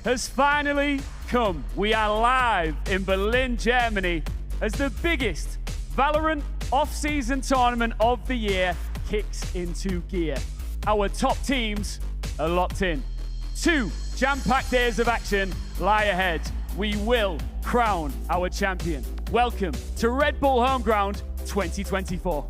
has finally come. We are live in Berlin, Germany, as the biggest Valorant off-season tournament of the year kicks into gear. Our top teams are locked in. 2 jam-packed days of action lie ahead. We will crown our champion. Welcome to Red Bull Homeground 2024.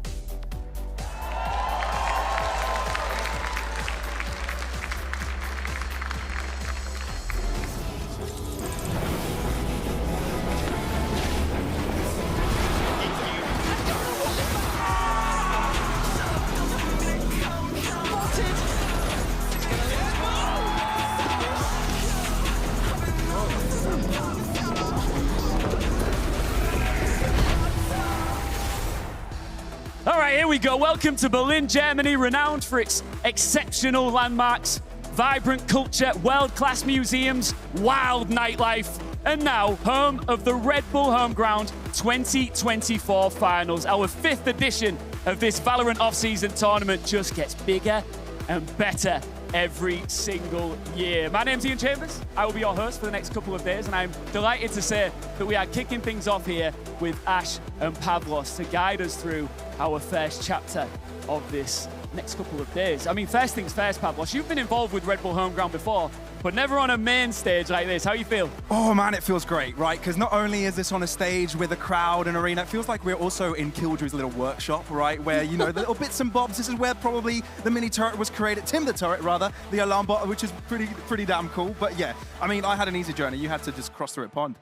All right, here we go. Welcome to Berlin, Germany, renowned for its exceptional landmarks, vibrant culture, world-class museums, wild nightlife, and now home of the Red Bull Homeground 2024 Finals. Our 5th edition of this Valorant off-season tournament just gets bigger and better every single year. My name's Ian Chambers. I will be your host for the next couple of days, and I'm delighted to say that we are kicking things off here with Ash and Pavlos to guide us through our first chapter of this next couple of days. I mean, first things first, Pavlos, you've been involved with Red Bull Homeground before, but never on a main stage like this. How you feel? Oh man, it feels great, right? Because not only is this on a stage with a crowd and arena, it feels like we're also in Killdrew's little workshop, right? Where, you know, the little bits and bobs, this is where probably the mini turret was created, Tim the turret rather, the alarm bot, which is pretty damn cool. But yeah, I mean, I had an easy journey. You had to just cross through a pond.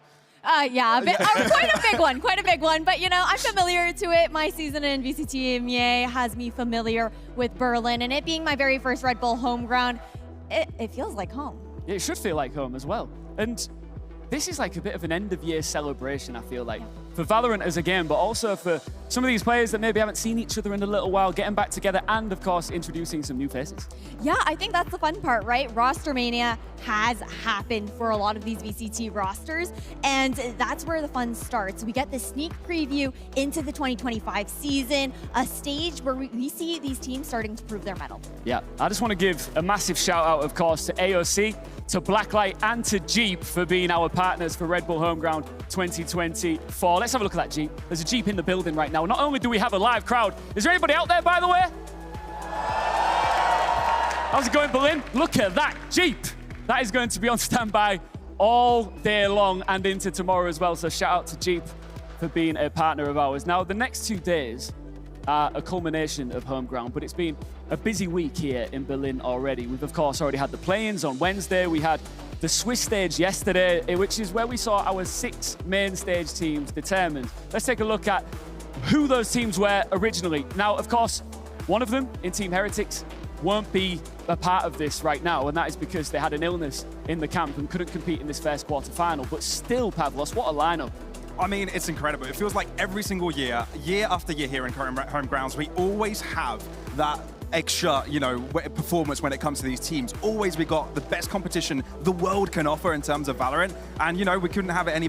Yeah, quite a big one. But, you know, I'm familiar to it. My season in VCT EMEA has me familiar with Berlin, and it being my very first Red Bull Homeground, it feels like home. Yeah, it should feel like home as well. And this is like a bit of an end-of-year celebration, I feel like, for Valorant as a game, but also for some of these players that maybe haven't seen each other in a little while, getting back together and, of course, introducing some new faces. Yeah, I think that's the fun part, right? Roster mania has happened for a lot of these VCT rosters, and that's where the fun starts. We get the sneak preview into the 2025 season, a stage where we see these teams starting to prove their mettle. Yeah, I just want to give a massive shout out, of course, to AOC, to Blacklight, and to Jeep for being our partners for Red Bull Homeground 2024. Let's have a look at that Jeep. There's a Jeep in the building right now. Not only do we have a live crowd, is there anybody out there, by the way? How's it going, Berlin? Look at that Jeep. That is going to be on standby all day long and into tomorrow as well. So shout out to Jeep for being a partner of ours. Now, the next 2 days are a culmination of Homeground, but it's been a busy week here in Berlin already. We've, of course, already had the play-ins on Wednesday. We had the Swiss stage yesterday, which is where we saw our 6 main stage teams determined. Let's take a look at who those teams were originally. Now, of course, one of them in Team Heretics won't be a part of this right now, and that is because they had an illness in the camp and couldn't compete in this first quarterfinal. But still, Pavlos, what a lineup. I mean, it's incredible. It feels like every single year, year after year here in current Homegrounds, we always have that extra, you know, performance when it comes to these teams. Always we got the best competition the world can offer in terms of Valorant, and you know, we couldn't have it any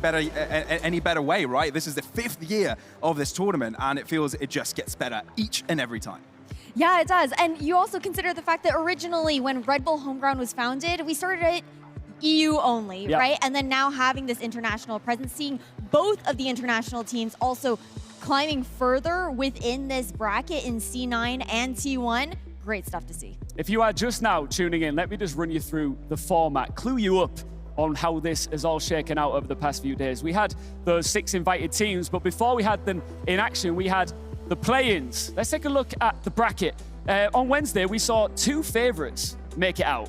better way, right? This is the 5th year of this tournament, and it feels it just gets better each and every time. Yeah, it does. And you also consider the fact that originally when Red Bull Homeground was founded, we started it EU only, yep, right? And then now having this international presence, seeing both of the international teams also climbing further within this bracket in C9 and T1, great stuff to see. If you are just now tuning in, let me just run you through the format, clue you up on how this has all shaken out over the past few days. We had those 6 invited teams, but before we had them in action, we had the play-ins. Let's take a look at the bracket. On Wednesday, we saw 2 favorites make it out.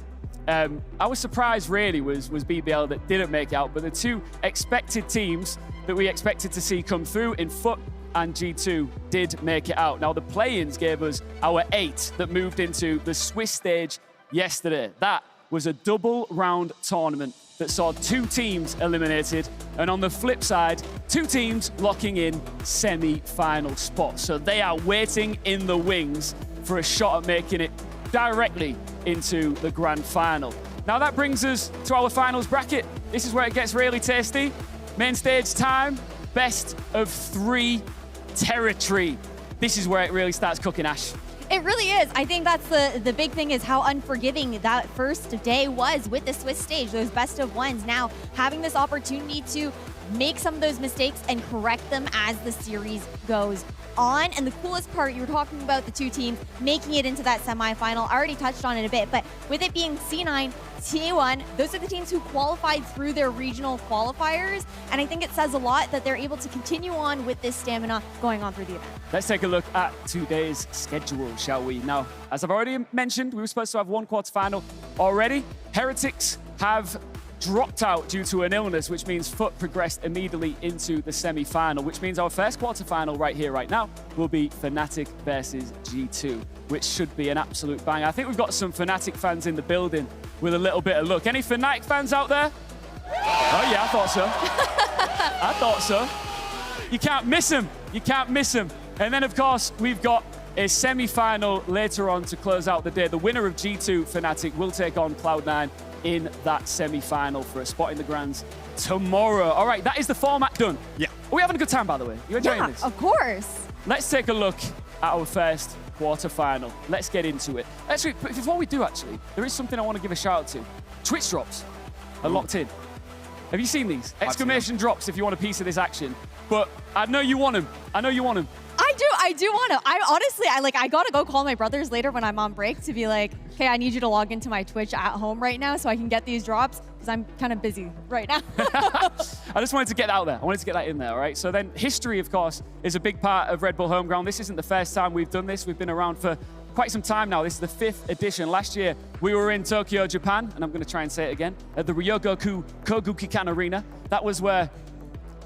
Our surprise really was BBL that didn't make it out, but the 2 expected teams that we expected to see come through in FUT and G2 did make it out. Now, the play-ins gave us our 8 that moved into the Swiss stage yesterday. That was a double round tournament that saw 2 teams eliminated, and on the flip side, 2 teams locking in semi-final spots. So they are waiting in the wings for a shot at making it directly into the grand final. Now that brings us to our finals bracket. This is where it gets really tasty. Main stage time, best of 3 territory. This is where it really starts cooking, Ash. It really is. I think that's the big thing, is how unforgiving that first day was with the Swiss stage, those best of ones. Now, having this opportunity to make some of those mistakes and correct them as the series goes on. And the coolest part, you were talking about the two teams making it into that semifinal. I already touched on it a bit, but with it being C9, T1, those are the teams who qualified through their regional qualifiers. And I think it says a lot that they're able to continue on with this stamina going on through the event. Let's take a look at today's schedule, shall we? Now, as I've already mentioned, we were supposed to have one quarterfinal already. Heretics have dropped out due to an illness, which means Foot progressed immediately into the semi-final, which means our first quarterfinal right here, right now, will be Fnatic versus G2, which should be an absolute bang. I think we've got some Fnatic fans in the building with a little bit of luck. Any Fnatic fans out there? Oh yeah, I thought so. I thought so. You can't miss them. You can't miss them. And then, of course, we've got a semi-final later on to close out the day. The winner of G2 Fnatic will take on Cloud9 in that semi-final for a spot in the Grands tomorrow. All right, that is the format done. Yeah. Are we having a good time, by the way? You enjoying this? Of course. Let's take a look at our first quarter-final. Let's get into it. Actually, before we do, there is something I want to give a shout out to. Twitch drops are locked in. Have you seen these? Exclamation drops if you want a piece of this action. But I know you want them. I know you want them. I do want to. I honestly, I gotta go call my brothers later when I'm on break to be like, okay, I need you to log into my Twitch at home right now so I can get these drops, because I'm kind of busy right now. I just wanted to get that out there. I wanted to get that in there, all right? So then history, of course, is a big part of Red Bull Homeground. This isn't the first time we've done this. We've been around for quite some time now. This is the 5th edition. Last year, we were in Tokyo, Japan, and I'm going to try and say it again, at the Ryogoku Kogukikan Arena. That was where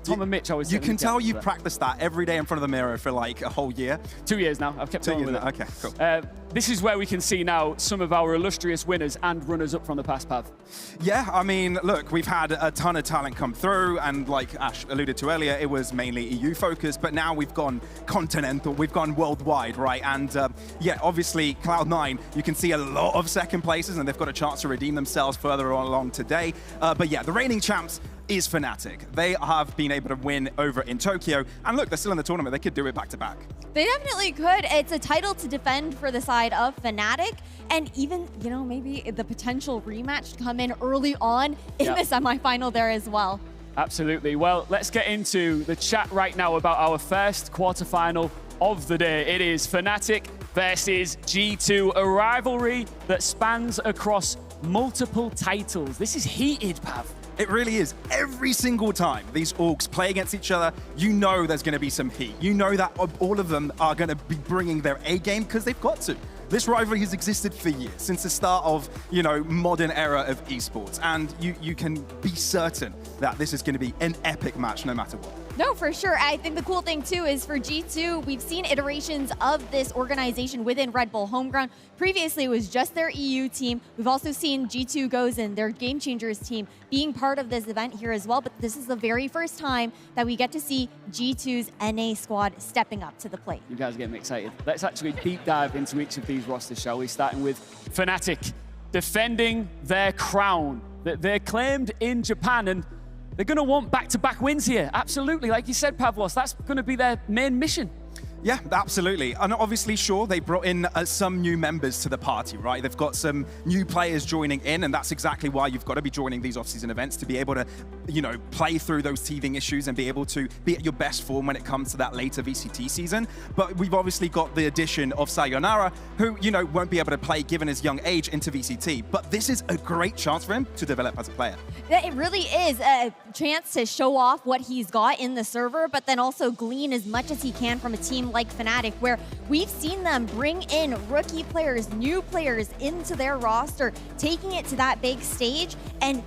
Tom and Mitch always. You can tell you practiced that every day in front of the mirror for like a whole year. 2 years now. I've kept going with it. Okay, cool. This is where we can see now some of our illustrious winners and runners-up from the past, Pav. Yeah, I mean, look, we've had a ton of talent come through, and like Ash alluded to earlier, it was mainly EU focused, but now we've gone continental, we've gone worldwide, right? And yeah, obviously Cloud9, you can see a lot of second places, and they've got a chance to redeem themselves further along today. But yeah, the reigning champs is Fnatic. They have been able to win over in Tokyo, and look, they're still in the tournament. They could do it back to back. They definitely could. It's a title to defend for the side of Fnatic, and even, you know, maybe the potential rematch to come in early on in the semifinal there as well. Absolutely. Well, let's get into the chat right now about our first quarterfinal of the day. It is Fnatic versus G2, a rivalry that spans across multiple titles. This is heated, Pav. It really is. Every single time these orgs play against each other, you know there's going to be some heat. You know that all of them are going to be bringing their A game because they've got to. This rivalry has existed for years, since the start of, you know, modern era of esports. And you can be certain that this is going to be an epic match no matter what. No, for sure. I think the cool thing, too, is for G2, we've seen iterations of this organization within Red Bull Homeground. Previously, it was just their EU team. We've also seen G2 Goes In, their Game Changers team, being part of this event here as well. But this is the very first time that we get to see G2's NA squad stepping up to the plate. You guys are getting me excited. Let's actually deep dive into each of these rosters, shall we? Starting with Fnatic, defending their crown that they claimed in Japan, and they're going to want back-to-back wins here. Absolutely. Like you said, Pavlos, that's going to be their main mission. Yeah, absolutely. And obviously, sure, they brought in some new members to the party, right? They've got some new players joining in, and that's exactly why you've got to be joining these off-season events, to be able to, you know, play through those teething issues and be able to be at your best form when it comes to that later VCT season. But we've obviously got the addition of Sayonara, who, you know, won't be able to play given his young age into VCT. But this is a great chance for him to develop as a player. It really is a chance to show off what he's got in the server, but then also glean as much as he can from a team like Fnatic, where we've seen them bring in rookie players, new players into their roster, taking it to that big stage, and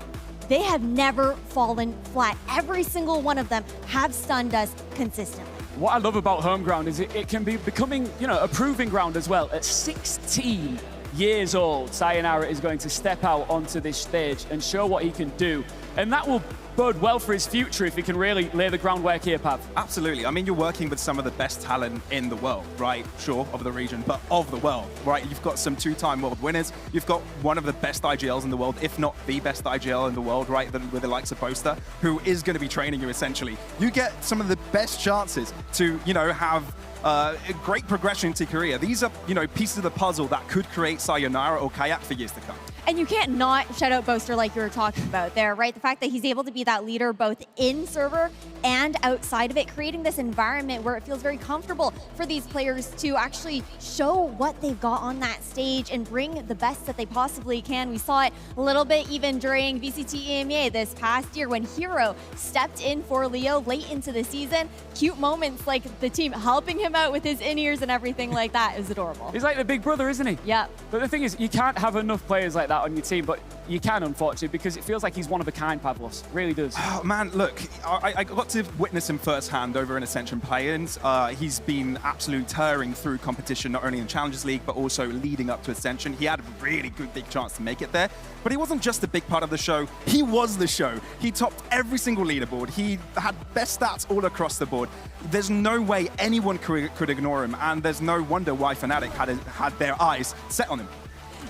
they have never fallen flat. Every single one of them have stunned us consistently. What I love about Homeground is it can be becoming, you know, a proving ground as well. At 16 years old, Sayonara is going to step out onto this stage and show what he can do. And that will bode well for his future if he can really lay the groundwork here, Pav. Absolutely. I mean, you're working with some of the best talent in the world, right? Sure, of the region, but of the world, right? You've got some two-time world winners. You've got one of the best IGLs in the world, if not the best IGL in the world, right? With the likes of Boaster, who is going to be training you essentially. You get some of the best chances to, have a great progression to career. These are, pieces of the puzzle that could create Sayonara or Kayak for years to come. And you can't not shout out Boaster like you were talking about there, right? The fact that he's able to be that leader both in server and outside of it, creating this environment where it feels very comfortable for these players to actually show what they've got on that stage and bring the best that they possibly can. We saw it a little bit even during VCT EMEA this past year when Hero stepped in for Leo late into the season. Cute moments like the team helping him out with his in-ears and everything like that is adorable. He's like the big brother, isn't he? Yeah. But the thing is, you can't have enough players like that on your team, but you can, unfortunately, because it feels like he's one of a kind, Pavlos. It really does. Oh, man, look, I got to witness him firsthand over in Ascension play-ins. He's been absolutely tearing through competition, not only in Challengers League, but also leading up to Ascension. He had a really good big chance to make it there, but he wasn't just a big part of the show. He was the show. He topped every single leaderboard. He had best stats all across the board. There's no way anyone could ignore him, and there's no wonder why Fnatic had their eyes set on him.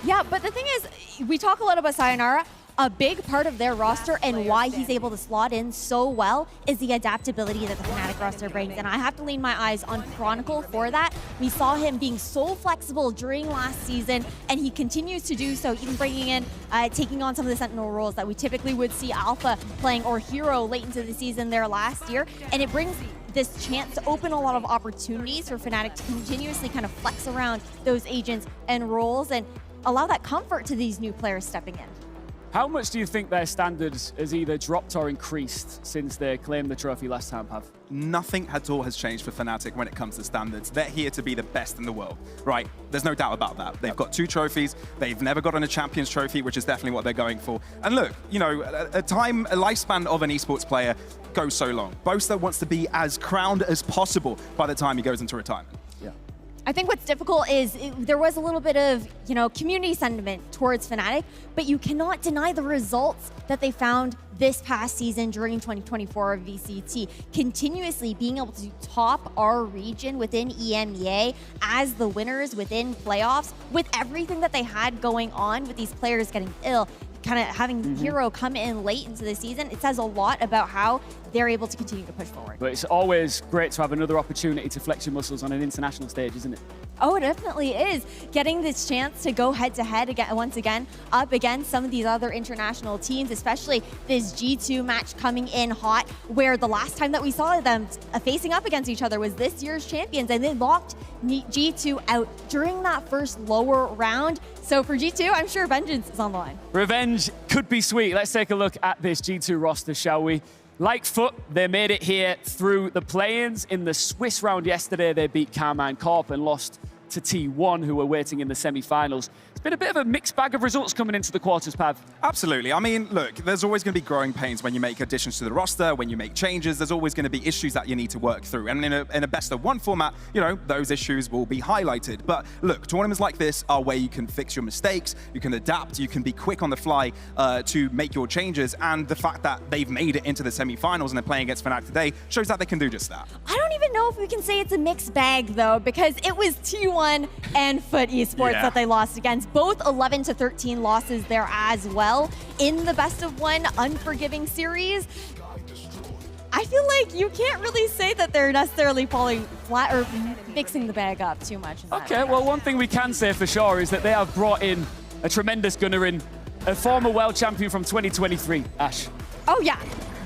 Yeah, but the thing is, we talk a lot about Sayonara. A big part of their roster and why he's able to slot in so well is the adaptability that the Fnatic roster brings. And I have to lean my eyes on Chronicle for that. We saw him being so flexible during last season, and he continues to do so, even bringing in, taking on some of the Sentinel roles that we typically would see Alpha playing or Hero late into the season there last year. And it brings this chance to open a lot of opportunities for Fnatic to continuously kind of flex around those agents and roles and allow that comfort to these new players stepping in. How much do you think their standards has either dropped or increased since they claimed the trophy last time, Pav? Nothing at all has changed for Fnatic when it comes to standards. They're here to be the best in the world, right? There's no doubt about that. They've got 2 trophies. They've never gotten a Champions Trophy, which is definitely what they're going for. And look, a lifespan of an esports player goes so long. Boaster wants to be as crowned as possible by the time he goes into retirement. Yeah. I think what's difficult is there was a little bit of, community sentiment towards Fnatic, but you cannot deny the results that they found this past season during 2024 VCT, continuously being able to top our region within EMEA as the winners within playoffs with everything that they had going on with these players getting ill, kind of having Hero come in late into the season. It says a lot about how they're able to continue to push forward. But it's always great to have another opportunity to flex your muscles on an international stage, isn't it? Oh, it definitely is. Getting this chance to go head-to-head again, once again up against some of these other international teams, especially this G2 match coming in hot, where the last time that we saw them facing up against each other was this year's champions, and they locked G2 out during that first lower round. So for G2, I'm sure vengeance is on the line. Revenge could be sweet. Let's take a look at this G2 roster, shall we? Like Foot, they made it here through the play-ins. In the Swiss round yesterday, they beat Carmine Corp and lost to T1, who were waiting in the semi-finals. It's been a bit of a mixed bag of results coming into the quarters, Pav. Absolutely. I mean, look, there's always going to be growing pains when you make additions to the roster, when you make changes. There's always going to be issues that you need to work through. And in a best-of-1 format, those issues will be highlighted. But look, tournaments like this are where you can fix your mistakes, you can adapt, you can be quick on the fly to make your changes. And the fact that they've made it into the semi-finals and they're playing against Fnatic today shows that they can do just that. I don't even know if we can say it's a mixed bag, though, because it was T1 and Foot Esports that they lost against. Both 11-13 losses there as well in the best-of-1 unforgiving series. I feel like you can't really say that they're necessarily falling flat or mixing the bag up too much. Okay, well, one thing we can say for sure is that they have brought in a tremendous gunner in, a former world champion from 2023, Ash. Oh, yeah.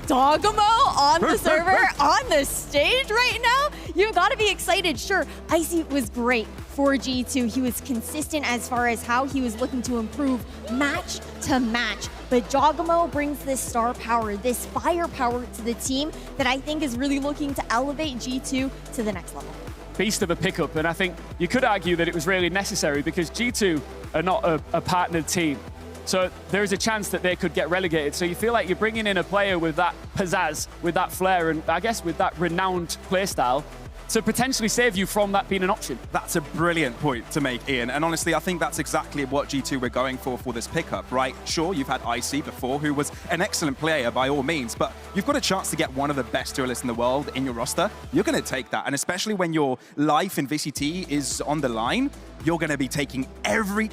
Dogamo on the server, on the stage right now. You've got to be excited. Sure, Icy was great for G2. He was consistent as far as how he was looking to improve match to match. But Dogamo brings this star power, this firepower to the team that I think is really looking to elevate G2 to the next level. Beast of a pickup, and I think you could argue that it was really necessary because G2 are not a partnered team. So there is a chance that they could get relegated. So you feel like you're bringing in a player with that pizzazz, with that flair, and I guess with that renowned playstyle. to potentially save you from that being an option. That's a brilliant point to make, Ian. And honestly, I think that's exactly what G2 were going for this pickup, right? Sure, you've had IC before, who was an excellent player by all means, but you've got a chance to get one of the best duelists in the world in your roster. You're going to take that. And especially when your life in VCT is on the line, you're going to be taking every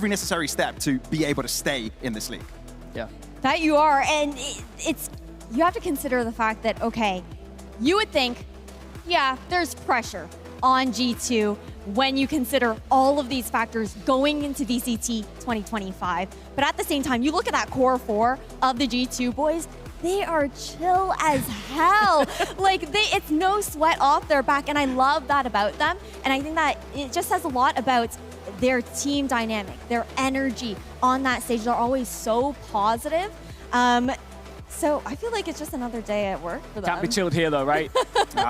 necessary step to be able to stay in this league. Yeah. That you are, and you have to consider the fact that, okay, you would think, yeah, there's pressure on G2 when you consider all of these factors going into VCT 2025. But at the same time, you look at that core four of the G2 boys, they are chill as hell. Like, it's no sweat off their back, and I love that about them. And I think that it just says a lot about their team dynamic, their energy on that stage. They're always so positive. So I feel like it's just another day at work for them. Can't be chilled here though, right?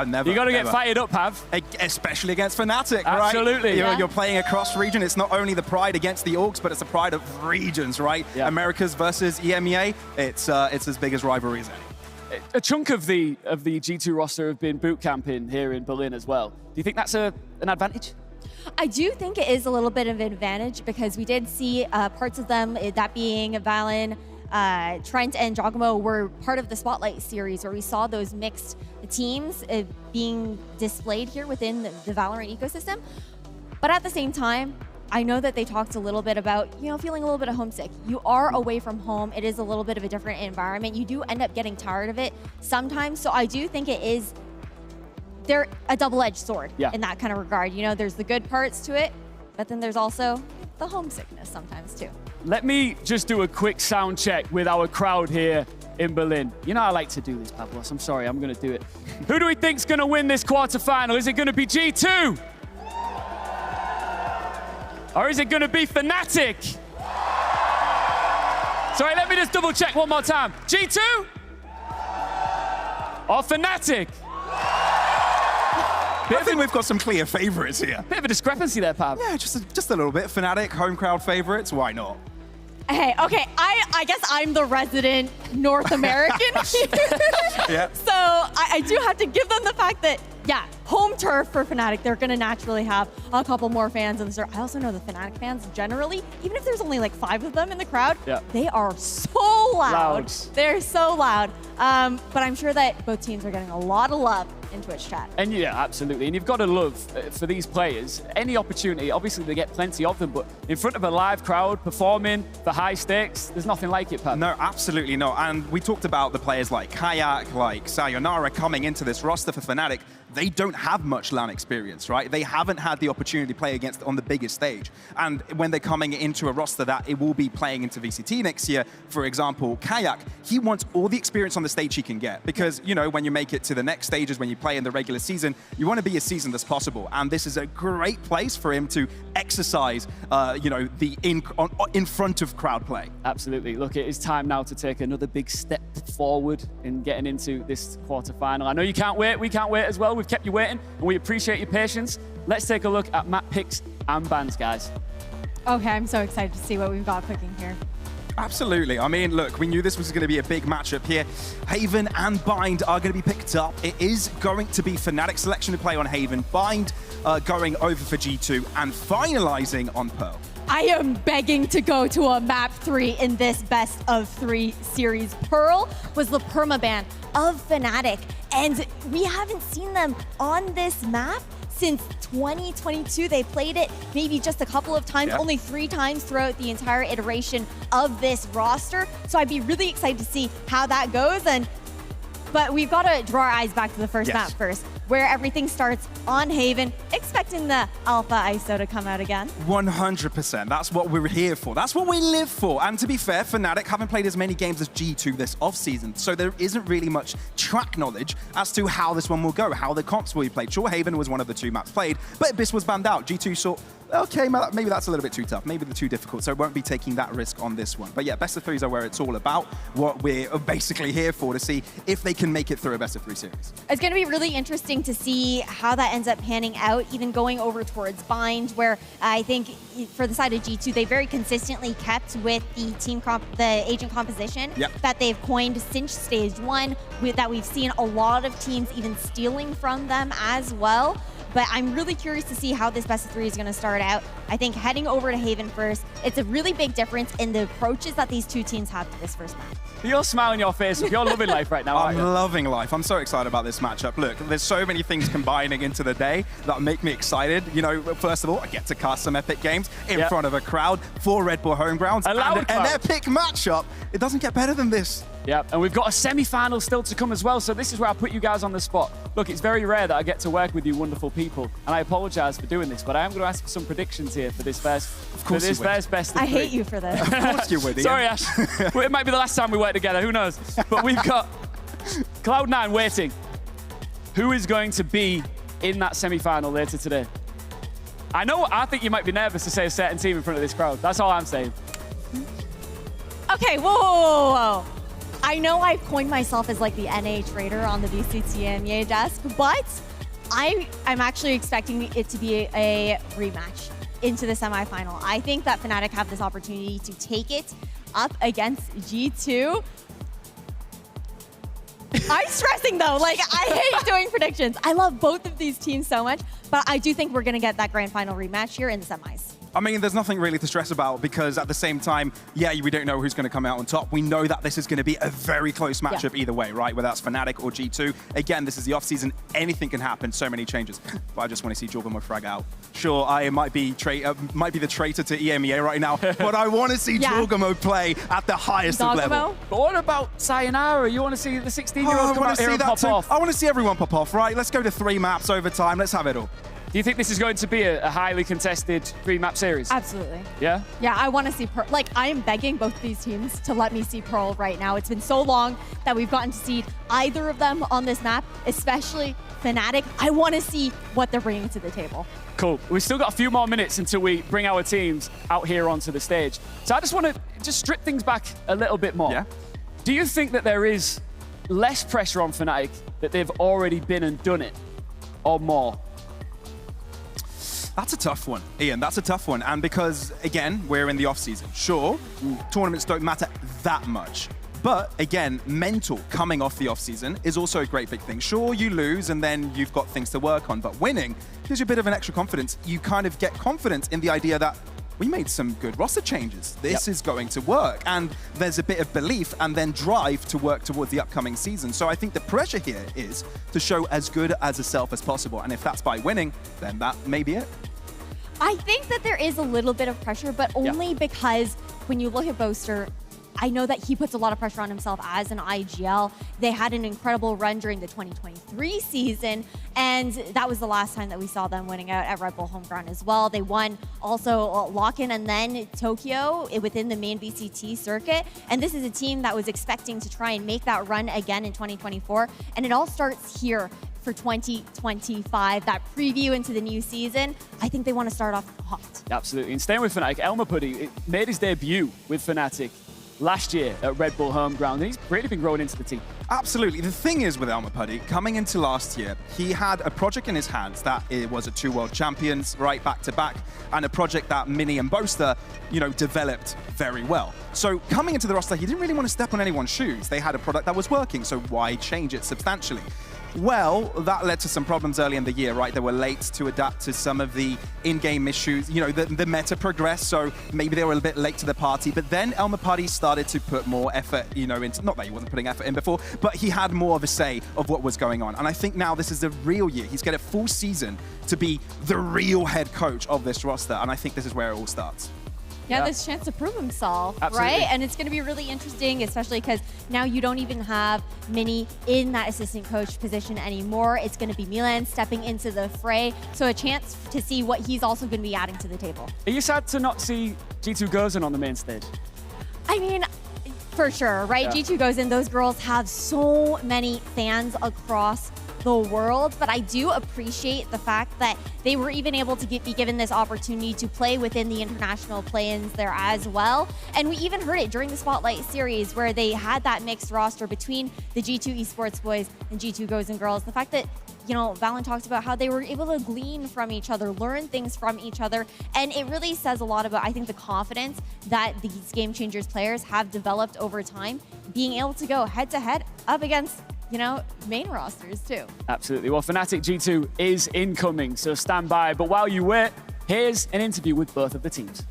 Never. You got to get fired up, Pav. Especially against Fnatic, Absolutely. right? Yeah. You're playing across region. It's not only the pride against the Orcs, but it's the pride of regions, right? Yeah. Americas versus EMEA. It's as big as rivalry as any. A chunk of the G2 roster have been boot camping here in Berlin as well. Do you think that's an advantage? I do think it is a little bit of an advantage because we did see parts of them, that being Valen, Trent and Giacomo, were part of the Spotlight series where we saw those mixed teams being displayed here within the Valorant ecosystem. But at the same time, I know that they talked a little bit about, feeling a little bit of homesick. You are away from home. It is a little bit of a different environment. You do end up getting tired of it sometimes. So I do think they're a double-edged sword in that kind of regard. There's the good parts to it, but then there's also the homesickness sometimes too. Let me just do a quick sound check with our crowd here in Berlin. I like to do this, Pavlos. I'm sorry, I'm going to do it. Who do we think's going to win this quarterfinal? Is it going to be G2? Or is it going to be Fnatic? Sorry, let me just double check one more time. G2? Or Fnatic? I think we've got some clear favorites here. Bit of a discrepancy there, Pav. Yeah, just a little bit. Fnatic, home crowd favorites, why not? Hey, okay, I guess I'm the resident North American here. Yeah. So I do have to give them the fact that, home turf for Fnatic, they're going to naturally have a couple more fans in the circle. I also know the Fnatic fans generally, even if there's only like 5 of them in the crowd, they are so loud. They're so loud. But I'm sure that both teams are getting a lot of love in Twitch chat. And yeah, absolutely. And you've got to love, for these players, any opportunity, obviously they get plenty of them, but in front of a live crowd, performing for high stakes, there's nothing like it, Pat. No, absolutely not. And we talked about the players like Kayak, like Sayonara coming into this roster for Fnatic. They don't have much LAN experience, right? They haven't had the opportunity to play against on the biggest stage. And when they're coming into a roster that it will be playing into VCT next year, for example, Kayak, he wants all the experience on the stage he can get. Because, when you make it to the next stages, when you play in the regular season, you want to be as seasoned as possible. And this is a great place for him to exercise, the in front of crowd play. Absolutely. Look, it is time now to take another big step forward in getting into this quarterfinal. I know you can't wait. We can't wait as well. We've kept you waiting, and we appreciate your patience. Let's take a look at map picks and bans, guys. Okay, I'm so excited to see what we've got cooking here. Absolutely. I mean, look, we knew this was going to be a big matchup here. Haven and Bind are going to be picked up. It is going to be Fnatic selection to play on Haven, Bind going over for G2, and finalizing on Pearl. I am begging to go to a map 3 in this best of 3 series. Pearl was the permaban of Fnatic, and we haven't seen them on this map since 2022. They played it maybe just a couple of times, only 3 times throughout the entire iteration of this roster. So I'd be really excited to see how that goes. But we've got to draw our eyes back to the first map first, where everything starts on Haven, expecting the Alpha ISO to come out again. 100%. That's what we're here for. That's what we live for. And to be fair, Fnatic haven't played as many games as G2 this offseason, so there isn't really much track knowledge as to how this one will go, how the comps will be played. Sure, Haven was one of the 2 maps played, but Abyss was banned out. G2 saw, okay, maybe that's a little bit too tough, maybe they're too difficult, so it won't be taking that risk on this one. But yeah, best of 3s are where it's all about, what we're basically here for, to see if they can make it through a best of 3 series. It's going to be really interesting interesting to see how that ends up panning out, even going over towards Bind, where I think for the side of G2, they very consistently kept with the the agent composition that they've coined since stage 1, that we've seen a lot of teams even stealing from them as well. But I'm really curious to see how this best of 3 is going to start out. I think heading over to Haven first, it's a really big difference in the approaches that these two teams have to this first match. You're smiling your face. You're loving life right now, aren't you? I'm loving life. I'm so excited about this matchup. Look, there's so many things combining into the day that make me excited. You know, first of all, I get to cast some epic games in front of a crowd for Red Bull home grounds. And an epic matchup. It doesn't get better than this. Yeah, and we've got a semi-final still to come as well, so this is where I put you guys on the spot. Look, it's very rare that I get to work with you wonderful people, and I apologize for doing this, but I am going to ask for some predictions here for this first, best of 3. I hate you for this. Of course you would, Ian. Sorry, Ash. Well, it might be the last time we work together, who knows? But we've got Cloud9 waiting. Who is going to be in that semi-final later today? I think you might be nervous to say a certain team in front of this crowd. That's all I'm saying. Okay, whoa. I know I've coined myself as like the NA trader on the VCT desk, but I'm actually expecting it to be a rematch into the semifinal. I think that Fnatic have this opportunity to take it up against G2. I'm stressing though, like I hate doing predictions. I love both of these teams so much, but I do think we're gonna get that grand final rematch here in the semis. I mean, there's nothing really to stress about because at the same time, we don't know who's going to come out on top. We know that this is going to be a very close matchup either way, right? Whether that's Fnatic or G2. Again, this is the offseason. Anything can happen. So many changes. But I just want to see Jorgamo frag out. Sure, I might be the traitor to EMEA right now, but I want to see Jorgamo play at the highest of level. But what about Sayonara? You want to see the 16-year-old come out here and pop off? I want to see everyone pop off, right? Let's go to 3 maps over time. Let's have it all. Do you think this is going to be a highly contested 3-map series? Absolutely. Yeah? Yeah, I want to see Pearl. Like, I am begging both of these teams to let me see Pearl right now. It's been so long that we've gotten to see either of them on this map, especially Fnatic. I want to see what they're bringing to the table. Cool. We've still got a few more minutes until we bring our teams out here onto the stage. So I just want to strip things back a little bit more. Yeah. Do you think that there is less pressure on Fnatic, that they've already been and done it, or more? That's a tough one, Ian. That's a tough one. And because, again, we're in the off-season. Sure, tournaments don't matter that much. But, again, mental coming off the off-season is also a great big thing. Sure, you lose and then you've got things to work on. But winning gives you a bit of an extra confidence. You kind of get confidence in the idea that we made some good roster changes. This is going to work. And there's a bit of belief and then drive to work towards the upcoming season. So I think the pressure here is to show as good as a self as possible. And if that's by winning, then that may be it. I think that there is a little bit of pressure, but only because when you look at Boaster, I know that he puts a lot of pressure on himself as an IGL. They had an incredible run during the 2023 season, and that was the last time that we saw them winning out at Red Bull home ground as well. They won also Lock-in and then Tokyo within the main VCT circuit, and this is a team that was expecting to try and make that run again in 2024, and it all starts here for 2025, that preview into the new season. I think they want to start off hot. Absolutely. And staying with Fnatic, Elmer Puddy made his debut with Fnatic last year at Red Bull home ground, and he's really been growing into the team. Absolutely. The thing is with Elmer Puddy, coming into last year, he had a project in his hands that it was a 2 world champions, right, back to back, and a project that Mini and Boaster, developed very well. So coming into the roster, he didn't really want to step on anyone's shoes. They had a product that was working, so why change it substantially? Well, that led to some problems early in the year, right? They were late to adapt to some of the in-game issues. The meta progressed, so maybe they were a bit late to the party. But then Elmer Puddy started to put more effort, into, not that he wasn't putting effort in before, but he had more of a say of what was going on. And I think now this is the real year. He's got a full season to be the real head coach of this roster. And I think this is where it all starts. Yeah, this chance to prove himself, Absolutely. right? And it's going to be really interesting, especially because now you don't even have Mini in that assistant coach position anymore. It's going to be Milan stepping into the fray. So a chance to see what he's also going to be adding to the table. Are you sad to not see G2 Gozen on the main stage? I mean, for sure, right? Yeah. G2 Gozen, those girls have so many fans across the world, but I do appreciate the fact that they were even able to be given this opportunity to play within the international play-ins there as well. And we even heard it during the Spotlight series where they had that mixed roster between the G2 Esports boys and G2 Gozen girls. The fact that, you know, Valen talked about how they were able to glean from each other, learn things from each other. And it really says a lot about, I think, the confidence that these Game Changers players have developed over time, being able to go head-to-head up against, you know, main rosters too. Absolutely. Well, Fnatic G2 is incoming, so stand by. But while you wait, here's an interview with both of the teams.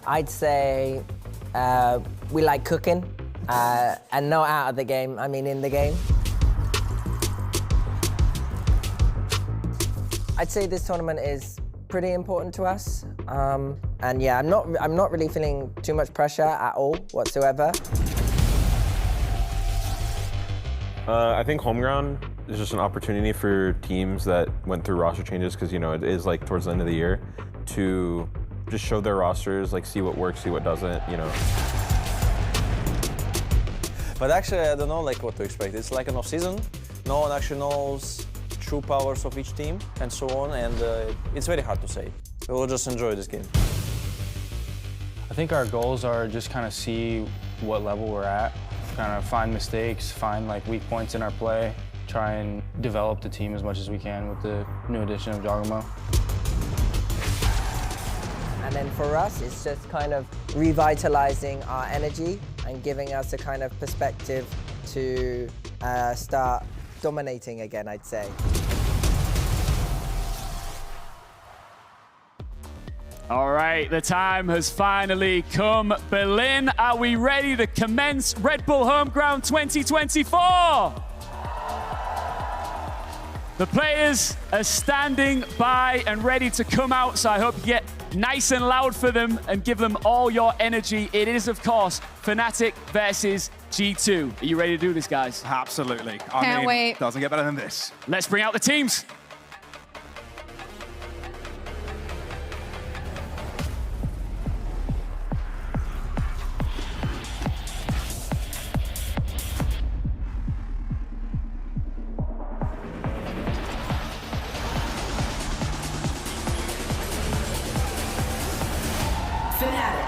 I'd say we like cooking, and not out of the game, I mean in the game. I'd say this tournament is pretty important to us. And yeah, I'm not really feeling too much pressure at all whatsoever. I think home ground is just an opportunity for teams that went through roster changes, because, you know, it is like towards the end of the year, to just show their rosters, like see what works, see what doesn't, you know. But actually, I don't know like what to expect. It's like an off-season. No one actually knows true powers of each team and so on, and it's very hard to say. We'll just enjoy this game. I think our goals are just kind of see what level we're at, kind of find mistakes, find like weak points in our play, try and develop the team as much as we can with the new addition of Jogamo. And then for us, it's just kind of revitalizing our energy and giving us a kind of perspective to start dominating again, I'd say. All right, the time has finally come. Berlin, are we ready to commence Red Bull Homeground 2024? The players are standing by and ready to come out, so I hope you get nice and loud for them and give them all your energy. It is, of course, Fnatic versus G2. Are you ready to do this, guys? Absolutely. Can't wait. Doesn't get better than this. Let's bring out the teams. Fnatic.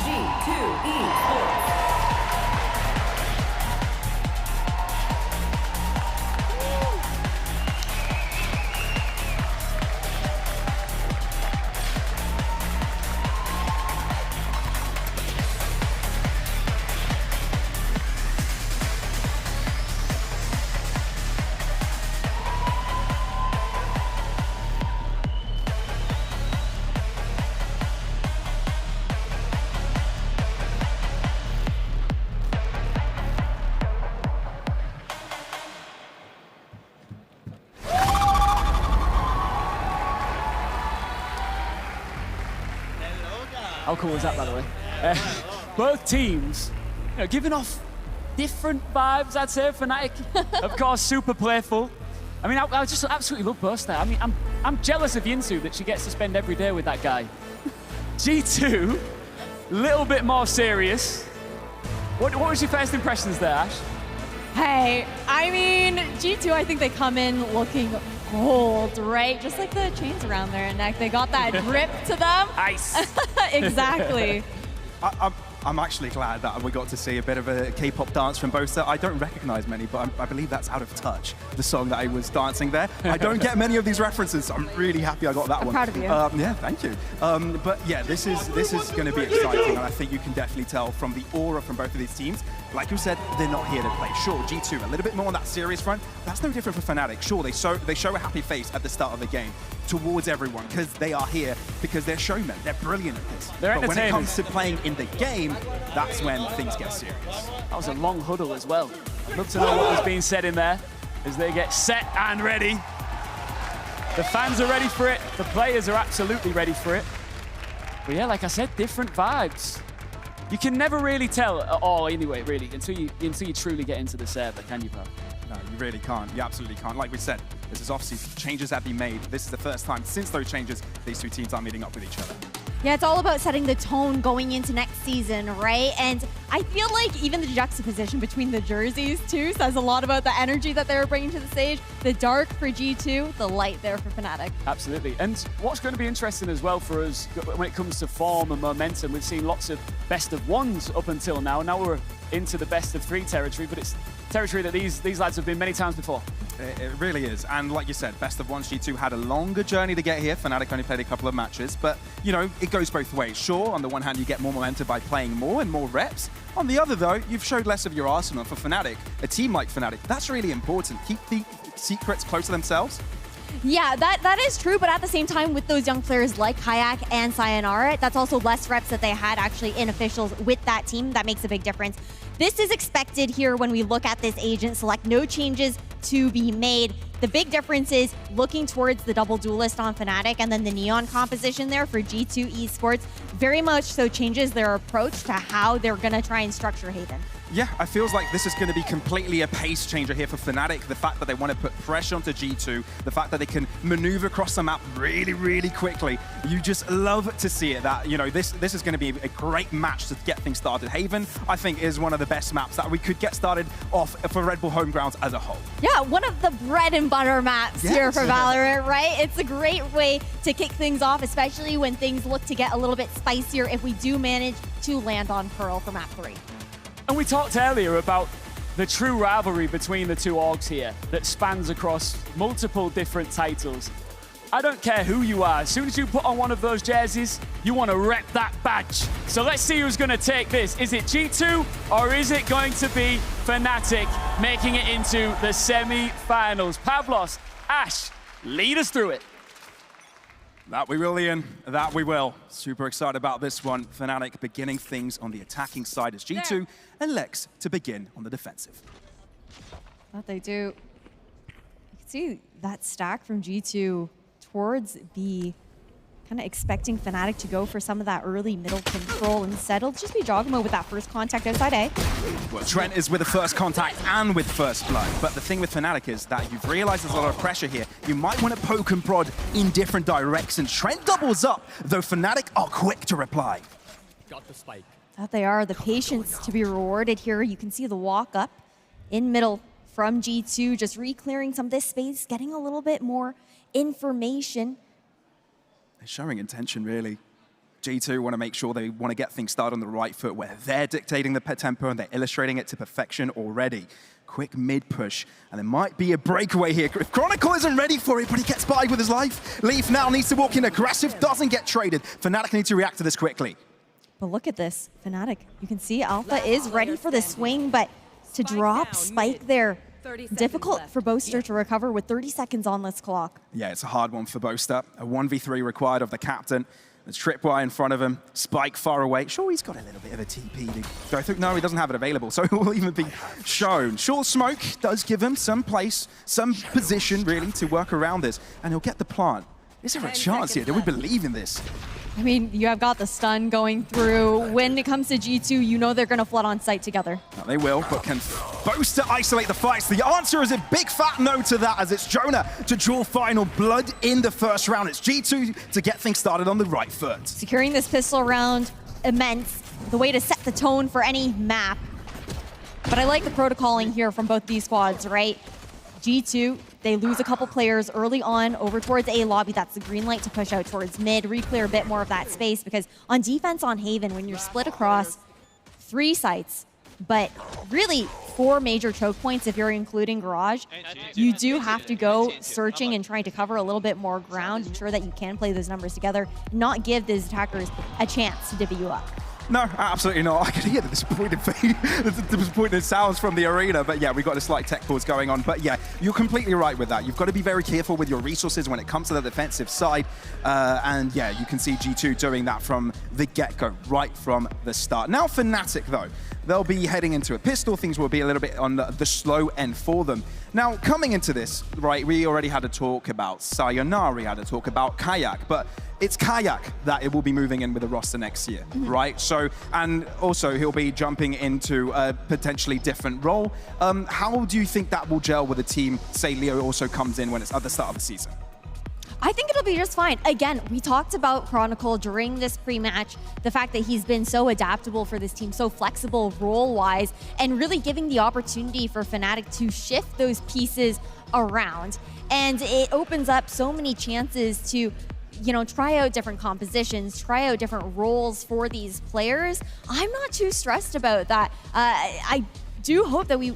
G2 Esports. How cool was that, by the way? Both teams, you know, giving off different vibes, I'd say. Fnatic, of course, super playful. I mean, I just absolutely love Burst there. I mean, I'm jealous of Yinsu that she gets to spend every day with that guy. G2, a little bit more serious. What was your first impressions there, Ash? Hey, I mean, G2, I think they come in looking gold, right? Just like the chains around their neck. They got that drip to them. Ice. Exactly. I'm actually glad that we got to see a bit of a K-pop dance from both. I don't recognize many, but I believe that's Out of Touch, the song that I was dancing there. I don't get many of these references, so I'm really happy I got that one. Proud of you. Yeah, thank you. But yeah, this is going to be exciting, and I think you can definitely tell from the aura from both of these teams. Like you said, they're not here to play. Sure, G2 a little bit more on that serious front. That's no different for Fnatic. Sure, they show a happy face at the start of the game towards everyone because they are here because they're showmen. They're brilliant at this. They're but when it entertainers. comes to playing in the game, that's when things get serious. That was a long huddle as well. I'd love to know what was being said in there as they get set and ready. The fans are ready for it. The players are absolutely ready for it. But yeah, like I said, different vibes. You can never really tell at all anyway, really, until you truly get into the server, can you, pal? No, you really can't. You absolutely can't. Like we said, this is obviously changes have been made. This is the first time since those changes these two teams are meeting up with each other. Yeah, it's all about setting the tone going into next season, right? And I feel like even the juxtaposition between the jerseys, too, says a lot about the energy that they're bringing to the stage. The dark for G2, the light there for Fnatic. Absolutely. And what's going to be interesting as well for us when it comes to form and momentum, we've seen lots of best of ones up until now. Now we're into the best of 3 territory, but it's territory that these lads have been many times before. It really is. And like you said, best of one, G2 had a longer journey to get here. Fnatic only played a couple of matches, but you know, it goes both ways. Sure, on the one hand, you get more momentum by playing more and more reps. On the other though, you've showed less of your arsenal. For Fnatic, a team like Fnatic, that's really important. Keep the secrets close to themselves. Yeah, that is true, but at the same time, with those young players like Kayak and Sayonara, that's also less reps that they had actually in officials with that team. That makes a big difference. This is expected here when we look at this agent select. No changes to be made. The big difference is looking towards the double duelist on Fnatic and then the neon composition there for G2 Esports. Very much so changes their approach to how they're going to try and structure Haven. Yeah, it feels like this is going to be completely a pace changer here for Fnatic. The fact that they want to put pressure onto G2, the fact that they can maneuver across the map really, really quickly. You just love to see it. That, you know, this is going to be a great match to get things started. Haven, I think, is one of the best maps that we could get started off for Red Bull Homegrounds as a whole. Yeah, one of the bread and butter maps here for Valorant, right? It's a great way to kick things off, especially when things look to get a little bit spicier if we do manage to land on Pearl for map 3. And we talked earlier about the true rivalry between the two orgs here that spans across multiple different titles. I don't care who you are, as soon as you put on one of those jerseys, you want to rep that badge. So let's see who's going to take this. Is it G2 or is it going to be Fnatic making it into the semi-finals? Pavlos, Ash, lead us through it. That we will, Ian. That we will. Super excited about this one. Fnatic beginning things on the attacking side as G2 elects to begin on the defensive. That they do. You can see that stack from G2 towards B, kind of expecting Fnatic to go for some of that early middle control. Instead, it'll just be Jogamo with that first contact outside A. Well, Trent is with the first contact and with first blood. But the thing with Fnatic is that you've realized there's a lot of pressure here. You might want to poke and prod in different directions. Trent doubles up, though Fnatic are quick to reply. Got the spike. That they are. The patience to be rewarded here. You can see the walk up in middle from G2, just re-clearing some of this space, getting a little bit more information. They're showing intention, really. G2 want to make sure they want to get things started on the right foot, where they're dictating the tempo and they're illustrating it to perfection already. Quick mid push, and there might be a breakaway here. If Chronicle isn't ready for it, but he gets by with his life. Leaf now needs to walk in aggressive, doesn't get traded. Fnatic need to react to this quickly. But look at this, Fnatic. You can see Alpha is ready for the swing, but to drop Spike there, difficult for Boaster to recover with 30 seconds on this clock. Yeah, it's a hard one for Boaster. A 1v3 required of the captain. There's Tripwire in front of him, Spike far away. Sure, he's got a little bit of a TP to go through. No, he doesn't have it available, so it will even be shown. Sure, Smoke does give him some place, some position, really, to work around this, and he'll get the plant. Is there a chance here? Do we believe in this? I mean, you have got the stun going through. When it comes to G2, you know they're going to flood on site together. No, they will, but can Boaster isolate the fights? The answer is a big fat no to that, as it's Jonah to draw final blood in the first round. It's G2 to get things started on the right foot. Securing this pistol round, immense. The way to set the tone for any map. But I like the protocoling here from both these squads, right? G2, they lose a couple players early on over towards A lobby. That's the green light to push out towards mid, re-clear a bit more of that space, because on defense on Haven, when you're split across 3 sites, but really 4 major choke points if you're including Garage, you do have to go searching and trying to cover a little bit more ground, ensure that you can play those numbers together, not give these attackers a chance to divvy you up. No, absolutely not. I can hear the disappointed sounds from the arena, but yeah, we've got a slight tech pause going on. But yeah, you're completely right with that. You've got to be very careful with your resources when it comes to the defensive side. And yeah, you can see G2 doing that from the get-go, right from the start. Now Fnatic, though. they'll be heading into a pistol. Things will be a little bit on the slow end for them. Now, coming into this, right, we already had a talk about Sayonara, we had a talk about Kayak, but it's Kayak that it will be moving in with the roster next year, right? So, and also he'll be jumping into a potentially different role. How do you think that will gel with a team, say Leo also comes in when it's at the start of the season? I think it'll be just fine. Again, we talked about Chronicle during this pre-match, the fact that he's been so adaptable for this team, so flexible role-wise, and really giving the opportunity for Fnatic to shift those pieces around. And it opens up so many chances to, you know, try out different compositions, try out different roles for these players. I'm not too stressed about that. I do hope that we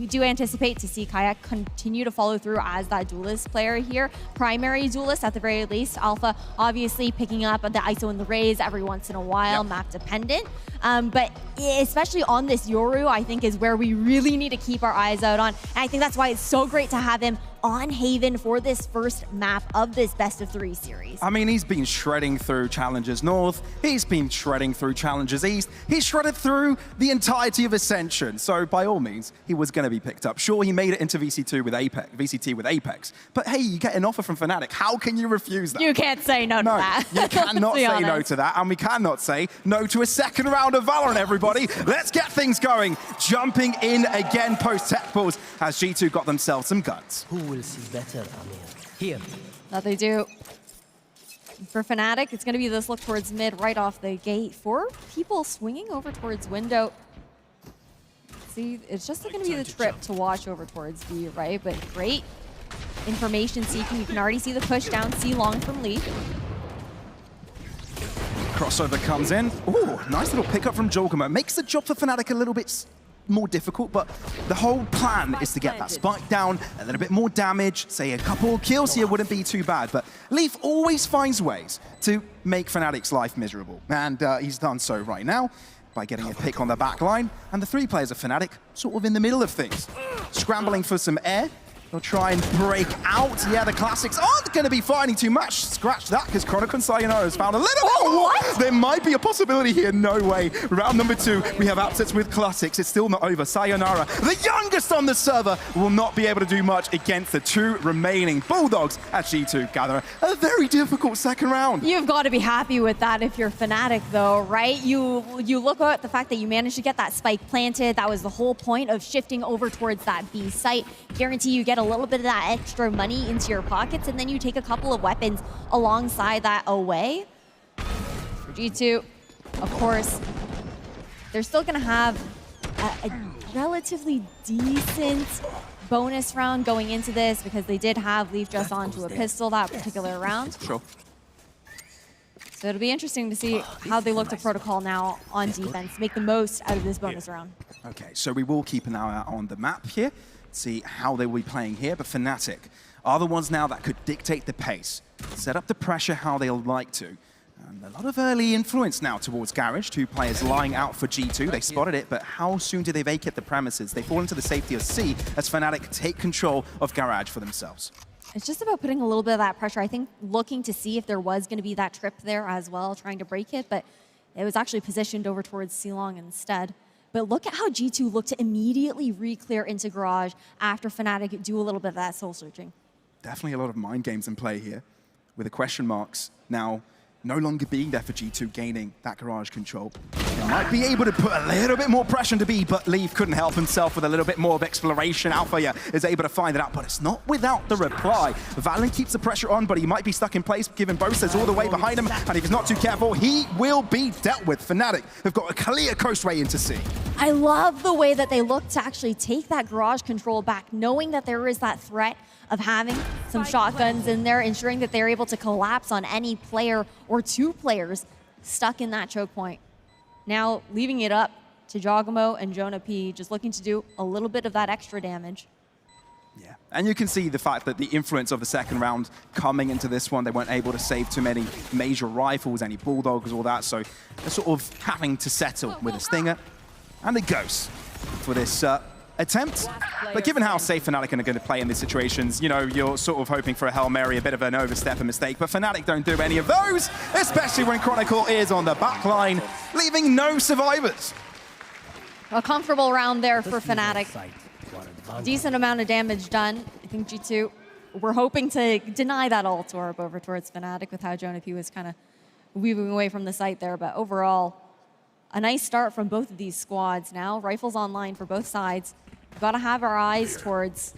do anticipate to see Kayak continue to follow through as that duelist player here. Primary duelist at the very least. Alpha obviously picking up the ISO and the Rays every once in a while, map dependent. But especially on this Yoru, I think is where we really need to keep our eyes out on. And I think that's why it's so great to have him on Haven for this first map of this best of 3 series. I mean, he's been shredding through challenges North, he's been shredding through challenges East, he's shredded through the entirety of Ascension, so by all means, he was going to be picked up. Sure, he made it into VCT with Apex, but hey, you get an offer from Fnatic, how can you refuse that? You can't say no to that. You cannot say no honest. to that, and we cannot say no to a second round of Valorant, everybody. Let's get things going. Jumping in again post-tech pulls as G2 got themselves some guns. Who will see better, Amir? Here. That they do. For Fnatic, it's going to be this look towards mid right off the gate. 4 people swinging over towards window. See, it's just going to be the trip to watch over towards B, right? But great information seeking. You can already see the push down C long from Lee. Crossover comes in. Ooh, nice little pickup from Jolgamo. Makes the job for Fnatic a little bit more difficult, but the whole plan is to get that spike down, a little bit more damage, say a couple of kills here wouldn't be too bad, but Leaf always finds ways to make Fnatic's life miserable, and he's done so right now by getting a pick on the back line, and the 3 players of Fnatic sort of in the middle of things. Scrambling for some air. They'll try and break out. Yeah, the classics aren't going to be finding too much. Scratch that, because Chronicle and Sayonara has found a little bit more. What? There might be a possibility here. No way. Round number 2, we have upsets with classics. It's still not over. Sayonara, the youngest on the server, will not be able to do much against the 2 remaining Bulldogs at G2 gather a very difficult second round. You've got to be happy with that if you're Fnatic, though, right? You look at the fact that you managed to get that spike planted. That was the whole point of shifting over towards that B site. Guarantee you get a little bit of that extra money into your pockets, and then you take a couple of weapons alongside that away. For G2, of course, they're still going to have a relatively decent bonus round going into this because they did have Leaf just onto a pistol that particular round. Sure. So it'll be interesting to see how they look to Protocol now on defense, make the most out of this bonus round. Okay, so we will keep an eye out on the map here, see how they will be playing here, but Fnatic are the ones now that could dictate the pace, set up the pressure how they'll like to. And a lot of early influence now towards Garage, 2 players lying out for G2. They spotted it, but how soon do they vacate the premises? They fall into the safety of C as Fnatic take control of Garage for themselves. It's just about putting a little bit of that pressure. I think looking to see if there was going to be that trip there as well, trying to break it, but it was actually positioned over towards C-Long instead. But look at how G2 looked to immediately re-clear into Garage after Fnatic do a little bit of that soul searching. Definitely a lot of mind games in play here, with the question marks now no longer being there for G2, gaining that Garage control. They might be able to put a little bit more pressure into B, but Leaf couldn't help himself with a little bit more of exploration. Alpha is able to find it out, but it's not without the reply. Valen keeps the pressure on, but he might be stuck in place, given Bosa's all the way behind him, and if he's not too careful, he will be dealt with. Fnatic have got a clear coastway into C. I love the way that they look to actually take that Garage control back, knowing that there is that threat of having some shotguns in there, ensuring that they're able to collapse on any player or 2 players stuck in that choke point. Now leaving it up to Jogamo and Jonah P, just looking to do a little bit of that extra damage. Yeah, and you can see the fact that the influence of the second round coming into this one, they weren't able to save too many major rifles, any Bulldogs, all that, so they're sort of having to settle with a Stinger and a Ghost for this attempt. But given how safe Fnatic are going to play in these situations, you know, you're sort of hoping for a Hail Mary, a bit of an overstep, a mistake, but Fnatic don't do any of those, especially when Chronicle is on the back line, leaving no survivors. A comfortable round there for Let's use our Fnatic. sight to our advantage. Decent amount of damage done. I think G2, we're hoping to deny that ult orb over towards Fnatic with how Jonah P was kind of weaving away from the site there. But overall, a nice start from both of these squads now. Rifles online for both sides. We've got to have our eyes towards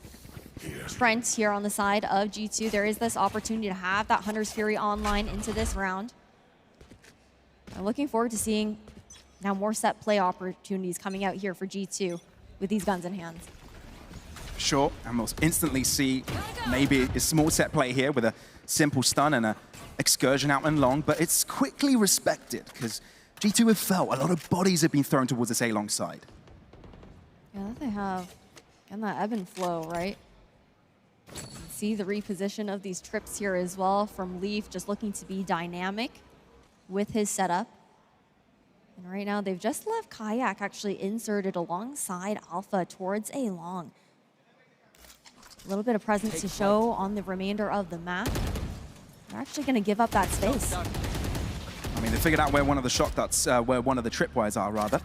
Trent here on the side of G2. There is this opportunity to have that Hunter's Fury online into this round. I'm looking forward to seeing now more set play opportunities coming out here for G2 with these guns in hand. Sure, and we'll instantly see maybe a small set play here with a simple stun and a excursion out and long, but it's quickly respected because G2 have felt a lot of bodies have been thrown towards this A-long side. Yeah, they have. And that ebb and flow, right? You can see the reposition of these trips here as well from Leaf, just looking to be dynamic with his setup. And right now, they've just left Kayak actually inserted alongside Alpha towards A long. A little bit of presence to show on the remainder of the map. They're actually going to give up that space. I mean, they figured out where one of the shock dots, where one of the tripwires are, rather.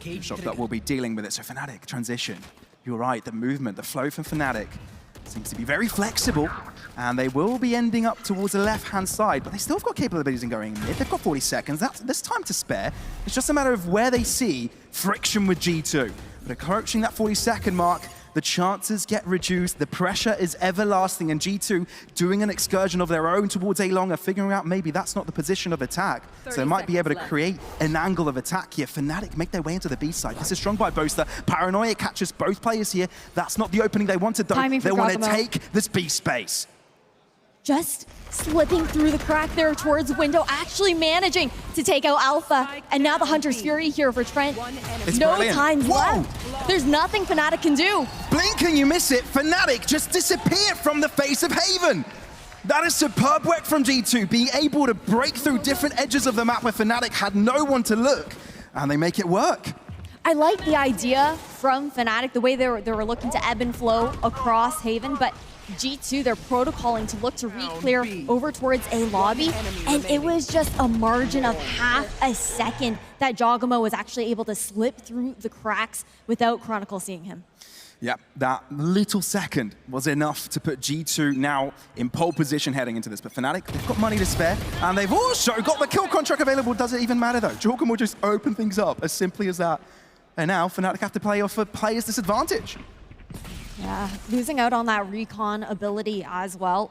The shock dot will be dealing with it. So Fnatic, transition. You're right, the movement, the flow from Fnatic seems to be very flexible. And they will be ending up towards the left-hand side, but they still have got capabilities in going mid. They've got 40 seconds. There's time to spare. It's just a matter of where they see friction with G2. But approaching that 40-second mark, the chances get reduced, the pressure is everlasting, and G2 doing an excursion of their own towards A-long are figuring out maybe that's not the position of attack. So they might be able to create an angle of attack here. Fnatic make their way into the B side. This is strong by Boaster. Paranoia catches both players here. That's not the opening they wanted though. They want to take this B space. Just slipping through the crack there towards window, actually managing to take out Alpha. And now the Hunter's Fury here for Trent. It's no brilliant. time Whoa. left. There's nothing Fnatic can do. Blink and you miss it. Fnatic just disappear from the face of Haven. That is superb work from G2, being able to break through different edges of the map where Fnatic had no one to look, and they make it work. I like the idea from Fnatic, the way they were looking to ebb and flow across Haven, but G2, they're protocoling to look to re-clear over towards A lobby, and it was just a margin of half a second that Jogamo was actually able to slip through the cracks without Chronicle seeing him. Yeah, that little second was enough to put G2 now in pole position heading into this. But Fnatic, they've got money to spare, and they've also got the kill contract available. Does it even matter though? Jorgen will just open things up as simply as that. And now Fnatic have to play off a player's disadvantage. Yeah, losing out on that recon ability as well.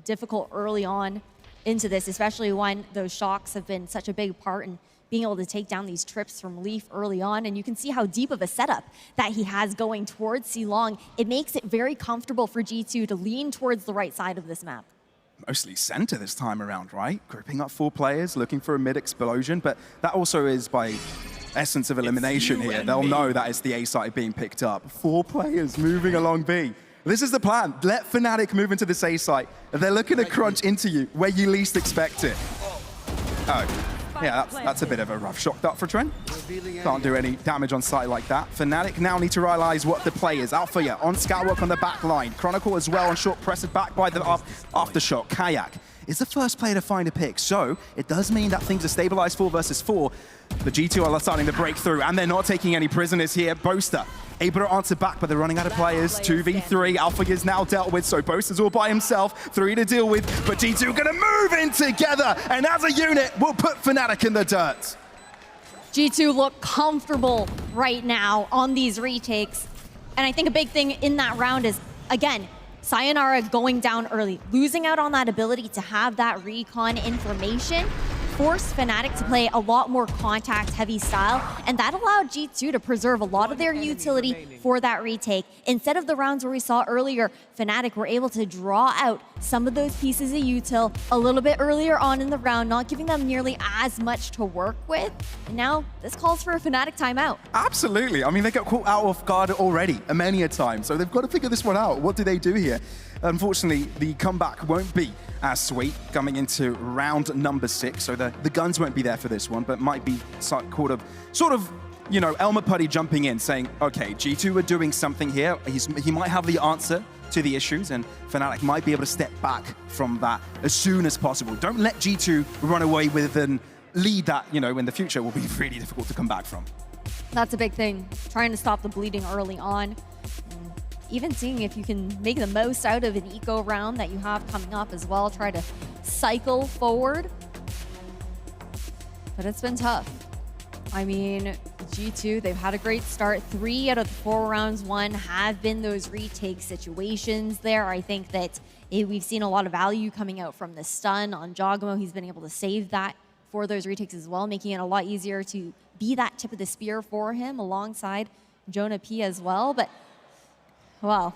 Difficult early on into this, especially when those shocks have been such a big part in being able to take down these trips from Leaf early on. And you can see how deep of a setup that he has going towards C-Long. It makes it very comfortable for G2 to lean towards the right side of this map. Mostly center this time around, right? Grouping up 4 players, looking for a mid-explosion, but that also is by essence of elimination here. They'll know that it's the A side being picked up. 4 players moving along B. This is the plan. Let Fnatic move into this A site. They're looking to crunch into you where you least expect it. Oh. Yeah, that's a bit of a rough shock dart for Trent. Can't do any damage on site like that. Fnatic now need to realize what the play is. Alpha, yeah, on scout work on the back line. Chronicle as well on short pressed back by the aftershock. Kayak is the first player to find a pick, so it does mean that things are stabilized 4 versus 4. The G2 are starting to break through, and they're not taking any prisoners here. Boaster able to answer back, but they're running out of players. 2v3, Alpha is now dealt with, so Boaster's all by himself. 3 to deal with, but G2 gonna move in together, and as a unit, we'll put Fnatic in the dirt. G2 look comfortable right now on these retakes. And I think a big thing in that round is, again, Sayonara going down early, losing out on that ability to have that recon information, forced Fnatic to play a lot more contact-heavy style, and that allowed G2 to preserve a lot of their utility for that retake. Instead of the rounds where we saw earlier, Fnatic were able to draw out some of those pieces of util a little bit earlier on in the round, not giving them nearly as much to work with. And now this calls for a Fnatic timeout. Absolutely. I mean, they got caught out of guard already many a time, so they've got to figure this one out. What do they do here? Unfortunately, the comeback won't be as sweet coming into round number 6, so the guns won't be there for this one, but might be sort of, you know, Elmer Putty jumping in, saying, okay, G2 are doing something here. He might have the answer to the issues, and Fnatic might be able to step back from that as soon as possible. Don't let G2 run away with an lead that, you know, in the future will be really difficult to come back from. That's a big thing. Trying to stop the bleeding early on. And even seeing if you can make the most out of an eco round that you have coming up as well. Try to cycle forward. But it's been tough. I mean, G2, they've had a great start. 3 out of the 4 rounds won have been those retake situations there. I think that we've seen a lot of value coming out from the stun on Jogamo. He's been able to save that for those retakes as well, making it a lot easier to be that tip of the spear for him alongside Jonah P as well. But, well,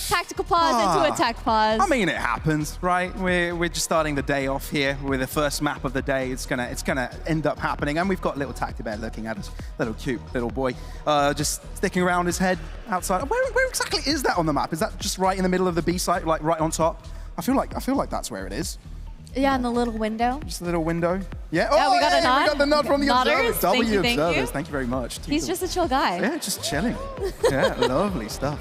tactical pause into a tech pause. I mean, it happens, right? We're just starting the day off here with the first map of the day. It's gonna end up happening, and we've got little Tactibear looking at us, little cute little boy, just sticking around his head outside. Where exactly is that on the map? Is that just right in the middle of the B site, like right on top? I feel like that's where it is. Yeah, in the little window. Just a little window. Yeah. Yeah, we got a nod. We got the nod from the Nodders. observers. Thank you, Observers. Thank you very much. He's just a chill guy. Yeah, just chilling. Yeah, lovely stuff.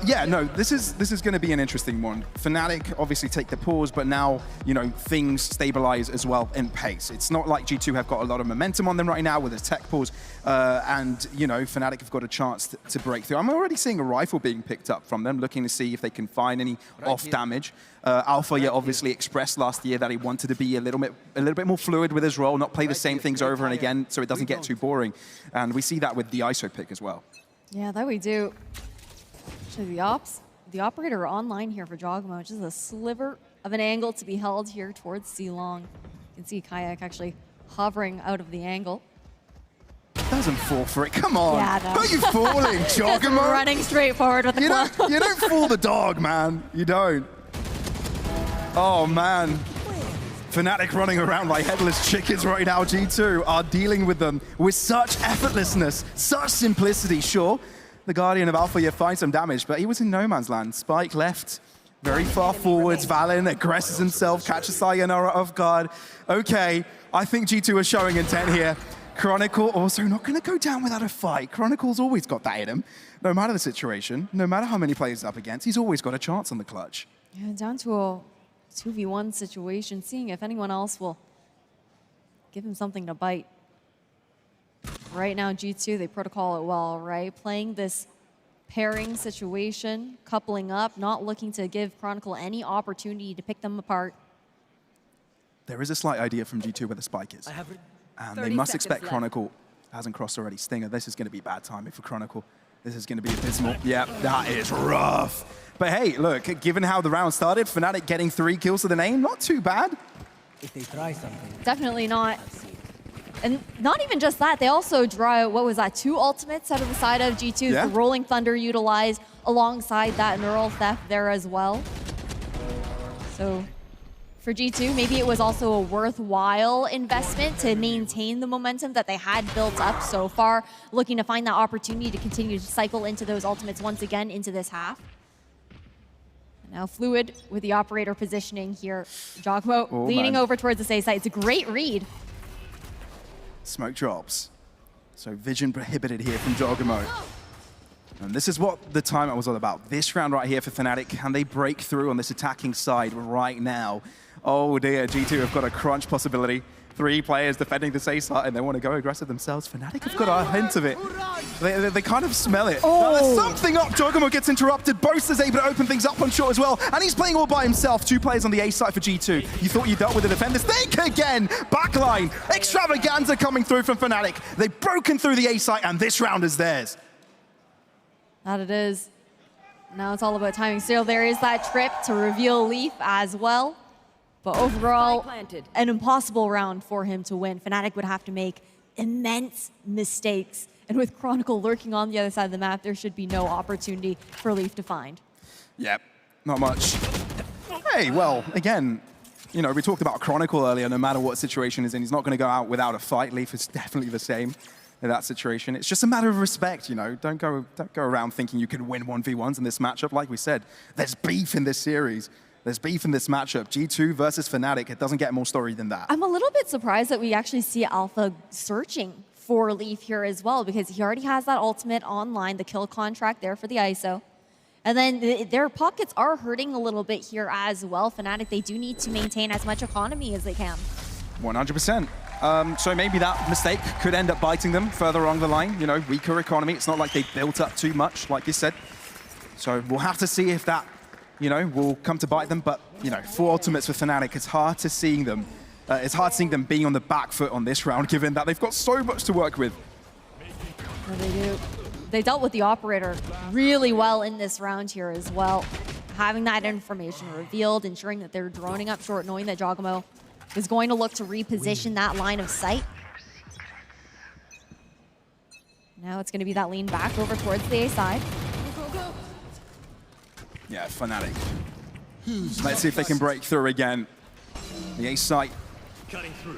Yeah, no, this is going to be an interesting one. Fnatic obviously take the pause, but now, you know, things stabilize as well in pace. It's not like G2 have got a lot of momentum on them right now with a tech pause, and, you know, Fnatic have got a chance to break through. I'm already seeing a rifle being picked up from them, looking to see if they can find any off damage. Alpha obviously expressed last year that he wanted to be a little bit more fluid with his role, not play the same things over and again, so it doesn't get too boring. And we see that with the ISO pick as well. Yeah, that we do. Actually, the operator online here for Jogamo, just a sliver of an angle to be held here towards C-Long. You can see Kayak actually hovering out of the angle. Doesn't fall for it. Come on. Yeah, no. Are you falling, Jogamo? Running straight forward with the club. You don't fool the dog, man. You don't. Oh, man. Fnatic running around like headless chickens right now. G2 are dealing with them with such effortlessness, such simplicity. Sure, the Guardian of Alpha finds some damage, but he was in no man's land. Spike left very far forwards. Valen aggresses himself, catches Sayonara off guard. Okay, I think G2 are showing intent here. Chronicle also not going to go down without a fight. Chronicle's always got that in him. No matter the situation, no matter how many players up against, he's always got a chance on the clutch. Yeah, down to a 2v1 situation, seeing if anyone else will give him something to bite. Right now, G2, they protocol it well, right? Playing this pairing situation, coupling up, not looking to give Chronicle any opportunity to pick them apart. There is a slight idea from G2 where the spike is. And they must expect Chronicle hasn't crossed already. Stinger, this is going to be bad timing for Chronicle. This is going to be abysmal. Yeah, that is rough. But hey, look, given how the round started, Fnatic getting 3 kills to the name, not too bad. If they try something. Definitely not. And not even just that, they also draw, what was that, 2 ultimates out of the side of G2. Yeah. The Rolling Thunder utilized alongside that Neural Theft there as well. So for G2, maybe it was also a worthwhile investment to maintain the momentum that they had built up so far, looking to find that opportunity to continue to cycle into those ultimates once again into this half. Now Fluid with the operator positioning here. Jogamo leaning over towards the safe side. It's a great read. Smoke drops. So vision prohibited here from Jogamo. And this is what the timeout was all about. This round right here for Fnatic. Can they break through on this attacking side right now? Oh dear, G2 have got a crunch possibility. 3 players defending the safe side and they want to go aggressive themselves. Fnatic have got a hint of it. They kind of smell it. Oh. There's something up. Jogamo gets interrupted. Boast is able to open things up on short as well. And he's playing all by himself. 2 players on the A side for G2. You thought you dealt with the defenders. Think again. Backline. Extravaganza coming through from Fnatic. They've broken through the A side and this round is theirs. That it is. Now it's all about timing. Still, there is that trip to reveal Leaf as well. But overall, an impossible round for him to win. Fnatic would have to make immense mistakes. And with Chronicle lurking on the other side of the map, there should be no opportunity for Leaf to find. Yep, not much. Hey, well, again, you know, we talked about Chronicle earlier. No matter what situation he's in, he's not going to go out without a fight. Leaf is definitely the same in that situation. It's just a matter of respect, you know. Don't go around thinking you can win 1v1s in this matchup. Like we said, there's beef in this series. There's beef in this matchup. G2 versus Fnatic. It doesn't get more story than that. I'm a little bit surprised that we actually see Alpha searching for Leaf here as well, because he already has that ultimate online, the kill contract there for the ISO. And then their pockets are hurting a little bit here as well. Fnatic, they do need to maintain as much economy as they can. 100%. So maybe that mistake could end up biting them further along the line. You know, weaker economy. It's not like they built up too much, like you said. So we'll have to see if that, you know, will come to bite them. But, you know, 4 ultimates for Fnatic, it's hard to seeing them. It's hard seeing them being on the back foot on this round, given that they've got so much to work with. Yeah, they do. They dealt with the operator really well in this round here as well. Having that information revealed, ensuring that they're droning up short, knowing that Giacomo is going to look to reposition that line of sight. Now it's going to be that lean back over towards the A side. Yeah, Fnatic. Let's see if they can break through again. The A site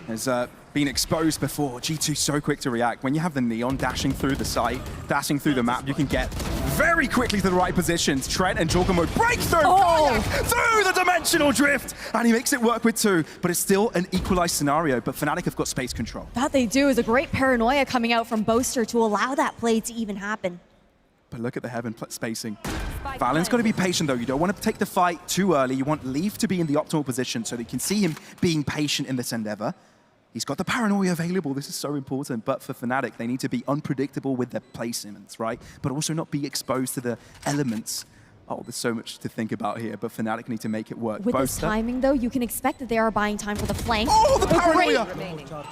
has been exposed before. G2 so quick to react. When you have the Neon dashing through the site, dashing through the map, you can get very quickly to the right positions. Trent and Giacomo break through, through the dimensional drift, and he makes it work with 2, but it's still an equalized scenario, but Fnatic have got space control. That they do is a great paranoia coming out from Boaster to allow that play to even happen. But look at the heaven spacing. Valorant's got to be patient though. You don't want to take the fight too early. You want Leaf to be in the optimal position so that you can see him being patient in this endeavor. He's got the paranoia available. This is so important. But for Fnatic, they need to be unpredictable with their placements, right? But also not be exposed to the elements. Oh, there's so much to think about here, but Fnatic need to make it work. With this timing, though, you can expect that they are buying time for the flank. Oh, the paranoia!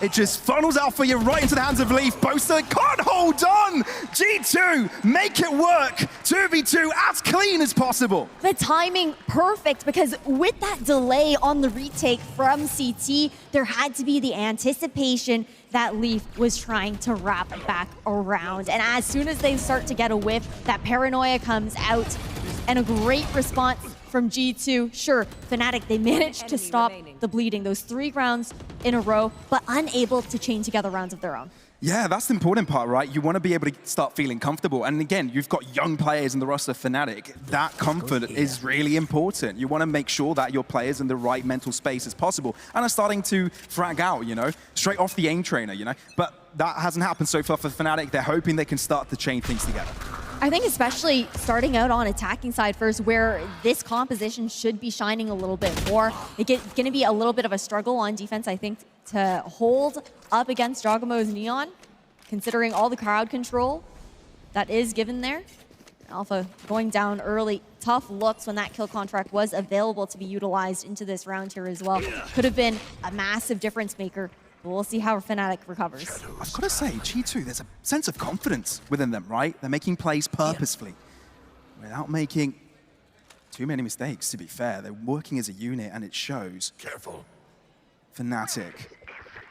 It just funnels out for you right into the hands of Leaf. Boaster can't hold on! G2, make it work! 2v2 as clean as possible. The timing, perfect, because with that delay on the retake from CT, there had to be the anticipation that Leaf was trying to wrap back around. And as soon as they start to get a whiff, that paranoia comes out. And a great response from G2. Sure, Fnatic, they managed to stop the bleeding, those 3 rounds in a row, but unable to chain together rounds of their own. Yeah, that's the important part, right? You want to be able to start feeling comfortable. And again, you've got young players in the roster of Fnatic. That comfort is really important. You want to make sure that your players in the right mental space as possible and are starting to frag out, you know, straight off the aim trainer, you know. But that hasn't happened so far for Fnatic. They're hoping they can start to chain things together. I think especially starting out on attacking side first, where this composition should be shining a little bit more. It's going to be a little bit of a struggle on defense, I think, to hold up against Giacomo's Neon, considering all the crowd control that is given there. Alpha going down early. Tough looks when that kill contract was available to be utilized into this round here as well. Could have been a massive difference maker. We'll see how Fnatic recovers. I've got to say, G2, there's a sense of confidence within them, right? They're making plays purposefully without making too many mistakes, to be fair. They're working as a unit, and it shows. Careful. Fnatic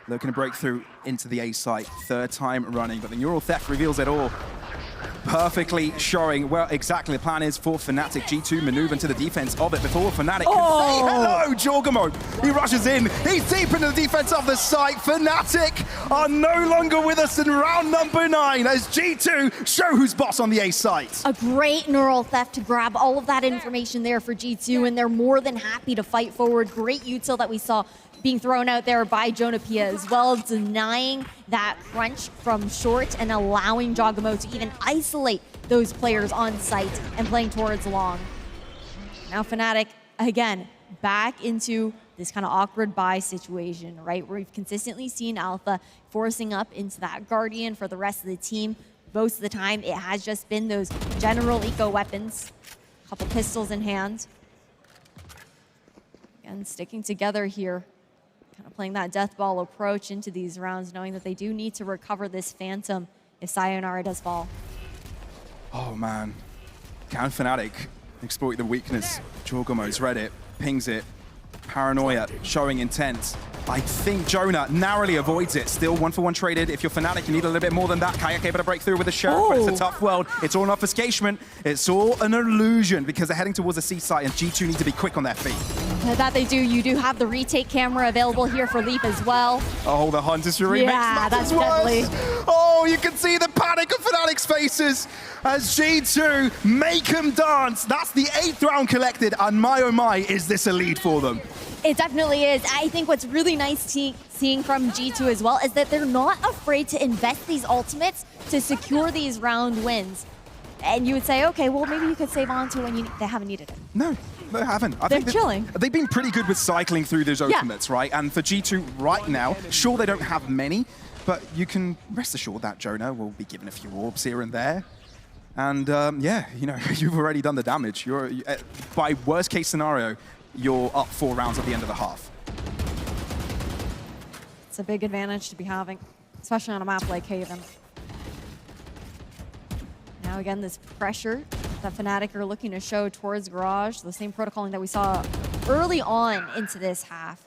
looking to break through into the A site, 3rd time running, but the neural theft reveals it all. Perfectly showing well exactly the plan is for Fnatic. G2 maneuver into the defense of it before Fnatic can say hello. Giacomo, he rushes in. He's deep into the defense of the site. Fnatic are no longer with us in round number 9 as G2 show who's boss on the A site. A great neural theft to grab all of that information there for G2, and they're more than happy to fight forward. Great util that we saw being thrown out there by Jonapia as well, denying that crunch from short and allowing Giacomo to even isolate those players on site and playing towards long. Now Fnatic, again, back into this kind of awkward buy situation, right? Where we've consistently seen Alpha forcing up into that Guardian for the rest of the team. Most of the time, it has just been those general eco weapons, a couple pistols in hand. Again, sticking together here. Kind of playing that death ball approach into these rounds, knowing that they do need to recover this Phantom if Sayonara does fall. Oh man, can Fnatic exploit the weakness? Giacomo's read it, pings it. Paranoia showing intent. I think Jonah narrowly avoids it. Still 1-for-1 traded. If you're Fnatic, you need a little bit more than that. Kayak able to break through with a sheriff, but it's a tough world. It's all an obfuscation. It's all an illusion because they're heading towards the C site and G2 need to be quick on their feet. That they do. You do have the retake camera available here for Leap as well. Oh, the Hunter's Fury makes that's worse. deadly. Oh, you can see the panic of Fnatic's faces as G2 make them dance. That's the 8th round collected, and my oh my, is this a lead for them? It definitely is. I think what's really nice seeing from G2 as well is that they're not afraid to invest these ultimates to secure these round wins. And you would say, okay, well, maybe you could save on to when they haven't needed it. No, they haven't. I They're think chilling. They've been pretty good with cycling through those ultimates, right? And for G2 right now, sure, they don't have many, but you can rest assured that Jonah will be given a few orbs here and there. And yeah, you know, you've already done the damage. By worst case scenario, you're up 4 rounds at the end of the half. It's a big advantage to be having, especially on a map like Haven. Now again, this pressure that Fnatic are looking to show towards Garage, the same protocoling that we saw early on into this half.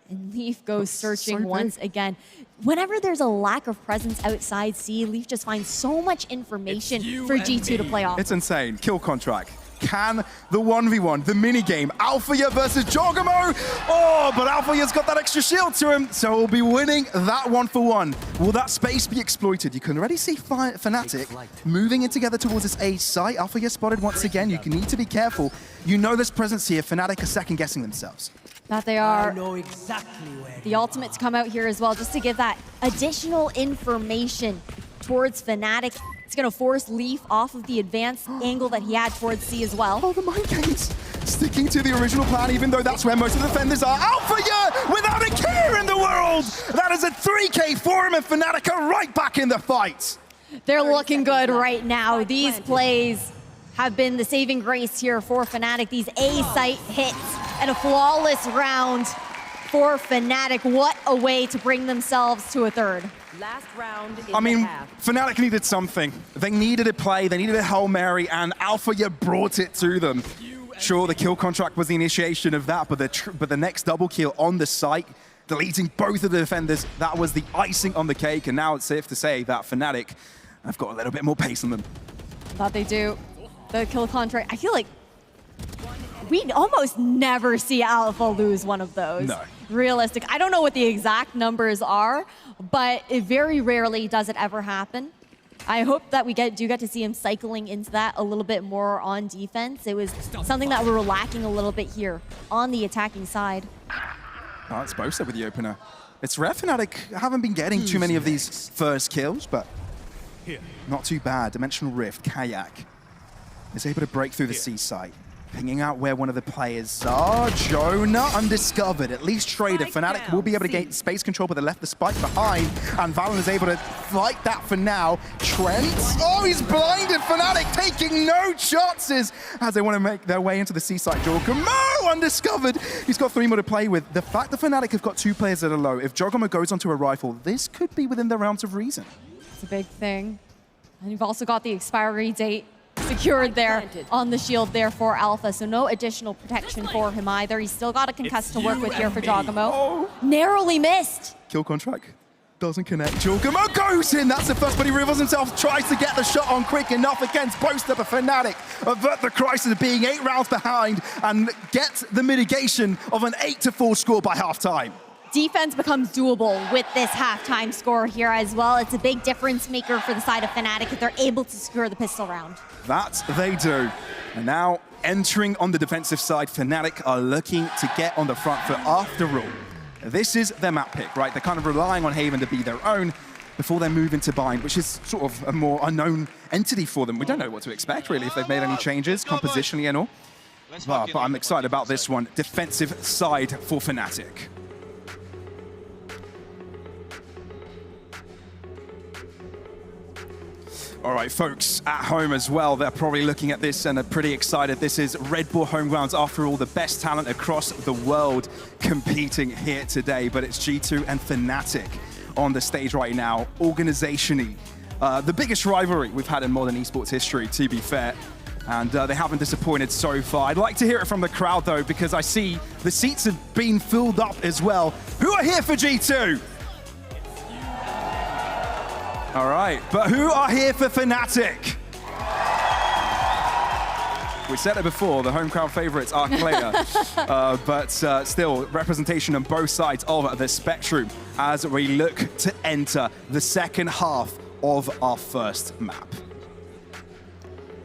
And Leaf goes searching once again. Whenever there's a lack of presence outside C, Leaf just finds so much information for G2 to play off. It's insane. Kill contract. Can the 1v1, the minigame, Alphaya versus Jogamo? Oh, but Alphaya's got that extra shield to him, so he'll be winning that 1-for-1. Will that space be exploited? You can already see Fnatic moving in together towards this A site. Alphaya spotted once again. You need to be careful. You know there's presence here. Fnatic are second-guessing themselves. That they are. I know exactly where. The ultimates come out here as well, just to give that additional information towards Fnatic. It's going to force Leaf off of the advanced angle that he had towards C as well. Oh, the mind games sticking to the original plan, even though that's where most of the defenders are. Alphaya without a care in the world! That is a 3K for him, and Fnatic are right back in the fight. They're looking good right now. These plays have been the saving grace here for Fnatic. These A site hits and a flawless round for Fnatic. What a way to bring themselves to a third. Last round in I mean, the half. Fnatic needed something. They needed a play, they needed a Hail Mary, and Alphaya brought it to them. Sure, the kill contract was the initiation of that, but the next double kill on the site, deleting both of the defenders, that was the icing on the cake, and now it's safe to say that Fnatic have got a little bit more pace on them. Thought they do. The kill contract, I feel like we almost never see Alpha lose one of those. No. Realistic. I don't know what the exact numbers are, but it very rarely does it ever happen. I hope that we do get to see him cycling into that a little bit more on defense. It was something that we were lacking a little bit here on the attacking side. Oh, it's Bosa with the opener. It's rare Fnatic haven't been getting too many of these first kills, but not too bad. Dimensional Rift, Kayak is able to break through the C site. Pinging out where one of the players are. Jonah undiscovered. At least Trader. Fnatic will be able to gain space control, but they left the spike behind. And VALORANT is able to fight that for now. Trent. Oh, he's blinded. Fnatic taking no chances as they want to make their way into the C-side. Jogamo undiscovered. He's got 3 more to play with. The fact that Fnatic have got 2 players that are low, if Jogamo goes onto a rifle, this could be within the realms of reason. It's a big thing. And you've also got the expiry date secured there on the shield there for Alpha, so no additional protection for him either. He's still got a concuss to work with here for Jogamo. Oh. Narrowly missed. Kill contract doesn't connect. Jogamo goes in. That's the first, but he reveals himself, tries to get the shot on quick enough against Boaster, but Fnatic avert the crisis of being 8 rounds behind and get the mitigation of an 8-4 score by halftime. Defense becomes doable with this halftime score here as well. It's a big difference maker for the side of Fnatic if they're able to secure the pistol round. That they do. And now entering on the defensive side, Fnatic are looking to get on the front foot after all. This is their map pick, right? They're kind of relying on Haven to be their own before they move into Bind, which is sort of a more unknown entity for them. We don't know what to expect, really, if they've made any changes, compositionally and all. But I'm excited about this one. Defensive side for Fnatic. All right, folks at home as well, they're probably looking at this and are pretty excited. This is Red Bull Homegrounds, after all, the best talent across the world competing here today. But it's G2 and Fnatic on the stage right now, organizationally. The biggest rivalry we've had in modern esports history, to be fair. And they haven't disappointed so far. I'd like to hear it from the crowd, though, because I see the seats have been filled up as well. Who are here for G2? All right, but who are here for Fnatic? We said it before, the home crowd favorites are clear, but still representation on both sides of the spectrum as we look to enter the second half of our first map.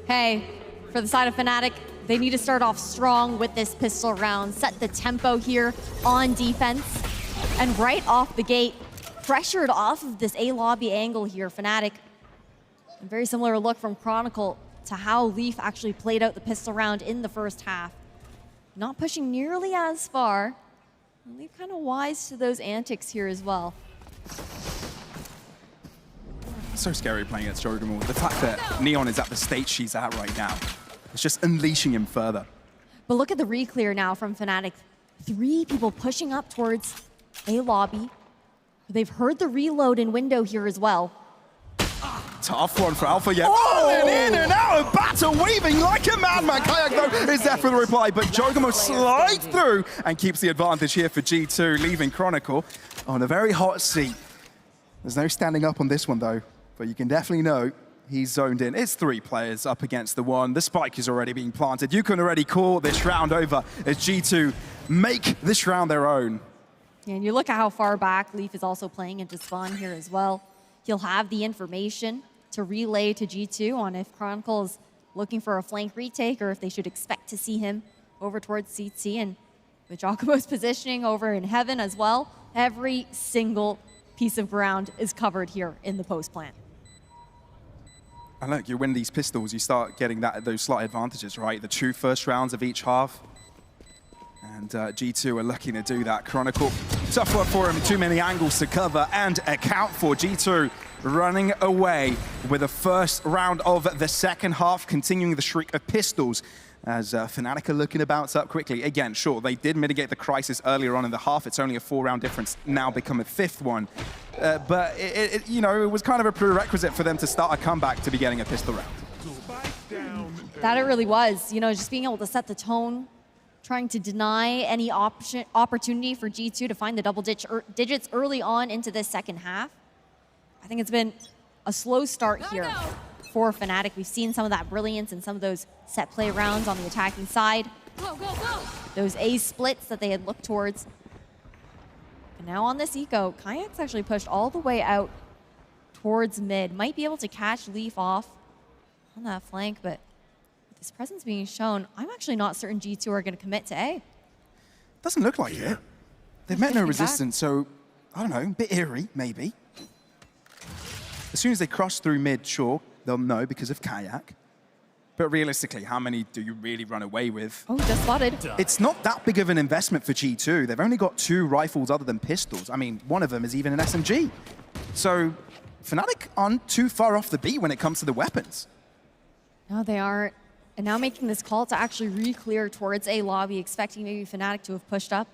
Hey, for the side of Fnatic, they need to start off strong with this pistol round, set the tempo here on defense, and right off the gate, pressured off of this A lobby angle here, Fnatic. A very similar look from Chronicle to how Leaf actually played out the pistol round in the first half. Not pushing nearly as far. Leaf kind of wise to those antics here as well. So scary playing against Jorgemall. The fact that Neon is at the state she's at right now, it's just unleashing him further. But look at the re-clear now from Fnatic. 3 people pushing up towards A lobby. They've heard the reload in window here as well. Tough one for Alpha, yeah. Oh, and in and out of battle, weaving like a madman. Kayak, though, is there for the reply, but Jorgemall slides through and keeps the advantage here for G2, leaving Chronicle on a very hot seat. There's no standing up on this one, though, but you can definitely know he's zoned in. It's 3 players up against the 1. The spike is already being planted. You can already call this round over as G2 make this round their own. And you look at how far back Leaf is also playing into spawn here as well. He'll have the information to relay to G2 on if Chronicle is looking for a flank retake or if they should expect to see him over towards CT. And with Giacomo's positioning over in heaven as well, every single piece of ground is covered here in the post plant. And look, you win these pistols, you start getting those slight advantages, right? The 2 first rounds of each half. And G2 are looking to do that. Chronicle, tough work for him, too many angles to cover and account for. G2 running away with the first round of the second half, continuing the streak of pistols as Fnatic are looking to bounce up quickly. Again, sure, they did mitigate the crisis earlier on in the half. It's only a 4-round difference, now become a 5th one. But you know, it was kind of a prerequisite for them to start a comeback to be getting a pistol round. That it really was. You know, just being able to set the tone, trying to deny any opportunity for G2 to find the double digits early on into this second half. I think it's been a slow start here for Fnatic. We've seen some of that brilliance in some of those set play rounds on the attacking side. Those A splits that they had looked towards. And now on this eco, Kayak's actually pushed all the way out towards mid. Might be able to catch Leaf off on that flank, but with his presence being shown, I'm actually not certain G2 are going to commit to A. Doesn't look like it. They've met no resistance, so I don't know, a bit eerie, maybe. As soon as they cross through mid, sure, they'll know because of Kayak. But realistically, how many do you really run away with? Oh, just spotted. It's not that big of an investment for G2. They've only got 2 rifles other than pistols. I mean, one of them is even an SMG. So Fnatic aren't too far off the beat when it comes to the weapons. No, they aren't. And now making this call to actually re-clear towards A lobby, expecting maybe Fnatic to have pushed up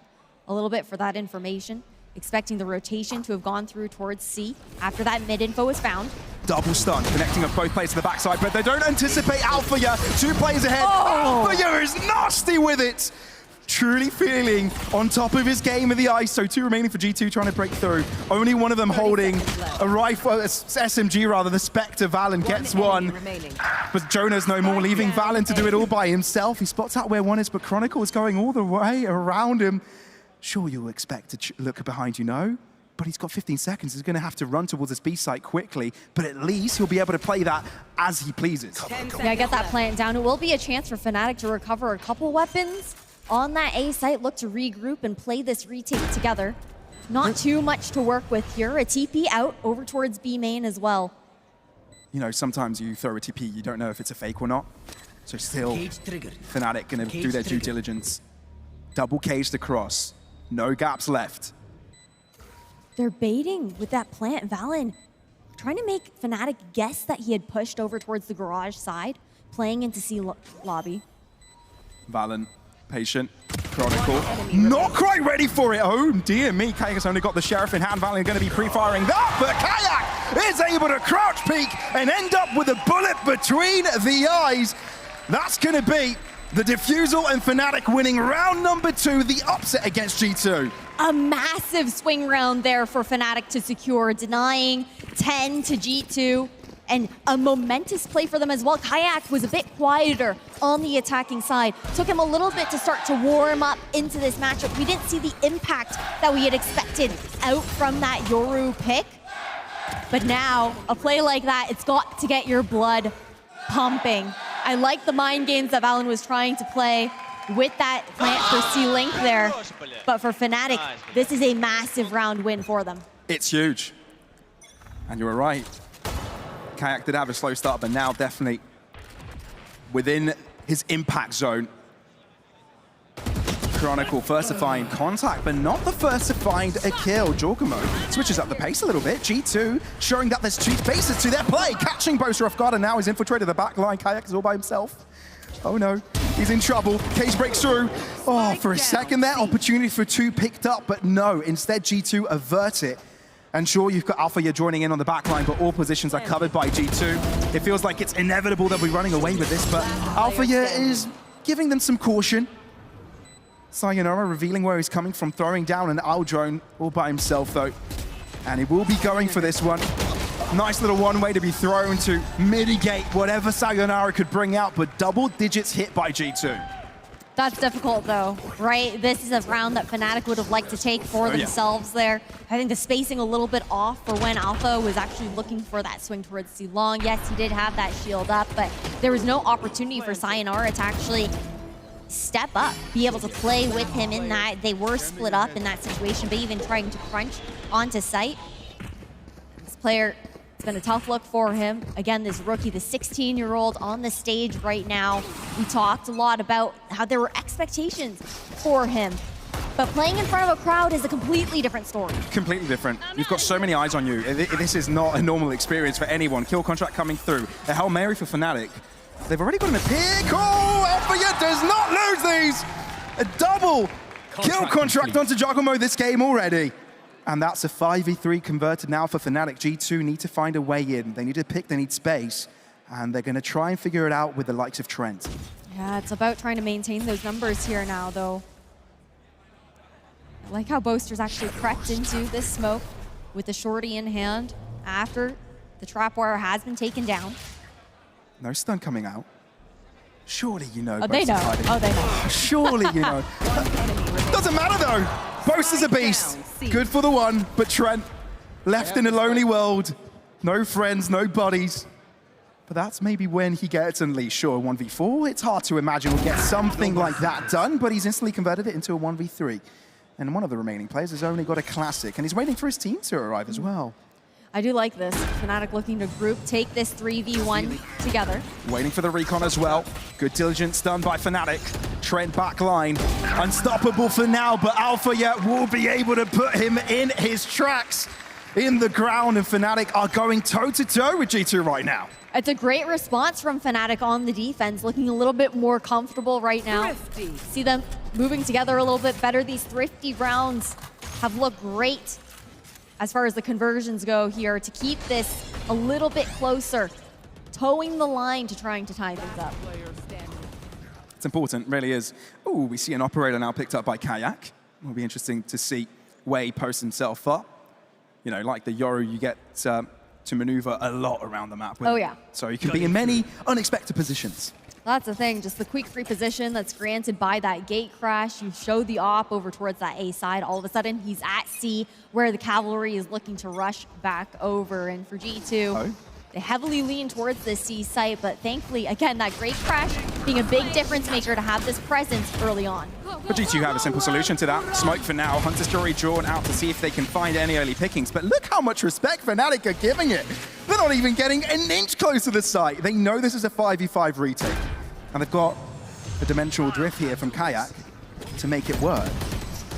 a little bit for that information. Expecting the rotation to have gone through towards C after that mid info was found. Double stun, connecting up both players to the backside, but they don't anticipate Alpha. 2 players ahead. Oh. Alpha is nasty with it. Truly feeling on top of his game of the ice. So 2 remaining for G2 trying to break through. Only one of them holding a rifle, SMG rather, the Spectre. Valen gets one. But Jonah's no more, leaving Valen to do it all by himself. He spots out where one is, but Chronicle is going all the way around him. Sure, you'll expect to look behind you, no? But he's got 15 seconds. He's going to have to run towards this B site quickly, but at least he'll be able to play that as he pleases. Yeah, get that plant down. It will be a chance for Fnatic to recover a couple weapons on that A site, look to regroup and play this retake together. Not too much to work with here. A TP out over towards B main as well. You know, sometimes you throw a TP, you don't know if it's a fake or not. So still, Fnatic going to do their due diligence. Double caged across. No gaps left. They're baiting with that plant. Valen trying to make Fnatic guess that he had pushed over towards the garage side, playing into C lobby. Valen, patient. Chronicle, not quite ready for it. Oh dear me, Kayak's only got the Sheriff in hand. Valen going to be pre-firing that, but Kayak is able to crouch peek and end up with a bullet between the eyes. That's going to be the defusal and Fnatic winning round number 2, the upset against G2. A massive swing round there for Fnatic to secure, denying 10 to G2, and a momentous play for them as well. Kayak was a bit quieter on the attacking side. Took him a little bit to start to warm up into this matchup. We didn't see the impact that we had expected out from that Yoru pick. But now, a play like that, it's got to get your blood pumping. I like the mind games that Valen was trying to play with that plant for C-Link there. But for Fnatic, this is a massive round win for them. It's huge. And you were right. Kayak did have a slow start, but now definitely within his impact zone. Chronicle first to find contact, but not the first to find a kill. Jorgamo switches up the pace a little bit. G2 showing that there's two faces to their play, catching Boaster off guard, and now he's infiltrated the back line. Kayak is all by himself. Oh no, he's in trouble. Case breaks through. Oh, for a second there, opportunity for two picked up, but no, instead G2 avert it. And sure, you've got Alpha joining in on the back line, but all positions are covered by G2. It feels like it's inevitable they'll be running away with this, but Alpha is giving them some caution. Sayonara revealing where he's coming from, throwing down an owl drone all by himself though. And he will be going for this one. Nice little one-way to be thrown to mitigate whatever Sayonara could bring out, but double digits hit by G2. That's difficult though, right? This is a round that Fnatic would have liked to take for themselves there. I think the spacing a little bit off for when Alpha was actually looking for that swing towards C-Long. Yes, he did have that shield up, but there was no opportunity for Sayonara to actually step up, be able to play with him in that. They were split up in that situation, but even trying to crunch onto site. This player, it's been a tough look for him. Again, this rookie, the 16-year-old on the stage right now. We talked a lot about how there were expectations for him, but playing in front of a crowd is a completely different story. Completely different. You've got so many eyes on you. This is not a normal experience for anyone. Kill contract coming through. A Hail Mary for Fnatic. They've already got him a pick. Oh, Alpha does not lose these. A double kill contract onto Giacomo this game already. And that's a 5v3 converted now for Fnatic. G2 need to find a way in. They need a pick, they need space. And they're going to try and figure it out with the likes of Trent. Yeah, it's about trying to maintain those numbers here now, though. I like how Boaster's actually crept into this smoke with the shorty in hand after the trap wire has been taken down. No stun coming out. Surely you know. Oh, they know. Oh, they know. Surely you know. Doesn't matter though. Boaster's a beast. Good for the one, but Trent left in a lonely world. No friends, no buddies. But that's maybe when he gets unleashed. Sure, 1v4. It's hard to imagine we'll get something like that done, but he's instantly converted it into a 1v3. And one of the remaining players has only got a classic, and he's waiting for his team to arrive as well. I do like this. Fnatic looking to group, take this 3v1 together. Waiting for the recon as well. Good diligence done by Fnatic. Trent back line. Unstoppable for now, but Alpha will be able to put him in his tracks in the ground, and Fnatic are going toe-to-toe with G2 right now. It's a great response from Fnatic on the defense, looking a little bit more comfortable right now. Thrifty. See them moving together a little bit better. These thrifty rounds have looked great as far as the conversions go here to keep this a little bit closer, towing the line to trying to tie things up. It's important, really is. Ooh, we see an operator now picked up by Kayak. It'll be interesting to see Wei post himself up. You know, like the Yoru, you get to maneuver a lot around the map. Oh, yeah. So you can be in many unexpected positions. That's the thing, just the quick free position that's granted by that gate crash. You show the op over towards that A side. All of a sudden, he's at C, where the cavalry is looking to rush back over. And for G2, they heavily lean towards the C site, but thankfully, again, that gate crash being a big difference maker to have this presence early on. But G2 have a simple solution to that. Smoke for now. Hunter's Story drawn out to see if they can find any early pickings. But look how much respect Fnatic are giving it. They're not even getting an inch close to the site. They know this is a 5v5 retake. And they've got a dimensional drift here from Kayak to make it work.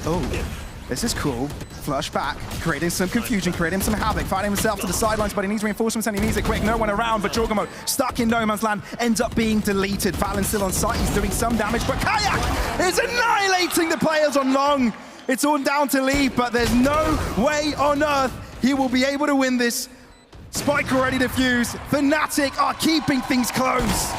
Oh, this is cool. Flush back, creating some confusion, creating some havoc, fighting himself to the sidelines, but he needs reinforcements and he needs it quick. No one around, but Jorgamo stuck in no man's land, ends up being deleted. Valen's still on site, he's doing some damage, but Kayak is annihilating the players on long. It's all down to Lee, but there's no way on earth he will be able to win this. Spike already defused. Fnatic are keeping things close.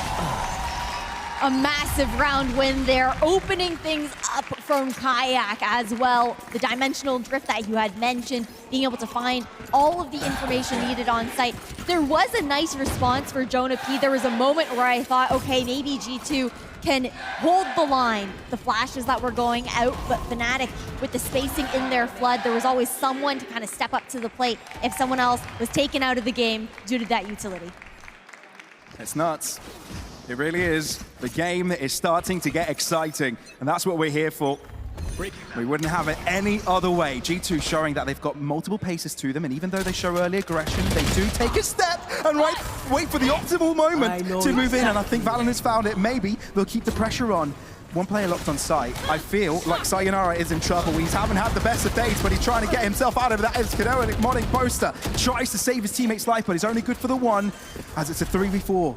A massive round win there, opening things up from Kayak as well. The dimensional drift that you had mentioned, being able to find all of the information needed on site. There was a nice response for Jonah P. There was a moment where I thought, okay, maybe G2 can hold the line, the flashes that were going out, but Fnatic, with the spacing in their flood, there was always someone to kind of step up to the plate if someone else was taken out of the game due to that utility. It's nuts. It really is. The game is starting to get exciting, and that's what we're here for. We wouldn't have it any other way. G2 showing that they've got multiple paces to them, and even though they show early aggression, they do take a step, and right wait for the optimal moment to move in, and I think Valorant has found it. Maybe they'll keep the pressure on. One player locked on site. I feel like Sayonara is in trouble. He haven't had the best of days, but he's trying to get himself out of that Eskimotic modding poster. Tries to save his teammate's life, but he's only good for the one, as it's a 3v4.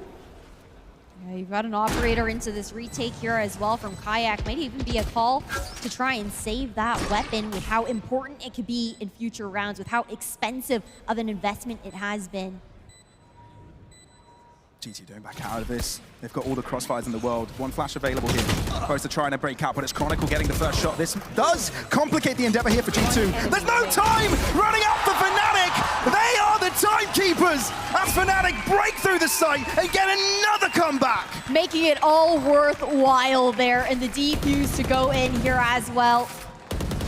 Yeah, you've got an operator into this retake here as well from Kayak. Might even be a call to try and save that weapon with how important it could be in future rounds, with how expensive of an investment it has been. GT don't back out of this. They've got all the crossfires in the world. One flash available here. Supposed to try and break out, but it's Chronicle getting the first shot. This does complicate the endeavor here for G2. There's no time running out for Fnatic. They are the timekeepers as Fnatic break through the site and get another comeback. Making it all worthwhile there, and the defuse to go in here as well.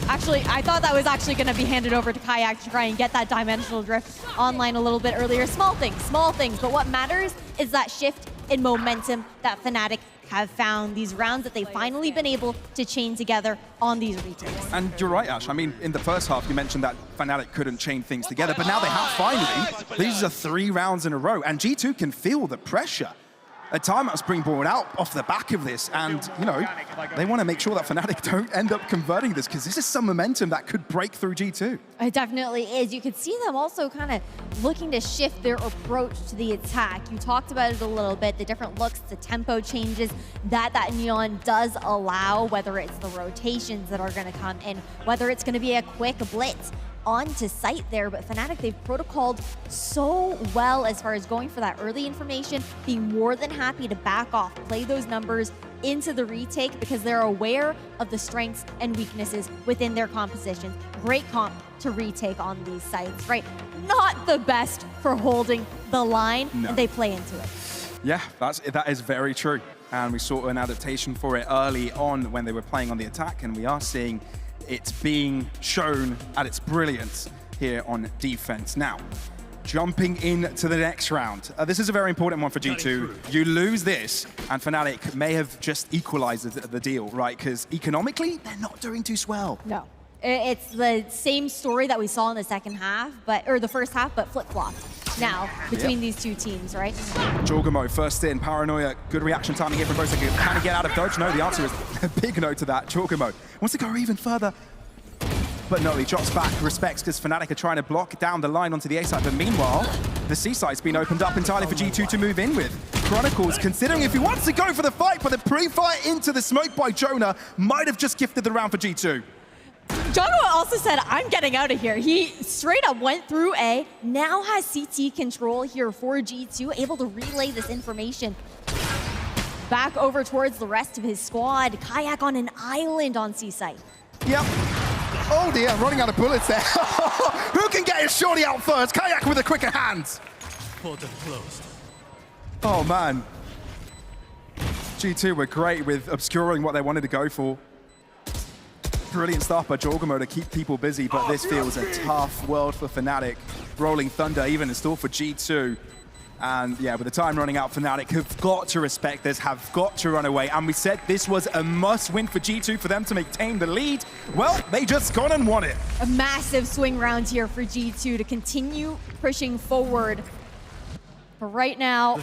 Actually, I thought that was actually going to be handed over to Kayak to try and get that dimensional drift online a little bit earlier. Small things, but what matters is that shift in momentum that Fnatic have found, these rounds that they've finally been able to chain together on these retakes. And you're right, Ash. I mean, in the first half, you mentioned that Fnatic couldn't chain things together, but now they have finally. These are 3 rounds in a row, and G2 can feel the pressure. A timeout's being brought out off the back of this, and, you know, they want to make sure that Fnatic don't end up converting this, because this is some momentum that could break through G2. It definitely is. You could see them also kind of looking to shift their approach to the attack. You talked about it a little bit, the different looks, the tempo changes that Neon does allow, whether it's the rotations that are going to come in, whether it's going to be a quick blitz onto site there, but Fnatic, they've protocoled so well as far as going for that early information, being more than happy to back off, play those numbers into the retake because they're aware of the strengths and weaknesses within their compositions. Great comp to retake on these sites, right? Not the best for holding the line, and they play into it. Yeah, that is very true. And we saw an adaptation for it early on when they were playing on the attack, and we are seeing it's being shown at its brilliance here on defense. Now, jumping into the next round. This is a very important one for G2. You lose this, and Fnatic may have just equalized the deal, right? Because economically, they're not doing too swell. No. It's the same story that we saw in the second half, or the first half, but flip-flopped now between these two teams, right? Jorgamo first in, Paranoia, good reaction timing here from both. Can he get out of dodge? No, the answer is a big no to that. Jorgamo wants to go even further, but no, he drops back, respects, because Fnatic are trying to block down the line onto the A side, but meanwhile, the C side's been opened up entirely for G2 to move in with. Chronicles considering if he wants to go for the fight, but the pre-fire into the smoke by Jonah might have just gifted the round for G2. Jonah also said, I'm getting out of here. He straight up went through A, now has CT control here for G2, able to relay this information back over towards the rest of his squad. Kayak on an island on C site. Yep. Oh dear, running out of bullets there. Who can get his shorty out first? Kayak with the quicker hands. Portal closed. Oh man. G2 were great with obscuring what they wanted to go for. Brilliant stuff by Jorgamo to keep people busy, but this feels a tough world for Fnatic. Rolling Thunder even in store for G2. And yeah, with the time running out, Fnatic have got to respect this, have got to run away. And we said this was a must-win for G2 for them to maintain the lead. Well, they just gone and won it. A massive swing round here for G2 to continue pushing forward. But right now,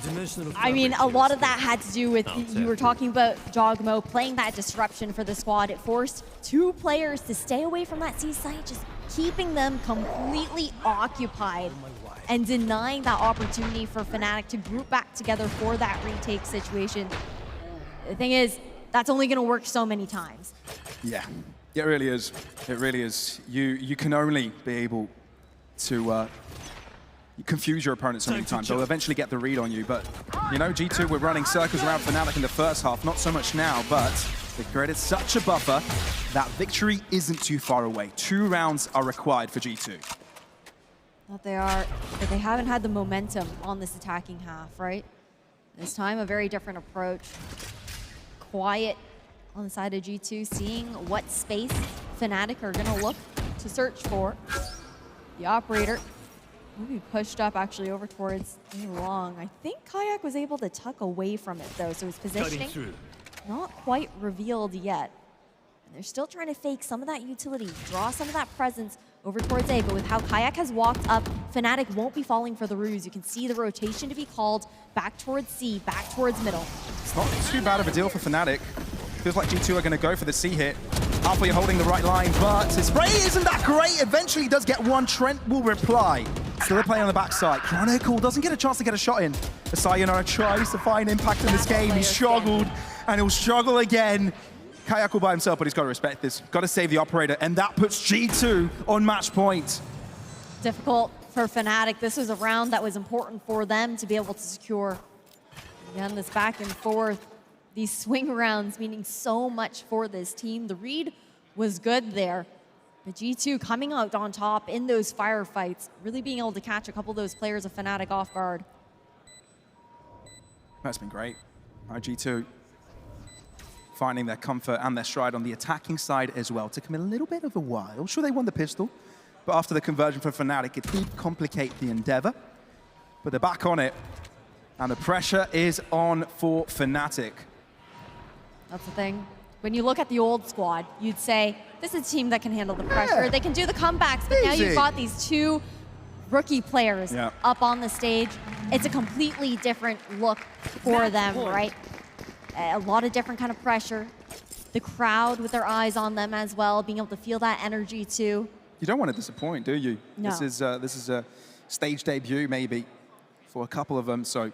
I mean, a lot of that had to do with, you were talking about Jorgamo playing that disruption for the squad. It forced 2 players to stay away from that C site, just keeping them completely occupied and denying that opportunity for Fnatic to group back together for that retake situation. The thing is, that's only gonna work so many times. Yeah, it really is. It really is. You can only be able to confuse your opponent so many times. They'll eventually get the read on you, but you know, G2 were running circles around Fnatic in the first half, not so much now, but they've created such a buffer that victory isn't too far away. 2 rounds are required for G2. That they are, but they haven't had the momentum on this attacking half, right? This time, a very different approach. Quiet on the side of G2, seeing what space Fnatic are gonna look to search for. The operator will be pushed up actually over towards Long. I think Kayak was able to tuck away from it though, so his positioning not quite revealed yet. And they're still trying to fake some of that utility, draw some of that presence over towards A, but with how Kayak has walked up, Fnatic won't be falling for the ruse. You can see the rotation to be called back towards C, back towards middle. It's not too bad of a deal for Fnatic. Feels like G2 are going to go for the C hit. Alpha holding the right line, but his spray isn't that great. Eventually he does get one. Trent will reply. Still a play on the backside. Chronicle doesn't get a chance to get a shot in. Sayonara tries to find impact in this game. He's struggled, and he'll struggle again. Kayak all by himself, but he's got to respect this. Got to save the operator, and that puts G2 on match point. Difficult for Fnatic. This was a round that was important for them to be able to secure. Again, this back and forth, these swing rounds meaning so much for this team. The read was good there. But G2 coming out on top in those firefights, really being able to catch a couple of those players of Fnatic off guard. That's been great. G2 finding their comfort and their stride on the attacking side as well. Took them a little bit of a while. Sure, they won the pistol, but after the conversion for Fnatic, it did complicate the endeavor. But they're back on it, and the pressure is on for Fnatic. That's the thing. When you look at the old squad, you'd say, this is a team that can handle the pressure. Yeah. They can do the comebacks, but now you've got these two rookie players up on the stage. It's a completely different look for them, right? A lot of different kind of pressure. The crowd with their eyes on them as well, being able to feel that energy too. You don't want to disappoint, do you? No. This is a stage debut maybe for a couple of them, so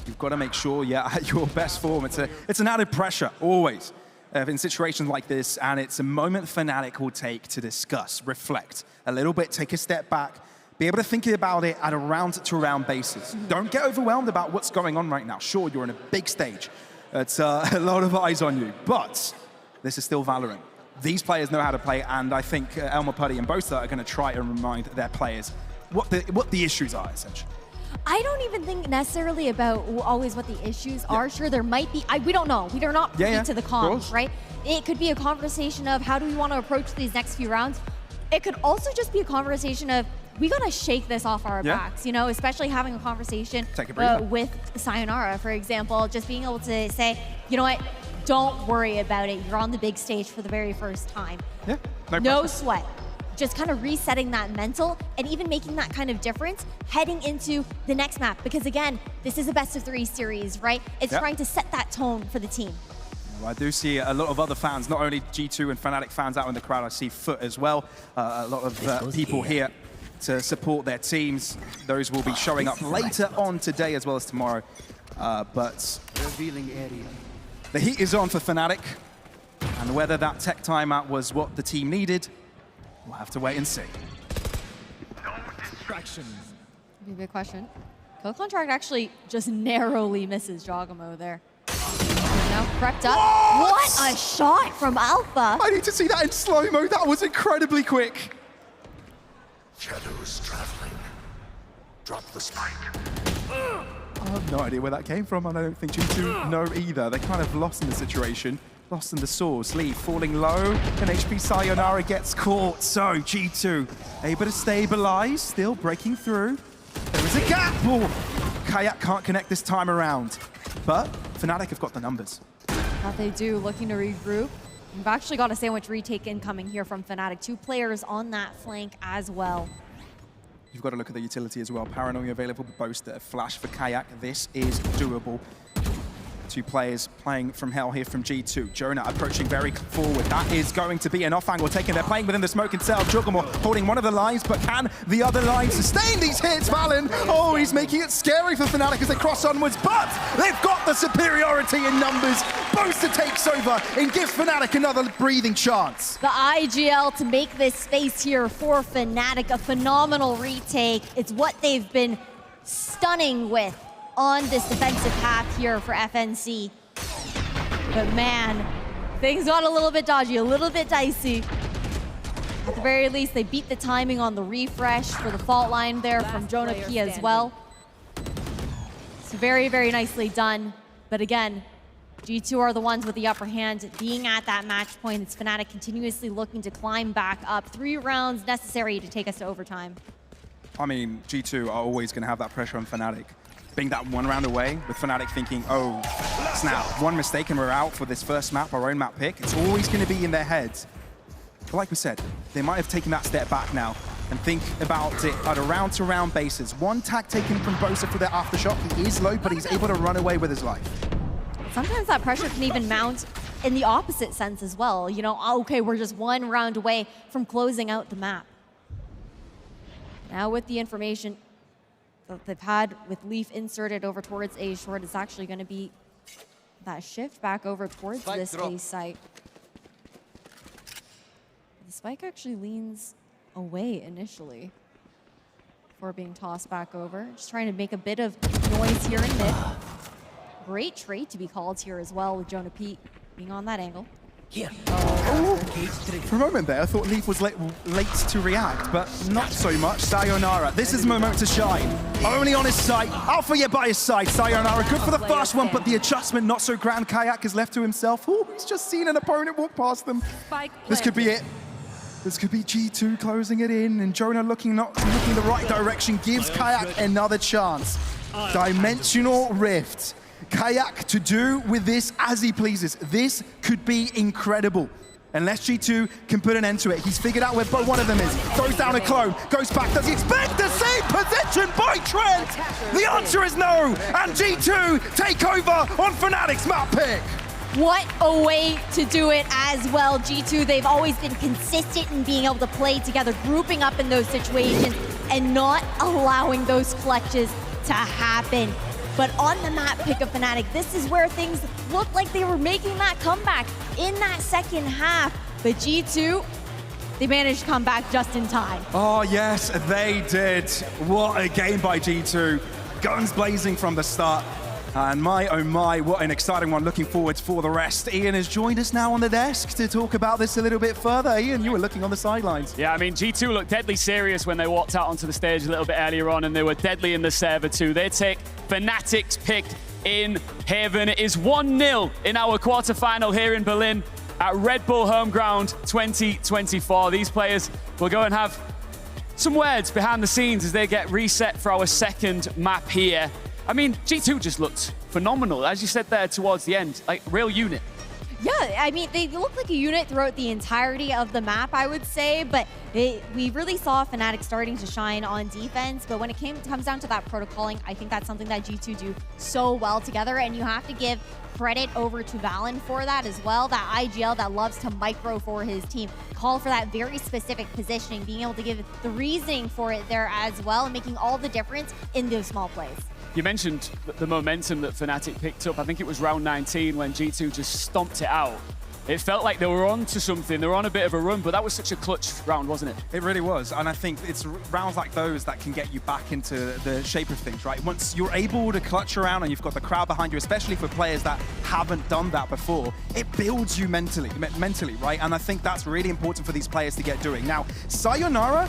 you've got to make sure you're at your best form. It's an added pressure, always, in situations like this, and it's a moment Fnatic will take to discuss, reflect a little bit, take a step back, be able to think about it at a round-to-round basis. Don't get overwhelmed about what's going on right now. Sure, you're in a big stage. It's a lot of eyes on you, but this is still Valorant. These players know how to play, and I think Elmer Putty and Bosa are going to try and remind their players what the issues are, essentially. I don't even think necessarily about always what the issues are. Sure, there might be. We don't know. We are not privy to the comms, right? It could be a conversation of how do we want to approach these next few rounds. It could also just be a conversation of we got to shake this off our backs, you know, especially having a conversation with Sayonara, for example, just being able to say, you know what, don't worry about it. You're on the big stage for the very first time. Yeah, no sweat. Just kind of resetting that mental and even making that kind of difference heading into the next map. Because again, this is a best of 3 series, right? It's trying to set that tone for the team. Well, I do see a lot of other fans, not only G2 and Fnatic fans out in the crowd. I see Foot as well. A lot of people here to support their teams. Those will be showing up later on today as well as tomorrow. But revealing area. The heat is on for Fnatic, and whether that tech timeout was what the team needed, we'll have to wait and see. No distractions. Be a big question. Kill Contract actually just narrowly misses Jogamo there. Now prepped up. What a shot from Alpha! I need to see that in slow-mo. That was incredibly quick. Shadows traveling. Drop the spike. I have no idea where that came from, and I don't think G2 know either. They're kind of lost in the situation, lost in the source. Leaf falling low, and HP Sayonara gets caught. So G2 able to stabilize, still breaking through. There is a gap. Kayak can't connect this time around, but Fnatic have got the numbers. That they do, looking to regroup. We've actually got a sandwich retake incoming here from Fnatic. 2 players on that flank as well. You've got to look at the utility as well. Paranoia available for Boaster, a flash for Kayak. This is doable. 2 players playing from hell here from G2. Jonah approaching very forward. That is going to be an off angle taken. They're playing within the smoke itself. Juggermore holding one of the lines, but can the other line sustain these hits? Valen, oh, he's making it scary for Fnatic as they cross onwards, but they've got the superiority in numbers. Boaster takes over and gives Fnatic another breathing chance. The IGL to make this space here for Fnatic. A phenomenal retake. It's what they've been stunning with on this defensive path here for FNC. But man, things got a little bit dodgy, a little bit dicey. At the very least, they beat the timing on the refresh for the fault line there from Jonah P as well. So very, very nicely done. But again, G2 are the ones with the upper hand. Being at that match point, it's Fnatic continuously looking to climb back up. 3 rounds necessary to take us to overtime. I mean, G2 are always going to have that pressure on Fnatic. Being that 1 round away, with Fnatic thinking, oh, snap, 1 mistake and we're out for this first map, our own map pick. It's always going to be in their heads. But like we said, they might have taken that step back now and think about it on a round-to-round basis. One tag taken from Bosa for the aftershock. He is low, but he's able to run away with his life. Sometimes that pressure can even mount in the opposite sense as well. You know, okay, we're just one round away from closing out the map. Now with the information that they've had with Leaf inserted over towards A short, it's actually going to be that shift back over towards this A site. The spike actually leans away initially before being tossed back over. Just trying to make a bit of noise here in mid. Great trade to be called here as well with Jonah Pete being on that angle. Here. For a moment there, I thought Leaf was late to react, but not so much. Sayonara, this is the moment to shine. Only on his side, Alpha yet by his side. Sayonara, good for the first one, but the adjustment not so grand. Kayak is left to himself. Ooh, he's just seen an opponent walk past them. This could be it. This could be G2 closing it in, and Jonah looking the right direction, gives Kayak another chance. Dimensional Rift. Kayak to do with this as he pleases. This could be incredible. Unless G2 can put an end to it. He's figured out where one of them is. Throws down a clone, goes back. Does he expect the same position by Trent? The answer is no. And G2 take over on Fnatic's map pick. What a way to do it as well. G2, they've always been consistent in being able to play together, grouping up in those situations and not allowing those clutches to happen. But on the map pick of Fnatic, this is where things looked like they were making that comeback in that second half. But G2, they managed to come back just in time. Oh yes, they did. What a game by G2. Guns blazing from the start. And my, oh my, what an exciting one. Looking forward for the rest. Ian has joined us now on the desk to talk about this a little bit further. Ian, you were looking on the sidelines. Yeah, I mean, G2 looked deadly serious when they walked out onto the stage a little bit earlier on, and they were deadly in the server too. They take Fnatic's pick in Haven. It is 1-0 in our quarterfinal here in Berlin at Red Bull Home Ground 2024. These players will go and have some words behind the scenes as they get reset for our second map here. I mean, G2 just looked phenomenal, as you said there towards the end, like real unit. Yeah, I mean, they look like a unit throughout the entirety of the map, I would say, but we really saw Fnatic starting to shine on defense, but when it comes down to that protocoling, I think that's something that G2 do so well together, and you have to give credit over to Valen for that as well, that IGL that loves to micro for his team, call for that very specific positioning, being able to give the reasoning for it there as well, and making all the difference in those small plays. You mentioned the momentum that Fnatic picked up. I think it was round 19 when G2 just stomped it out. It felt like they were on to something. They were on a bit of a run, but that was such a clutch round, wasn't it? It really was. And I think it's rounds like those that can get you back into the shape of things, right? Once you're able to clutch around and you've got the crowd behind you, especially for players that haven't done that before, it builds you mentally, right? And I think that's really important for these players to get doing. Now, Sayonara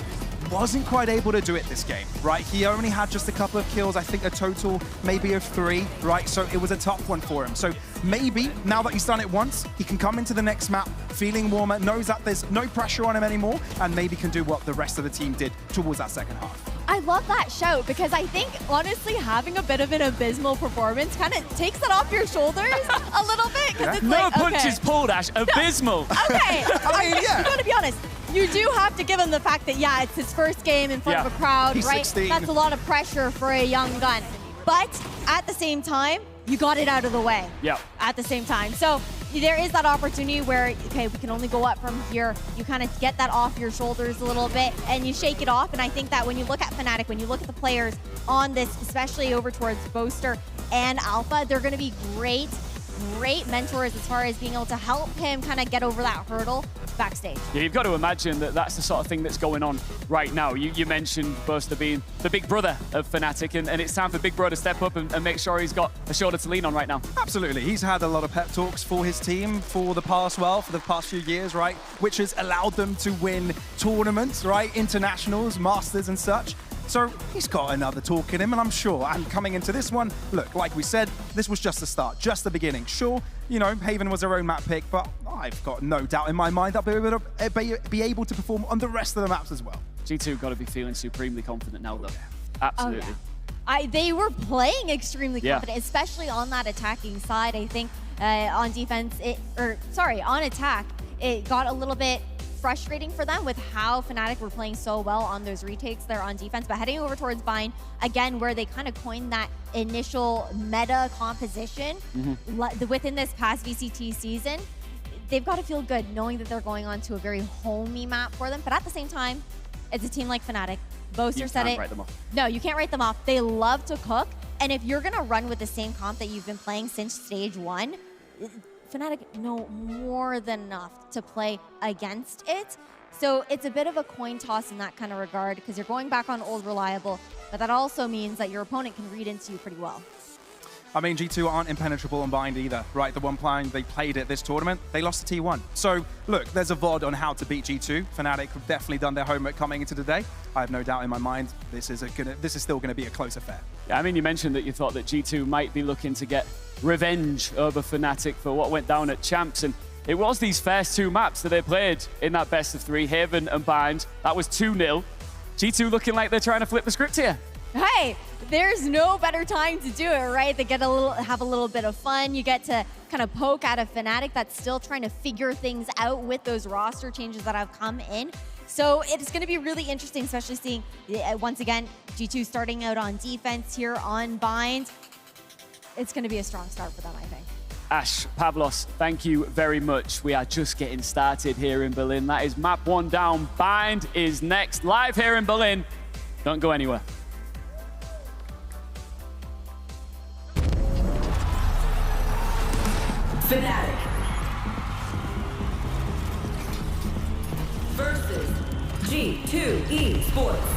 wasn't quite able to do it this game, right? He only had just a couple of kills, I think a total maybe of 3, right? So it was a tough one for him. So maybe now that he's done it once, he can come into the next map feeling warmer, knows that there's no pressure on him anymore, and maybe can do what the rest of the team did towards that second half. I love that shout because I think, honestly, having a bit of an abysmal performance kind of takes it off your shoulders a little bit. Yeah. It's No like, punches pulled, Ash. Abysmal. Okay, I mean, yeah. You gotta be honest. You do have to give him the fact that, yeah, it's his first game in front of a crowd, He's right? 16. That's a lot of pressure for a young gun. But at the same time, you got it out of the way. Yeah. At the same time. So there is that opportunity where, okay, we can only go up from here. You kind of get that off your shoulders a little bit and you shake it off. And I think that when you look at Fnatic, when you look at the players on this, especially over towards Boaster and Alpha, they're going to be great mentors as far as being able to help him kind of get over that hurdle backstage. Yeah, you've got to imagine that that's the sort of thing that's going on right now. You mentioned Boaster being the big brother of Fnatic, and it's time for Big Bro to step up and make sure he's got a shoulder to lean on right now. Absolutely. He's had a lot of pep talks for his team for the past few years, right? Which has allowed them to win tournaments, right? Internationals, Masters and such. So he's got another talk in him, and I'm sure. And coming into this one, look, like we said, this was just the start, just the beginning. Sure, you know, Haven was their own map pick, but I've got no doubt in my mind that they'll be able to perform on the rest of the maps as well. G2 got to be feeling supremely confident now, though. Absolutely. Oh, yeah. They were playing extremely confident, especially on that attacking side. I think on defense, on attack, it got a little bit frustrating for them with how Fnatic were playing so well on those retakes there on defense. But heading over towards Bind, again, where they kind of coined that initial meta composition within this past VCT season, they've got to feel good knowing that they're going on to a very homey map for them. But at the same time, it's a team like Fnatic. Boaster said it. Write them off. No, you can't write them off. They love to cook. And if you're going to run with the same comp that you've been playing since stage 1, Fnatic know more than enough to play against it. So it's a bit of a coin toss in that kind of regard because you're going back on old reliable, but that also means that your opponent can read into you pretty well. I mean, G2 aren't impenetrable on Bind either, right? The one time they played at this tournament, they lost to T1. So, look, there's a VOD on how to beat G2. Fnatic have definitely done their homework coming into today. I have no doubt in my mind this is still going to be a close affair. Yeah, I mean, you mentioned that you thought that G2 might be looking to get revenge over Fnatic for what went down at Champs, and it was these first 2 maps that they played in that best of 3, Haven and Bind. That was 2-0. G2 looking like they're trying to flip the script here. Hey, there's no better time to do it, right? They get have a little bit of fun. You get to kind of poke at a Fnatic that's still trying to figure things out with those roster changes that have come in. So it's going to be really interesting, especially seeing, once again, G2 starting out on defense here on Bind. It's going to be a strong start for them, I think. Ash, Pavlos, thank you very much. We are just getting started here in Berlin. That is map 1 down. Bind is next, live here in Berlin. Don't go anywhere. Fnatic versus G2 Esports.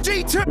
G2!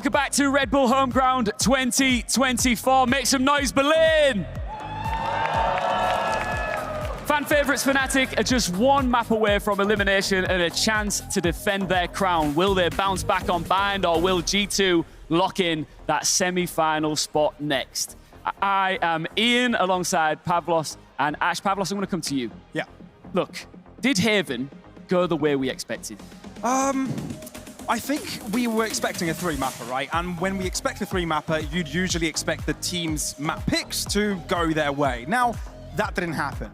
Welcome back to Red Bull Homeground 2024. Make some noise, Berlin! Fan favourites Fnatic are just one map away from elimination and a chance to defend their crown. Will they bounce back on Bind, or will G2 lock in that semi-final spot next? I am Ian alongside Pavlos and Ash. Pavlos, I'm going to come to you. Yeah. Look, did Haven go the way we expected? I think we were expecting a 3-mapper, right? And when we expect a 3-mapper, you'd usually expect the team's map picks to go their way. Now, that didn't happen.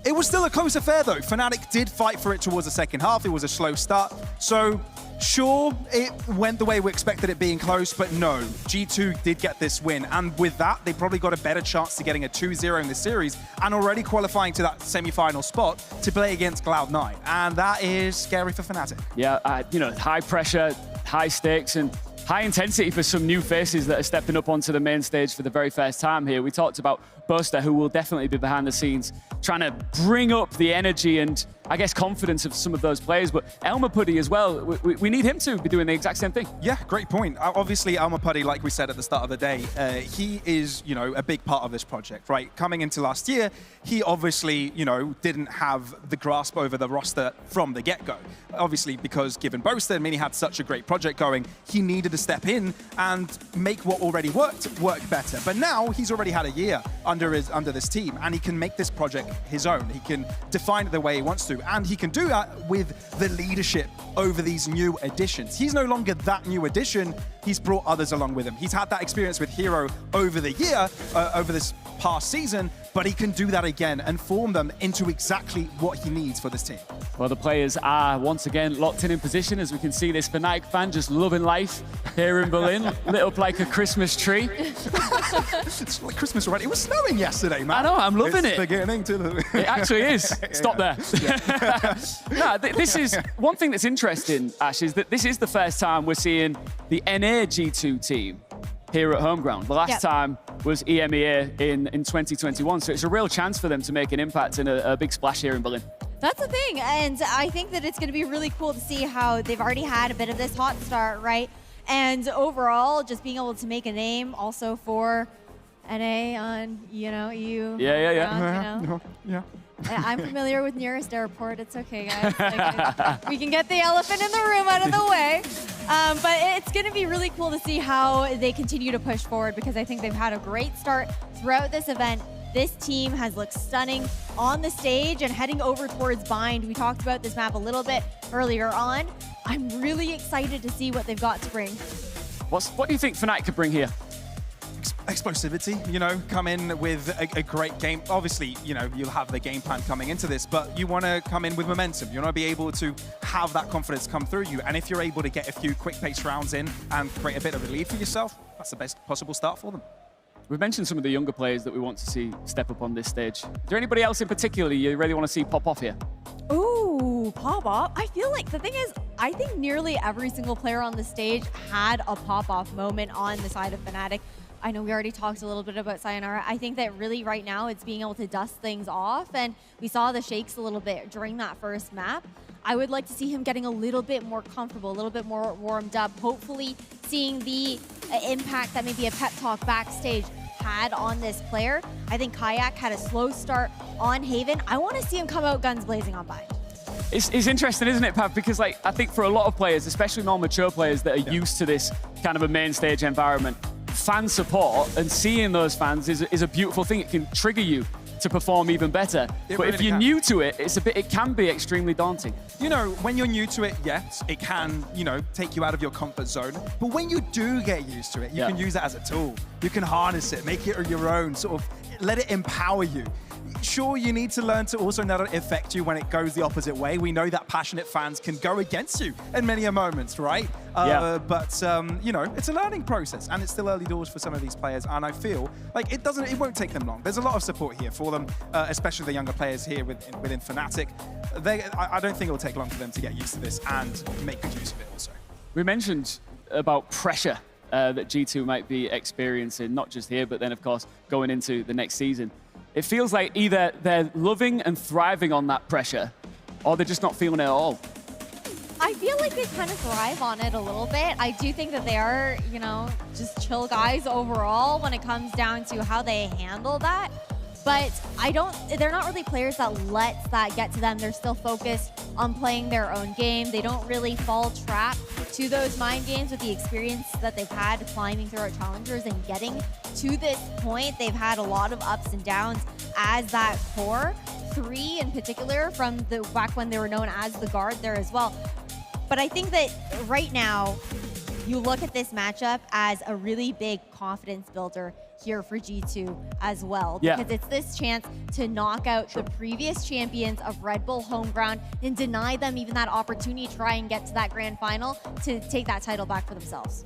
It was still a close affair, though. Fnatic did fight for it towards the second half. It was a slow start. So, sure, it went the way we expected it being close, but no, G2 did get this win. And with that, they probably got a better chance to getting a 2-0 in the series and already qualifying to that semi-final spot to play against Cloud9. And that is scary for Fnatic. Yeah, you know, high pressure, high stakes, and high intensity for some new faces that are stepping up onto the main stage for the very first time here. We talked about Buster, who will definitely be behind the scenes, trying to bring up the energy and, I guess, confidence of some of those players. But Elmer Puddy as well, we need him to be doing the exact same thing. Yeah, great point. Obviously, Elmer Puddy, like we said at the start of the day, he is, you know, a big part of this project, right? Coming into last year, he obviously, you know, didn't have the grasp over the roster from the get-go. Obviously, because given Boaster, I mean, he had such a great project going, he needed to step in and make what already work better. But now he's already had a year under this team, and he can make this project his own. He can define it the way he wants to, and he can do that with the leadership over these new additions. He's no longer that new addition. He's brought others along with him. He's had that experience with Hero over the year, over this past season, but he can do that again and form them into exactly what he needs for this team. Well, the players are once again locked in position, as we can see this Fnatic fan just loving life here in Berlin, lit up like a Christmas tree. It's like Christmas already. It was snowing yesterday, man. I know, I'm loving it. It's beginning to... It actually is. Stop there. No, this is one thing that's interesting, Ash, is that this is the first time we're seeing the NA G2 team here at Homeground. The last time was EMEA in 2021, so it's a real chance for them to make an impact and a big splash here in Berlin. That's the thing, and I think that it's going to be really cool to see how they've already had a bit of this hot start, right? And overall, just being able to make a name also for NA on, you know, EU. Yeah. I'm familiar with nearest airport. It's okay, guys. Like, we can get the elephant in the room out of the way. But it's going to be really cool to see how they continue to push forward, because I think they've had a great start throughout this event. This team has looked stunning on the stage and heading over towards Bind. We talked about this map a little bit earlier on. I'm really excited to see what they've got to bring. What do you think Fnatic could bring here? Explosivity, you know, come in with a great game. Obviously, you know, you'll have the game plan coming into this, but you want to come in with momentum. You want to be able to have that confidence come through you. And if you're able to get a few quick pace rounds in and create a bit of a lead for yourself, that's the best possible start for them. We've mentioned some of the younger players that we want to see step up on this stage. Is there anybody else in particular you really want to see pop off here? Ooh, pop-off. I feel like the thing is, I think nearly every single player on the stage had a pop-off moment on the side of Fnatic. I know we already talked a little bit about Sayonara. I think that really right now it's being able to dust things off, and we saw the shakes a little bit during that first map. I would like to see him getting a little bit more comfortable, a little bit more warmed up, hopefully seeing the impact that maybe a pep talk backstage had on this player. I think Kayak had a slow start on Haven. I want to see him come out guns blazing on Bind. It's interesting, isn't it, Pav? Because like I think for a lot of players, especially more mature players that are used to this kind of a main stage environment, fan support and seeing those fans is a beautiful thing. It can trigger you to perform even better. But if you're new to it, it can be extremely daunting. You know, when you're new to it, yes, it can, you know, take you out of your comfort zone. But when you do get used to it, you can use it as a tool. You can harness it, make it your own, sort of let it empower you. Sure, you need to learn to also not affect you when it goes the opposite way. We know that passionate fans can go against you in many moments, right? But, you know, it's a learning process, and it's still early doors for some of these players, and I feel like it won't take them long. There's a lot of support here for them, especially the younger players here within Fnatic. I don't think it will take long for them to get used to this and make good use of it also. We mentioned about pressure that G2 might be experiencing, not just here, but then, of course, going into the next season. It feels like either they're loving and thriving on that pressure, or they're just not feeling it at all. I feel like they kind of thrive on it a little bit. I do think that they are, just chill guys overall when it comes down to how they handle that. But they're not really players that lets that get to them. They're still focused on playing their own game. They don't really fall trap to those mind games with the experience that they've had climbing through our challengers and getting to this point. They've had a lot of ups and downs as that core. 3 in particular from the back when they were known as the guard there as well. But I think that right now, you look at this matchup as a really big confidence builder here for G2 as well. Because it's this chance to knock out the previous champions of Red Bull home ground and deny them even that opportunity to try and get to that grand final to take that title back for themselves.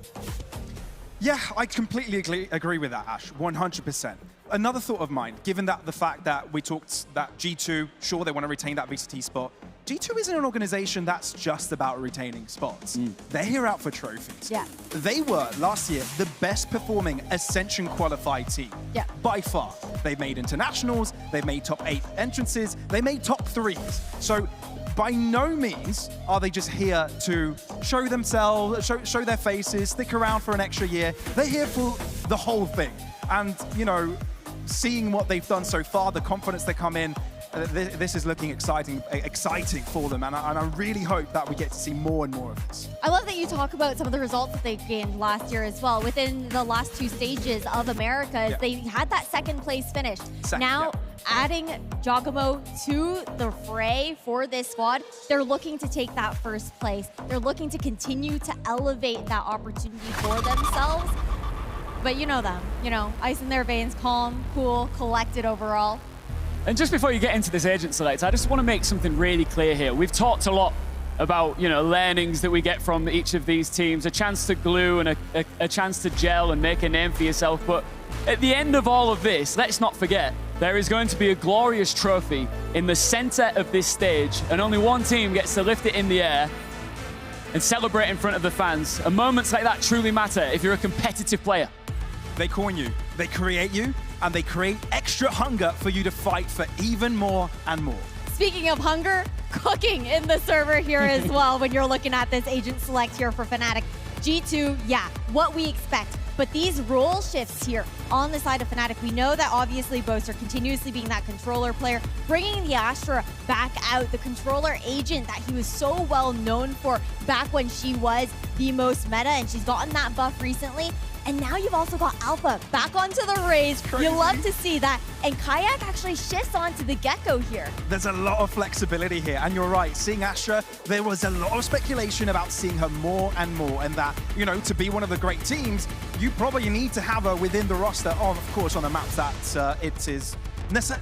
Yeah, I completely agree with that, Ash, 100%. Another thought of mine, given that the fact that we talked that G2, sure, they want to retain that VCT spot, G2 isn't an organization that's just about retaining spots. They're here out for trophies. Yeah. They were, last year, the best performing Ascension qualified team. Yeah. By far. They made internationals, they made top 8 entrances, they made top 3s. So by no means are they just here to show themselves, show their faces, stick around for an extra year. They're here for the whole thing. And, seeing what they've done so far, the confidence they come in, this is looking exciting for them, and I really hope that we get to see more and more of this. I love that you talk about some of the results that they gained last year as well. Within the last 2 stages of Americas, they had that second place finish. Adding Giacomo to the fray for this squad, they're looking to take that first place. They're looking to continue to elevate that opportunity for themselves. But you know them, ice in their veins, calm, cool, collected overall. And just before you get into this agent select, I just want to make something really clear here. We've talked a lot about, learnings that we get from each of these teams, a chance to glue and a chance to gel and make a name for yourself. But at the end of all of this, let's not forget, there is going to be a glorious trophy in the center of this stage, and only one team gets to lift it in the air and celebrate in front of the fans. And moments like that truly matter if you're a competitive player. They coin you, they create you, and they create extra hunger for you to fight for even more and more. Speaking of hunger, cooking in the server here as well when you're looking at this agent select here for Fnatic. G2, what we expect. But these role shifts here on the side of Fnatic, we know that obviously Boaster continuously being that controller player, bringing the Astra back out, the controller agent that he was so well known for back when she was the most meta, and she's gotten that buff recently. And now you've also got Alpha back onto the Raze. You love to see that. And Kayak actually shifts onto the Gecko here. There's a lot of flexibility here. And you're right, seeing Astra, there was a lot of speculation about seeing her more and more. And that, to be one of the great teams, you probably need to have her within the roster, of course, on the maps that it is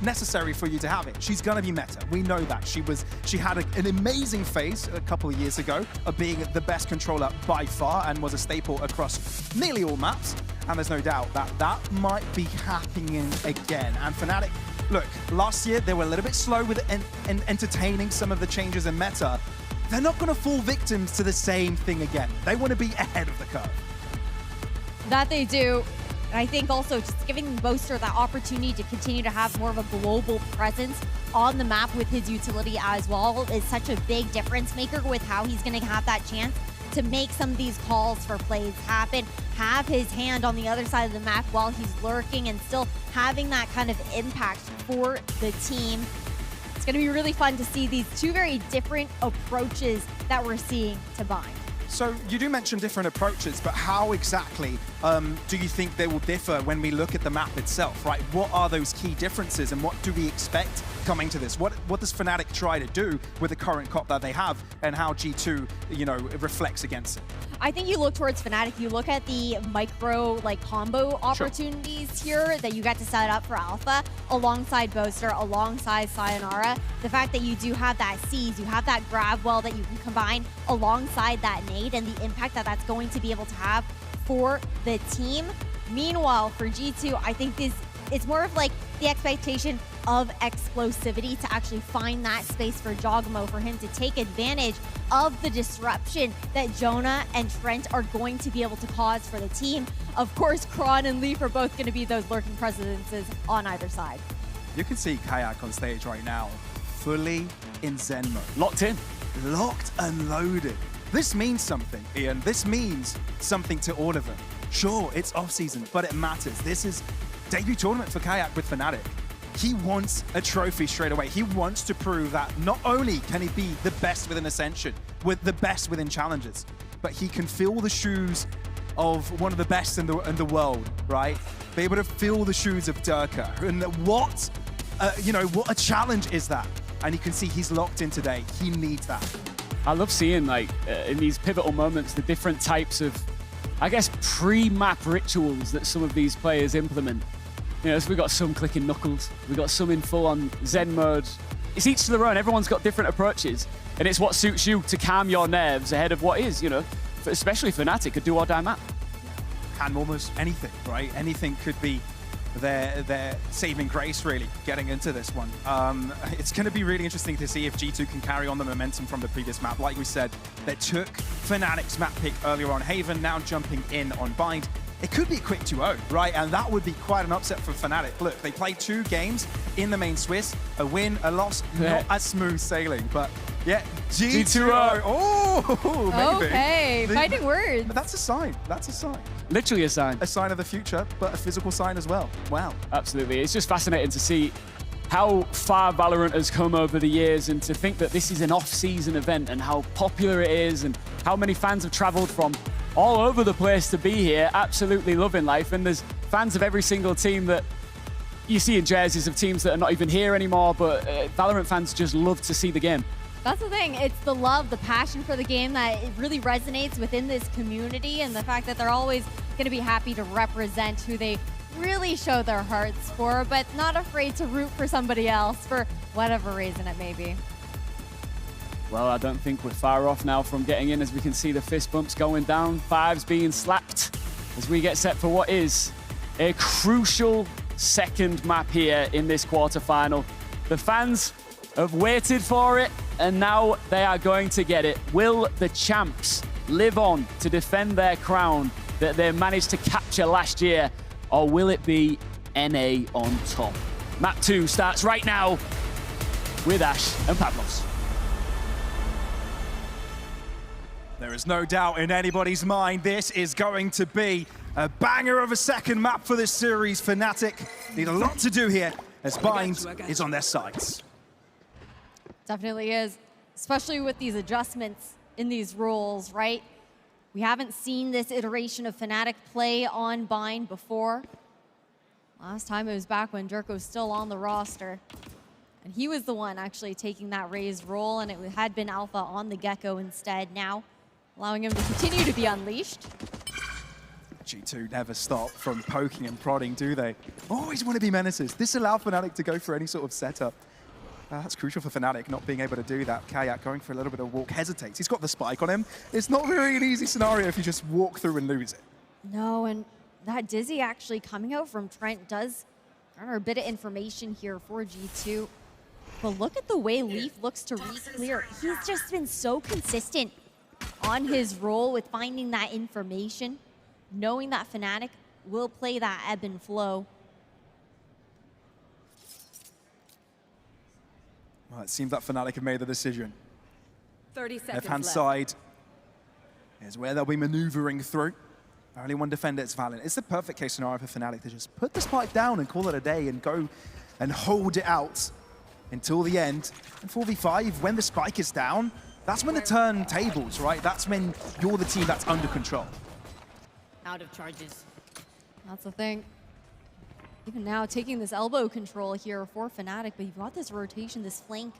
necessary for you to have it. She's gonna be meta. We know that. She had an amazing phase a couple of years ago of being the best controller by far and was a staple across nearly all maps. And there's no doubt that that might be happening again. And Fnatic, look, last year they were a little bit slow with entertaining some of the changes in meta. They're not gonna fall victims to the same thing again. They want to be ahead of the curve. That they do. And I think also just giving Boaster that opportunity to continue to have more of a global presence on the map with his utility as well is such a big difference maker with how he's going to have that chance to make some of these calls for plays happen, have his hand on the other side of the map while he's lurking and still having that kind of impact for the team. It's going to be really fun to see these 2 very different approaches that we're seeing to bind. So you do mention different approaches, but how exactly do you think they will differ when we look at the map itself, right? What are those key differences and what do we expect coming to this? What does Fnatic try to do with the current comp that they have and how G2, reflects against it? I think you look towards Fnatic, you look at the micro combo opportunities here that you get to set up for Alpha alongside Boaster, alongside Sayonara. The fact that you do have that Seize, you have that grab well that you can combine alongside that nade and the impact that that's going to be able to have for the team. Meanwhile, for G2, I think it's more of the expectation of explosivity to actually find that space for Giacomo, for him to take advantage of the disruption that Jonah and Trent are going to be able to cause for the team. Of course, Kron and Leaf are both going to be those lurking presences on either side. You can see Kayak on stage right now, fully in Zen mode. Locked in. locked and loaded. This means something, Ian. This means something to all of them. Sure, it's off-season, but it matters. This is debut tournament for Kayak with Fnatic. He wants a trophy straight away. He wants to prove that not only can he be the best within Ascension, with the best within Challenges, but he can fill the shoes of one of the best in the world, right? Be able to fill the shoes of Durka. And what a challenge is that? And you can see he's locked in today. He needs that. I love seeing, like, in these pivotal moments, the different types of, I guess, pre-map rituals that some of these players implement. You know, so we've got some clicking knuckles, we've got some in full-on Zen mode. It's each to their own. Everyone's got different approaches, and it's what suits you to calm your nerves ahead of what is, you know, especially Fnatic, a do-or-die map. Can almost anything, right? Anything could be their saving grace, really, getting into this one. It's going to be really interesting to see if G2 can carry on the momentum from the previous map. Like we said, they took Fnatic's map pick earlier on Haven, now jumping in on Bind. It could be a quick 2-0, right? And that would be quite an upset for Fnatic. Look, they played 2 games in the main Swiss, a win, a loss, not as smooth sailing, but yeah, G2-0. Oh, maybe. Okay, fighting words. But that's a sign. That's a sign. Literally a sign. A sign of the future, but a physical sign as well. Wow. Absolutely. It's just fascinating to see how far Valorant has come over the years, and to think that this is an off-season event and how popular it is and how many fans have traveled from all over the place to be here, absolutely loving life. And there's fans of every single team that you see in jerseys of teams that are not even here anymore, but Valorant fans just love to see the game. That's the thing. It's the love, the passion for the game that it really resonates within this community, and the fact that they're always going to be happy to represent who they really show their hearts for, but not afraid to root for somebody else for whatever reason it may be. Well, I don't think we're far off now from getting in, as we can see the fist bumps going down, fives being slapped as we get set for what is a crucial second map here in this quarterfinal. The fans have waited for it, and now they are going to get it. Will the champs live on to defend their crown that they managed to capture last year, or will it be NA on top? Map 2 starts right now with Ash and Pavlos. There is no doubt in anybody's mind this is going to be a banger of a second map for this series. Fnatic need a lot to do here as Bind is on their sides. Definitely is, especially with these adjustments in these roles, right? We haven't seen this iteration of Fnatic play on Bind before. Last time it was back when Durka was still on the roster. And he was the one actually taking that raised role, and it had been Alpha on the Gecko instead now, allowing him to continue to be unleashed. G2 never stop from poking and prodding, do they? Always want to be menaces. This allowed Fnatic to go for any sort of setup. That's crucial for Fnatic, not being able to do that. Kayak going for a little bit of walk, hesitates. He's got the spike on him. It's not really an easy scenario if you just walk through and lose it. No, and that Dizzy actually coming out from Trent does garner a bit of information here for G2. But look at the way Leaf looks to re-clear. He's just been so consistent on his role with finding that information, knowing that Fnatic will play that ebb and flow. Well, it seems that Fnatic have made the decision. 30 seconds Left-hand left. side is where they'll be maneuvering through. Only one defender, it's Valiant. It's the perfect case scenario for Fnatic to just put the spike down and call it a day and go and hold it out until the end. And 4v5, when the spike is down, that's when the turntables, right? That's when you're the team that's under control. Out of charges. That's the thing. Even now, taking this elbow control here for Fnatic, but you've got this rotation, this flank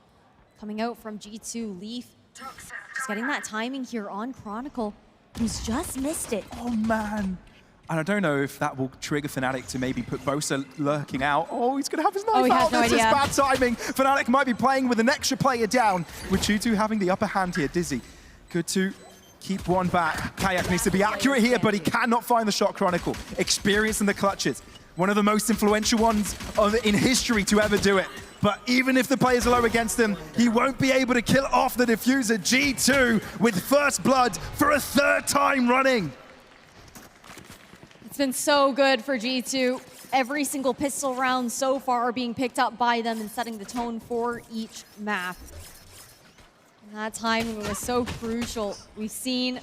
coming out from G2. Leaf just getting that timing here on Chronicle, who's just missed it. Oh, man. And I don't know if that will trigger Fnatic to maybe put Bosa lurking out. Oh, he's going to have his knife out. No This is idea. bad timing. Fnatic might be playing with an extra player down, with G2 having the upper hand here. Dizzy, good to keep one back. Kayak needs to be accurate here, but he cannot find the shot. Chronicle, experience in the clutches. One of the most influential ones in history to ever do it. But even if the players are low against him, he won't be able to kill off the diffuser. G2 with first blood for a third time running. It's been so good for G2. Every single pistol round so far being picked up by them and setting the tone for each map. That timing was so crucial. We've seen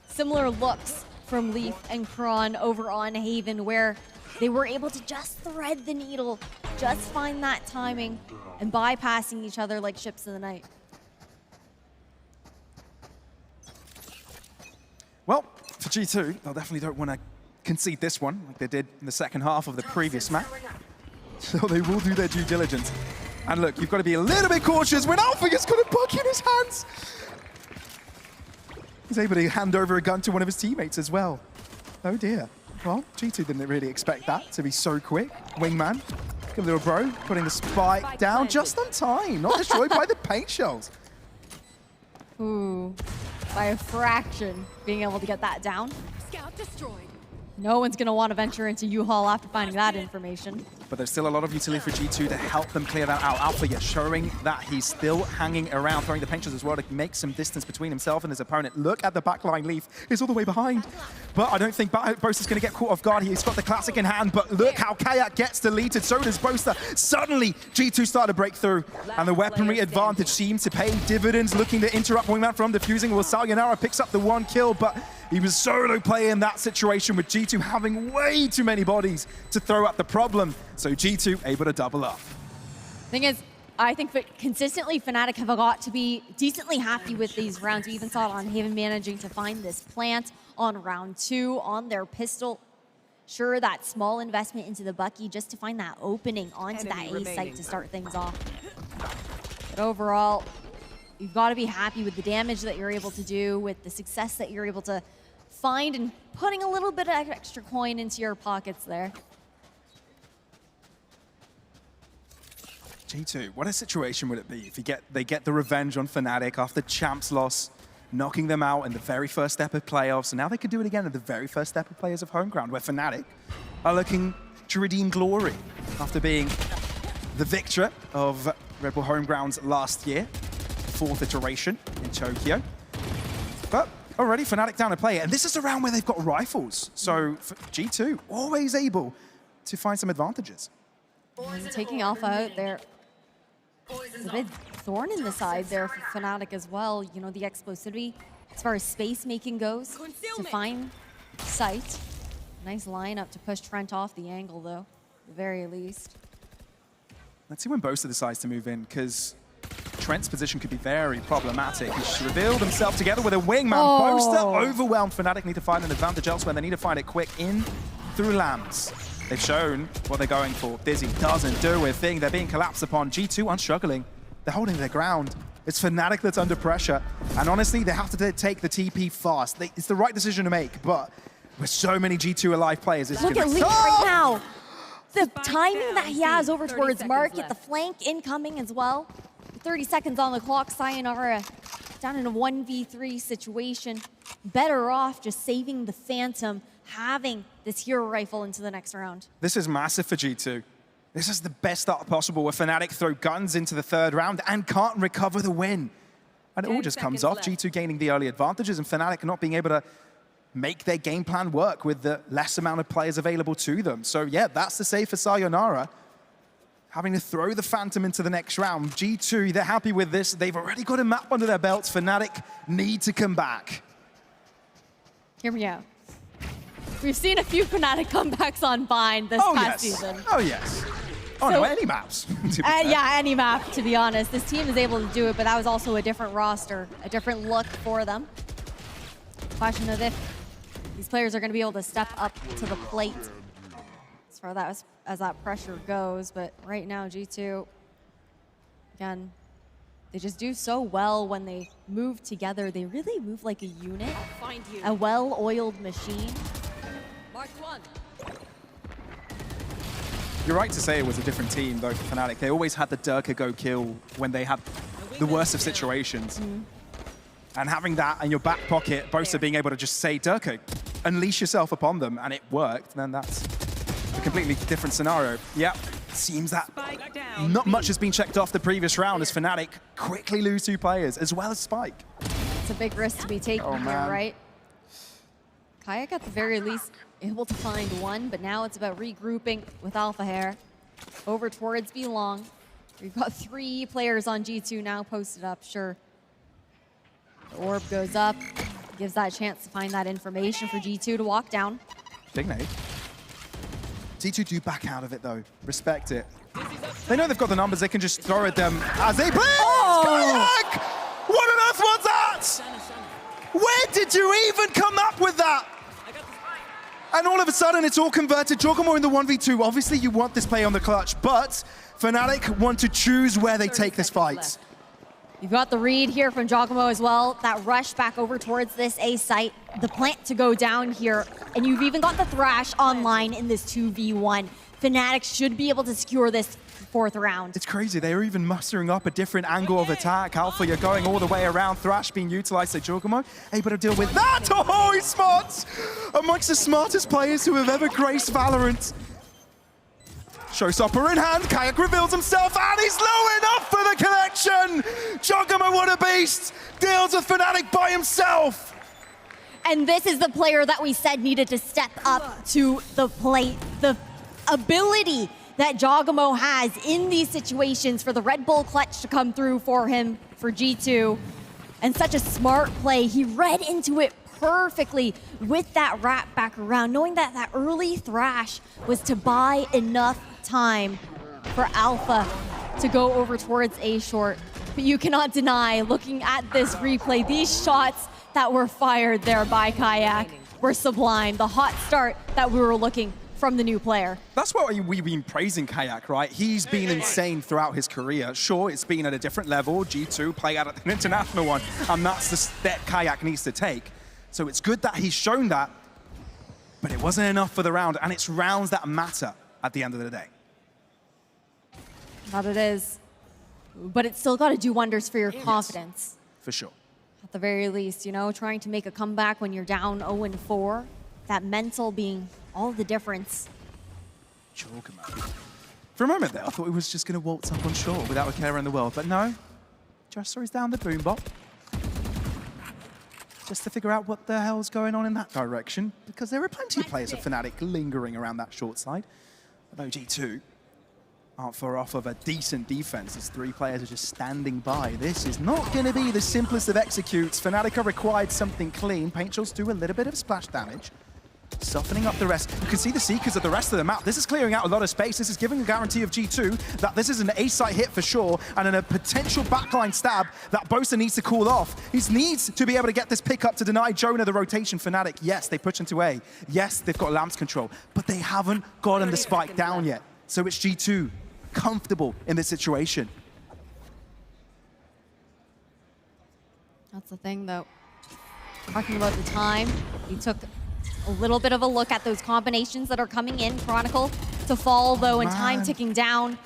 similar looks from Leaf and Kron over on Haven where they were able to just thread the needle, just find that timing, and bypassing each other like ships in the night. Well, for G2, they definitely don't want to concede this one like they did in the second half of the previous match. So they will do their due diligence. And look, you've got to be a little bit cautious when Alpha's got a bug in his hands. He's able to hand over a gun to one of his teammates as well. Oh dear. Well, G2 didn't really expect that to be so quick. Wingman, good little bro, putting the spike down just on time, not destroyed by the paint shells. Ooh, by a fraction, being able to get that down. Scout destroyed. No one's going to want to venture into U-Haul after finding that information. But there's still a lot of utility for G2 to help them clear that out. Alpha, yeah, showing that he's still hanging around, throwing the pinches as well to make some distance between himself and his opponent. Look at the backline. Leaf is all the way behind. But I don't think Boaster's going to get caught off guard. He's got the classic in hand, but look how Kayak gets deleted. So does Boaster. Suddenly, G2 start to break through, and the weaponry advantage seems to pay dividends, looking to interrupt Wingman from defusing. Well, Sayonara picks up the one kill, but he was solo play in that situation with G2 having way too many bodies to throw at the problem. So G2 able to double up. Thing is, I think that consistently Fnatic have got to be decently happy with these rounds. We even saw it on Haven managing to find this plant on round 2 on their pistol. Sure, that small investment into the Bucky just to find that opening onto that A site to start things off. But overall, you've got to be happy with the damage that you're able to do, with the success that you're able to find, and putting a little bit of extra coin into your pockets there. G2, what a situation would it be if they get the revenge on Fnatic after Champs loss, knocking them out in the very first step of playoffs, and now they could do it again at the very first step of players of home ground, where Fnatic are looking to redeem glory after being the victor of Red Bull Home Grounds last year, 4th iteration in Tokyo. But already Fnatic down to play it, and this is a round where they've got rifles, so for G2 always able to find some advantages. And taking Alpha out there. It's a bit thorn in the side there for Fnatic as well. You know, the explosivity as far as space making goes to find sight. Nice lineup to push Trent off the angle though, at the very least. Let's see when Boaster decides to move in, because Trent's position could be very problematic. He's revealed himself together with a wingman. Oh. Boaster overwhelmed. Fnatic need to find an advantage elsewhere. They need to find it quick in through Lambs. They've shown what they're going for. Dizzy doesn't do a thing. They're being collapsed upon. G2 aren't struggling. They're holding their ground. It's Fnatic that's under pressure. And honestly, they have to take the TP fast. It's the right decision to make, but with so many G2 alive players, it's Look at Leaf right now. The timing that he has over towards Market, the flank incoming as well. 30 seconds on the clock, Sayonara down in a 1v3 situation. Better off just saving the Phantom, having this hero rifle into the next round. This is massive for G2. This is the best start possible, where Fnatic throw guns into the 3rd round and can't recover the win. And it all just comes off G2 gaining the early advantages and Fnatic not being able to make their game plan work with the less amount of players available to them. So yeah, that's the save for Sayonara. Having to throw the Phantom into the next round. G2, they're happy with this. They've already got a map under their belts. Fnatic need to come back. Here we go. We've seen a few Fnatic comebacks on Bind this past season. Oh, yes. Oh, So- no, any maps. to be fair. Yeah, any map, to be honest. This team is able to do it, but that was also a different roster, a different look for them. Question of if these players are going to be able to step up to the plate as far as that pressure goes. But right now, G2, again, they just do so well when they move together. They really move like a unit, Find you. a well-oiled machine. Marked one. You're right to say it was a different team, though, for Fnatic. They always had the Durka go kill when they had the worst of situations. And having that in your back pocket, Boaster being able to just say, Durka, unleash yourself upon them, and it worked, then that's a completely different scenario. Yep, seems that Spike down. not much has been checked off the previous round as Fnatic quickly lose 2 players, as well as Spike. It's a big risk to be taken Oh, here, man. right? Kayak at the very least able to find one, but now it's about regrouping with Alpha Hair over towards Belong. We've got 3 players on G2 now posted up, sure. The orb goes up, gives that chance to find that information for G2 to walk down. Big nade. G2 do back out of it though. Respect it. They know they've got the numbers, they can just throw at them as they play. Kayak! What on earth was that? Where did you even come up with that? And all of a sudden it's all converted. Giacomo in the 1v2. Obviously you want this play on the clutch, but Fnatic want to choose where they take this fight. You've got the read here from Giacomo as well. That rush back over towards this A site. The plant to go down here. And you've even got the Thrash online in this 2v1. Fnatic should be able to secure this fourth round. It's crazy. They are even mustering up a different angle of attack. Alpha, you're going all the way around. Thrash being utilized. So Giacomo able to deal with that. Oh, he's smart. Amongst the smartest players who have ever graced Valorant. Showstopper in hand. Kayak reveals himself and he's low enough for the connection. Giacomo, what a beast. Deals with Fnatic by himself. And this is the player that we said needed to step up to the plate. The ability that Giacomo has in these situations for the Red Bull clutch to come through for him, for G2. And such a smart play. He read into it perfectly with that wrap back around, knowing that that early Thrash was to buy enough time for Alpha to go over towards A short. But you cannot deny, looking at this replay, these shots that were fired there by Kayak were sublime. The hot start that we were looking from the new player. That's what we've been praising Kayak, right? He's been insane throughout his career. Sure, it's been at a different level. G2 play out at an international one, and that's the step Kayak needs to take. So it's good that he's shown that, but it wasn't enough for the round, and it's rounds that matter at the end of the day. That it is. But it's still got to do wonders for your confidence. For sure. At the very least, you know, trying to make a comeback when you're down 0-4, that mental being all the difference. For a moment there, I thought he was just going to waltz up on shore without a care in the world, but no. Just saw he's down the boom bot. Just to figure out what the hell's going on in that direction, because there are plenty of players of Fnatic lingering around that short side. Although G2 aren't far off of a decent defense. These three players are just standing by. This is not going to be the simplest of executes. Fnatic are required something clean. Paint shots do a little bit of splash damage, softening up the rest. You can see the Seekers of the rest of the map. This is clearing out a lot of space. This is giving a guarantee of G2 that this is an A-site hit for sure, and in a potential backline stab that Bosa needs to call off. He needs to be able to get this pick up to deny Jonah the rotation. Fnatic, yes, they push into A. Yes, they've got Lamps control, but they haven't gotten the spike down yet. So it's G2 comfortable in this situation. That's the thing, though. Talking about the time, he took a little bit of a look at those combinations that are coming in. Chronicle to fall, though, and time ticking down.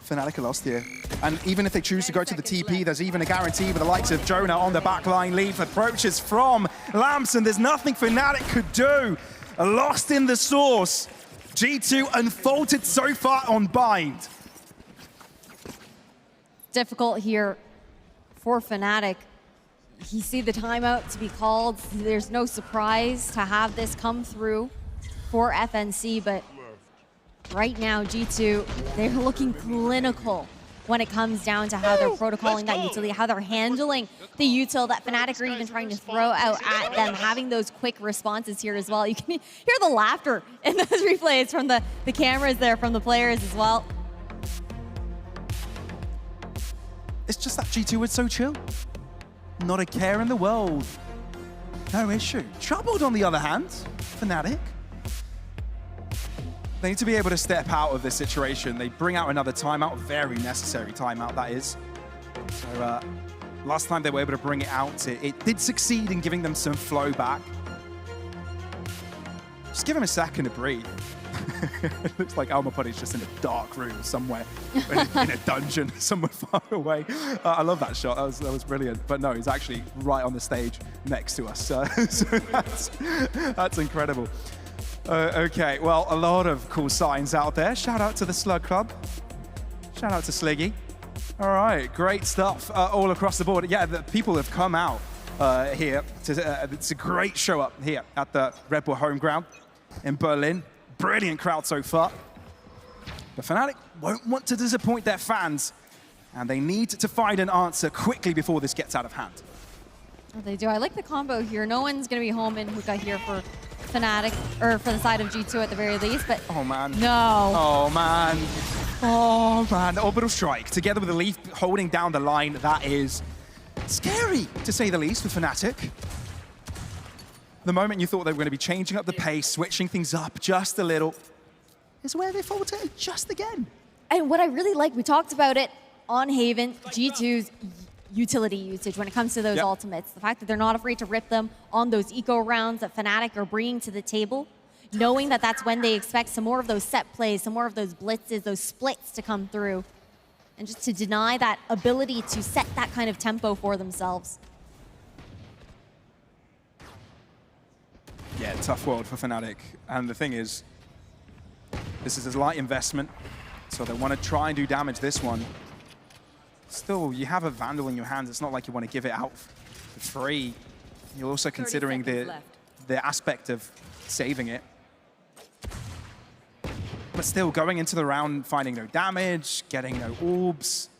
Fnatic are lost here. And even if they choose to go to the TP, there's even a guarantee with the likes of Jonah on the backline. Leaf approaches from Lamson. There's nothing Fnatic could do. Lost in the source. G2 unfolded so far on Bind. Difficult here for Fnatic. You see the timeout to be called. There's no surprise to have this come through for FNC, but right now, G2, they're looking clinical when it comes down to how they're protocoling that utility, how they're handling the util that Fnatic are even trying to throw out at them, having those quick responses here as well. You can hear the laughter in those replays from the cameras there, from the players as well. It's just that G2 was so chill. Not a care in the world. No issue. Troubled, on the other hand, Fnatic. They need to be able to step out of this situation. They bring out another timeout, very necessary timeout, that is. So last time they were able to bring it out, it did succeed in giving them some flow back. Just give him a second to breathe. It looks like Almapodi's just in a dark room somewhere, in a dungeon somewhere far away. I love that shot. That was brilliant. But no, he's actually right on the stage next to us. So that's incredible. Okay, well, a lot of cool signs out there. Shout out to the Slug Club. Shout out to Sliggy. All right, great stuff all across the board. Yeah, the people have come out here. It's a great show up here at the Red Bull home ground in Berlin. Brilliant crowd so far. But Fnatic won't want to disappoint their fans, and they need to find an answer quickly before this gets out of hand. Oh, they do. I like the combo here. No one's going to be home in Hookah here for Fnatic, or for the side of G2 at the very least, but Oh, man. no. Oh, man. Oh, man. The orbital strike together with the Leaf holding down the line. That is scary, to say the least, for Fnatic. The moment you thought they were going to be changing up the pace, switching things up just a little, is where they faltered just again. And what I really like, we talked about it on Haven, G2's utility usage when it comes to those ultimates. The fact that they're not afraid to rip them on those eco rounds that Fnatic are bringing to the table, knowing that that's when they expect some more of those set plays, some more of those blitzes, those splits to come through, and just to deny that ability to set that kind of tempo for themselves. Yeah, tough world for Fnatic. And the thing is, this is a light investment, so they want to try and do damage this one. Still, you have a Vandal in your hands. It's not like you want to give it out for free. You're also considering the aspect of saving it. But still, going into the round, finding no damage, getting no orbs.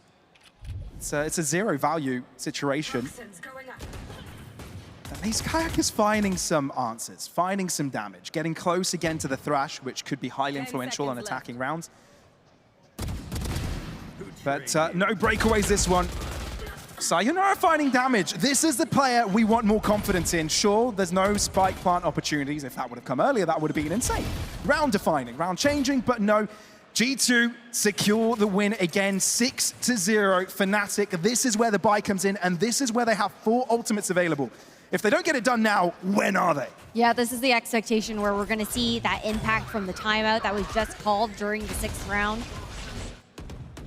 It's a zero value situation. At least Kayak is finding some answers, finding some damage, getting close again to the Thrash, which could be highly influential on attacking rounds. But no breakaways this one. Sayonara finding damage. This is the player we want more confidence in. Sure, there's no spike plant opportunities. If that would have come earlier, that would have been insane. Round defining, round changing, but no. G2 secure the win again, 6-0. Fnatic, this is where the buy comes in, and this is where they have 4 ultimates available. If they don't get it done now, when are they? Yeah, this is the expectation where we're going to see that impact from the timeout that was just called during the 6th round.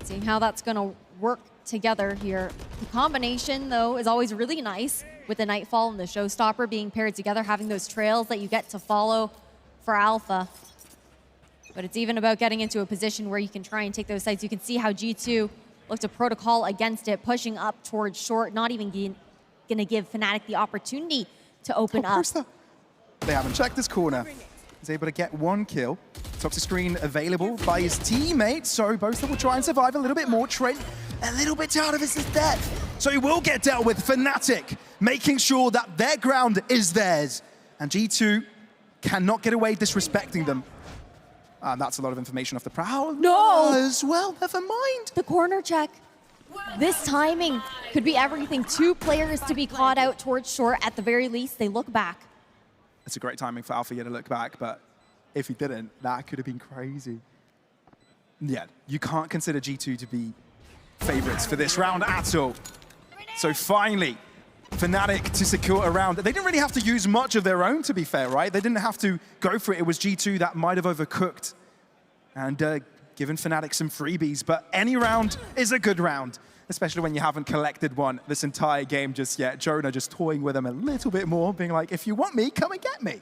Seeing how that's going to work together here. The combination, though, is always really nice with the Nightfall and the Showstopper being paired together, having those trails that you get to follow for Alpha. But it's even about getting into a position where you can try and take those sites. You can see how G2 looked to protocol against it, pushing up towards short, not even going to give Fnatic the opportunity to open up. They haven't checked this corner. He's able to get 1 kill. Toxic screen available by his teammates, so Boaster will try and survive a little bit more. Trent, a little bit out of his death. So he will get dealt with. Fnatic making sure that their ground is theirs. And G2 cannot get away disrespecting them. And that's a lot of information off the prowl. No! As well, never mind. The corner check. This timing could be everything. 2 players to be caught out towards short at the very least. They look back. It's a great timing for Alpha here to look back, but if he didn't, that could have been crazy. Yeah, you can't consider G2 to be favorites for this round at all. So finally, Fnatic to secure a round. They didn't really have to use much of their own, to be fair, right? They didn't have to go for it. It was G2 that might have overcooked and given Fnatic some freebies. But any round is a good round, especially when you haven't collected one this entire game just yet. Jonah just toying with them a little bit more, being like, if you want me, come and get me.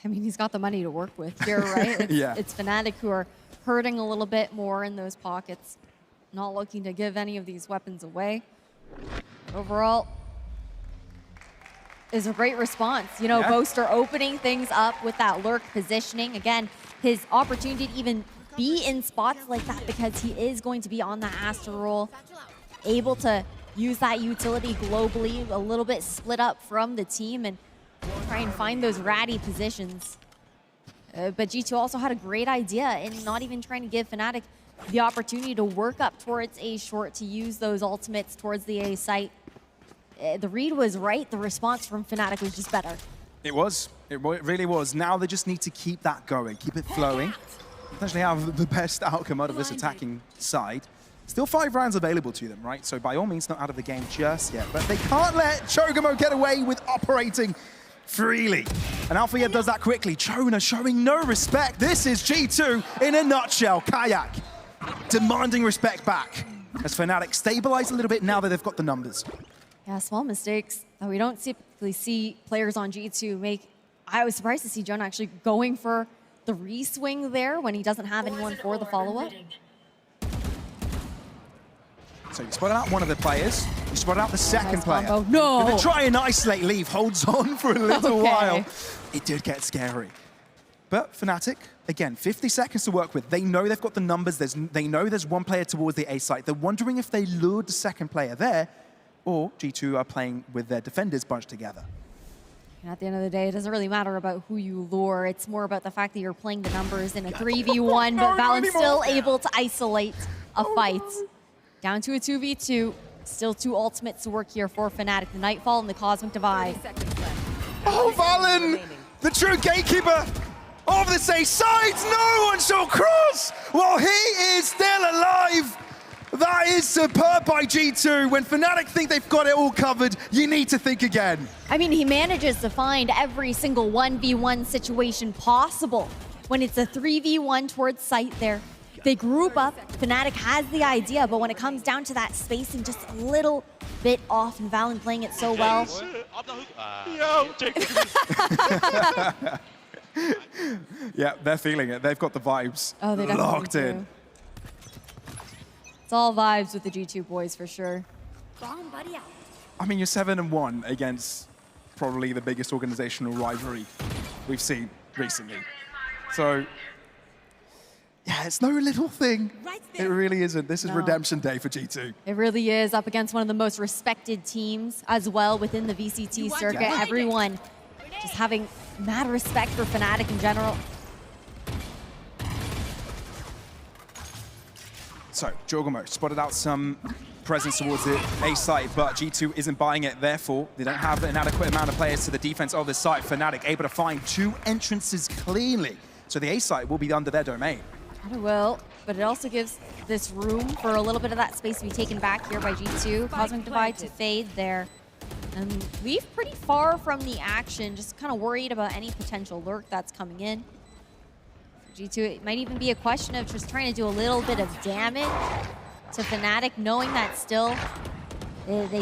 I mean, he's got the money to work with here, right? It's Fnatic who are hurting a little bit more in those pockets, not looking to give any of these weapons away. But overall, is a great response. You know, Boaster opening things up with that lurk positioning. Again, his opportunity to even be in spots like that because he is going to be on the Aster roll, able to use that utility globally, a little bit split up from the team and try and find those ratty positions. But G2 also had a great idea in not even trying to give Fnatic the opportunity to work up towards A short, to use those ultimates towards the A site. The read was right. The response from Fnatic was just better. It was. It really was. Now they just need to keep that going, keep it flowing. Potentially have the best outcome out of this attacking side. Still 5 rounds available to them, right? So by all means, not out of the game just yet. But they can't let Cho'Gaмо get away with operating freely. And Alpha does that quickly. Chona showing no respect. This is G2 in a nutshell. Kayak demanding respect back as Fnatic stabilize a little bit now that they've got the numbers. Yeah, small mistakes that we don't typically see players on G2 make. I was surprised to see Jonah actually going for the re-swing there when he doesn't have anyone for the follow-up. So you spotted out one of the players. You spotted out the second player. Combo. No! Gonna try and isolate Leaf. Holds on for a little while. It did get scary. But Fnatic, again, 50 seconds to work with. They know they've got the numbers. They know there's one player towards the A site. They're wondering if they lured the second player there, or G2 are playing with their defenders bunched together. And at the end of the day, it doesn't really matter about who you lure. It's more about the fact that you're playing the numbers in a 3v1, but Valorant's still able to isolate a fight. Down to a 2v2. Still 2 ultimates to work here for Fnatic. The Nightfall and the Cosmic Divide. Oh, Valen, the true gatekeeper of this A side. No one shall cross while he is still alive. That is superb by G2. When Fnatic think they've got it all covered, you need to think again. I mean, he manages to find every single 1v1 situation possible. When it's a 3v1 towards site there, they group up. Fnatic has the idea, but when it comes down to that spacing, just a little bit off, and Valen playing it so well. Yeah, they're feeling it. They've got the vibes locked in. It's all vibes with the G2 boys for sure. I mean, you're 7-1 against probably the biggest organizational rivalry we've seen recently. So, yeah, it's no little thing. It really isn't. This is redemption day for G2. It really is, up against one of the most respected teams as well within the VCT circuit. Yeah. Everyone just having mad respect for Fnatic in general. So, Jorgamo spotted out some presence towards the A site, but G2 isn't buying it. Therefore, they don't have an adequate amount of players to the defense of this site. Fnatic able to find 2 entrances cleanly. So the A site will be under their domain. It will, but it also gives this room for a little bit of that space to be taken back here by G2. Cosmic Divide to fade there. And leave pretty far from the action, just kind of worried about any potential lurk that's coming in. For G2, it might even be a question of just trying to do a little bit of damage to Fnatic, knowing that still they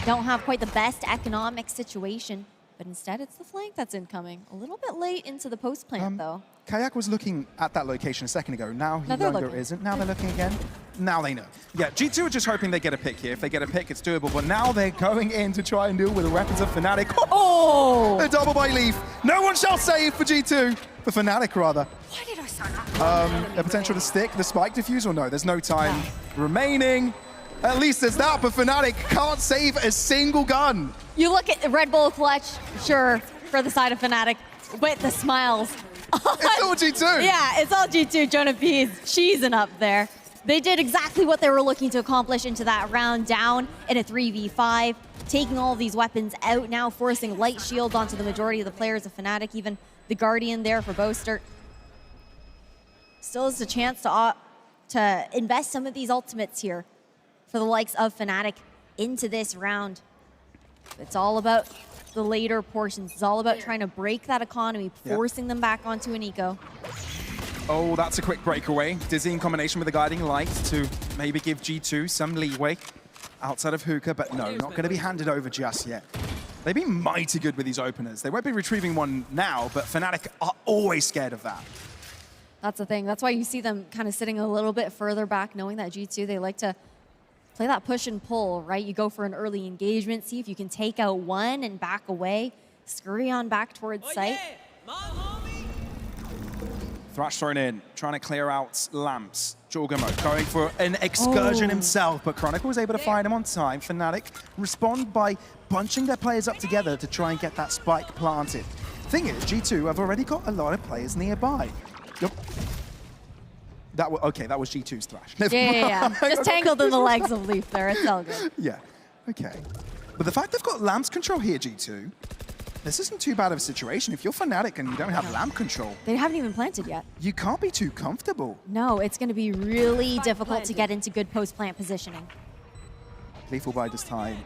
don't have quite the best economic situation. But instead, it's the flank that's incoming. A little bit late into the post plant, though. Kayak was looking at that location a second ago. Now he no longer isn't. Now they're looking again. Now they know. Yeah, G2 are just hoping they get a pick here. If they get a pick, it's doable. But now they're going in to try and deal with the weapons of Fnatic. Oh! A double by Leaf. No one shall save for G2. For Fnatic, rather. Why did I start A potential to stick the spike defuse or no? There's no time remaining. At least there's that, but Fnatic can't save a single gun. You look at the Red Bull clutch, sure, for the side of Fnatic, with the smiles. It's all G2. Yeah, it's all G2. Jonah P is cheesing up there. They did exactly what they were looking to accomplish into that round, down in a 3v5, taking all of these weapons out now, forcing light shields onto the majority of the players of Fnatic, even the Guardian there for Boaster. Still has a chance to invest some of these ultimates here for the likes of Fnatic into this round. It's all about the later portions. It's all about trying to break that economy, forcing them back onto an eco. Oh, that's a quick breakaway. Dizzy in combination with the Guiding Light to maybe give G2 some leeway outside of Hookah, but no, not going to be handed over just yet. They've been mighty good with these openers. They won't be retrieving one now, but Fnatic are always scared of that. That's the thing. That's why you see them kind of sitting a little bit further back, knowing that G2, they like to play that push and pull, right? You go for an early engagement, see if you can take out one and back away, scurry on back towards site. Thrash thrown in, trying to clear out lamps. Jorgamo going for an excursion himself, but Chronicle was able to find him on time. Fnatic respond by bunching their players up together to try and get that spike planted. Thing is, G2 have already got a lot of players nearby. Yep. That was G2's Thrash. Yeah. Just tangled in the legs of Leaf there. It's all good. Yeah, okay. But the fact they've got lamps control here, G2, this isn't too bad of a situation. If you're Fnatic and you don't have lamp control, They haven't even planted yet. you can't be too comfortable. No, it's going to be really difficult to get into good post-plant positioning. Lethal by this time.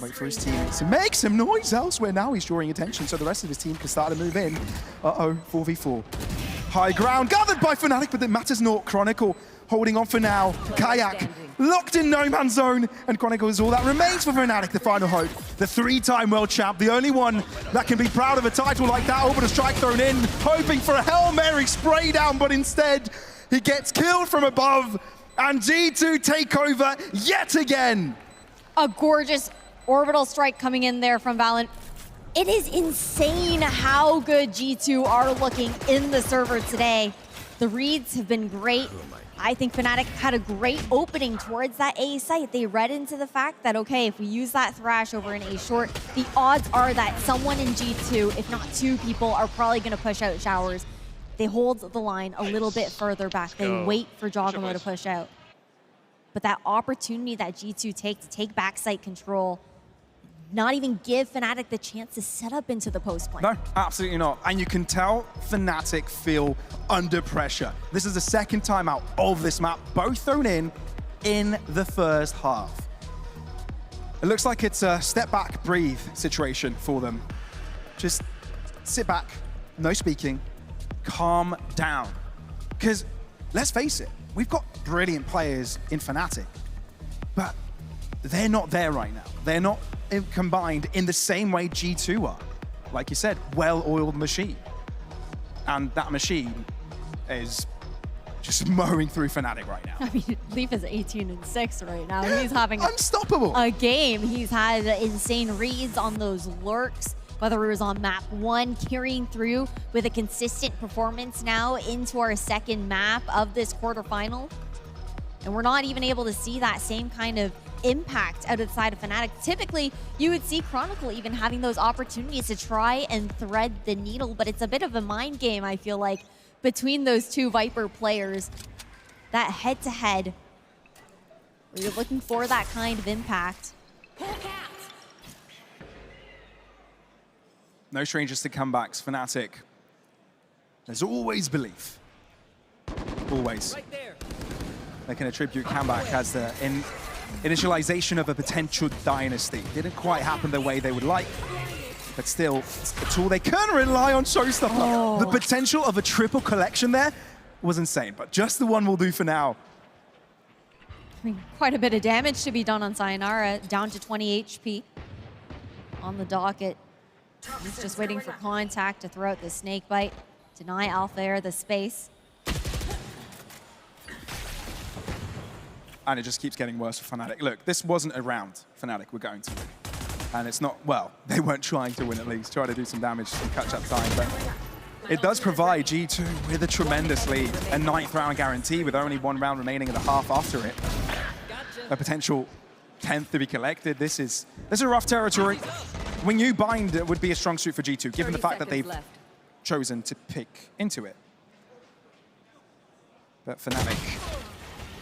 Wait for his teammates to make some noise elsewhere. Now he's drawing attention so the rest of his team can start to move in. Uh-oh, 4v4. High ground gathered by Fnatic, but it matters not. Chronicle holding on for now. Kayak locked in no man's zone, and Chronicle is all that remains for Fnatic, the final hope. The 3-time world champ, the only one that can be proud of a title like that. Orbital strike thrown in, hoping for a Hail Mary spray down, but instead he gets killed from above, and G2 take over yet again. A gorgeous orbital strike coming in there from Valorant. It is insane how good G2 are looking in the server today. The reads have been great. I think Fnatic had a great opening towards that A site. They read into the fact that, okay, if we use that Thrash over an A short, the odds are that someone in G2, if not two people, are probably going to push out Showers. They hold the line a little bit further back. They wait for Jogamo to push out. But that opportunity that G2 take to take backside control, not even give Fnatic the chance to set up into the post play. No, absolutely not. And you can tell Fnatic feel under pressure. This is the second time out of this map, both thrown in the first half. It looks like it's a step back, breathe situation for them. Just sit back, no speaking, calm down. Because let's face it, we've got brilliant players in Fnatic, but they're not there right now. They're not combined in the same way G2 are. Like you said, well-oiled machine. And that machine is just mowing through Fnatic right now. I mean, Leaf is 18-6 right now. He's having unstoppable a game. He's had insane reads on those lurks, whether it was on map 1, carrying through with a consistent performance now into our second map of this quarterfinal. And we're not even able to see that same kind of impact out of the side of Fnatic. Typically, you would see Chronicle even having those opportunities to try and thread the needle, but it's a bit of a mind game, I feel like, between those two Viper players. That head-to-head, where you're looking for that kind of impact. No strangers to comebacks, Fnatic. There's always belief. Always. Right there. They can attribute comeback as the initialization of a potential dynasty. Didn't quite happen the way they would like, but still, it's a tool they can rely on Showstopper. Oh. The potential of a triple collection there was insane, but just the one will do for now. I mean, quite a bit of damage to be done on Sayonara, down to 20 HP on the docket. He's just waiting for contact to throw out the snake bite, deny Alpha Air the space. And it just keeps getting worse for Fnatic. Look, this wasn't a round Fnatic were going to win. And it's not, well, they weren't trying to win at least, try to do some damage, some catch-up time, but it does provide G2 with a tremendous lead. A 9th round guarantee with only 1 round remaining and a half after it. A potential 10th to be collected. This is rough territory. When you bind, it would be a strong suit for G2, given the fact that they've chosen to pick into it. But Fnatic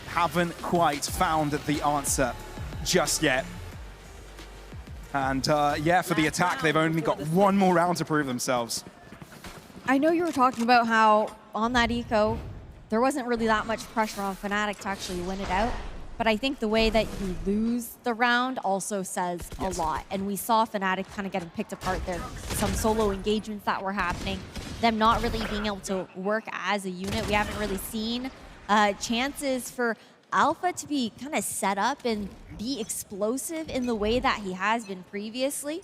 haven't quite found the answer just yet. And yeah, for the attack, they've only got 1 more round to prove themselves. I know you were talking about how on that eco, there wasn't really that much pressure on Fnatic to actually win it out. But I think the way that you lose the round also says a lot. And we saw Fnatic kind of getting picked apart there. Some solo engagements that were happening, them not really being able to work as a unit. We haven't really seen chances for Alpha to be kind of set up and be explosive in the way that he has been previously.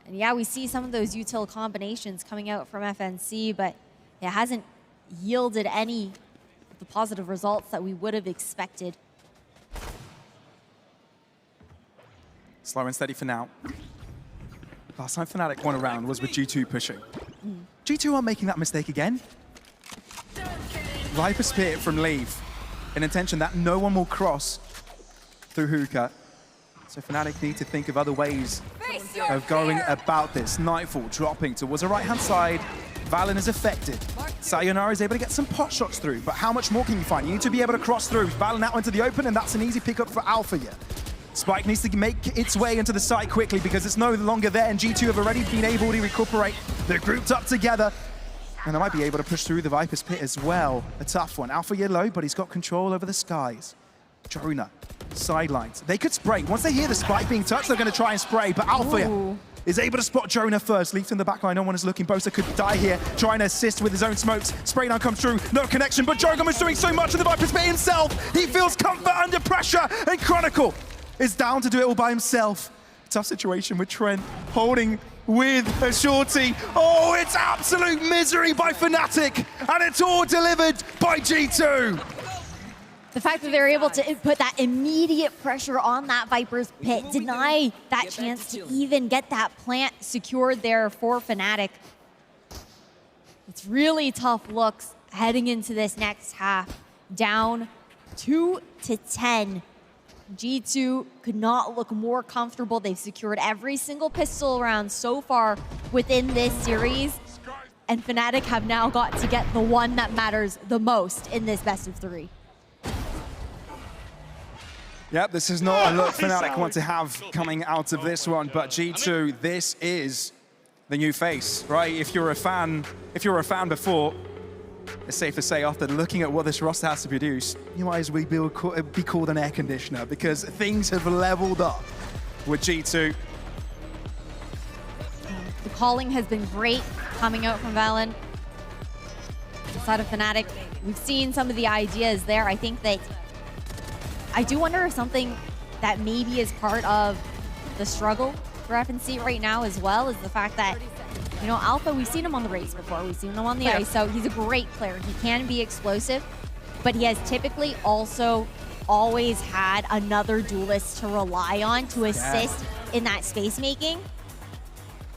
And yeah, we see some of those util combinations coming out from FNC, but it hasn't yielded any of the positive results that we would have expected. Slow and steady for now. Last time Fnatic won a round was with G2 pushing. G2 aren't making that mistake again. Viper Spear from Leave. An intention that no one will cross through hookah. So Fnatic need to think of other ways of going about this. Nightfall dropping towards the right-hand side. Valen is affected. Sayonara is able to get some pot shots through, but how much more can you find? You need to be able to cross through. Valen out into the open, and that's an easy pickup for Alpha here. Spike needs to make its way into the site quickly because it's no longer there, and G2 have already been able to recuperate. They're grouped up together, and they might be able to push through the Viper's Pit as well. A tough one. Alpha yellow, but he's got control over the skies. Jonah, sidelines. They could spray. Once they hear the spike being touched, they're going to try and spray, but Alpha is able to spot Jonah first. Leafs in the backline, no one is looking. Bosa could die here, trying to assist with his own smokes. Spray down comes through, no connection, but Jogam is doing so much in the Viper's Pit himself. He feels comfort under pressure, and Chronicle is down to do it all by himself. Tough situation with Trent holding with a shorty. Oh, it's absolute misery by Fnatic, and it's all delivered by G2. The fact that they're able to put that immediate pressure on that Viper's Pit, deny that chance to even get that plant secured there for Fnatic. It's really tough looks heading into this next half. Down 2-10. G2 could not look more comfortable. They've secured every single pistol round so far within this series. And Fnatic have now got to get the one that matters the most in this best of 3. Yep, this is not a look Fnatic want to have coming out of this one, but G2, this is the new face, right? If you're a fan before, it's safe to say after looking at what this roster has to produce, you might as well be called an air conditioner because things have leveled up with G2. The calling has been great coming out from Valen. Inside of Fnatic, we've seen some of the ideas there. I think that I do wonder if something that maybe is part of the struggle for FNC right now as well is the fact that, you know, Alpha, we've seen him on the race before. We've seen him on the ice, so he's a great player. He can be explosive, but he has typically also always had another duelist to rely on to assist in that space making.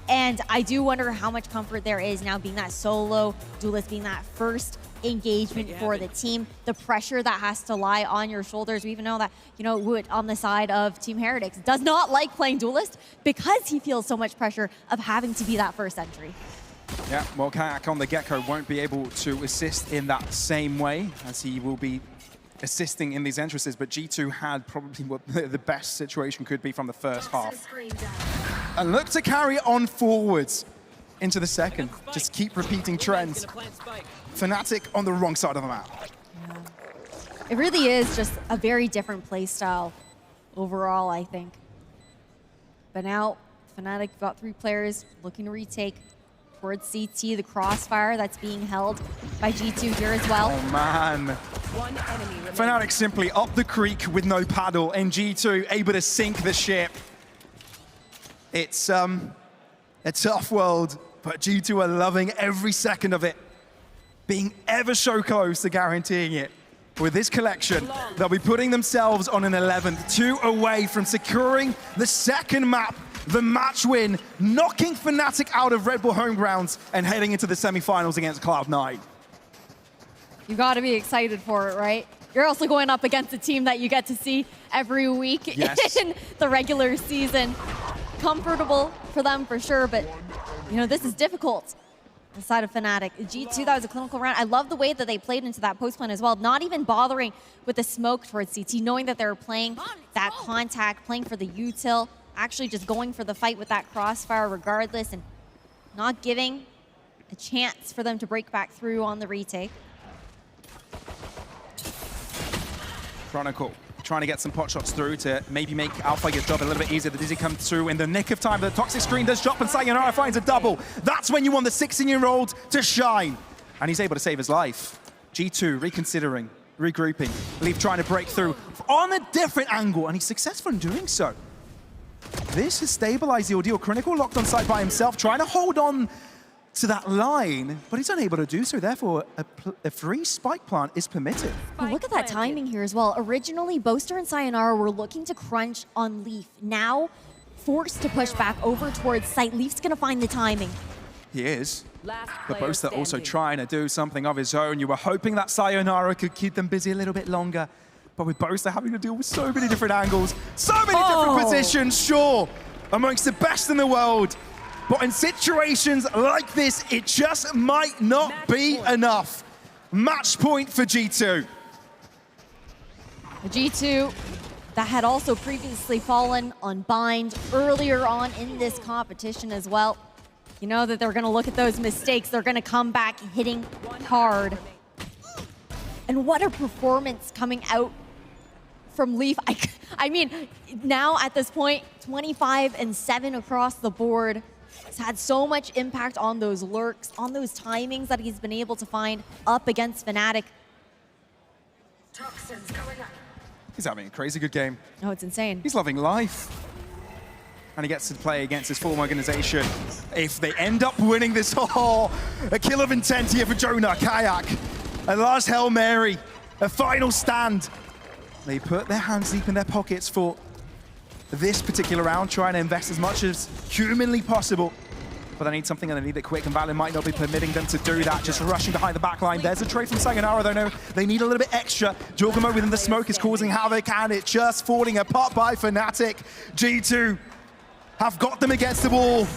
And I do wonder how much comfort there is now being that solo duelist, being that first engagement for the team, the pressure that has to lie on your shoulders. We even know that, you know, Wood on the side of Team Heretics does not like playing duelist because he feels so much pressure of having to be that first entry. Yeah, well, Kayak on the get-go won't be able to assist in that same way as he will be assisting in these entrances, but G2 had probably what the best situation could be from the first half. And look to carry it on forwards into the second. Just keep repeating trends. Fnatic on the wrong side of the map. Yeah. It really is just a very different play style overall, I think. But now Fnatic got 3 players looking to retake towards CT, the crossfire that's being held by G2 here as well. Oh man. Fnatic simply up the creek with no paddle, and G2 able to sink the ship. It's a tough world, but G2 are loving every second of it, being ever so close to guaranteeing it. With this collection, they'll be putting themselves on an 11th, 2 away from securing the second map, the match win, knocking Fnatic out of Red Bull home grounds and heading into the semifinals against Cloud9. You gotta be excited for it, right? You're also going up against a team that you get to see every week in the regular season. Comfortable for them for sure, but you know, this is difficult. The side of Fnatic. G2, that was a clinical round. I love the way that they played into that post plan as well, not even bothering with the smoke towards CT, knowing that they were playing that contact, playing for the util, actually just going for the fight with that crossfire regardless and not giving a chance for them to break back through on the retake. Chronicle trying to get some pot shots through to maybe make Alpha's job a little bit easier. The Dizzy comes through in the nick of time. The toxic screen does drop and Sayonara finds a double. That's when you want the 16-year-old to shine. And he's able to save his life. G2 reconsidering, regrouping. Leaf trying to break through on a different angle, and he's successful in doing so. This has stabilized the ordeal. Chronicle locked on site by himself, trying to hold on to that line, but he's unable to do so. Therefore, a free spike plant is permitted. Well, look at that timing here as well. Originally, Boaster and Sayonara were looking to crunch on Leaf. Now, forced to push back over towards site. Leaf's gonna find the timing. He is. But Boaster also trying to do something of his own. You were hoping that Sayonara could keep them busy a little bit longer. But with Boaster having to deal with so many different angles, so many different positions, sure, amongst the best in the world. But in situations like this, it just might not be enough. Match point for G2. G2 that had also previously fallen on Bind earlier on in this competition as well. You know that they're gonna look at those mistakes. They're gonna come back hitting hard. And what a performance coming out from Leaf. I mean, now at this point, 25-7 across the board. He's had so much impact on those lurks, on those timings that he's been able to find up against Fnatic. He's having a crazy good game. Oh, it's insane. He's loving life. And he gets to play against his former organization. If they end up winning this, a kill of intent here for Jonah, Kayak. A last Hail Mary, a final stand. They put their hands deep in their pockets for this particular round, trying to invest as much as humanly possible. but they need something and they need it quick, and Valorant might not be permitting them to do that, just rushing behind the back line. There's a trade from Sayonara, though. No, they need a little bit extra. Jorgamo within the smoke is causing havoc, and it's just falling apart by Fnatic. G2 have got them against the wall,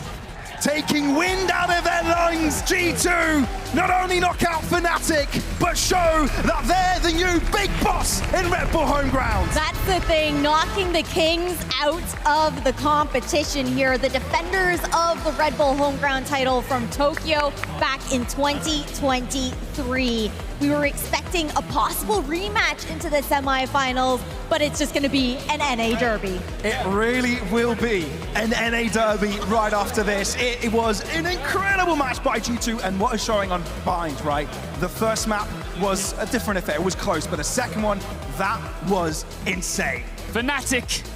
taking wind out of their lungs. G2 not only knock out Fnatic, but show that they're the new big boss in Red Bull home grounds. That's the thing, knocking the Kings out of the competition here. The defenders of the Red Bull home ground title from Tokyo back in 2023. We were expecting a possible rematch into the semifinals, but it's just going to be an NA derby. It really will be an NA derby right after this. It was an incredible match by G2, and what is showing on Bind, right? The first map was a different affair. It was close, but the second one, that was insane. Fnatic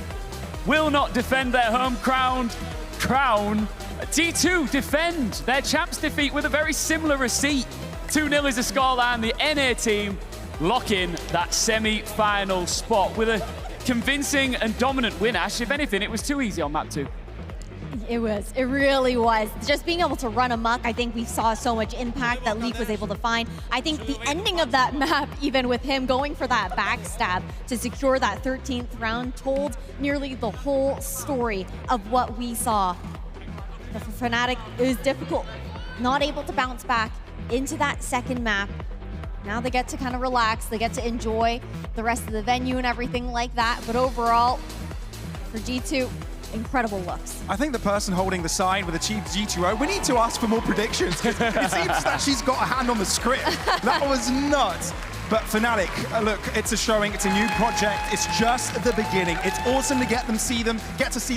will not defend their home crown. G2 defend their champs defeat with a very similar receipt. 2-0 is the scoreline. The NA team lock in that semi-final spot with a convincing and dominant win. Ash, if anything, it was too easy on map 2. It really was. Just being able to run amok, I think we saw so much impact that Leak was able to find. I think the ending of that map, even with him going for that backstab to secure that 13th round, told nearly the whole story of what we saw. But for Fnatic, it was difficult, not able to bounce back into that second map. Now they get to kind of relax, they get to enjoy the rest of the venue and everything like that. But overall, for G2, incredible looks. I think the person holding the sign with the cheap G2O, we need to ask for more predictions, because it seems that she's got a hand on the script. That was nuts. But Fnatic, look, it's a showing, it's a new project, it's just the beginning. It's awesome to get to see them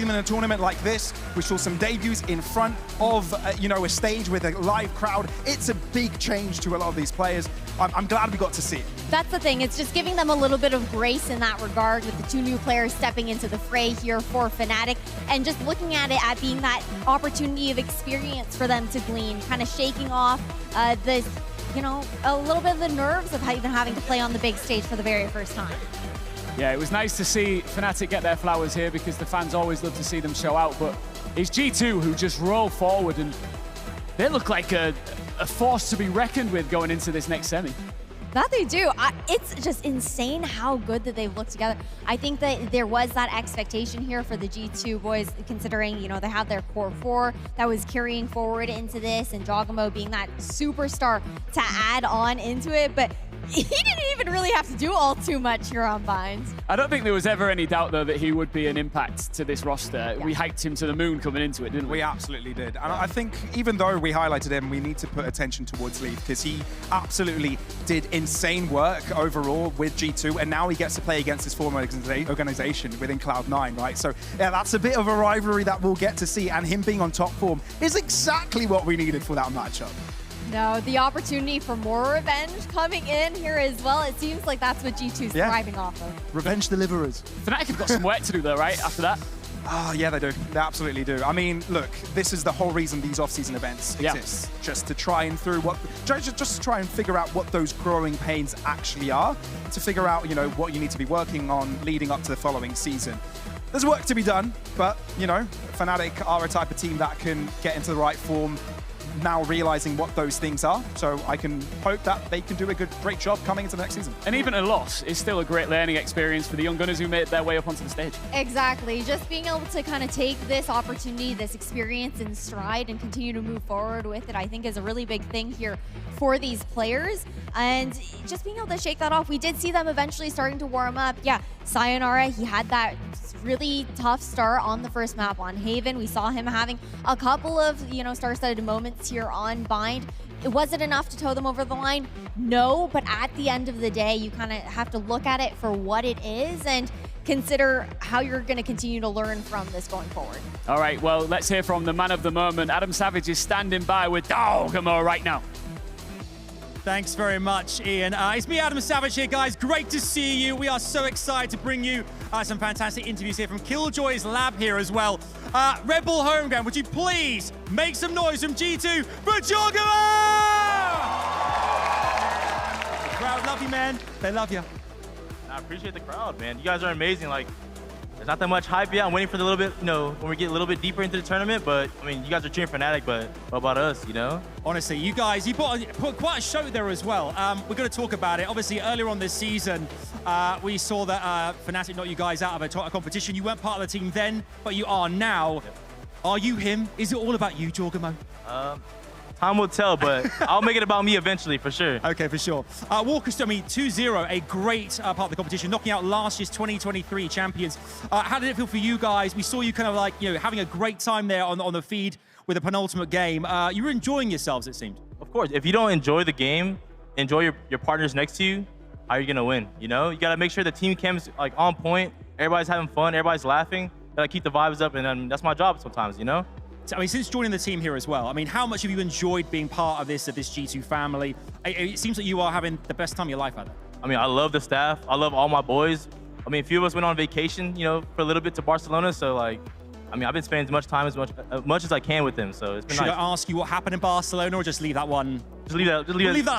in a tournament like this. We saw some debuts in front of a stage with a live crowd. It's a big change to a lot of these players. I'm glad we got to see it. That's the thing, it's just giving them a little bit of grace in that regard with the 2 new players stepping into the fray here for Fnatic, and just looking at it at being that opportunity of experience for them to glean, kind of shaking off this, a little bit of the nerves of even having to play on the big stage for the very first time. Yeah, it was nice to see Fnatic get their flowers here, because the fans always love to see them show out, but it's G2 who just roll forward, and they look like a force to be reckoned with going into this next semi. That they do. It's just insane how good that they've looked together. I think that there was that expectation here for the G2 boys, considering, they have their core 4 that was carrying forward into this, and Jogamo being that superstar to add on into it. But he didn't even really have to do all too much here on Bind. I don't think there was ever any doubt, though, that he would be an impact to this roster. Yeah. We hyped him to the moon coming into it, didn't we? We absolutely did. And I think even though we highlighted him, we need to put attention towards Leaf, because he absolutely did insane work overall with G2, and now he gets to play against his former organization within Cloud9, right? So yeah, that's a bit of a rivalry that we'll get to see, and him being on top form is exactly what we needed for that matchup. No, the opportunity for more revenge coming in here as well. It seems like that's what G2's thriving off of. Revenge deliverers. Fnatic have got some work to do though, right, after that? Oh, yeah, they do. They absolutely do. I mean, look, this is the whole reason these off-season events exist. Just to try and just try and figure out what those growing pains actually are, to figure out, what you need to be working on leading up to the following season. There's work to be done, but, Fnatic are a type of team that can get into the right form, now realizing what those things are. So I can hope that they can do a great job coming into the next season. And even a loss is still a great learning experience for the young gunners who made their way up onto the stage. Exactly. Just being able to kind of take this opportunity, this experience in stride and continue to move forward with it, I think is a really big thing here for these players. And just being able to shake that off. We did see them eventually starting to warm up. Yeah, Sayonara, he had that really tough start on the first map on Haven. We saw him having a couple of, star-studded moments here on Bind. Was it enough to tow them over the line? No, but at the end of the day, you kind of have to look at it for what it is and consider how you're going to continue to learn from this going forward. All right, well, let's hear from the man of the moment. Adam Savage is standing by with Jogamo right now. Thanks very much, Ian. It's me, Adam Savage here, guys. Great to see you. We are so excited to bring you some fantastic interviews here from Killjoy's lab here as well. Red Bull Homeground, would you please make some noise from G2 for Jogamo? The crowd love you, man. They love you. I appreciate the crowd, man. You guys are amazing. Like, There's not that much hype yet. I'm waiting for the little bit, you know, when we get a little bit deeper into the tournament. But I mean, you guys are cheering Fnatic, but what about us, you know? Honestly, you guys, you put quite a show there as well. We're going to talk about it. Obviously, earlier on this season, we saw that Fnatic knocked you guys out of a competition. You weren't part of the team then, but you are now. Yep. Are you him? Is it all about you, Jorgamo? Time will tell, but I'll make it about me eventually, for sure. Okay, for sure. Walker, I mean, 2-0, a great part of the competition, knocking out last year's 2023 champions. How did it feel for you guys? We saw you kind of like, you know, having a great time there on the feed with the penultimate game. You were enjoying yourselves, it seemed. Of course, if you don't enjoy the game, enjoy your partners next to you, how are you gonna win? You know, you gotta make sure the team cam's like on point, everybody's having fun, everybody's laughing. Gotta keep the vibes up, and that's my job sometimes, you know? I mean, since joining the team here as well, I mean, how much have you enjoyed being part of this G2 family? It seems like you are having the best time of your life out there. I mean, I love the staff. I love all my boys. I mean, a few of us went on vacation, you know, for a little bit to Barcelona. So, like, I mean, I've been spending as much time as much as I can with them. So it's been nice. Should I ask you what happened in Barcelona, or just leave that one? Just leave that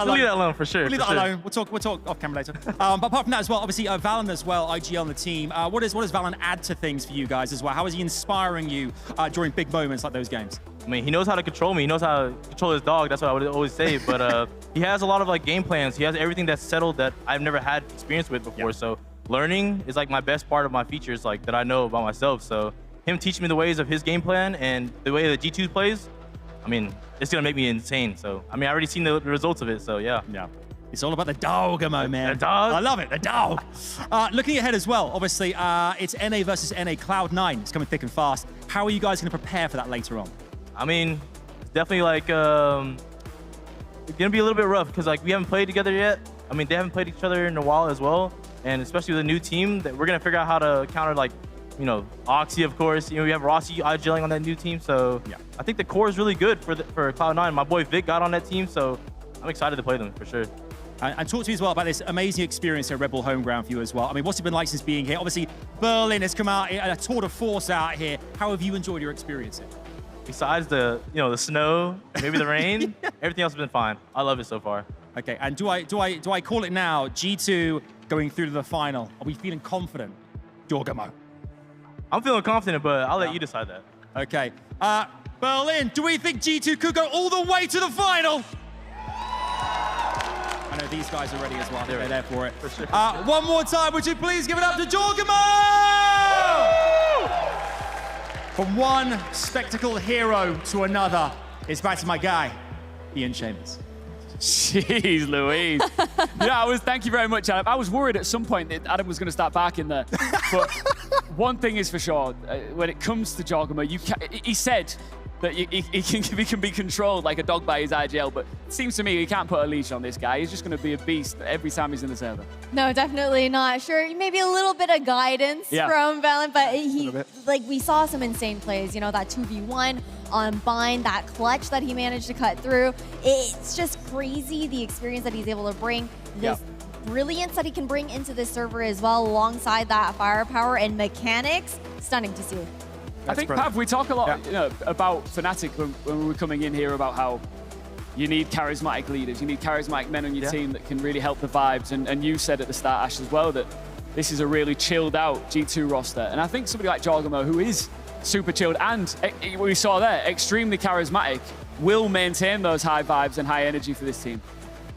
alone for sure. Leave that alone. We'll talk off camera later. But apart from that as well, obviously Valorant as well, IGL on the team. What does Valorant add to things for you guys as well? How is he inspiring you during big moments like those games? I mean, he knows how to control me. He knows how to control his dog. That's what I would always say. But he has a lot of like game plans. He has everything that's settled that I've never had experience with before. Yep. So learning is like my best part of my features, like that I know about myself. So him teaching me the ways of his game plan and the way that G2 plays, I mean, it's gonna make me insane. So I mean, I already seen the results of it. So yeah. Yeah. It's all about the dogamo, man. The dog? I love it, the dog. Looking ahead as well, obviously, it's NA versus NA Cloud9. It's coming thick and fast. How are you guys going to prepare for that later on? I mean, it's definitely like, it's going to be a little bit rough because like we haven't played together yet. I mean, they haven't played each other in a while as well. And especially with a new team, that we're going to figure out how to counter like, you know, Oxy, of course. You know, we have Rossi IGLing on that new team. So yeah, I think the core is really good for Cloud9. My boy Vic got on that team, so I'm excited to play them for sure. And talk to me as well about this amazing experience at Red Bull home ground for you as well. I mean, what's it been like since being here? Obviously, Berlin has come out, a tour de force out here. How have you enjoyed your experience here? Besides the, you know, the snow, maybe the rain, everything else has been fine. I love it so far. Okay, and do I call it now? G2 going through to the final. Are we feeling confident, Jorgamo? I'm feeling confident, but I'll let you decide that. Okay, Berlin, do we think G2 could go all the way to the final? I know these guys are ready as well. They're there for it. For sure. One more time, would you please give it up to Jorgamo? From one spectacle hero to another, it's back to my guy, Ian Chambers. Jeez Louise. Yeah, thank you very much, Adam. I was worried at some point that Adam was going to start barking there. But one thing is for sure, when it comes to Jorgamo, he said that he can be controlled like a dog by his IGL, but it seems to me he can't put a leash on this guy. He's just going to be a beast every time he's in the server. No, definitely not. Sure, maybe a little bit of guidance from Valorant, but like we saw some insane plays. You know, that 2v1 on Bind, that clutch that he managed to cut through. It's just crazy the experience that he's able to bring. This brilliance that he can bring into this server as well, alongside that firepower and mechanics. Stunning to see. I think, Pav, we talk a lot about Fnatic when we were coming in here about how you need charismatic leaders, you need charismatic men on your team that can really help the vibes. And you said at the start, Ash, as well, that this is a really chilled out G2 roster. And I think somebody like Jorgamo, who is super chilled and, we saw there, extremely charismatic, will maintain those high vibes and high energy for this team.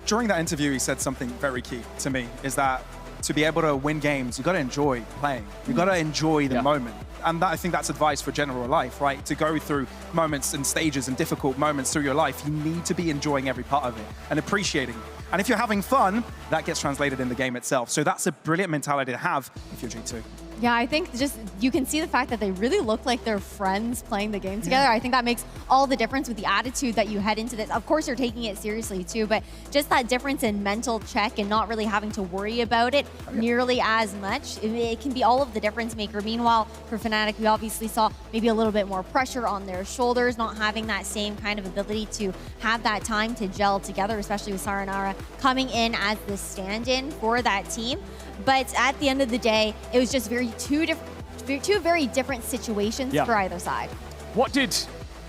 During that interview, he said something very key to me, is that to be able to win games, you've got to enjoy playing. You've got to enjoy the moment. And I think that's advice for general life, right? To go through moments and stages and difficult moments through your life, you need to be enjoying every part of it and appreciating it. And if you're having fun, that gets translated in the game itself. So that's a brilliant mentality to have if you're G2. Yeah, I think just you can see the fact that they really look like they're friends playing the game together. I think that makes all the difference with the attitude that you head into this. Of course, you're taking it seriously too, but just that difference in mental check and not really having to worry about it nearly as much, it can be all of the difference maker. Meanwhile, for Fnatic, we obviously saw maybe a little bit more pressure on their shoulders, not having that same kind of ability to have that time to gel together, especially with Saranara coming in as the stand-in for that team. But at the end of the day, it was just two very different situations for either side. What did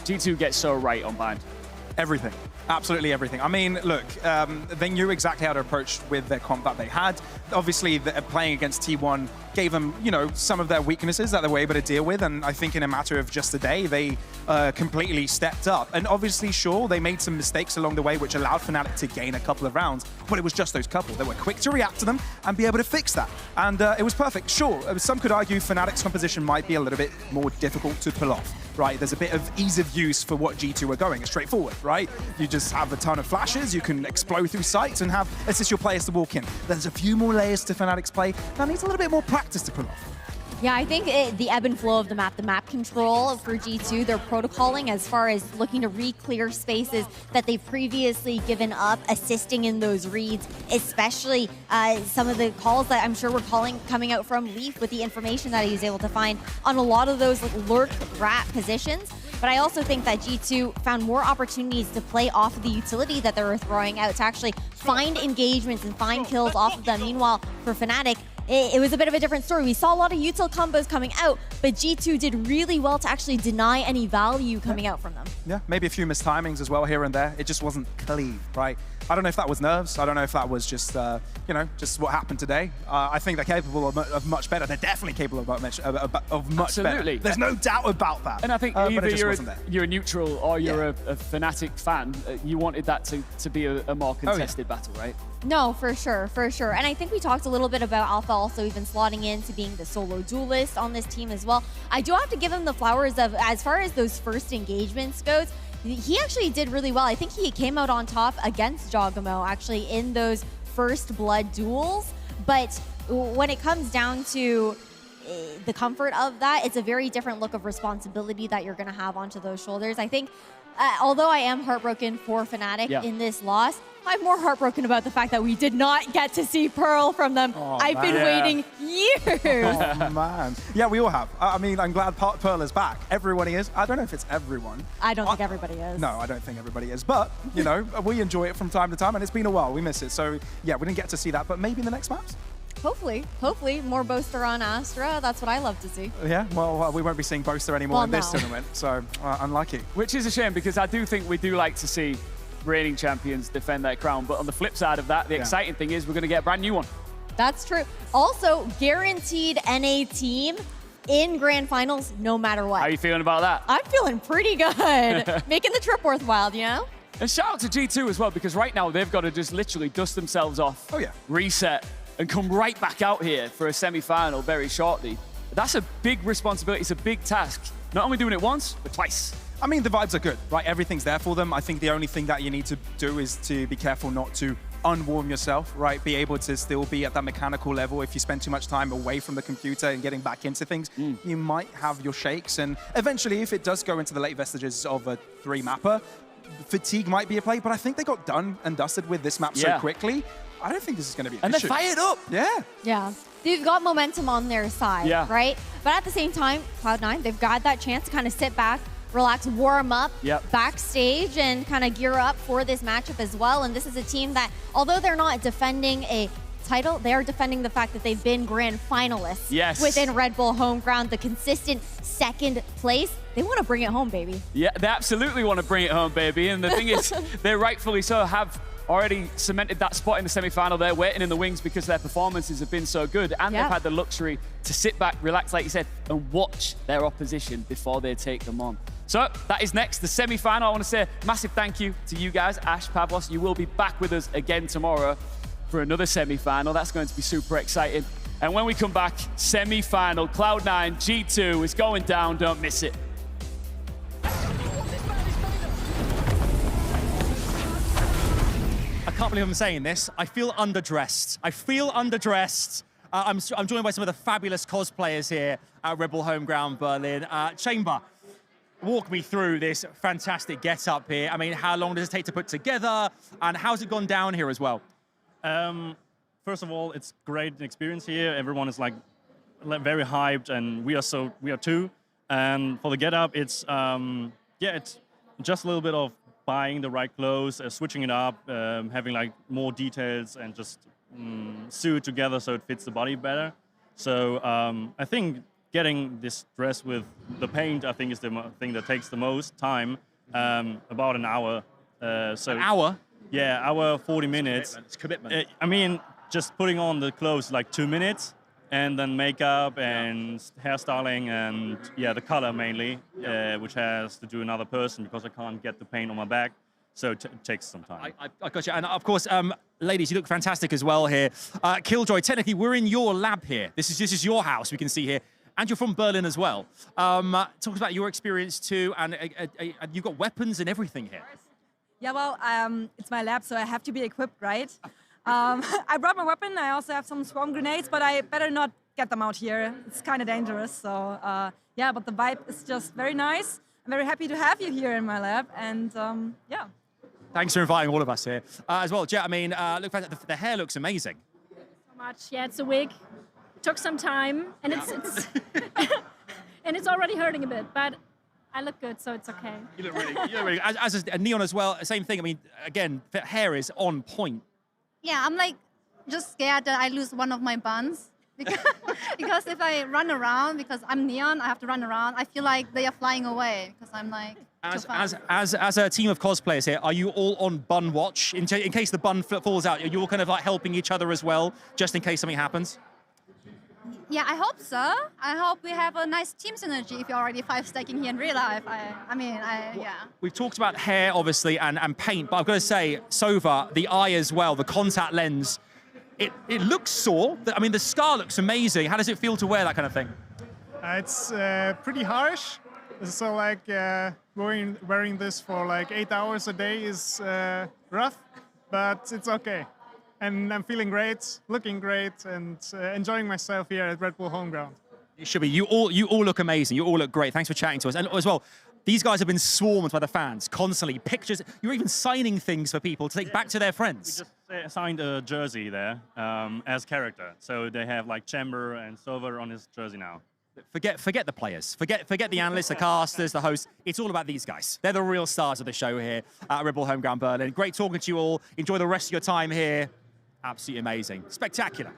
G2 get so right on Bind? Everything. Absolutely everything. I mean, look, they knew exactly how to approach with their comp that they had. Obviously, playing against T1 gave them, you know, some of their weaknesses that they were able to deal with. And I think in a matter of just a day, they completely stepped up. And obviously, sure, they made some mistakes along the way, which allowed Fnatic to gain a couple of rounds. But it was just those couple. They were quick to react to them and be able to fix that. And it was perfect. Sure, some could argue Fnatic's composition might be a little bit more difficult to pull off. Right, there's a bit of ease of use for what G2 are going. It's straightforward, right? You just have a ton of flashes, you can explode through sites and assist your players to walk in. There's a few more layers to Fnatic's play that needs a little bit more practice to pull off. Yeah, I think the ebb and flow of the map control for G2, their protocoling as far as looking to re-clear spaces that they've previously given up, assisting in those reads, especially some of the calls that I'm sure were coming out from Leaf with the information that he was able to find on a lot of those like lurk rat positions. But I also think that G2 found more opportunities to play off of the utility that they were throwing out to actually find engagements and find kills off of them. Meanwhile, for Fnatic, it was a bit of a different story. We saw a lot of util combos coming out, but G2 did really well to actually deny any value coming out from them. Yeah, maybe a few missed timings as well here and there. It just wasn't clean, right? I don't know if that was nerves. I don't know if that was just, you know, just what happened today. I think they're capable of much better. They're definitely capable of much Absolutely. better. There's no doubt about that. And I think either you're a neutral or you're a Fnatic fan, you wanted that to be a more contested battle, right? No, for sure, for sure. And I think we talked a little bit about Alpha also even slotting in to being the solo duelist on this team as well. I do have to give him the flowers of, as far as those first engagements goes, he actually did really well. I think he came out on top against Jogamo actually in those first blood duels. But when it comes down to the comfort of that, it's a very different look of responsibility that you're going to have onto those shoulders. I think, although I am heartbroken for Fnatic in this loss, I'm more heartbroken about the fact that we did not get to see Pearl from them. I've been waiting years. Oh, man. Yeah, we all have. I mean, I'm glad Pearl is back. Everybody is. I don't know if it's everyone. I don't think everybody is. No, I don't think everybody is. But, you know, we enjoy it from time to time, and it's been a while. We miss it. So, yeah, we didn't get to see that, but maybe in the next maps. Hopefully more Boaster on Astra. That's what I love to see. Yeah, well, we won't be seeing Boaster anymore in this tournament, so unlucky. Which is a shame because I do think we do like to see reigning champions defend their crown. But on the flip side of that, the exciting thing is we're going to get a brand new one. That's true. Also, guaranteed NA team in grand finals no matter what. How are you feeling about that? I'm feeling pretty good. Making the trip worthwhile, you know? And shout out to G2 as well, because right now they've got to just literally dust themselves off, reset, and come right back out here for a semi-final very shortly. That's a big responsibility. It's a big task. Not only doing it once, but twice. I mean, the vibes are good, right? Everything's there for them. I think the only thing that you need to do is to be careful not to unwarm yourself, right? Be able to still be at that mechanical level. If you spend too much time away from the computer and getting back into things, you might have your shakes. And eventually, if it does go into the late vestiges of a 3-mapper, fatigue might be a play, but I think they got done and dusted with this map so quickly. I don't think this is going to be an issue. And they're fired up. Yeah. Yeah. They've got momentum on their side, right? But at the same time, Cloud9, they've got that chance to kind of sit back, relax, warm up backstage, and kind of gear up for this matchup as well. And this is a team that, although they're not defending a title, they are defending the fact that they've been grand finalists within Red Bull home ground, the consistent second place. They want to bring it home, baby. Yeah, they absolutely want to bring it home, baby. And the thing is, they rightfully so have already cemented that spot in the semi-final. They're waiting in the wings because their performances have been so good, and they've had the luxury to sit back, relax, like you said, and watch their opposition before they take them on. So that is next, the semi-final. I want to say a massive thank you to you guys. Ash, Pavlos, you will be back with us again tomorrow for another semi-final. That's going to be super exciting. And when we come back, semi-final, Cloud9, G2 is going down. Don't miss it. I can't believe I'm saying this. I feel underdressed. I feel underdressed. I'm joined by some of the fabulous cosplayers here at Red Bull Home Ground Berlin. Chamber, walk me through this fantastic get-up here. I mean, how long does it take to put together? And how's it gone down here as well? First of all, it's great experience here. Everyone is like very hyped, and we are too. And for the get-up, it's it's just a little bit of buying the right clothes, switching it up, having like more details, and just sew it together so it fits the body better. So I think getting this dress with the paint, I think, is the thing that takes the most time, about an hour. So An hour? Yeah, hour 40 minutes. It's commitment. I mean, just putting on the clothes like 2 minutes, and then makeup and hairstyling and the color mainly, which has to do another person because I can't get the paint on my back. So it takes some time. I got you. And of course, ladies, you look fantastic as well here. Killjoy, technically, we're in your lab here. This is your house, we can see here. And you're from Berlin as well. Talk about your experience too, and you've got weapons and everything here. Yeah, well, it's my lab, so I have to be equipped, right? I brought my weapon. I also have some swarm grenades, but I better not get them out here. It's kind of dangerous. So yeah, but the vibe is just very nice. I'm very happy to have you here in my lab, and yeah. Thanks for inviting all of us here as well, Jet. I mean, look, the hair looks amazing. So much. Yeah, it's a wig. It took some time, and it's and it's already hurting a bit, but I look good, so it's okay. You look really good. As is Neon as well, same thing. I mean, again, the hair is on point. Yeah, I'm like just scared that I lose one of my buns. Because if I run around, because I'm Neon, I have to run around, I feel like they are flying away because I'm like, As a team of cosplayers here, are you all on bun watch? In case the bun falls out, are you all kind of like helping each other as well, just in case something happens? yeah, I hope so. I hope we have a nice team synergy if you're already 5-stacking here in real life. Yeah. We've talked about hair, obviously, and paint, but I've got to say, Sova, the eye as well, the contact lens, it looks sore. I mean, the scar looks amazing. How does it feel to wear that kind of thing? It's pretty harsh. So like wearing this for like 8 hours a day is rough, but it's okay. And I'm feeling great, looking great, and enjoying myself here at Red Bull Homeground. You should be. You all look amazing. You all look great. Thanks for chatting to us. And as well, these guys have been swarmed by the fans constantly. Pictures. You're even signing things for people to take back to their friends. We just signed a jersey there as character. So they have like Chamber and Silver on his jersey now. Forget the players. Forget the analysts, the casters, the hosts. It's all about these guys. They're the real stars of the show here at Red Bull Homeground Berlin. Great talking to you all. Enjoy the rest of your time here. Absolutely amazing. Spectacular.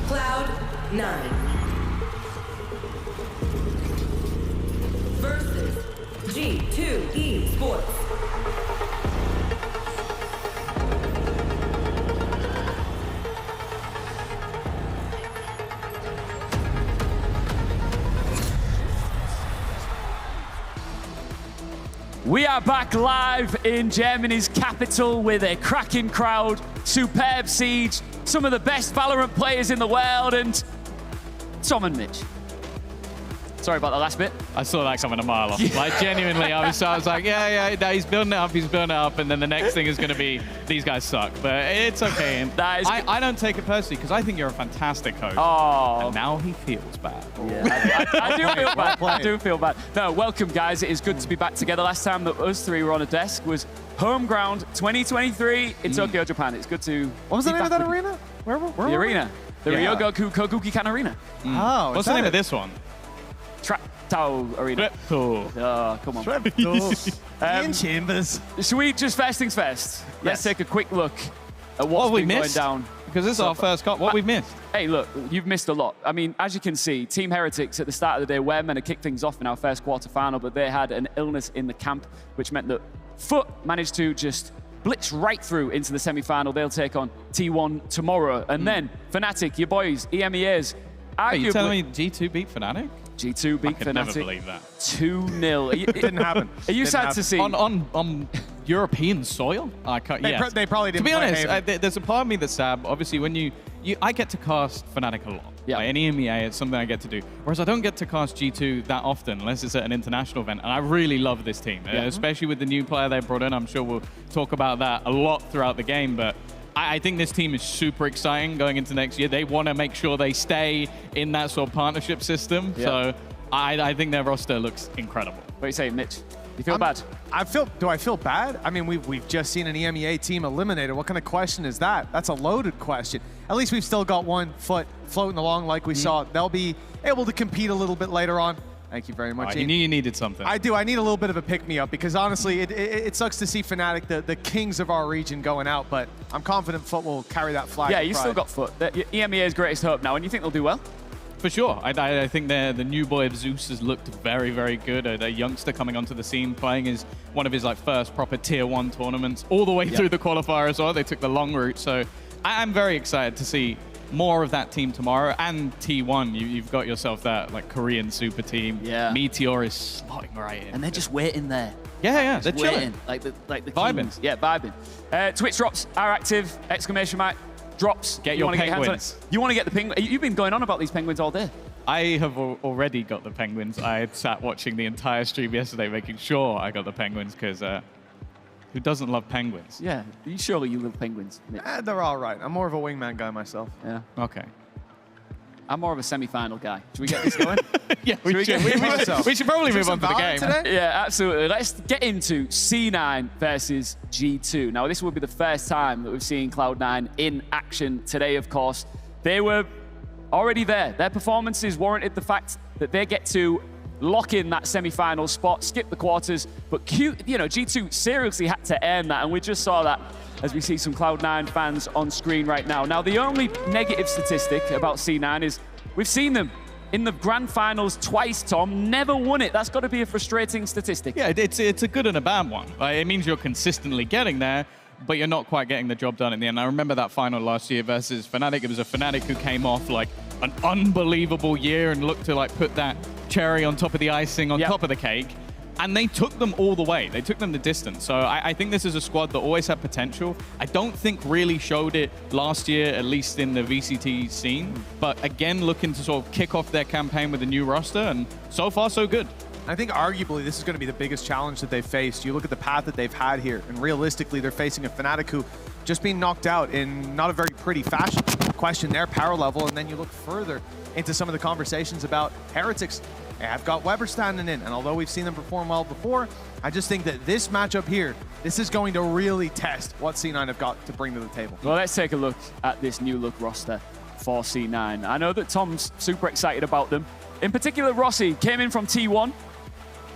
Cloud9 versus G2 Esports. We are back live in Germany's capital with a cracking crowd, superb siege, some of the best Valorant players in the world, and Tom and Mitch. Sorry about the last bit. I saw that coming a mile off. Like, genuinely, I was like, yeah, he's building it up, and then the next thing is going to be, these guys suck. But it's okay. And I don't take it personally, because I think you're a fantastic host. Oh. And now he feels bad. Yeah, I do feel bad. I do feel bad. No, welcome, guys. It is good to be back together. Last time that us three were on a desk was Home Ground 2023 in Tokyo, Japan. It's good to What was the name of that arena? Where the arena? The Ryogoku Kokuki-kan Arena. Oh, what's the name of this one? Traptau Arena. Cool. Come on. Ian Chambers. Should we just first things first? Let's take a quick look at what's been going down. Because this is our first cut. What we've missed. Hey, look, you've missed a lot. I mean, as you can see, Team Heretics at the start of the day were meant to kick things off in our first quarterfinal, but they had an illness in the camp, which meant that Foot managed to just blitz right through into the semi-final. They'll take on T1 tomorrow. And then Fnatic, your boys, EMEAs. Are you telling me G2 beat Fnatic? G2 beat Fnatic. I could never believe that. 2-0. Didn't happen. Are you sad to see? On European soil? Yes. They probably didn't. To be honest, there's a part of me that's sad. Obviously, when I get to cast Fnatic a lot. Yeah. Like, in EMEA, it's something I get to do. Whereas I don't get to cast G2 that often, unless it's at an international event. And I really love this team, especially with the new player they brought in. I'm sure we'll talk about that a lot throughout the game. But I think this team is super exciting going into next year. They want to make sure they stay in that sort of partnership system. Yeah. So I think their roster looks incredible. What are you saying, Mitch? You feel bad? Do I feel bad? I mean, we've just seen an EMEA team eliminated. What kind of question is that? That's a loaded question. At least we've still got one foot floating along like we saw. They'll be able to compete a little bit later on. Thank you very much. You knew you needed something. I do. I need a little bit of a pick-me-up because honestly, it sucks to see Fnatic, the kings of our region, going out, but I'm confident Foot will carry that flag. Yeah, you still got Foot. EMEA's greatest hope now, and you think they'll do well? For sure. I think the new boy of Zeus has looked very, very good. A youngster coming onto the scene, playing one of his first proper Tier 1 tournaments, all the way through the qualifier as well. They took the long route. So I'm very excited to see more of that team tomorrow. And T1, you've got yourself that Korean super team. Yeah. Meteor is slotting right in. And they're just waiting there. Yeah, they're waiting. chilling. Like the vibing. Kings. Yeah, vibing. Twitch drops are active. Exclamation mark. Drops. Get your penguins. You want to get the penguins. You've been going on about these penguins all day. I have already got the penguins. I sat watching the entire stream yesterday, making sure I got the penguins, because who doesn't love penguins? Yeah, surely you love penguins. They're all right. I'm more of a wingman guy myself. Yeah. Okay. I'm more of a semi-final guy. Should we get this going? Yeah, we should probably move on to the game. Today? Yeah, absolutely. Let's get into C9 versus G2. Now, this will be the first time that we've seen Cloud9 in action today, of course. They were already there. Their performances warranted the fact that they get to lock in that semi-final spot, skip the quarters, but G2 seriously had to earn that, and we just saw that as we see some Cloud9 fans on screen right now. Now, the only negative statistic about C9 is we've seen them in the grand finals twice, Tom, never won it. That's got to be a frustrating statistic. Yeah, it's a good and a bad one. It means you're consistently getting there, but you're not quite getting the job done in the end. I remember that final last year versus Fnatic. It was a Fnatic who came off like an unbelievable year and looked to like put that cherry on top of the icing, on top of the cake. And they took them all the way. They took them the distance. So I think this is a squad that always had potential. I don't think really showed it last year, at least in the VCT scene. But again, looking to sort of kick off their campaign with a new roster, and so far, so good. I think arguably this is going to be the biggest challenge that they've faced. You look at the path that they've had here, and realistically, they're facing a Fnatic who just being knocked out in not a very pretty fashion. Question their power level, and then you look further into some of the conversations about Heretics. They have got Weber standing in, and although we've seen them perform well before, I just think that this matchup here, this is going to really test what C9 have got to bring to the table. Well, let's take a look at this new look roster for C9. I know that Tom's super excited about them. In particular, Rossi came in from T1.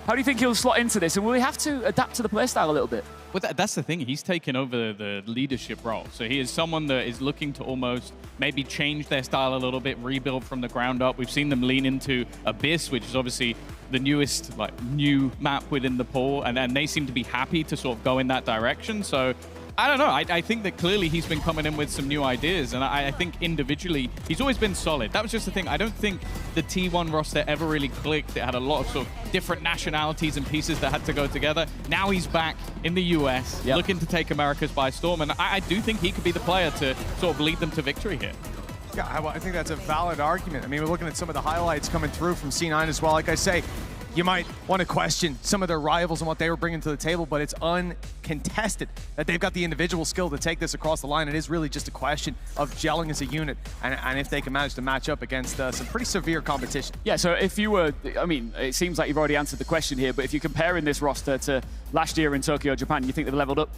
How do you think he'll slot into this? And will he have to adapt to the playstyle a little bit? Well, that's the thing. He's taken over the leadership role. So he is someone that is looking to almost maybe change their style a little bit, rebuild from the ground up. We've seen them lean into Abyss, which is obviously the newest new map within the pool, and they seem to be happy to sort of go in that direction. So I don't know. I think that clearly he's been coming in with some new ideas, and I think individually he's always been solid. That was just the thing. I don't think the T1 roster ever really clicked. It had a lot of sort of different nationalities and pieces that had to go together. Now he's back in the US, looking to take Americas by storm, and I do think he could be the player to sort of lead them to victory here. Yeah, I think that's a valid argument. I mean, we're looking at some of the highlights coming through from C9 as well. Like I say, you might want to question some of their rivals and what they were bringing to the table, but it's uncontested that they've got the individual skill to take this across the line. It is really just a question of gelling as a unit and if they can manage to match up against some pretty severe competition. Yeah, so if you were, I mean, it seems like you've already answered the question here, but if you're comparing this roster to last year in Tokyo, Japan, you think they've leveled up?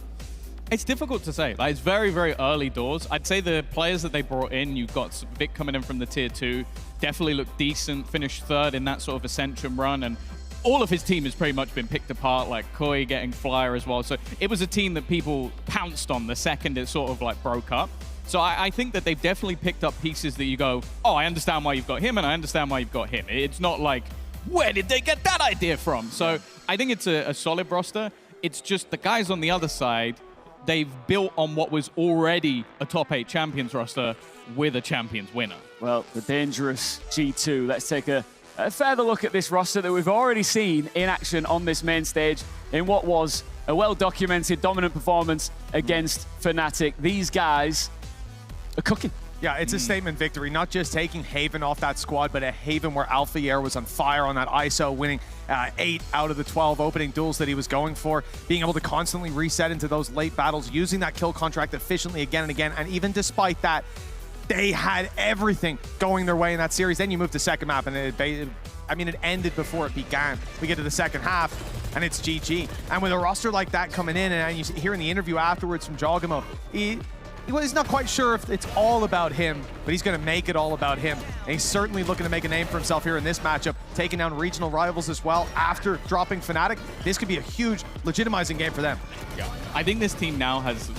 It's difficult to say. It's very, very early doors. I'd say the players that they brought in, you've got Vic coming in from the Tier 2, definitely looked decent, finished third in that sort of Ascension run, and all of his team has pretty much been picked apart, like Koi getting Flyer as well. So it was a team that people pounced on the second it sort of broke up. So I think that they've definitely picked up pieces that you go, oh, I understand why you've got him, and I understand why you've got him. It's not like, where did they get that idea from? So I think it's a solid roster. It's just the guys on the other side, they've built on what was already a top 8 champions roster with a champions winner. Well, the dangerous G2. Let's take a further look at this roster that we've already seen in action on this main stage in what was a well-documented dominant performance against Fnatic. These guys are cooking. Yeah, it's a statement victory, not just taking Haven off that squad, but a Haven where Alpha Yair was on fire on that ISO, winning 8 out of the 12 opening duels that he was going for, being able to constantly reset into those late battles, using that kill contract efficiently again and again, and even despite that, they had everything going their way in that series. Then you move to second map, and it ended before it began. We get to the second half, and it's GG. And with a roster like that coming in, and you hear in the interview afterwards from Jogamo, he's not quite sure if it's all about him, but he's going to make it all about him. And he's certainly looking to make a name for himself here in this matchup, taking down regional rivals as well after dropping Fnatic. This could be a huge legitimizing game for them. Yeah. I think this team now has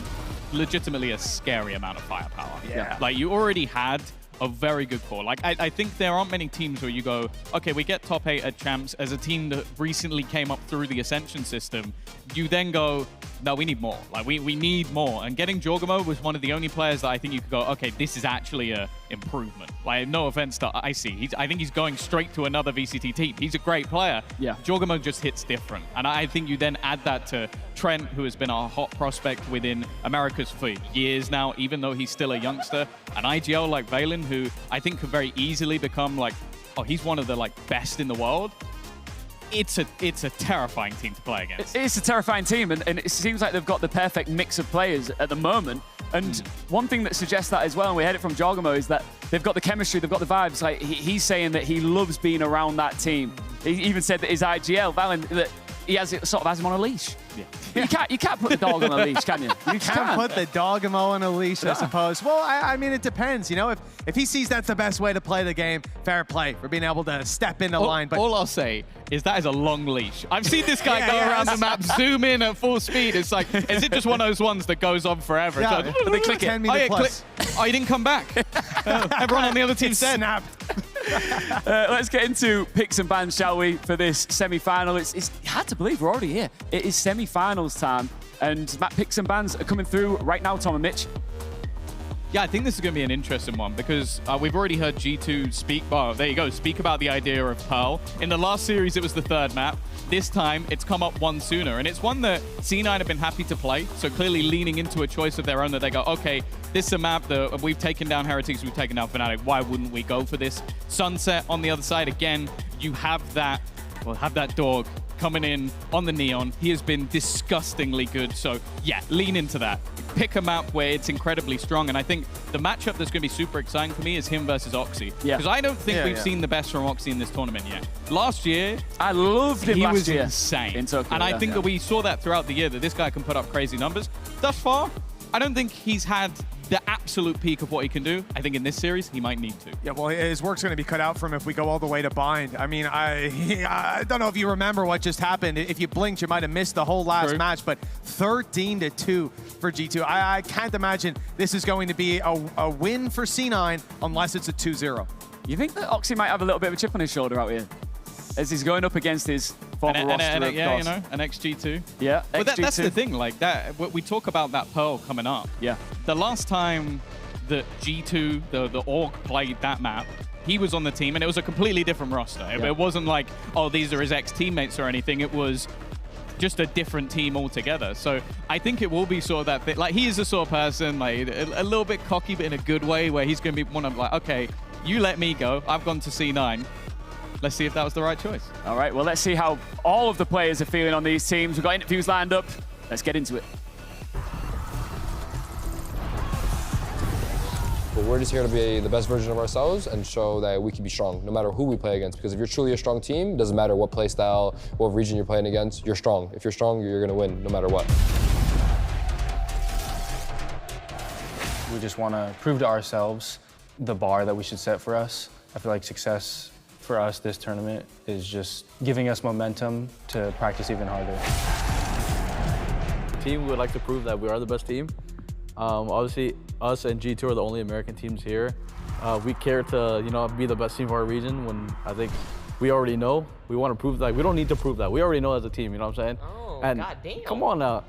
legitimately a scary amount of firepower. Yeah. Like, you already had a very good core. Like, I think there aren't many teams where you go, okay, we get top 8 at champs as a team that recently came up through the Ascension system. You then go, no, we need more. Like, we need more. And getting Jorgamo was one of the only players that I think you could go, okay, this is actually a improvement. Like, no offense to Icy. I think he's going straight to another VCT team. He's a great player. Yeah. Jorgamo just hits different. And I think you then add that to Trent, who has been a hot prospect within Americas for years now, even though he's still a youngster. And IGL like Valen, who I think could very easily become like, oh, he's one of the best in the world. It's a terrifying team to play against. It's a terrifying team, and it seems like they've got the perfect mix of players at the moment. And one thing that suggests that as well, and we heard it from Jorgamo, is that they've got the chemistry, they've got the vibes. Like he's saying that he loves being around that team. He even said that his IGL, Valen, that he has it, sort of has him on a leash. Yeah. You can't put the dog on a leash, can you? You can't put the dogamo on a leash, I suppose. Well, I mean, it depends. You know, if he sees that's the best way to play the game, fair play for being able to step into line. But all I'll say is that is a long leash. I've seen this guy go around the map, zoom in at full speed. It's like, is it just one of those ones that goes on forever? Yeah, but they click it. Oh, you didn't come back. Everyone on the other team said. Snapped. Let's get into picks and bans, shall we, for this semi-final. It's hard to believe we're already here. It is semi-finals time, and picks and bans are coming through right now, Tom and Mitch. Yeah, I think this is going to be an interesting one because we've already heard G2 speak. Oh, there you go. Speak about the idea of Pearl. In the last series, it was the third map. This time, it's come up one sooner, and it's one that C9 have been happy to play. So clearly leaning into a choice of their own that they go, okay, this is a map that we've taken down Heretics, we've taken down Fnatic. Why wouldn't we go for this? Sunset on the other side, again, you have that dog coming in on the Neon. He has been disgustingly good. So yeah, lean into that. Pick a map where it's incredibly strong. And I think the matchup that's going to be super exciting for me is him versus Oxy. Yeah. Because I don't think we've seen the best from Oxy in this tournament yet. Last year, I loved him last year. He was insane. In Tokyo, and I think that we saw that throughout the year, that this guy can put up crazy numbers. Thus far, I don't think he's had the absolute peak of what he can do. I think in this series, he might need to. Yeah, well, his work's going to be cut out for him if we go all the way to bind. I mean, I don't know if you remember what just happened. If you blinked, you might have missed the whole last match, but 13-2 for G2. I can't imagine this is going to be a win for C9 unless it's a 2-0. You think that Oxy might have a little bit of a chip on his shoulder out here? As he's going up against his former roster, of course. Yeah, you know, an XG2. Yeah, but that's the thing, like that. We talk about that Pearl coming up. Yeah. The last time that G2, the org, played that map, he was on the team, and it was a completely different roster. Yeah. It wasn't like, oh, these are his ex-teammates or anything. It was just a different team altogether. So I think it will be sort of that bit. Like, he is the sort of person, like, a little bit cocky, but in a good way, where he's going to be one of, like, okay, you let me go. I've gone to C9. Let's see if that was the right choice. All right, well, let's see how all of the players are feeling on these teams. We've got interviews lined up. Let's get into it. But we're just here to be the best version of ourselves and show that we can be strong no matter who we play against. Because if you're truly a strong team, it doesn't matter what play style, what region you're playing against, you're strong. If you're strong, you're going to win no matter what. We just want to prove to ourselves the bar that we should set for us. I feel like success for us this tournament is just giving us momentum to practice even harder. Team, we would like to prove that we are the best team. Obviously, us and G2 are the only American teams here. We care to, be the best team for our region when I think we already know. We want to prove that. We don't need to prove that. We already know as a team, you know what I'm saying? Oh, and goddamn. Come on now.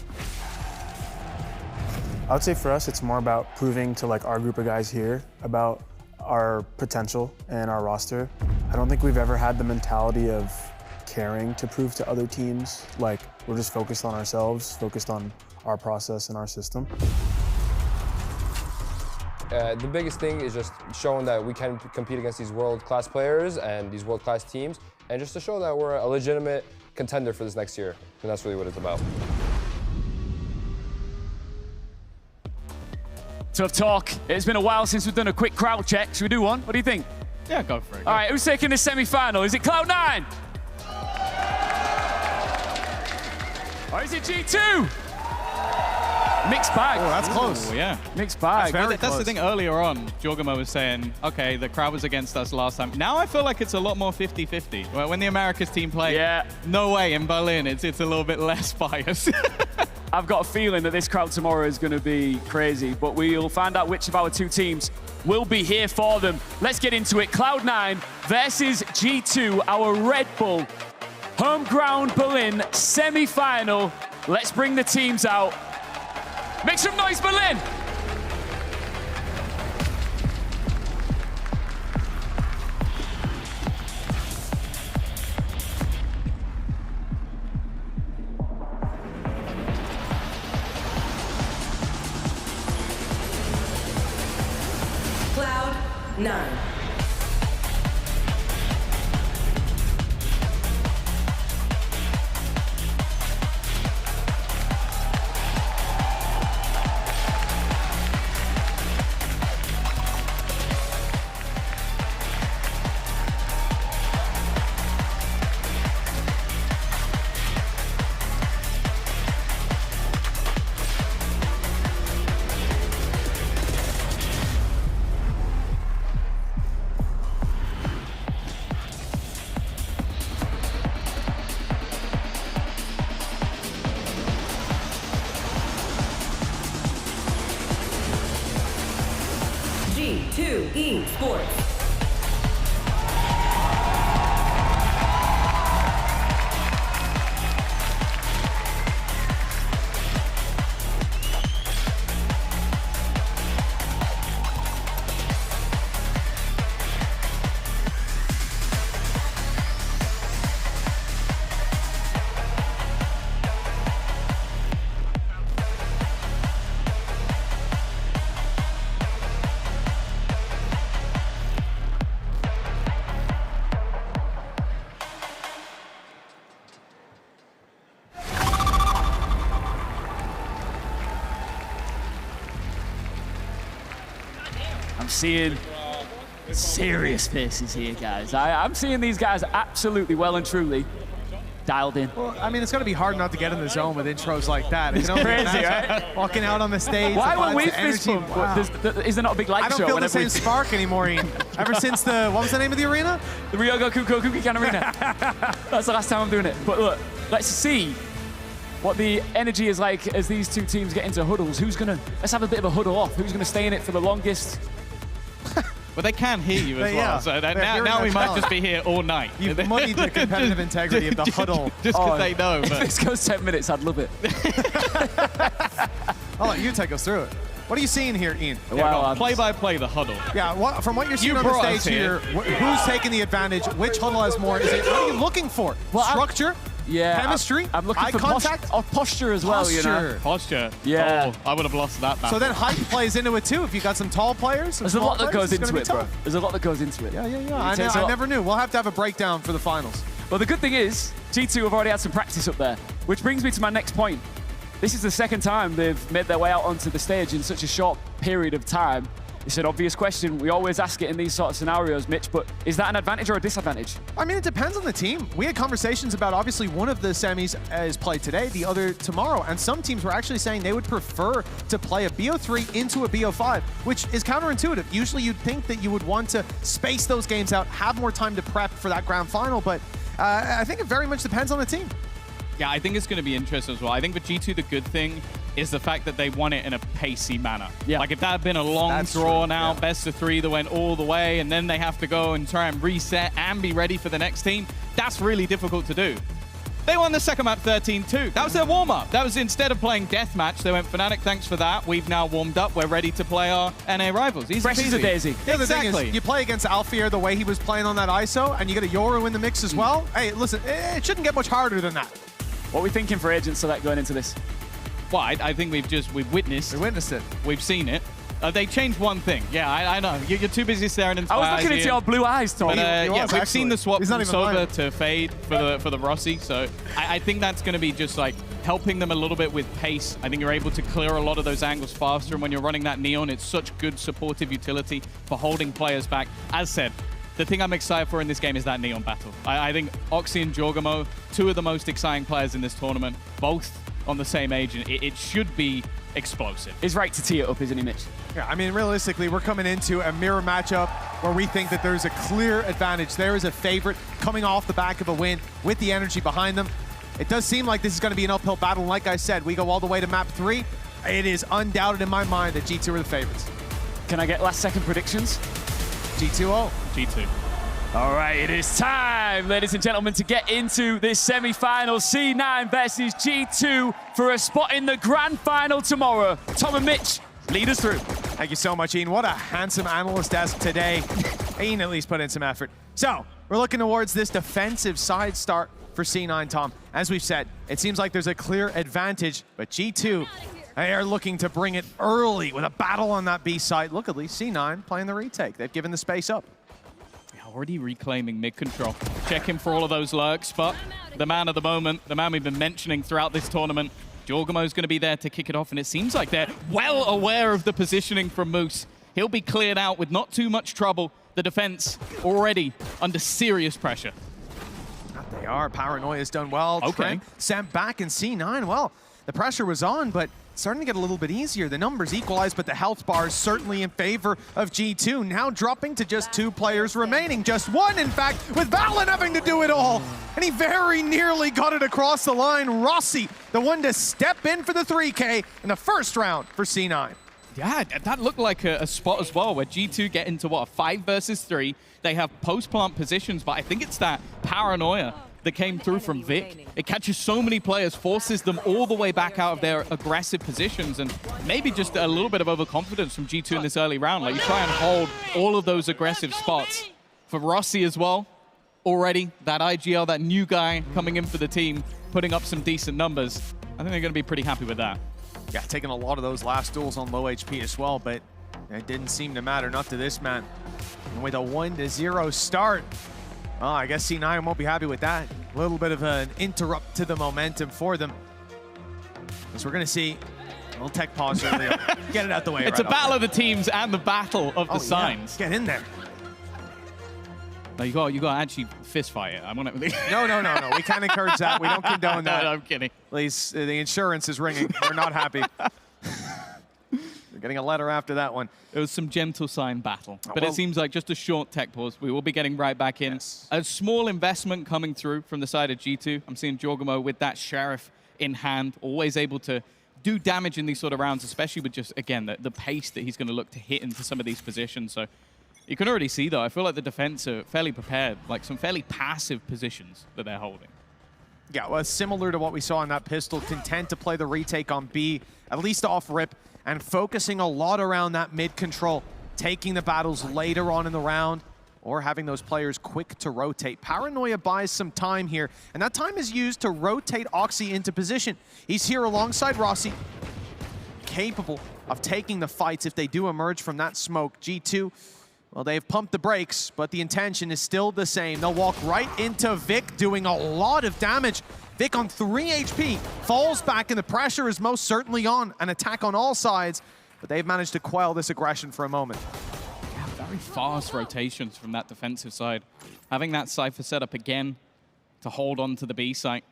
I would say for us, it's more about proving to our group of guys here about our potential and our roster. I don't think we've ever had the mentality of caring to prove to other teams. Like, we're just focused on ourselves, focused on our process and our system. The biggest thing is just showing that we can compete against these world-class players and these world-class teams, and just to show that we're a legitimate contender for this next year. And that's really what it's about. Tough talk. It's been a while since we've done a quick crowd check. Should we do one? What do you think? Yeah, go for it. All right, who's taking the semi-final? Is it Cloud9? Or is it G2? Mixed bag. Oh, that's close. Ooh, yeah. Mixed bag. That's the thing. Earlier on, Jorgamo was saying, okay, the crowd was against us last time. Now I feel like it's a lot more 50-50. When the Americas team play, no way, in Berlin, it's a little bit less biased. I've got a feeling that this crowd tomorrow is going to be crazy, but we'll find out which of our two teams will be here for them. Let's get into it. Cloud9 versus G2, our Red Bull home ground Berlin semi-final. Let's bring the teams out. Make some noise, Berlin! Cloud9. Esports. I'm seeing serious faces here, guys. I'm seeing these guys absolutely well and truly dialed in. Well, I mean, it's going to be hard not to get in the zone with intros like that. It's crazy, right? Walking out on the stage. Why were we fist fist bump? Wow. Is there not a big light show? I don't feel the same spark anymore, Ian. Ever since the, what was the name of the arena? The Ryogo Kuko Kukikan Arena. That's the last time I'm doing it. But look, let's see what the energy is like as these two teams get into huddles. Let's have a bit of a huddle off. Who's gonna stay in it for the longest? Well, they can hear you as well, so now we might just be here all night. You've muddied the competitive integrity of the huddle. Just because they know. If But this goes 10 minutes, I'd love it. I'll let you take us through it. What are you seeing here, Ian? well, play-by-play the huddle. Yeah, from what you're seeing on the brought us stage here, who's taking the advantage? Which huddle has more? What are you looking for? Structure? Chemistry? I'm looking eye for contact? posture as well, you know. Posture. Yeah. Oh, I would have lost that battle. So then height plays into it too. If you got some tall players, There's a lot that goes into it, bro. There's a lot that goes into it. Yeah. I never knew. We'll have to have a breakdown for the finals. Well, the good thing is, G2 have already had some practice up there, which brings me to my next point. This is the second time they've made their way out onto the stage in such a short period of time. It's an obvious question. We always ask it in these sort of scenarios, Mitch, but is that an advantage or a disadvantage? I mean, it depends on the team. We had conversations about, obviously, one of the semis is played today, the other tomorrow, and some teams were actually saying they would prefer to play a BO3 into a BO5, which is counterintuitive. Usually you'd think that you would want to space those games out, have more time to prep for that grand final, but I think it very much depends on the team. Yeah, I think it's going to be interesting as well. I think for G2, the good thing is the fact that they won it in a pacey manner. Yeah. Like if that had been a long drawn out best of 3 that went all the way and then they have to go and try and reset and be ready for the next team, that's really difficult to do. They won the second map 13-2. That was their warm-up. That was instead of playing deathmatch, they went Fnatic, thanks for that. We've now warmed up. We're ready to play our NA rivals. Easy Fresh as a daisy. The other thing is, you play against Alfier the way he was playing on that ISO, and you get a Yoru in the mix as well. Hey, listen, it shouldn't get much harder than that. What are we thinking for Agent Select going into this? Well, I think we've witnessed. We witnessed it. We've seen it. They changed one thing. Yeah, I know. You're too busy staring into my eyes. I was looking into your blue eyes, Tom. But, yeah, we've seen the swap from Sova lying. to Fade for the Rossi, so I think that's going to be just like helping them a little bit with pace. I think you're able to clear a lot of those angles faster, and when you're running that Neon, it's such good supportive utility for holding players back. As said, the thing I'm excited for in this game is that Neon battle. I think Oxy and Jorgamo, two of the most exciting players in this tournament, both on the same age, and it should be explosive. He's right to tee it up, isn't he, Mitch? Yeah, I mean, realistically, we're coming into a mirror matchup where we think that there's a clear advantage. There is a favorite coming off the back of a win with the energy behind them. It does seem like this is going to be an uphill battle. Like I said, we go all the way to map 3. It is undoubted in my mind that G2 are the favorites. Can I get last-second predictions? G2-0. G2. All right, it is time, ladies and gentlemen, to get into this semi-final. C9 versus G2 for a spot in the grand final tomorrow. Tom and Mitch, lead us through. Thank you so much, Ian. What a handsome analyst desk today. Ian at least put in some effort. So, we're looking towards this defensive side start for C9, Tom. As we've said, it seems like there's a clear advantage, but G2, they are looking to bring it early with a battle on that B side. Look, at least C9 playing the retake. They've given the space up. Already reclaiming mid-control. Checking for all of those lurks, but the man of the moment, the man we've been mentioning throughout this tournament, Jorgamo's going to be there to kick it off, and it seems like they're well aware of the positioning from Moose. He'll be cleared out with not too much trouble. The defense already under serious pressure. They are. Paranoia's done well. Okay. Trent sent back in C9. Well, the pressure was on, but it's starting to get a little bit easier. The numbers equalize, but the health bar is certainly in favor of G2. Now dropping to just 2 players remaining. Just 1, in fact, with VALORANT having to do it all. And he very nearly got it across the line. Rossi, the one to step in for the 3K in the first round for C9. Yeah, that looked like a spot as well where G2 get into, what, a 5 versus 3. They have post-plant positions, but I think it's that paranoia that came through from Vic. It catches so many players, forces them all the way back out of their aggressive positions, and maybe just a little bit of overconfidence from G2 in this early round. Like, you try and hold all of those aggressive spots. For Rossi as well, already, that IGL, that new guy coming in for the team, putting up some decent numbers. I think they're going to be pretty happy with that. Yeah, taking a lot of those last duels on low HP as well, but it didn't seem to matter, not to this man. And with a 1-0 start, oh, I guess C9 won't be happy with that. A little bit of an interrupt to the momentum for them. As we're going to see a little tech pause earlier. Get it out the way. It's right a battle of the teams and the battle of the yeah. signs. Get in there. No, you got to actually fist fight it. I want to. No. We can't encourage that. We don't condone that. No, I'm kidding. Please, the insurance is ringing. We're not happy. We're getting a letter after that one. It was some gentle sign battle, but well, it seems like just a short tech pause. We will be getting right back in. Yes. A small investment coming through from the side of G2. I'm seeing Jorgamo with that Sheriff in hand, always able to do damage in these sort of rounds, especially with just, again, the pace that he's going to look to hit into some of these positions. So you can already see, though, I feel like the defense are fairly prepared, like some fairly passive positions that they're holding. Yeah, well, similar to what we saw in that pistol, content to play the retake on B, at least off rip, and focusing a lot around that mid control, taking the battles later on in the round, or having those players quick to rotate. Paranoia buys some time here, and that time is used to rotate Oxy into position. He's here alongside Rossi, capable of taking the fights if they do emerge from that smoke. G2, well, they've pumped the brakes, but the intention is still the same. They'll walk right into Vic, doing a lot of damage. Vic on 3 HP, falls back, and the pressure is most certainly on. An attack on all sides, but they've managed to quell this aggression for a moment. Yeah, very fast rotations from that defensive side. Having that Cypher set up again to hold on to the B site.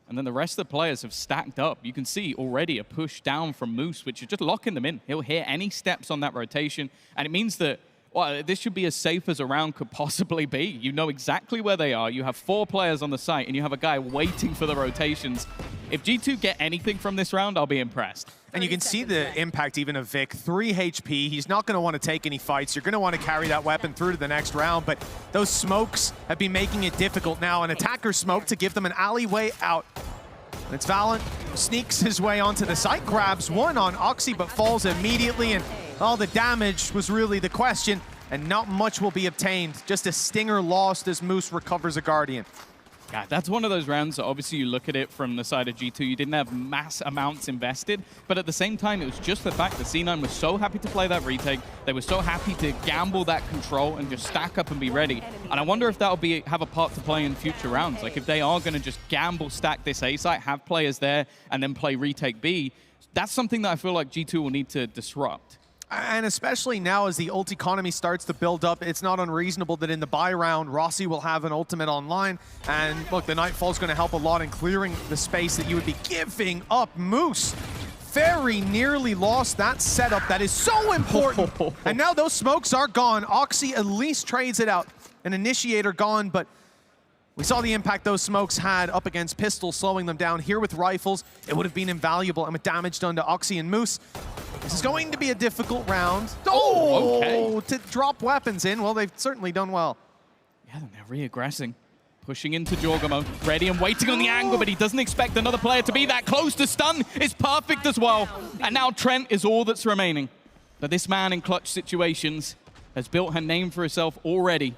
And then the rest of the players have stacked up. You can see already a push down from Moose, which is just locking them in. He'll hear any steps on that rotation, and it means that, well, this should be as safe as a round could possibly be. You know exactly where they are. You have 4 players on the site, and you have a guy waiting for the rotations. If G2 get anything from this round, I'll be impressed. And you can see the impact even of Vic. 3 HP, he's not going to want to take any fights. You're going to want to carry that weapon through to the next round, but those smokes have been making it difficult now. An attacker smoke to give them an alleyway out. And it's Valorant who sneaks his way onto the site, grabs one on Oxy, but falls immediately, and all the damage was really the question, and not much will be obtained. Just a stinger lost as Moose recovers a Guardian. Yeah, that's one of those rounds that obviously you look at it from the side of G2, you didn't have mass amounts invested, but at the same time, it was just the fact that C9 was so happy to play that retake, they were so happy to gamble that control and just stack up and be ready. And I wonder if that'll have a part to play in future rounds. Like if they are going to just gamble, stack this A site, have players there, and then play retake B, that's something that I feel like G2 will need to disrupt. And especially now as the ult economy starts to build up, it's not unreasonable that in the buy round, Rossi will have an ultimate online. And look, the Nightfall's going to help a lot in clearing the space that you would be giving up. Moose very nearly lost that setup that is so important. And now those smokes are gone. Oxy at least trades it out. An initiator gone, but we saw the impact those smokes had up against pistols, slowing them down. Here with rifles, it would have been invaluable, and with damage done to Oxy and Moose, this is going to be a difficult round. Okay. To drop weapons in, well, they've certainly done well. Yeah, they're re-aggressing. Pushing into Jorgamo, ready and waiting on the angle, but he doesn't expect another player to be that close to stun. It's perfect as well. And now Trent is all that's remaining. But this man in clutch situations has built her name for herself already.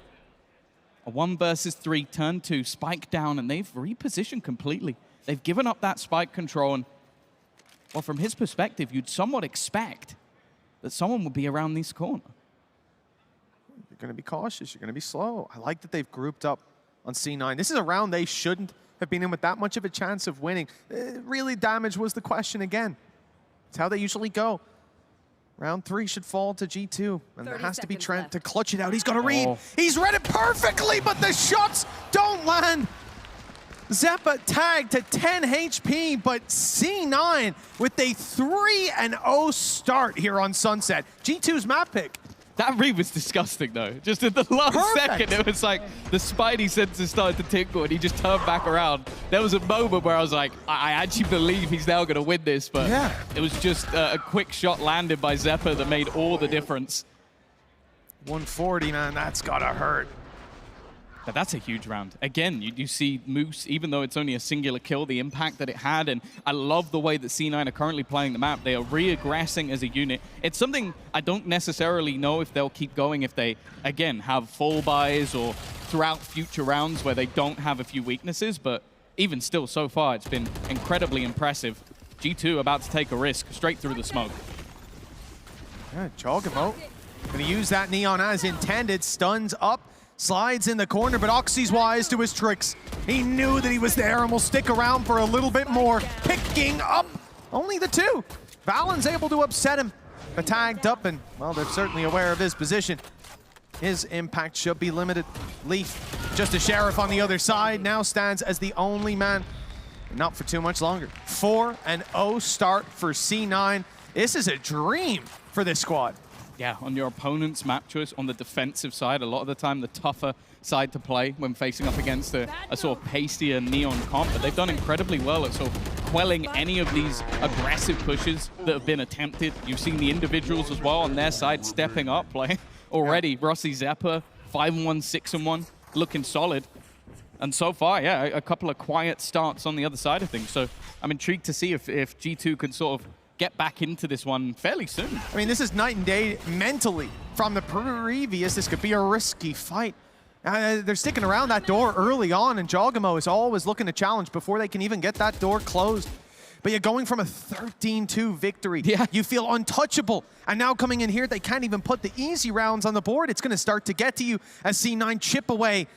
A 1 versus 3, turn 2, spike down, and they've repositioned completely. They've given up that spike control, and well, from his perspective, you'd somewhat expect that someone would be around this corner. You're going to be cautious. You're going to be slow. I like that they've grouped up on C9. This is a round they shouldn't have been in with that much of a chance of winning. Really, damage was the question again. It's how they usually go. Round 3 should fall to G2, and there has to be Trent to clutch it out. He's got to read. He's read it perfectly, but the shots don't land. Zeppa tagged to 10 HP, but C9 with a 3-0 start here on Sunset. G2's map pick. That read was disgusting, though. Just at the last second, it was like the Spidey senses started to tingle, and he just turned back around. There was a moment where I was like, I actually believe he's now going to win this, but it was just a quick shot landed by Zeppa that made all the difference. 140, man, that's got to hurt. But that's a huge round. Again, you see Moose, even though it's only a singular kill, the impact that it had, and I love the way that C9 are currently playing the map. They are re-aggressing as a unit. It's something I don't necessarily know if they'll keep going if they, again, have full buys or throughout future rounds where they don't have a few weaknesses, but even still, so far, it's been incredibly impressive. G2 about to take a risk straight through the smoke. Yeah, Jogamo gonna use that Neon as intended, stuns up, slides in the corner, but Oxy's wise to his tricks. He knew that he was there and will stick around for a little bit more. Picking up only the 2. Valen's able to upset him, but tagged up, and, well, they're certainly aware of his position. His impact should be limited. Leaf, just a Sheriff on the other side, now stands as the only man. Not for too much longer. 4-0 start for C9. This is a dream for this squad. Yeah, on your opponent's map choice, on the defensive side, a lot of the time the tougher side to play when facing up against a sort of pastier Neon comp, but they've done incredibly well at sort of quelling any of these aggressive pushes that have been attempted. You've seen the individuals as well on their side stepping up, like already Rossi Zeppa, 5-1, 6-1, looking solid. And so far, yeah, a couple of quiet starts on the other side of things. So I'm intrigued to see if G2 can sort of get back into this one fairly soon. I mean, this is night and day mentally. From the previous, this could be a risky fight. They're sticking around that door early on, and Jogamo is always looking to challenge before they can even get that door closed. But you're going from a 13-2 victory. Yeah. You feel untouchable. And now coming in here, they can't even put the easy rounds on the board. It's going to start to get to you as C9 chip away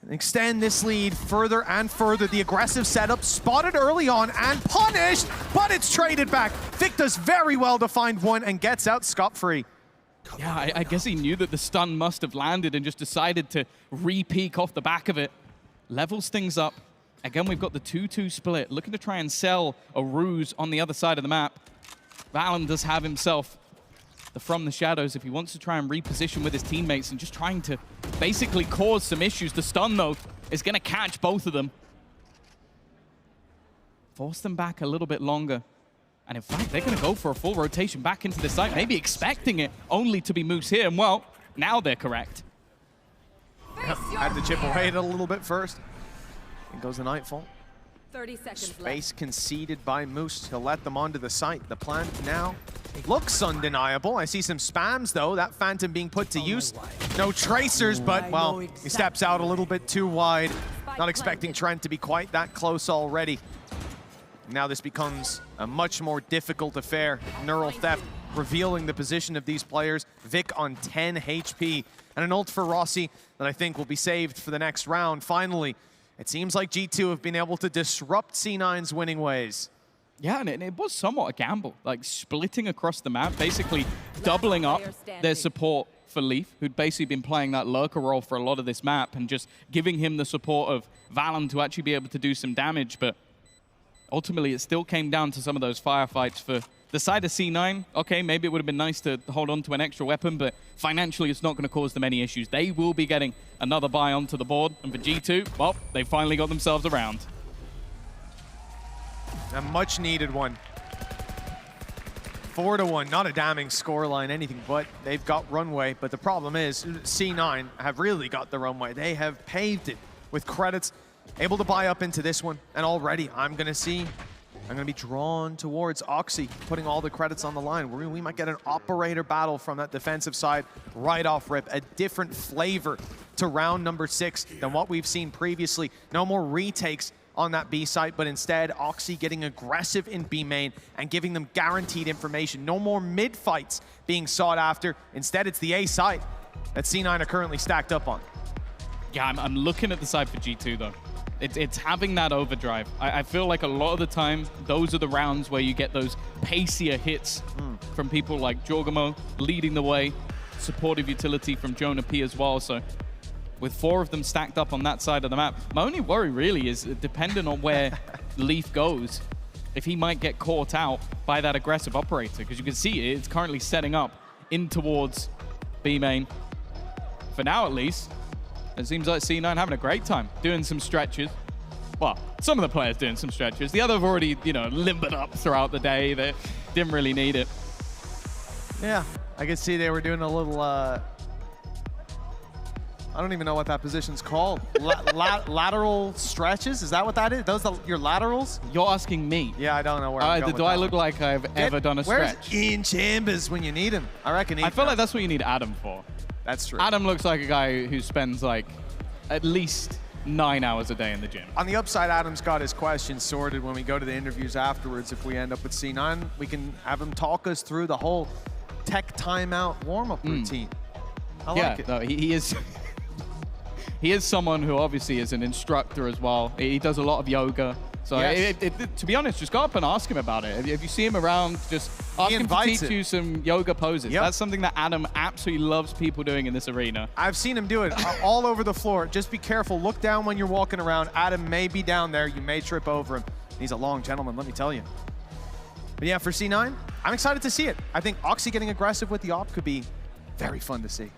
and extend this lead further and further. The aggressive setup spotted early on and punished, but it's traded back. Vic does very well to find one and gets out scot-free. Yeah, I guess he knew that the stun must have landed and just decided to re-peek off the back of it. Levels things up. Again, we've got the 2-2 split, looking to try and sell a ruse on the other side of the map. Valen does have himself the From the Shadows if he wants to try and reposition with his teammates and just trying to basically cause some issues. The stun, though, is going to catch both of them. Force them back a little bit longer. And in fact, they're going to go for a full rotation back into the site, maybe expecting it only to be Moose here. And well, now they're correct. Had to chip away it a little bit first. In goes the Nightfall. 30 seconds Space conceded by Moose. He'll let them onto the site. The plan now looks undeniable. I see some spams, though. That Phantom being put to use. No tracers, but, well, he steps out a little bit too wide. Not expecting Trent to be quite that close already. Now this becomes a much more difficult affair. Neural Theft revealing the position of these players. Vic on 10 HP. And an ult for Rossi that I think will be saved for the next round. Finally, it seems like G2 have been able to disrupt C9's winning ways. Yeah, and it was somewhat a gamble, like splitting across the map, basically doubling up their support for Leaf, who'd basically been playing that lurker role for a lot of this map, and just giving him the support of Valen to actually be able to do some damage. But ultimately, it still came down to some of those firefights for the side of C9. Okay, maybe it would have been nice to hold on to an extra weapon, but financially, it's not going to cause them any issues. They will be getting another buy onto the board. And for G2, well, they finally got themselves around. A much needed one. 4-1, not a damning scoreline, anything but. They've got runway, but the problem is C9 have really got the runway. They have paved it with credits, able to buy up into this one, and already I'm going to be drawn towards Oxy, putting all the credits on the line. We might get an operator battle from that defensive side right off rip. A different flavor to round number 6 than what we've seen previously. No more retakes on that B site, but instead Oxy getting aggressive in B main and giving them guaranteed information. No more mid fights being sought after. Instead, it's the A site that C9 are currently stacked up on. Yeah, I'm looking at the side for G2 though. It's having that overdrive. I feel like a lot of the time, those are the rounds where you get those pacier hits from people like Jorgamo leading the way, supportive utility from Jonah P as well. So with 4 of them stacked up on that side of the map, my only worry really is dependent on where Leaf goes, if he might get caught out by that aggressive operator, because you can see it's currently setting up in towards B main. For now, at least, it seems like C9 having a great time doing some stretches. Well, some of the players doing some stretches. The other have already, you know, limbered up throughout the day. They didn't really need it. Yeah, I could see they were doing a little, I don't even know what that position's called. Lateral stretches? Is that what that is? Those are your laterals? You're asking me. Yeah, I don't know where I'm going Do with I that look one. like I've ever done a Where's stretch? Ian Chambers when you need him? I reckon I feel like that's what you need Adam for. That's true. Adam looks like a guy who spends like at least 9 hours a day in the gym. On the upside, Adam's got his questions sorted. When we go to the interviews afterwards, if we end up with C9, we can have him talk us through the whole tech timeout warm-up routine. I like it. No, he is. He is someone who obviously is an instructor as well. He does a lot of yoga. So Yes. to be honest, just go up and ask him about it. If you see him around, just ask him to teach you some yoga poses. Yep. That's something that Adam absolutely loves people doing in this arena. I've seen him do it all over the floor. Just be careful. Look down when you're walking around. Adam may be down there. You may trip over him. He's a long gentleman, let me tell you. But yeah, for C9, I'm excited to see it. I think Oxy getting aggressive with the op could be very fun to see.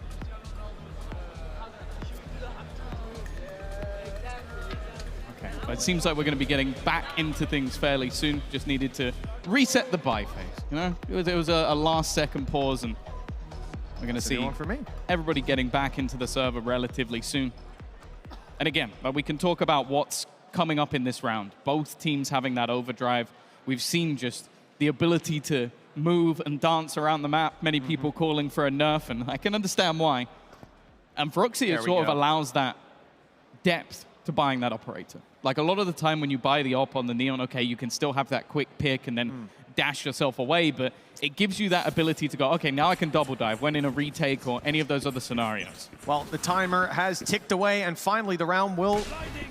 Okay, but it seems like we're going to be getting back into things fairly soon. Just needed to reset the buy phase. You know, it was a last-second pause, and we're going to see one for me. everybody getting back into the server relatively soon. And again, we can talk about what's coming up in this round. Both teams having that overdrive. We've seen just the ability to move and dance around the map. Many people calling for a nerf, and I can understand why. And for Oxy, it sort of allows that depth to buying that operator. Like a lot of the time when you buy the op on the Neon, okay, you can still have that quick pick and then dash yourself away, but it gives you that ability to go, okay, now I can double dive when in a retake or any of those other scenarios. Well, the timer has ticked away, and finally the round will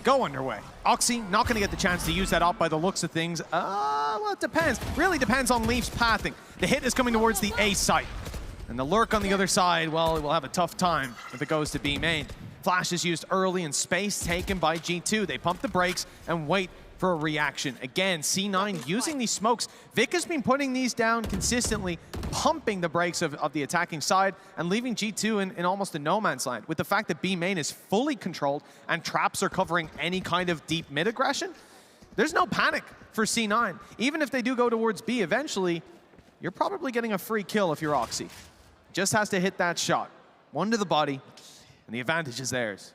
go underway. Oxy not going to get the chance to use that op by the looks of things. Well, it depends. Really depends on Leaf's pathing. The hit is coming towards the A site. And the lurk on the other side, well, it will have a tough time if it goes to B main. Flash is used early and space taken by G2. They pump the brakes and wait for a reaction. Again, C9 using these smokes. Vic has been putting these down consistently, pumping the brakes of the attacking side and leaving G2 in almost a no man's land. With the fact that B main is fully controlled and traps are covering any kind of deep mid aggression, there's no panic for C9. Even if they do go towards B eventually, you're probably getting a free kill if you're Oxy. Just has to hit that shot. One to the body, and the advantage is theirs.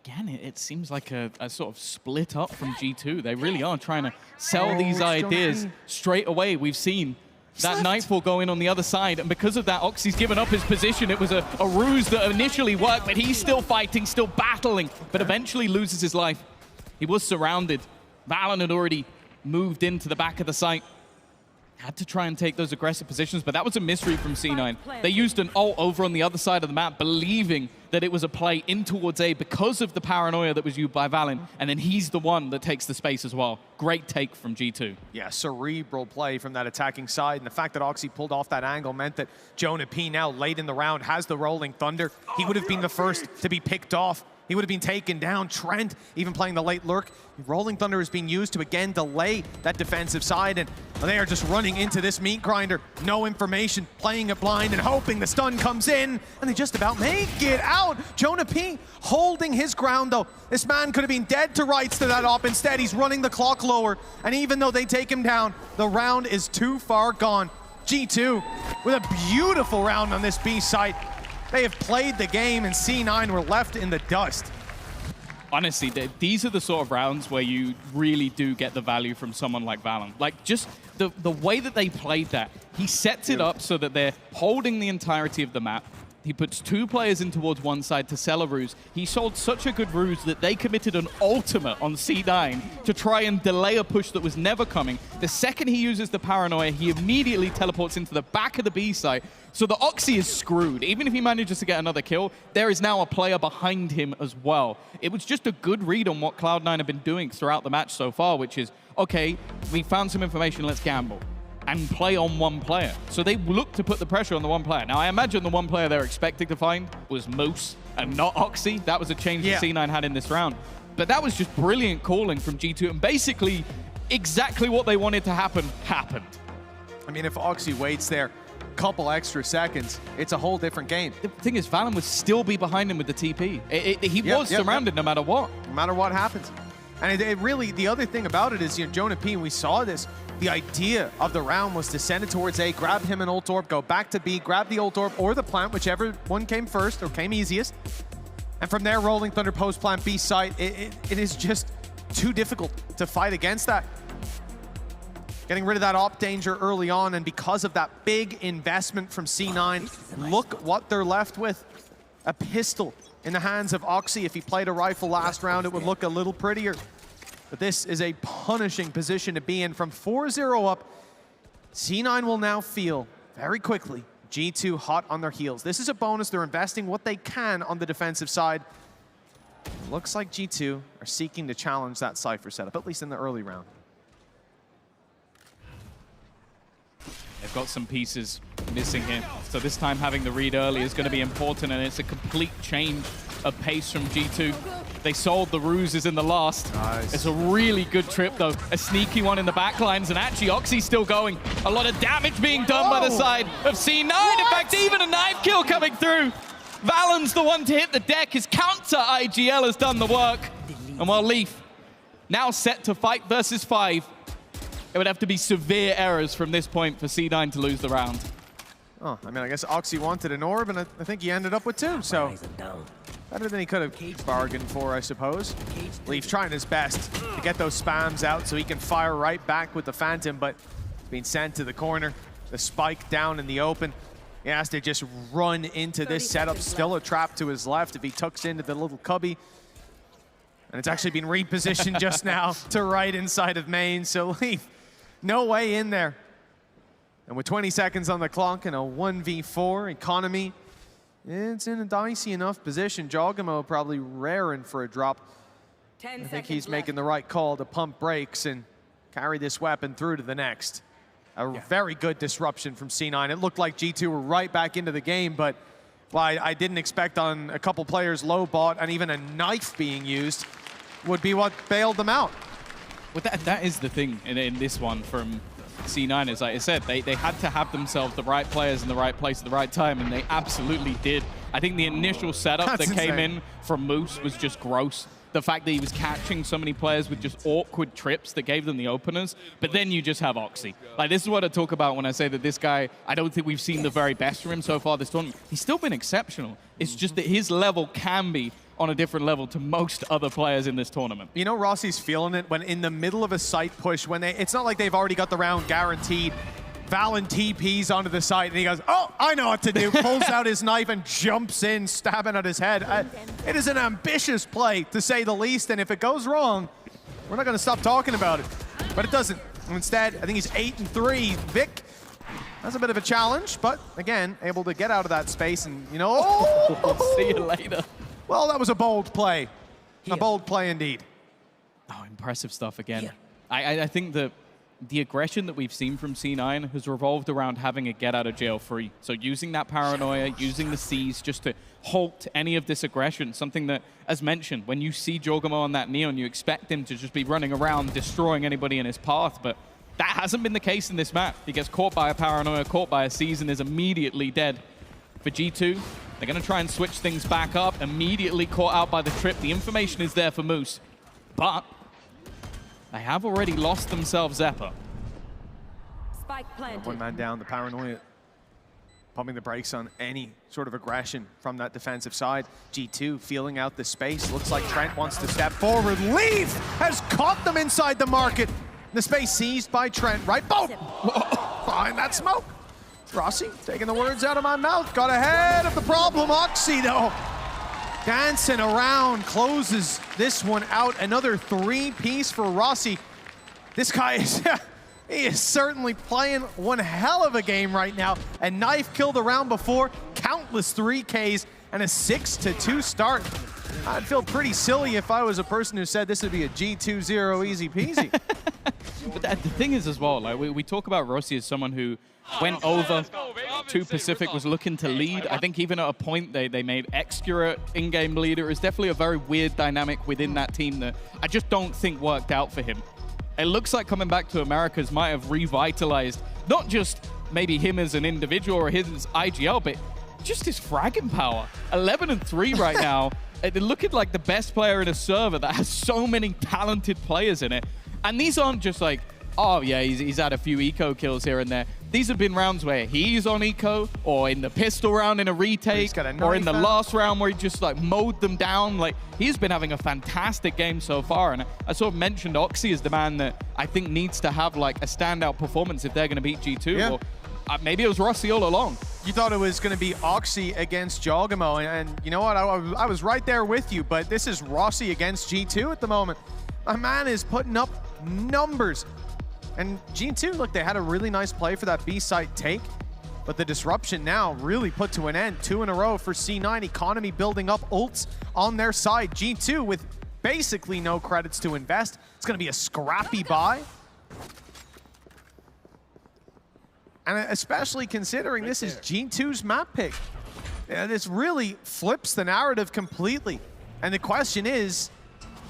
Again, it seems like a sort of split up from G2. They really are trying to sell these ideas straight away. We've seen that Nightfall go in on the other side, and because of that, Oxy's given up his position. It was a ruse that initially worked, but he's still fighting, still battling, but eventually loses his life. He was surrounded. Valen had already moved into the back of the site. Had to try and take those aggressive positions, but that was a misread from C9. They used an ult over on the other side of the map, believing that it was a play in towards A because of the paranoia that was used by Valen, and then he's the one that takes the space as well. Great take from G2. Yeah, cerebral play from that attacking side, and the fact that Oxy pulled off that angle meant that Jonah P now late in the round has the rolling thunder. He would have been the first to be picked off. He would have been taken down. Trent even playing the late lurk. Rolling Thunder is being used to again delay that defensive side, and they are just running into this meat grinder. No information, playing it blind and hoping the stun comes in, and they just about make it out. Jonah P holding his ground though. This man could have been dead to rights to that op. Instead, he's running the clock lower, and even though they take him down, the round is too far gone. G2 with a beautiful round on this B site. They have played the game, and C9 were left in the dust. Honestly, these are the sort of rounds where you really do get the value from someone like Valen. Like, just the way that they played that. He sets it up so that they're holding the entirety of the map. He puts two players in towards one side to sell a ruse. He sold such a good ruse that they committed an ultimate on C9 to try and delay a push that was never coming. The second he uses the paranoia, he immediately teleports into the back of the B site. So the Oxy is screwed. Even if he manages to get another kill, there is now a player behind him as well. It was just a good read on what Cloud9 have been doing throughout the match so far, which is, okay, we found some information, let's gamble and play on one player. So they look to put the pressure on the one player. Now, I imagine the one player they're expecting to find was Moose and not Oxy. That was a change that C9 had in this round. But that was just brilliant calling from G2, and basically exactly what they wanted to happen happened. I mean, if Oxy waits there, couple extra seconds, it's a whole different game. The thing is, Valen would still be behind him with the TP. He was surrounded no matter what. No matter what happens. And it really, the other thing about it is, you know, Jonah P, we saw this, the idea of the round was to send it towards A, grab him an ult orb, go back to B, grab the ult orb or the plant, whichever one came first or came easiest. And from there, Rolling Thunder post plant B site, it is just too difficult to fight against that. Getting rid of that op danger early on, and because of that big investment from C9, look what they're left with. A pistol in the hands of Oxy. If he played a rifle last round, it would look a little prettier. But this is a punishing position to be in. From 4-0 up, C9 will now feel very quickly G2 hot on their heels. This is a bonus. They're investing what they can on the defensive side. It looks like G2 are seeking to challenge that Cypher setup, at least in the early round. They've got some pieces missing here. So this time having the read early is going to be important, and it's a complete change of pace from G2. They sold the ruses in the last. Nice. It's a really good trip, though. A sneaky one in the backlines, and actually Oxy's still going. A lot of damage being done by the side of C9. What? In fact, even a knife kill coming through. Valen's the one to hit the deck. His counter IGL has done the work. And while Leaf now set to fight versus 5, it would have to be severe errors from this point for C9 to lose the round. Oh, I mean, I guess Oxy wanted an orb, and I think he ended up with 2, so better than he could have bargained for, I suppose. Leaf trying his best to get those spams out so he can fire right back with the Phantom, but being sent to the corner. The spike down in the open. He has to just run into this setup. Still a trap to his left if he tucks into the little cubby. And it's actually been repositioned just now to right inside of main, so Leaf, no way in there. And with 20 seconds on the clock and a 1v4 economy, it's in a dicey enough position. Jogamo probably raring for a drop. I think he's making the right call to pump brakes and carry this weapon through to the next. A very good disruption from C9. It looked like G2 were right back into the game, but well, I didn't expect on a couple players low bot and even a knife being used would be what bailed them out. Well, that is the thing in this one from C9, is like I said, they had to have themselves the right players in the right place at the right time, and they absolutely did. I think the initial setup that came in from Moose was just gross. The fact that he was catching so many players with just awkward trips that gave them the openers, but then you just have Oxy. Like, this is what I talk about when I say that this guy, I don't think we've seen the very best from him so far this tournament. He's still been exceptional. It's just that his level can be on a different level to most other players in this tournament. You know, Rossi's feeling it when in the middle of a site push, when it's not like they've already got the round guaranteed. Valen TPs onto the site and he goes, oh, I know what to do. Pulls out his knife and jumps in, stabbing at his head. It is an ambitious play, to say the least, and if it goes wrong, we're not going to stop talking about it. But it doesn't. Instead, I think he's 8-3. Vic has a bit of a challenge, but again, able to get out of that space and, you know, oh! See you later. Well, that was a bold play. A bold play indeed. Oh, impressive stuff again. I think that the aggression that we've seen from C9 has revolved around having a get out of jail free. So using that paranoia, using the C's just to halt any of this aggression, something that, as mentioned, when you see Jogamo on that Neon, you expect him to just be running around, destroying anybody in his path, but that hasn't been the case in this map. He gets caught by a paranoia, caught by a C's, and is immediately dead. For G2, they're going to try and switch things back up, immediately caught out by the trip. The information is there for Moose, but they have already lost themselves Zephyr. Spike planted. One man down, the paranoia pumping the brakes on any sort of aggression from that defensive side. G2 feeling out the space. Looks like Trent wants to step forward. Leaf has caught them inside the market. The space seized by Trent, right? Boom! Behind that smoke. Rossi taking the words out of my mouth. Got ahead of the problem. Oxy, though, dancing around, closes this one out. Another 3-piece for Rossi. This guy is, he is certainly playing one hell of a game right now. A knife killed the round before, countless 3Ks, and a 6-2 start. I'd feel pretty silly if I was a person who said this would be a G2-0 easy peasy. But the thing is as well, like we talk about Rossi as someone who went over to Pacific, was looking to lead. I think even at a point they made Excura in-game leader. Is definitely a very weird dynamic within that team that I just don't think worked out for him. It looks like coming back to Americas might have revitalized not just maybe him as an individual or his IGL, but just his fragging power. 11-3 right now. It looked like the best player in a server that has so many talented players in it. And these aren't just like, oh yeah, he's had a few eco kills here and there. These have been rounds where he's on eco, or in the pistol round in a retake, or in the last round where he just like mowed them down. Like, he's been having a fantastic game so far. And I sort of mentioned Oxy as the man that I think needs to have like a standout performance if they're going to beat G2. Yeah. Or maybe it was Rossi all along. You thought it was going to be Oxy against Jogamo, and you know what? I was right there with you, but this is Rossi against G2 at the moment. My man is putting up numbers. And G2, look, they had a really nice play for that B site take, but the disruption now really put to an end. 2 in a row for C9, economy building up, ults on their side. G2 with basically no credits to invest. It's going to be a scrappy buy. And especially considering this is G2's map pick. Yeah, this really flips the narrative completely. And the question is,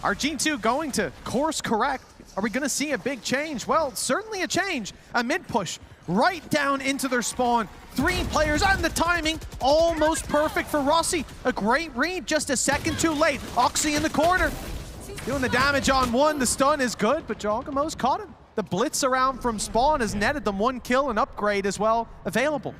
are G2 going to course correct? Are we going to see a big change? Well, certainly a change. A mid push right down into their spawn. 3 players, and the timing almost perfect for Rossi. A great read, just a second too late. Oxy in the corner, doing the damage on one. The stun is good, but Jogamo's caught him. The blitz around from spawn has netted them 1 kill, and upgrade as well available.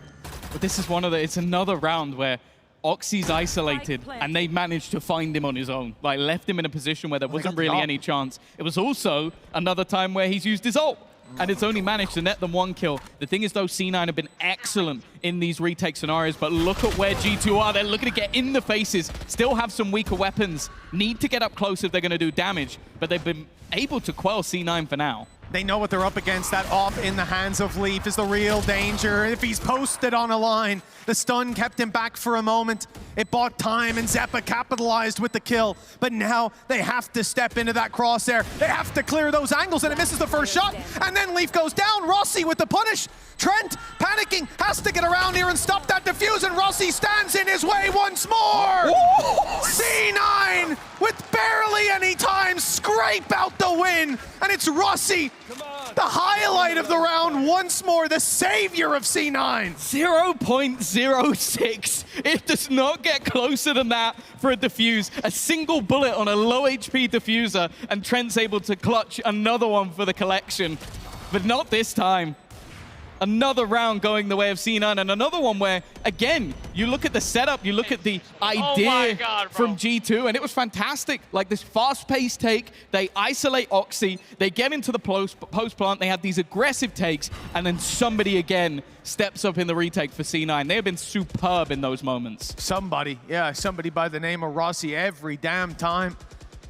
But this is it's another round where Oxy's isolated, and they managed to find him on his own. Like, left him in a position where there wasn't really any chance. It was also another time where he's used his ult, and it's only managed to net them 1 kill. The thing is, though, C9 have been excellent in these retake scenarios, but look at where G2 are. They're looking to get in the faces, still have some weaker weapons, need to get up close if they're going to do damage, but they've been able to quell C9 for now. They know what they're up against. That off in the hands of Leaf is the real danger. If he's posted on a line, the stun kept him back for a moment. It bought time, and Zeppa capitalized with the kill. But now they have to step into that crosshair. They have to clear those angles, and it misses the first shot. And then Leaf goes down. Rossi with the punish. Trent, panicking, has to get around here and stop that defuse, and Rossi stands in his way once more! C9 with barely any time, scrape out the win, and it's Rossi, the highlight of the round once more, the savior of C9. 0.06. It does not get closer than that for a defuse. A single bullet on a low HP diffuser, and Trent's able to clutch another one for the collection, but not this time. Another round going the way of C9, and another one where, again, you look at the setup, you look at the idea from G2, and it was fantastic. Like, this fast-paced take, they isolate Oxy, they get into the post-plant, they have these aggressive takes, and then somebody again steps up in the retake for C9. They have been superb in those moments. Somebody by the name of Rossi every damn time.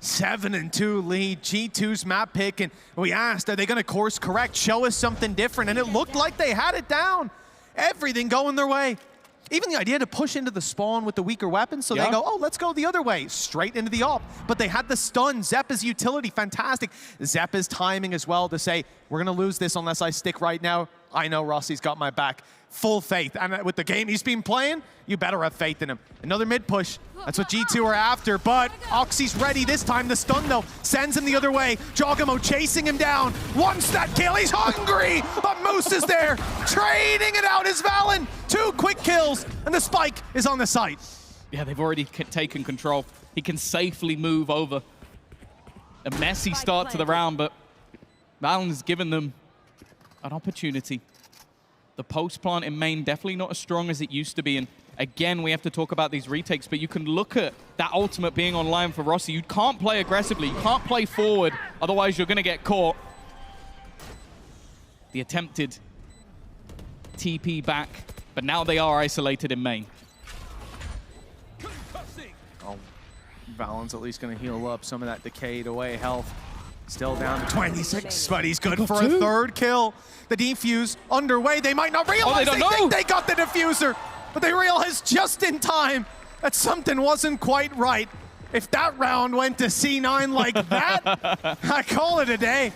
7-2 lead, G2's map pick, and we asked, are they going to course correct, show us something different, and it looked like they had it down. Everything going their way. Even the idea to push into the spawn with the weaker weapons, so they go, oh, let's go the other way, straight into the op. But they had the stun, Zeppa's utility, fantastic. Zeppa's timing as well to say, we're going to lose this unless I stick right now. I know Rossi's got my back. Full faith, and with the game he's been playing, you better have faith in him. Another mid push, that's what G2 are after, but Oxy's ready this time. The stun though, sends him the other way. Jogamo chasing him down, wants that kill, he's hungry, but Moose is there, trading it out as Valen. 2 quick kills, and the spike is on the site. Yeah, they've already taken control. He can safely move over. A messy start to the round, but Valen's given them an opportunity. The post plant in main definitely not as strong as it used to be, and again we have to talk about these retakes, but you can look at that ultimate being online for Rossi. You can't play aggressively, you can't play forward, otherwise you're going to get caught. The attempted TP back, but now they are isolated in main. Oh, Valen's at least going to heal up some of that decayed away health. Still down to 26, but he's good for a 3rd kill. The defuse underway. They might not realize they think they got the diffuser, but they realize just in time that something wasn't quite right. If that round went to C9 like that, I call it a day.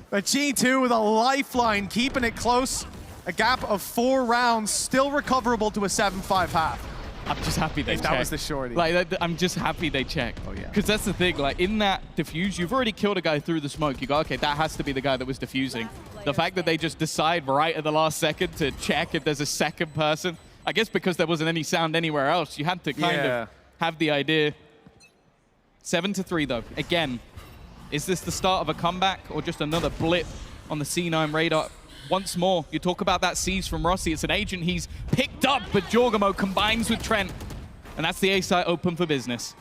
But G2 with a lifeline, keeping it close. A gap of 4 rounds, still recoverable to a 7-5 half. I'm just happy they checked. That was the shorty. Like, I'm just happy they checked. Oh, yeah. Because that's the thing, like, in that defuse, you've already killed a guy through the smoke. You go, okay, that has to be the guy that was defusing. The fact that they just decide right at the last second to check if there's a second person, I guess because there wasn't any sound anywhere else, you had to kind of have the idea. 7-3, though. Again, is this the start of a comeback or just another blip on the C9 radar? Once more, you talk about that seize from Rossi. It's an agent he's picked up, but Jorgamo combines with Trent. And that's the A site open for business.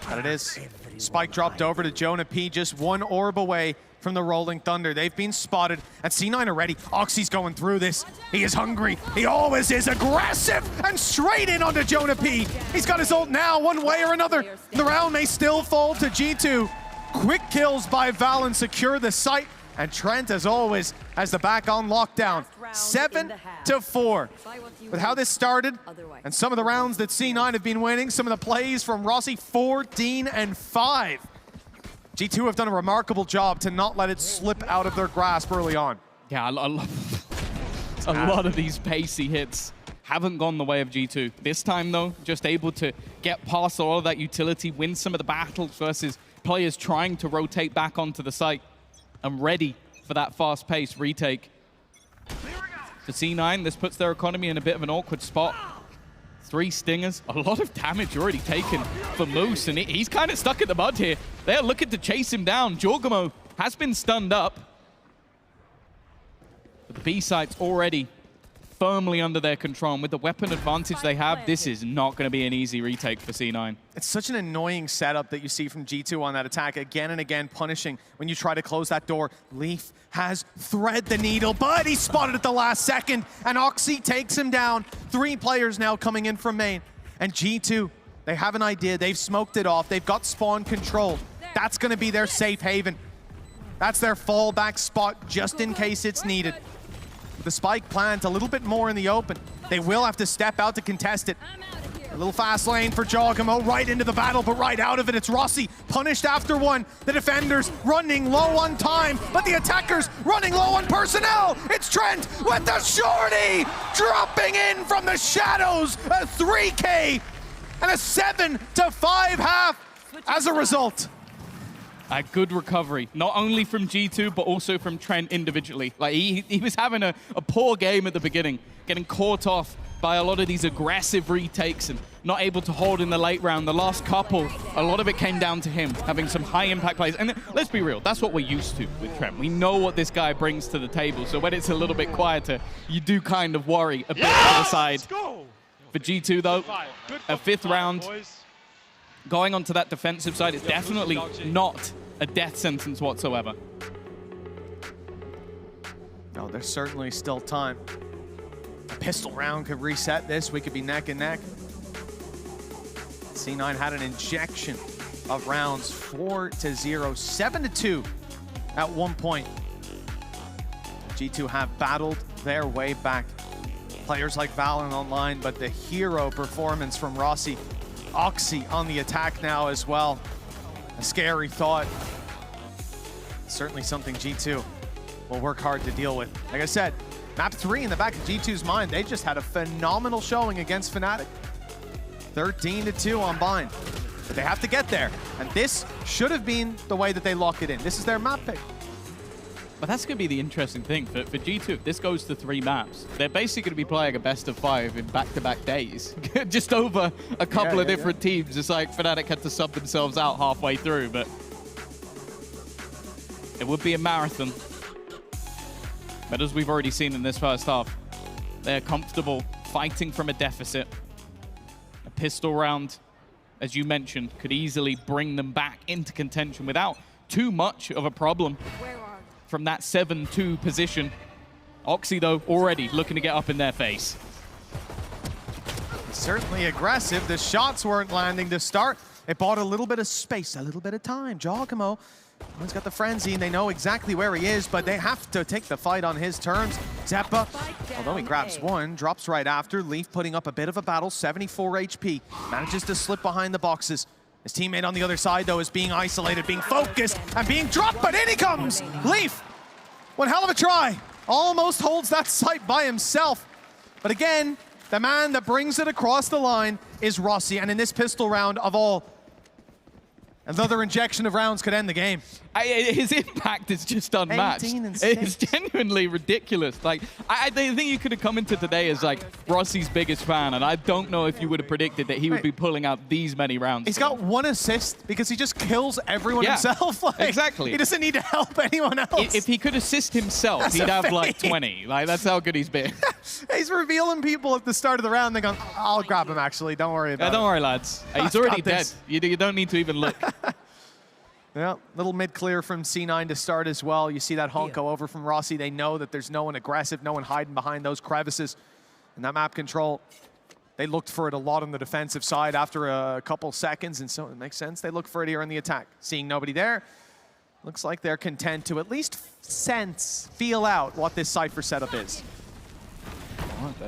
That it is. Spike dropped over to Jonah P, just one orb away from the Rolling Thunder. They've been spotted, and C9 are ready. Oxy's going through this. He is hungry. He always is aggressive, and straight in onto Jonah P. He's got his ult now, one way or another. The round may still fall to G2. Quick kills by Valen secure the site. And Trent, as always, has the back on lockdown. 7-4. With how this started, and some of the rounds that C9 have been winning, some of the plays from Rossi, 14-5. G2 have done a remarkable job to not let it slip out of their grasp early on. Yeah, I love a lot of these pacey hits haven't gone the way of G2. This time, though, just able to get past all of that utility, win some of the battles versus players trying to rotate back onto the site. And ready for that fast-paced retake. For C9, this puts their economy in a bit of an awkward spot. 3 stingers, a lot of damage already taken for Moose, and he's kind of stuck in the mud here. They're looking to chase him down. Jorgamo has been stunned up. But the B site's already firmly under their control. And with the weapon advantage they have, this is not going to be an easy retake for C9. It's such an annoying setup that you see from G2 on that attack, again and again punishing when you try to close that door. Leaf has thread the needle, but he's spotted at the last second, and Oxy takes him down. 3 players now coming in from main, and G2, they have an idea. They've smoked it off. They've got spawn control. That's going to be their safe haven. That's their fallback spot just in case it's needed. The spike plant a little bit more in the open. They will have to step out to contest it. A little fast lane for Jorgamo, right into the battle, but right out of it, it's Rossi, punished after one. The defenders running low on time, but the attackers running low on personnel. It's Trent with the shorty, dropping in from the shadows, a 3K and a 7-5 half as a result. A good recovery, not only from G2, but also from Trent individually. Like, he was having a poor game at the beginning, getting caught off by a lot of these aggressive retakes and not able to hold in the late round. The last couple, a lot of it came down to him, having some high-impact plays. And let's be real, that's what we're used to with Trent. We know what this guy brings to the table, so when it's a little bit quieter, you do kind of worry a bit on the side. For G2, though, a 5th round. Going onto that defensive side is definitely not a death sentence whatsoever. No, there's certainly still time. A pistol round could reset this. We could be neck and neck. C9 had an injection of rounds, 4-0, 7-2 at one point. G2 have battled their way back. Players like Valen online, but the hero performance from Rossi. Oxy on the attack now as well. A scary thought. Certainly something G2 will work hard to deal with. Like I said, map 3 in the back of G2's mind, they just had a phenomenal showing against Fnatic. 13-2 on Bind. But they have to get there. And this should have been the way that they lock it in. This is their map pick. But that's going to be the interesting thing for G2. If this goes to 3 maps, they're basically going to be playing a best of 5 in back-to-back days. Just over a couple of different teams. It's like Fnatic had to sub themselves out halfway through, but it would be a marathon. But as we've already seen in this first half, they're comfortable fighting from a deficit. A pistol round, as you mentioned, could easily bring them back into contention without too much of a problem. From that 7-2 position. Oxy, though, already looking to get up in their face. Certainly aggressive. The shots weren't landing to start. It bought a little bit of space, a little bit of time. Jorgamo, he's got the frenzy, and they know exactly where he is, but they have to take the fight on his terms. Zeppa, although he grabs one, drops right after. Leaf putting up a bit of a battle, 74 HP. Manages to slip behind the boxes. His teammate on the other side, though, is being isolated, being focused, and being dropped, but in he comes! Leaf, one hell of a try. Almost holds that site by himself. But again, The man that brings it across the line is Rossi, and in this pistol round of all, another injection of rounds could end the game. His impact is just unmatched. 18 and 6. It's genuinely ridiculous. Like, I think you could have come into today as like Rossi's biggest fan, and I don't know if you would have predicted that he would be pulling out these many rounds. He's got 1 assist because he just kills everyone Yeah, himself. Like, exactly. He doesn't need to help anyone else. If he could assist himself, That's he'd a have like fake. 20. Like, that's how good he's been. He's revealing people at the start of the round. They're going, I'll grab him, actually. Don't worry about it. Don't worry, lads. He's I've already got dead. this. You don't need to even look. Yeah, little mid-clear from C9 to start as well. You see that honk go over from Rossi. They know that there's no one aggressive, no one hiding behind those crevices. And that map control, they looked for it a lot on the defensive side after a couple seconds, and so it makes sense. They look for it here in the attack. Seeing nobody there, looks like they're content to at least feel out what this Cypher setup is.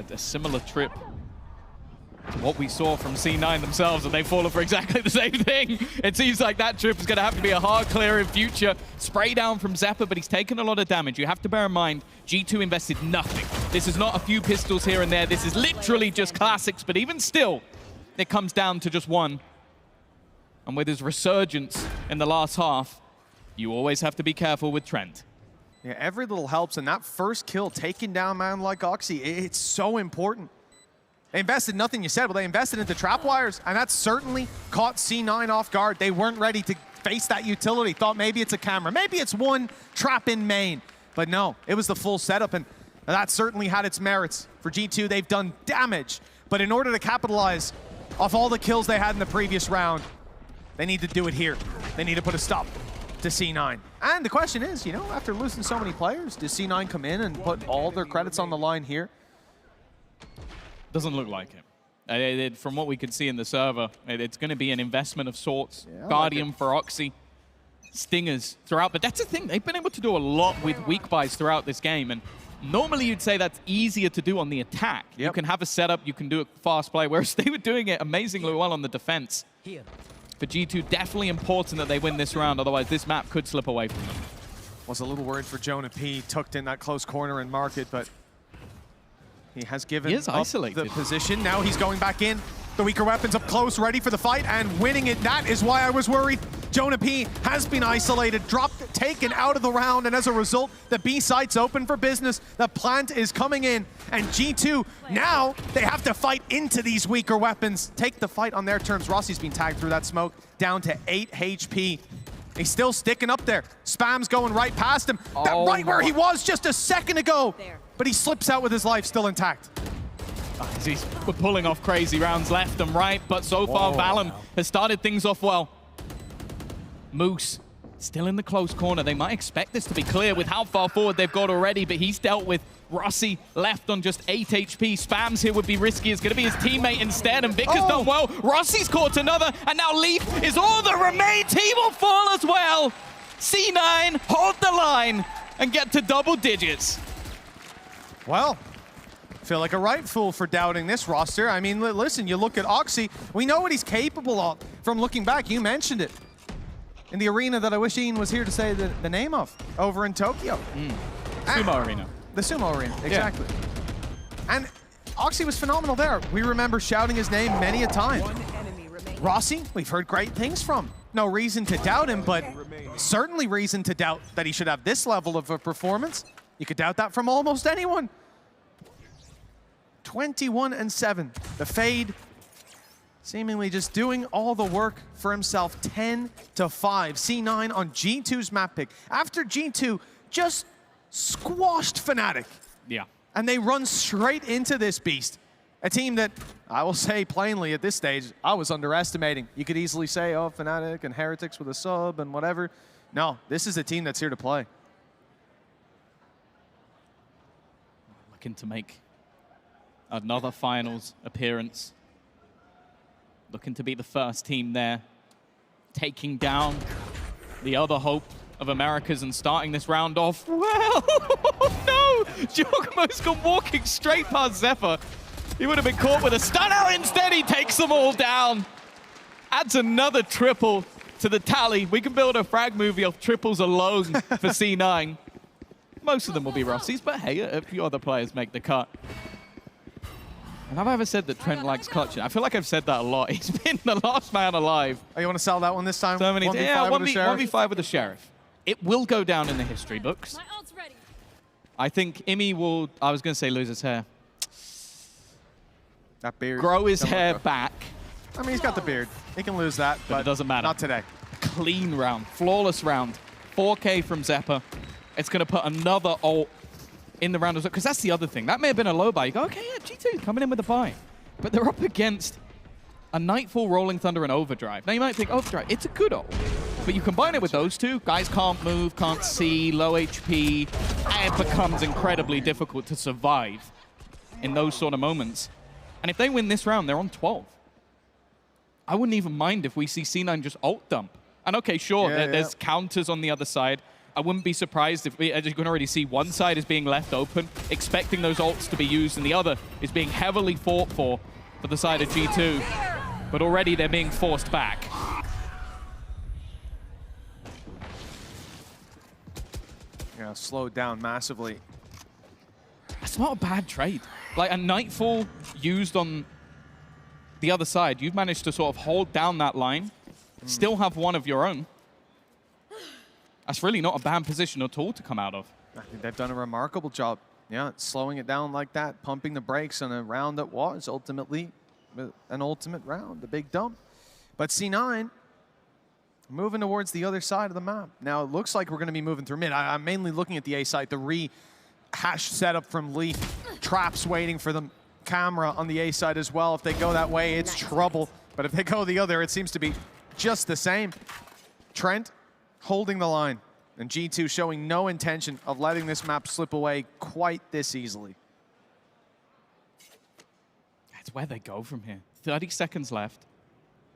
A similar trip to what we saw from C9 themselves, and they've fallen for exactly the same thing. It seems like that trip is going to have to be a hard clear in future. Spray down from Zephyr, but he's taken a lot of damage. You have to bear in mind, G2 invested nothing. This is not a few pistols here and there. This is literally just classics, but even still, it comes down to just one. And with his resurgence in the last half, you always have to be careful with Trent. Yeah, every little helps, and that first kill, taking down man like Oxy, it's so important. They invested nothing, you said, but they invested into trap wires, and that certainly caught C9 off guard. They weren't ready to face that utility. Thought maybe it's a camera, maybe it's one trap in main. But no, it was the full setup, and that certainly had its merits. For G2, they've done damage, but in order to capitalize off all the kills they had in the previous round, they need to do it here. They need to put a stop to C9. And the question is, you know, after losing so many players, does C9 come in and put all their credits on the line here? Doesn't look like it. From what we could see in the server, it's going to be an investment of sorts. Yeah, Guardian for Oxy, Stingers throughout. But that's the thing, they've been able to do a lot with weak buys throughout this game. And normally you'd say that's easier to do on the attack. Yep. You can have a setup, you can do a fast play, whereas they were doing it amazingly well on the defense. For G2, definitely important that they win this round, otherwise this map could slip away from them. Was a little worried for Jonah P, tucked in that close corner in market, but he has given up isolated. the position. Now he's going back in. The weaker weapons up close, ready for the fight, and winning it. That is why I was worried. Jonah P has been isolated, dropped, taken out of the round, and as a result, the B site's open for business. The plant is coming in, and G2, now they have to fight into these weaker weapons. Take the fight on their terms. Rossi's been tagged through that smoke, down to 8 HP. He's still sticking up there. Spam's going right past him. Right where he was just a second ago. But he slips out with his life still intact. He's pulling off crazy rounds left and right, but so far Valen has started things off well. Moose still in the close corner. They might expect this to be clear with how far forward they've got already, but he's dealt with Rossi left on just 8 HP. Spams here would be risky. It's going to be his teammate instead, and Vic has done well. Rossi's caught another, and now Leaf is all that remains. He will fall as well. C9 hold the line and get to double digits. Well, feel like a right fool for doubting this roster. I mean, listen, you look at Oxy, we know what he's capable of from looking back. You mentioned it. In the arena that I wish Ian was here to say the name of, over in Tokyo. Sumo Arena. The Sumo Arena, exactly. Yeah. And Oxy was phenomenal there. We remember shouting his name many a time. Rossi, we've heard great things from. No reason to doubt him, but certainly reason to doubt that he should have this level of a performance. You could doubt that from almost anyone. 21-7. The Fade seemingly just doing all the work for himself. 10-5. C9 on G2's map pick. After G2 just squashed Fnatic. Yeah. And they run straight into this beast. A team that, I will say plainly at this stage, I was underestimating. You could easily say, oh, Fnatic and Heretics with a sub and whatever. No, this is a team that's here to play. Looking to make another finals appearance. Looking to be the first team there. Taking down the other hope of Americas and starting this round off. Well, no! Giacomo's gone walking straight past Zephyr. He would have been caught with a stun out. Instead, he takes them all down. Adds another triple to the tally. We can build a frag movie of triples alone for C9. Most of them will be Rossi's, but hey, a few other players make the cut. Have I ever said that Trent likes clutching? I feel like I've said that a lot. He's been the last man alive. Oh, you want to sell that one this time? So many 1v5 yeah, with the Sheriff? 1v5 with the Sheriff. It will go down in the history books. I think Imi will, I was going to say lose his hair. That beard. Grow his hair back. I mean, he's got the beard. He can lose that, but it doesn't matter. Not today. Clean round, flawless round. 4K from Zeppa. It's going to put another ult in the round as well, because that's the other thing. That may have been a low buy. You go, okay, yeah, G2 coming in with a buy. But they're up against a Nightfall, Rolling Thunder, and Overdrive. Now, you might think, Overdrive, it's a good ult. But you combine it with those two, guys can't move, can't see, low HP, and it becomes incredibly difficult to survive in those sort of moments. And if they win this round, they're on 12. I wouldn't even mind if we see C9 just ult dump. And okay, sure, there's counters on the other side. I wouldn't be surprised if as you can already see, one side is being left open, expecting those ults to be used, and the other is being heavily fought for the side of G2. But already they're being forced back. Yeah, slowed down massively. That's not a bad trade. Like a Nightfall used on the other side, you've managed to sort of hold down that line, still have one of your own. That's really not a bad position at all to come out of. I think they've done a remarkable job. Yeah, slowing it down like that, pumping the brakes on a round that was ultimately an ultimate round, a big dump. But C9 moving towards the other side of the map. Now, it looks like we're going to be moving through mid. I'm mainly looking at the A side, the rehash setup from Lee. Traps waiting for the camera on the A side as well. If they go that way, it's trouble. But if they go the other, it seems to be just the same. Trent holding the line, and G2 showing no intention of letting this map slip away quite this easily. That's where they go from here. 30 seconds left.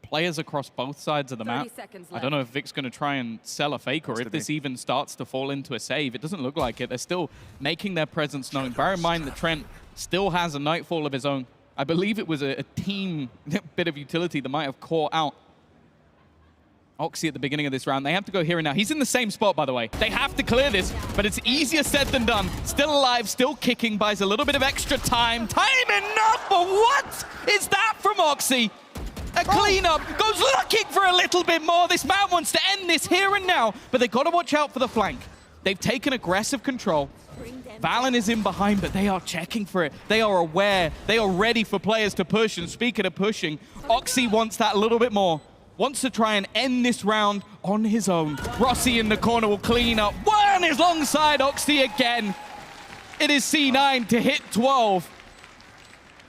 Players across both sides of the map. I don't know if Vic's going to try and sell a fake or if this even starts to fall into a save. It doesn't look like it. They're still making their presence known. Bear in mind that Trent still has a Nightfall of his own. I believe it was a team bit of utility that might have caught out Oxy at the beginning of this round. They have to go here and now. He's in the same spot, by the way. They have to clear this, but it's easier said than done. Still alive, still kicking, buys a little bit of extra time. Time enough, but what is that from Oxy? A cleanup, goes looking for a little bit more. This man wants to end this here and now, but they've got to watch out for the flank. They've taken aggressive control. Valen is in behind, but they are checking for it. They are aware. They are ready for players to push, and speaking of pushing, Oxy wants that a little bit more. Wants to try and end this round on his own. Rossi in the corner will clean up. One is alongside Oxy again. It is C9 to hit 12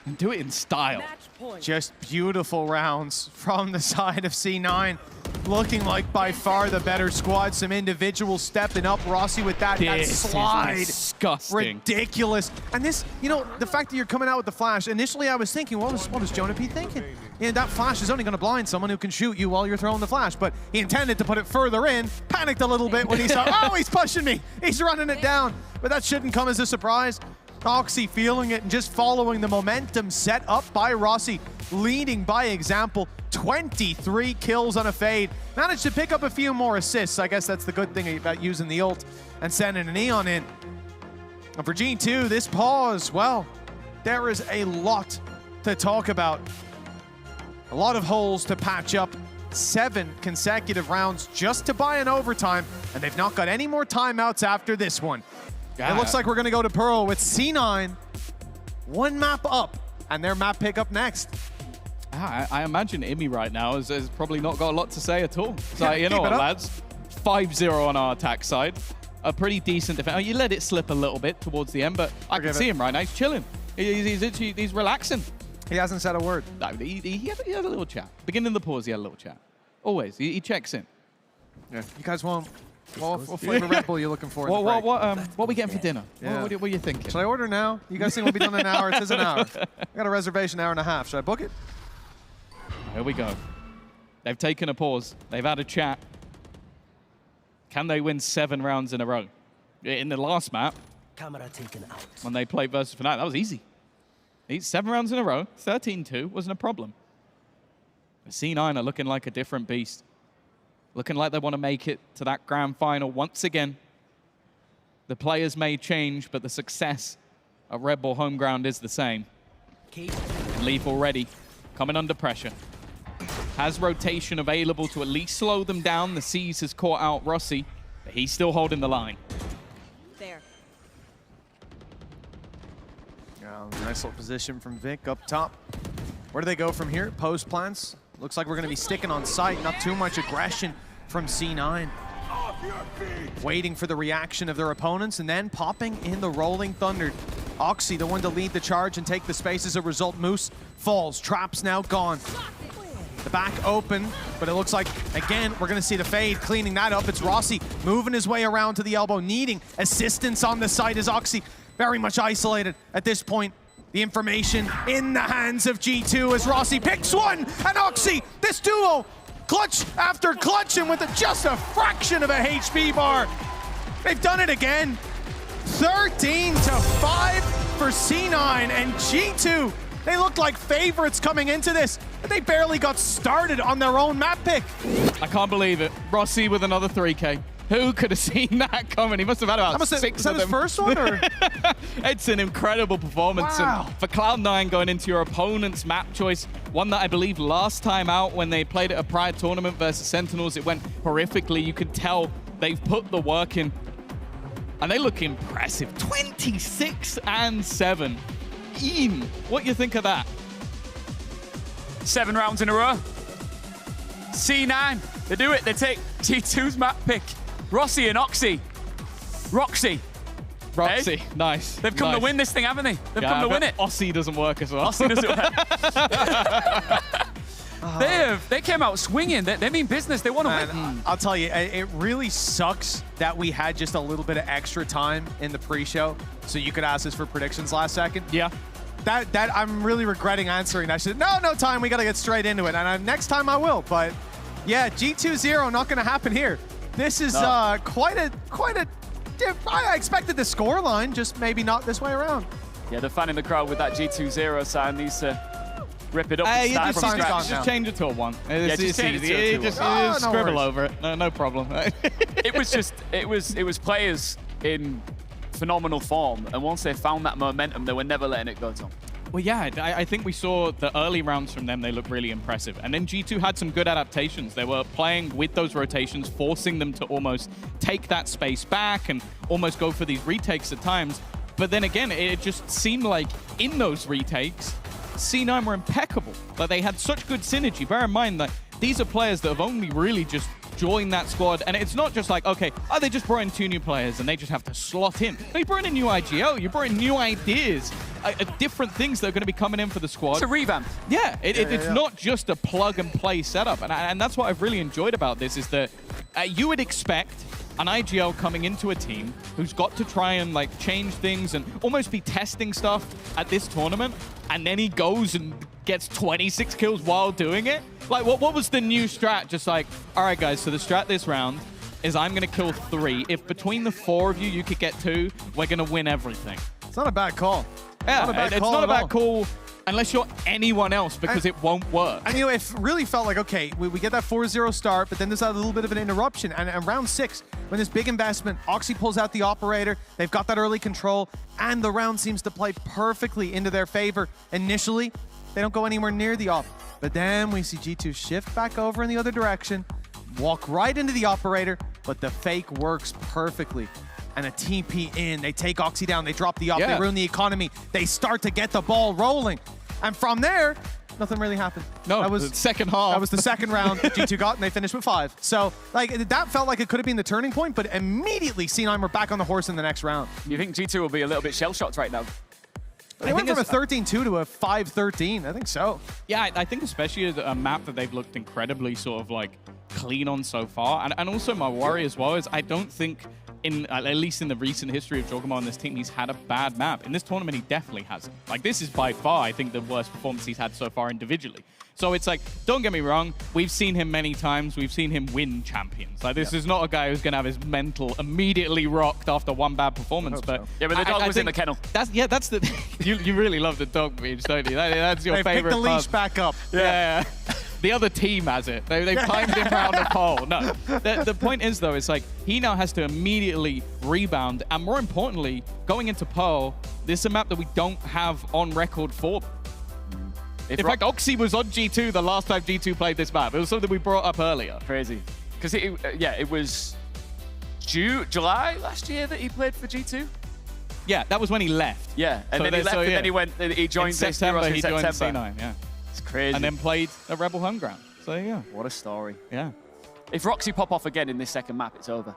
and do it in style. Just beautiful rounds from the side of C9. Looking like by far the better squad. Some individuals stepping up. Rossi with that slide. Is disgusting. Ridiculous. And this, you know, the fact that you're coming out with the flash, initially I was thinking, what was Jonah P thinking? And that flash is only going to blind someone who can shoot you while you're throwing the flash. But he intended to put it further in. Panicked a little bit when he saw, oh, he's pushing me. He's running it down. But that shouldn't come as a surprise. Oxy feeling it and just following the momentum set up by Rossi, leading by example. 23 kills on a fade. Managed to pick up a few more assists. I guess that's the good thing about using the ult and sending an Eon in. And for G2, this pause, well, there is a lot to talk about. A lot of holes to patch up. 7 consecutive rounds just to buy an overtime, and they've not got any more timeouts after this one. It looks like we're going to go to Pearl with C9, 1 map up, and their map pick up next. I imagine Imi right now has probably not got a lot to say at all. So, you know what, lads? 5-0 on our attack side. A pretty decent defense. Oh, you let it slip a little bit towards the end, but I can see him right now. He's chilling. He's relaxing. He hasn't said a word. No, he had a little chat. Beginning of the pause, he had a little chat. Always. He checks in. Yeah. You guys want... What flavor Red Bull are you looking for? What are we getting for dinner? Yeah. What are you thinking? Should I order now? You guys think we'll be done in an hour? It says an hour. I got a reservation, hour and a half. Should I book it? Here we go. They've taken a pause. They've had a chat. Can they win 7 rounds in a row? In the last map, Camera taken out. when they played versus Fnatic, that was easy. 7 rounds in a row, 13-2, wasn't a problem. The C9 are looking like a different beast. Looking like they want to make it to that grand final once again. The players may change, but the success at Red Bull home ground is the same. Leaf already coming under pressure. Has rotation available to at least slow them down. The Seas has caught out Rossi, but he's still holding the line. There. Yeah, nice little position from Vic up top. Where do they go from here? Post plants. Looks like we're going to be sticking on site. Not too much aggression from C9. Waiting for the reaction of their opponents and then popping in the Rolling Thunder. Oxy, the one to lead the charge and take the space. As a result, Moose falls. Trap's now gone. The back open, but it looks like, again, we're going to see the fade cleaning that up. It's Rossi moving his way around to the elbow, needing assistance on the side as Oxy very much isolated at this point. The information in the hands of G2 as Rossi picks one, and Oxy, this duo, clutch after clutch, and with just a fraction of a HP bar. They've done it again. 13-5 for C9 and G2. They looked like favorites coming into this, but they barely got started on their own map pick. I can't believe it. Rossi with another 3K. Who could have seen that coming? He must have had about 6 of them. Is that his first one? Or? It's an incredible performance. Wow. And for Cloud9 going into your opponent's map choice, one that I believe last time out when they played at a prior tournament versus Sentinels, it went horrifically. You could tell they've put the work in. And they look impressive. 26-7. Ian, what do you think of that? 7 rounds in a row. C9, they do it. They take G2's map pick. Rossi and Oxy. Roxy. Roxy, hey? Nice. They've come to win this thing, haven't they? They've come to win it. Ossie doesn't work as well. Ossie doesn't work. They came out swinging. They mean business. They want to win. I'll tell you, it really sucks that we had just a little bit of extra time in the pre-show so you could ask us for predictions last second. Yeah. That I'm really regretting answering. I said, no time. We got to get straight into it. And next time I will. But yeah, G2-0 not going to happen here. This is quite a. I expected the score line, just maybe not this way around. Yeah, the fan in the crowd with that G2-0 sign needs to rip it up. Just change it to a 1. It's easy. Just scribble over it. No problem. It was players in phenomenal form, and once they found that momentum, they were never letting it go, Tom. Well, yeah, I think we saw the early rounds from them. They looked really impressive. And then G2 had some good adaptations. They were playing with those rotations, forcing them to almost take that space back and almost go for these retakes at times. But then again, it just seemed like in those retakes, C9 were impeccable. Like, they had such good synergy. Bear in mind that these are players that have only really just joined that squad, and it's not just like, okay, they just brought in 2 new players and they just have to slot in. No, you brought in a new IGL, you brought in new ideas, different things that are going to be coming in for the squad. It's a revamp. Yeah, it's not just a plug-and-play setup, and that's what I've really enjoyed about this, is that you would expect an IGL coming into a team who's got to try and like change things and almost be testing stuff at this tournament, and then he goes and gets 26 kills while doing it. Like, what was the new strat? Just like, all right, guys, so the strat this round is I'm going to kill 3. If between the 4 of you could get 2, we're going to win everything. It's not a bad call. Yeah, it's not a bad call unless you're anyone else, because it won't work. And you know, it really felt like, okay, we get that 4-0 start, but then there's a little bit of an interruption. And round 6, when this big investment, Oxy pulls out the operator, they've got that early control, and the round seems to play perfectly into their favor. Initially, they don't go anywhere near the op, but then we see G2 shift back over in the other direction, walk right into the operator, but the fake works perfectly. And a TP in, they take Oxy down, they drop the op, they ruin the economy, they start to get the ball rolling. And from there, nothing really happened. No, that was the second half. That was the second round G2 got, and they finished with 5. So, like, that felt like it could have been the turning point, but immediately C9 were back on the horse in the next round. You think G2 will be a little bit shell-shocked right now? They went from a 13-2 to a 5-13. I think so. Yeah, I think especially a map that they've looked incredibly sort of like clean on so far. And also my worry as well is I don't think, at least in the recent history of Jorgemar on this team, he's had a bad map. In this tournament, he definitely hasn't. Like, this is by far, I think, the worst performance he's had so far individually. So it's like, don't get me wrong, we've seen him many times. We've seen him win champions. Like, this is not a guy who's going to have his mental immediately rocked after one bad performance. But yeah, but the dog was in the kennel. That's the you really love the dog memes, don't you? That's your favorite. They've picked the leash back up. Yeah. The other team has it. They've timed him around the pole. No. The point is, though, it's like he now has to immediately rebound. And more importantly, going into Pearl, this is a map that we don't have on record for. In fact, Oxy was on G2 the last time G2 played this map. It was something we brought up earlier. Crazy. Because, it was July last year that he played for G2? Yeah, that was when he left. Yeah, and then he left, and then he went, he joined September. He joined September. C9, yeah. It's crazy. And then played a Rebel Homeground. So, yeah. What a story. Yeah. If Roxy pop off again in this second map, it's over.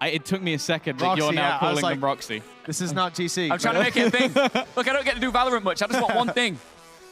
It took me a second, but Roxy, you're now yeah, calling like, them Roxy. This is not GC. I'm trying to make it a thing. Look, I don't get to do Valorant much. I just want one thing.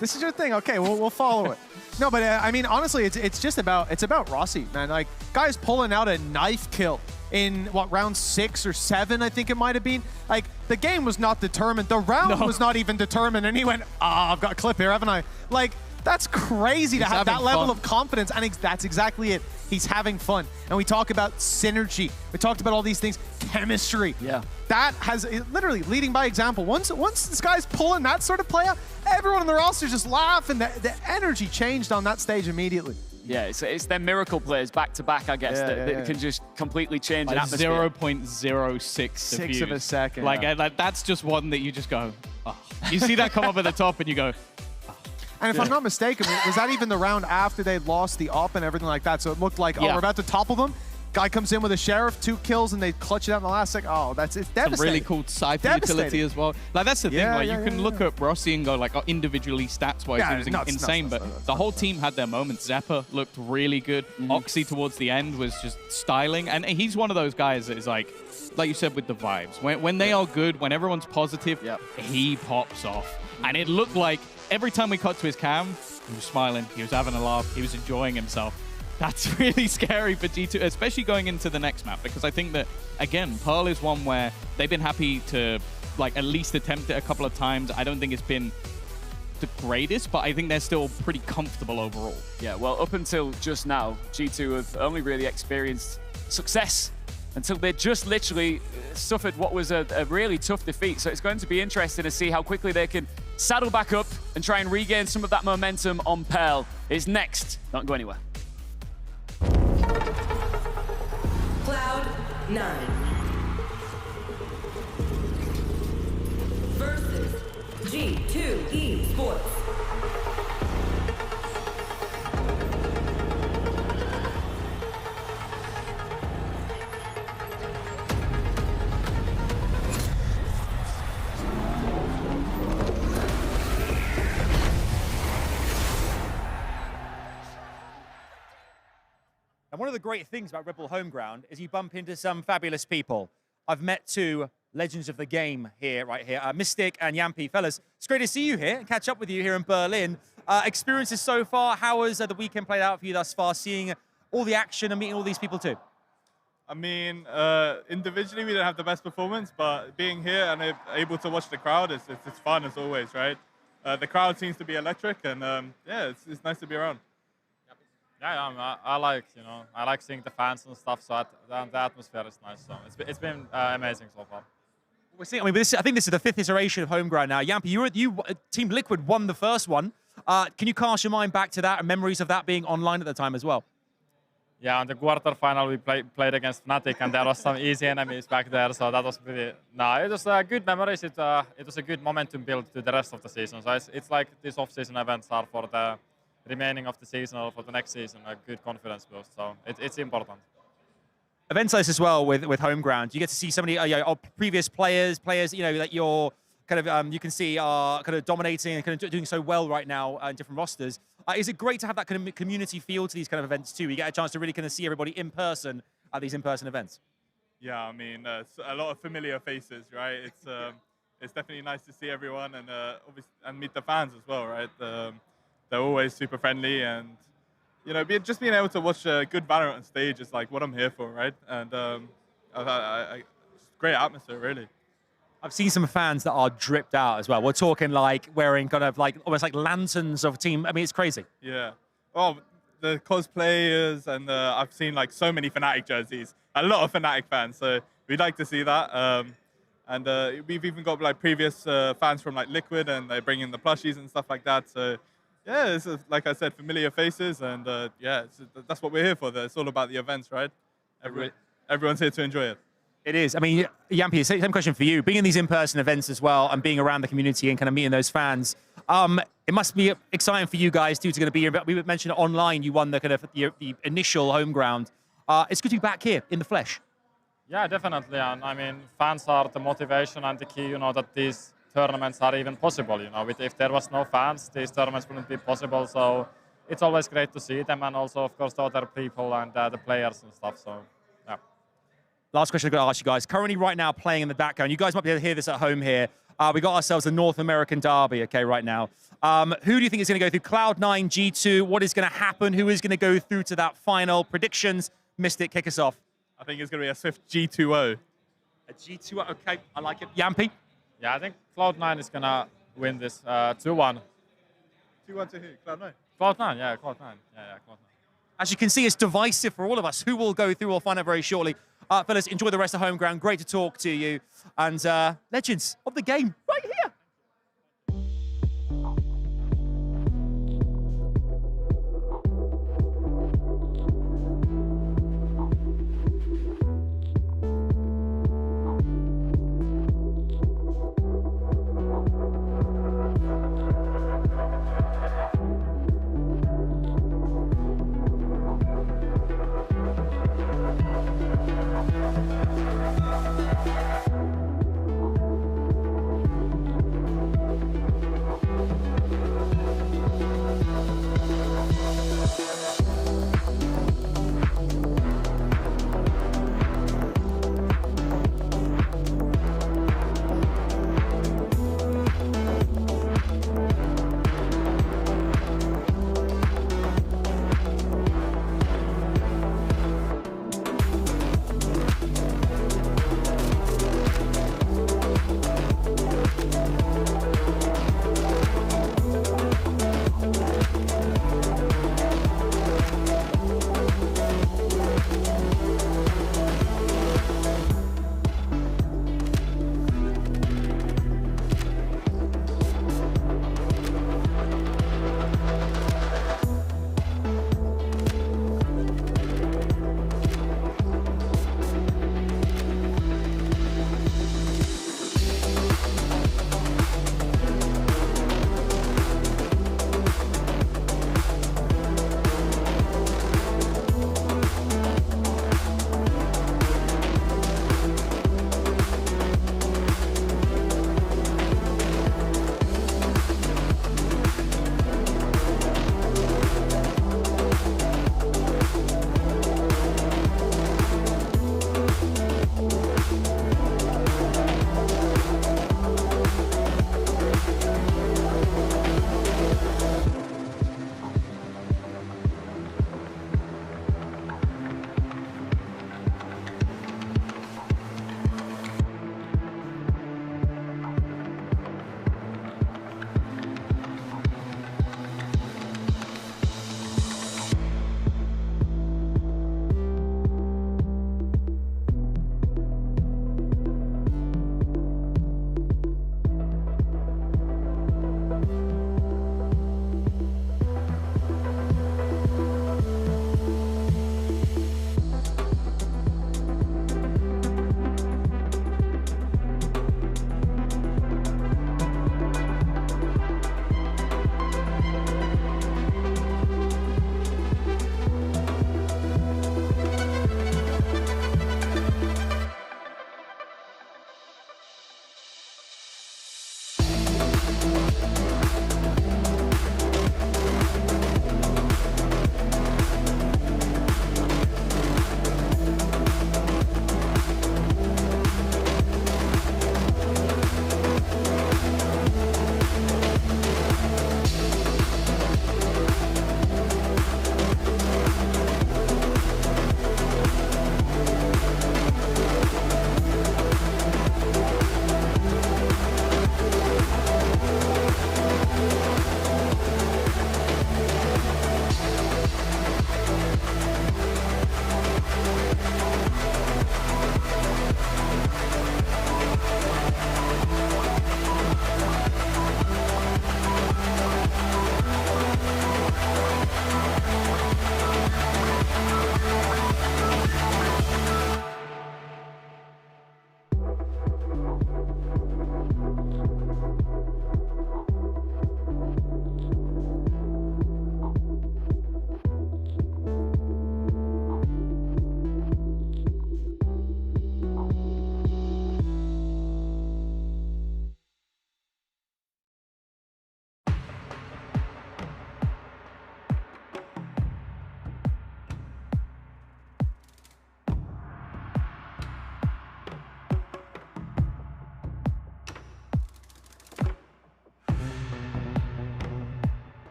This is your thing. Okay, we'll follow it. No, but I mean, honestly, it's just about Rossi, man. Like, guys pulling out a knife kill in what, round 6 or 7, I think it might have been. Like, the game was not determined. The round was not even determined, and he went, I've got a clip here, haven't I? Like, that's crazy to have that level of confidence, and that's exactly it. He's having fun. And we talk about synergy. We talked about all these things, chemistry. Yeah. That has literally leading by example. Once this guy's pulling that sort of play out, everyone on the roster just laugh, and the energy changed on that stage immediately. Yeah, it's their miracle players back to back, I guess, that can just completely change an atmosphere. 0.06 of a second. Like, that's just one that you just go, oh. You see that come up at the top and you go, and if I'm not mistaken, was that even the round after they lost the op and everything like that? So it looked like, we're about to topple them. Guy comes in with a sheriff, 2 kills, and they clutch it out in the last second. Oh, it's devastating. Some really cool Cypher utility as well. Like, that's the thing. Like, you can look at Rossi and go, like, individually, stats-wise, it was insane. But the whole team had their moments. Zeppa looked really good. Oxy towards the end was just styling. And he's one of those guys that is like you said, with the vibes. When they are good, when everyone's positive, he pops off. And it looked like every time we cut to his cam, he was smiling, he was having a laugh, he was enjoying himself. That's really scary for G2, especially going into the next map, because I think that, again, Pearl is one where they've been happy to, like, at least attempt it a couple of times. I don't think it's been the greatest, but I think they're still pretty comfortable overall. Yeah, well, up until just now, G2 have only really experienced success until they just literally suffered what was a really tough defeat. So it's going to be interesting to see how quickly they can saddle back up and try and regain some of that momentum on Pearl. It's next. Don't go anywhere. Cloud9 versus G2 Esports. And one of the great things about Rebel Homeground is you bump into some fabulous people. I've met 2 legends of the game right here, Mystic and Yampy. Fellas, it's great to see you here and catch up with you here in Berlin. Experiences so far, how has the weekend played out for you thus far, seeing all the action and meeting all these people too? I mean, individually we didn't have the best performance, but being here and able to watch the crowd, it's fun as always, right? The crowd seems to be electric, and yeah, it's nice to be around. Yeah, I like seeing the fans and stuff. So the atmosphere is nice. So it's been amazing so far. We're seeing. I mean, I think this is the 5th iteration of Homeground now. Yampy, Team Liquid won the first one. Can you cast your mind back to that and memories of that being online at the time as well? Yeah, on the quarterfinal we played against Fnatic, and there was some easy enemies back there. So that was pretty. No, it was good memories. It was a good momentum build to the rest of the season. So it's like these off-season events are for the remaining of the season or for the next season, a good confidence boost. So it's important. Events like this as well with Homeground, you get to see so many previous players that you're kind of you can see are kind of dominating and kind of doing so well right now in different rosters. Is it great to have that kind of community feel to these kind of events too? You get a chance to really kind of see everybody in person at these in-person events. Yeah, I mean, it's a lot of familiar faces, right? It's definitely nice to see everyone and obviously and meet the fans as well, right? They're always super friendly, and just being able to watch a good Valorant on stage is like what I'm here for, right? And great atmosphere, really. I've seen some fans that are dripped out as well. We're talking like wearing kind of like almost like lanterns of team. I mean, it's crazy. Yeah. Well, the cosplayers, and I've seen like so many Fnatic jerseys. A lot of Fnatic fans, so we'd like to see that. And we've even got like previous fans from like Liquid, and they bring in the plushies and stuff like that. So yeah, it's like I said, familiar faces, and yeah, that's what we're here for. It's all about the events, right? Everyone's here to enjoy it. It is. I mean, Yampy, same question for you. Being in these in-person events as well and being around the community and kind of meeting those fans, It must be exciting for you guys too to be here. We mentioned online, you won the kind of the initial home ground. It's good to be back here in the flesh. Yeah, definitely. And I mean, fans are the motivation and the key, you know, that these tournaments are even possible. You know, if there was no fans, these tournaments wouldn't be possible. So it's always great to see them, and also, of course, the other people and the players and stuff. So, yeah. Last question I've got to ask you guys. Currently, right now, playing in the background, you guys might be able to hear this at home here. We got ourselves a North American derby, okay, right now. Who do you think is going to go through Cloud9, G2? What is going to happen? Who is going to go through to that final? Predictions? Mystic, kick us off. I think it's going to be a swift G2-0. A G2-0, okay, I like it. Yampy? Yeah, I think Cloud9 is going to win this 2-1. 2-1 to who? Cloud9? Cloud9, yeah, Cloud9. Yeah, Cloud9. As you can see, it's divisive for all of us. Who will go through? We'll find out very shortly. Fellas, enjoy the rest of home ground. Great to talk to you. And legends of the game right here.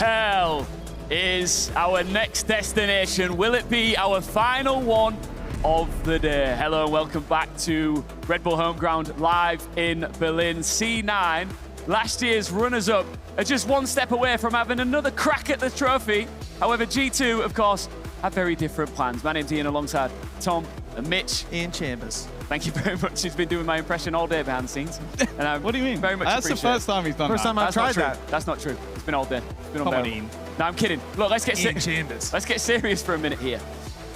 Pearl is our next destination. Will it be our final one of the day? Hello and welcome back to Red Bull Homeground live in Berlin. C9, last year's runners-up, are just one step away from having another crack at the trophy. However, G2, of course, have very different plans. My name's Ian alongside Tom and Mitch. Ian Chambers. Thank you very much. He's been doing my impression all day behind the scenes. And What do you mean? Very much That's the appreciate first it. time he's done First that. time I've That's not tried true. that. That's not true. It's been all day. It's been Come on, unbearable. Ian. No, I'm kidding. Look, let's get Ian Chambers. Let's get serious for a minute here.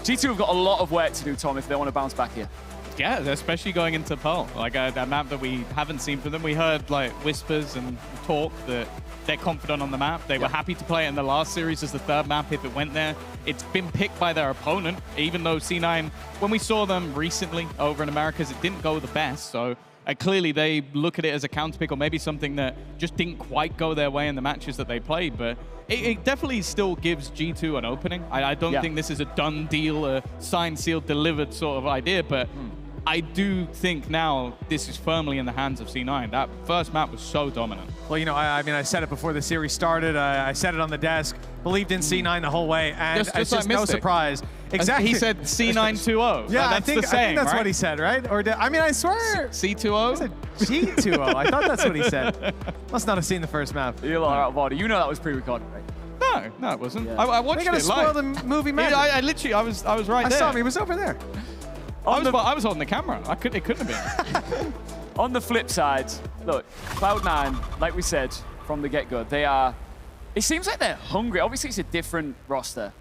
G2 have got a lot of work to do, Tom, if they want to bounce back here. Yeah, especially going into Pearl, like a map that we haven't seen from them. We heard like whispers and talk that they're confident on the map. They were happy to play it in the last series as the third map if it went there. It's been picked by their opponent, even though C9, when we saw them recently over in Americas, it didn't go the best. So clearly they look at it as a counter pick or maybe something that just didn't quite go their way in the matches that they played. But it definitely still gives G2 an opening. I don't think this is a done deal, a signed, sealed, delivered sort of idea, but I do think now this is firmly in the hands of C9. That first map was so dominant. Well, you know, I mean, I said it before the series started. I said it on the desk. Believed in C9 the whole way, and it's just no surprise. Exactly. He said C920. Yeah, that's I think that's right? what he said, right? Or I mean, I swear. C20? G20. I thought that's what he said. Must not have seen the first map. You're out of order. You know that was pre-recorded, right? No, it wasn't. Yeah. I watched They gotta it spoil live. the movie magic. Yeah, I literally, I was right I there. saw him. He was over there. I was holding the camera. It couldn't have been. On the flip side, look, Cloud9, like we said from the get-go, it seems like they're hungry. Obviously, it's a different roster.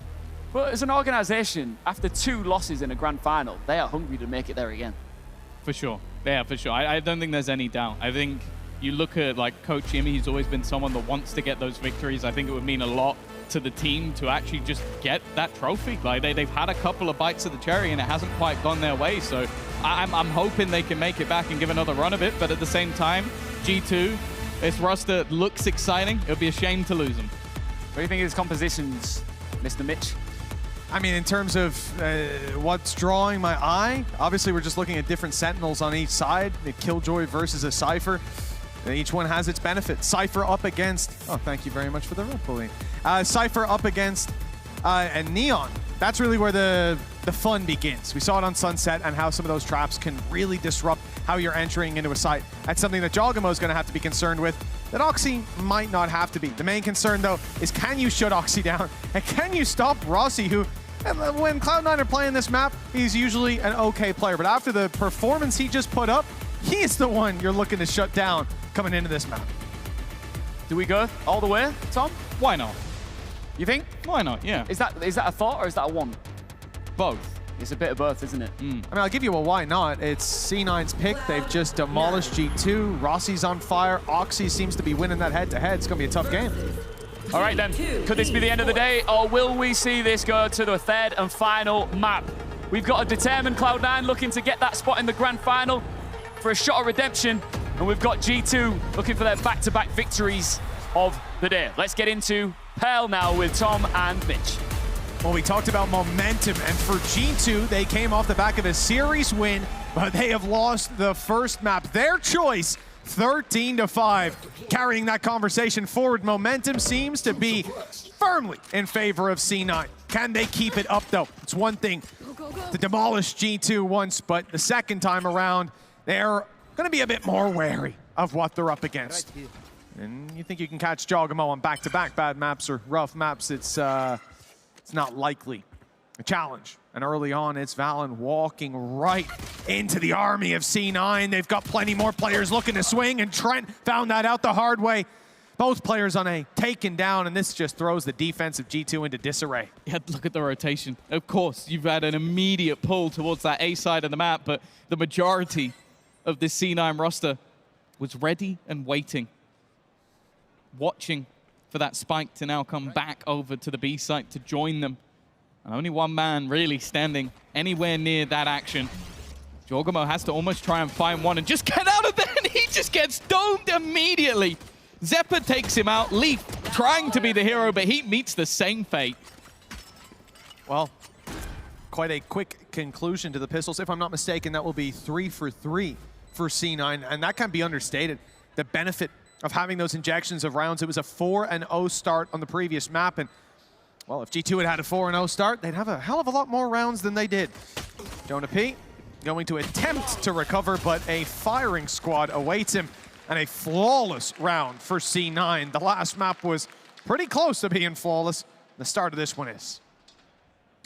But as an organization, after 2 losses in a grand final, they are hungry to make it there again. For sure. Yeah, for sure. I don't think there's any doubt. I think you look at like Coach Jimmy, he's always been someone that wants to get those victories. I think it would mean a lot to the team to actually just get that trophy. Like they've had a couple of bites of the cherry and it hasn't quite gone their way. So I'm hoping they can make it back and give another run of it. But at the same time, G2, this roster looks exciting. It would be a shame to lose them. What do you think of his compositions, Mr. Mitch? I mean, in terms of what's drawing my eye, obviously we're just looking at different Sentinels on each side. The Killjoy versus a Cypher. Each one has its benefits. Cypher up against, oh, thank you very much for the Red Bull. Cypher up against and Neon. That's really where the fun begins. We saw it on Sunset and how some of those traps can really disrupt how you're entering into a site. That's something that Jogamo is going to have to be concerned with, that Oxy might not have to be. The main concern, though, is can you shut Oxy down? And can you stop Rossi, who, when Cloud9 are playing this map, he's usually an okay player. But after the performance he just put up, he is the one you're looking to shut down coming into this map. Do we go all the way, Tom? Why not? You think? Why not? Yeah. Is that a thought or is that a want? Both. It's a bit of both, isn't it? I mean, I'll give you a why not. It's C9's pick. They've just demolished G2. Rossi's on fire. Oxy seems to be winning that head-to-head. It's going to be a tough game. All right, then. Could this be the end of the day, or will we see this go to the third and final map? We've got a determined Cloud9 looking to get that spot in the grand final for a shot at redemption, and we've got G2 looking for their back-to-back victories of the day. Let's get into Pearl now with Tom and Mitch. Well, we talked about momentum, and for G2, they came off the back of a series win, but they have lost the first map. Their choice, 13-5. Carrying that conversation forward, momentum seems to be firmly in favor of C9. Can they keep it up, though? It's one thing to demolish G2 once, but the second time around, they're going to be a bit more wary of what they're up against. And you think you can catch Jogamo on back-to-back bad maps or rough maps, it's not likely. A challenge. And early on, it's Valen walking right into the army of C9. They've got plenty more players looking to swing, and Trent found that out the hard way. Both players on a taken down, and this just throws the defense of G2 into disarray. Yeah, look at the rotation. Of course, you've had an immediate pull towards that A side of the map, but the majority of this C9 roster was ready and waiting, watching for that spike to now come back over to the B site to join them. And only one man really standing anywhere near that action. Jogamo has to almost try and find one and just get out of there, and he just gets domed immediately. Zeppa takes him out. Leaf trying to be the hero, but he meets the same fate. Well, quite a quick conclusion to the pistols. If I'm not mistaken, that will be 3 for 3 for C9, and that can be understated. The benefit of having those injections of rounds. It was a 4-0 start on the previous map, and well, if G2 had had a 4-0 start, they'd have a hell of a lot more rounds than they did. Jonah P going to attempt to recover, but a firing squad awaits him, and a flawless round for C9. The last map was pretty close to being flawless. The start of this one is.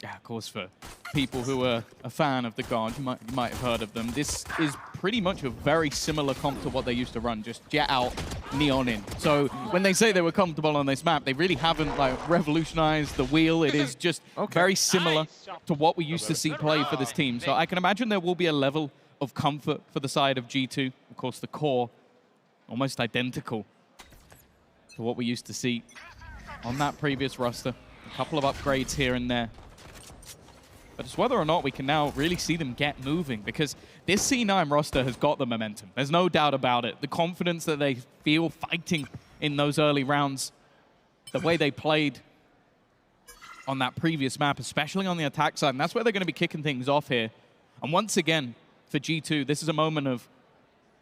Yeah, of course, for people who are a fan of the Guard, you might have heard of them. This is pretty much a very similar comp to what they used to run, just Jet out, Neon in. So when they say they were comfortable on this map, they really haven't like revolutionized the wheel. It is just very similar to what we used to see play for this team. So I can imagine there will be a level of comfort for the side of G2. Of course, the core, almost identical to what we used to see on that previous roster. A couple of upgrades here and there. But it's whether or not we can now really see them get moving, because this C9 roster has got the momentum. There's no doubt about it. The confidence that they feel fighting in those early rounds, the way they played on that previous map, especially on the attack side, and that's where they're going to be kicking things off here. And once again, for G2, this is a moment of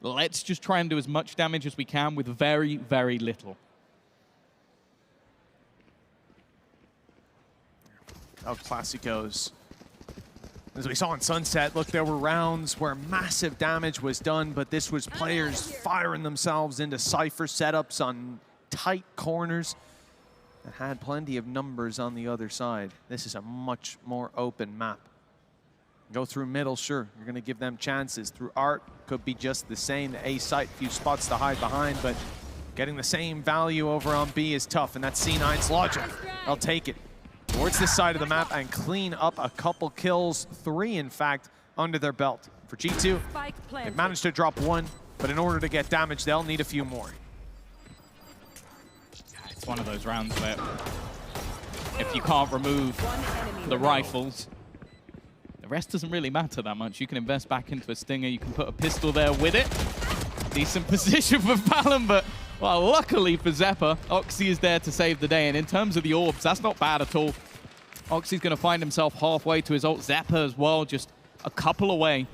let's just try and do as much damage as we can with very, very little. Of Clásicos. As we saw in Sunset, look, there were rounds where massive damage was done, but this was players firing themselves into Cypher setups on tight corners that had plenty of numbers on the other side. This is a much more open map. Go through middle, sure, you're gonna give them chances. Through Art, could be just the same. The A site, few spots to hide behind, but getting the same value over on B is tough, and that's C9's logic. I'll take it. Towards this side of the map and clean up a couple kills, 3 in fact, under their belt. For G2, they've managed to drop 1, but in order to get damage, they'll need a few more. It's one of those rounds where if you can't remove the rifles, the rest doesn't really matter that much. You can invest back into a Stinger, you can put a pistol there with it. Decent position for Fallon, but well, luckily for Zeppa, Oxy is there to save the day. And in terms of the orbs, that's not bad at all. Oxy's going to find himself halfway to his ult. Zeppa as well, just a couple away.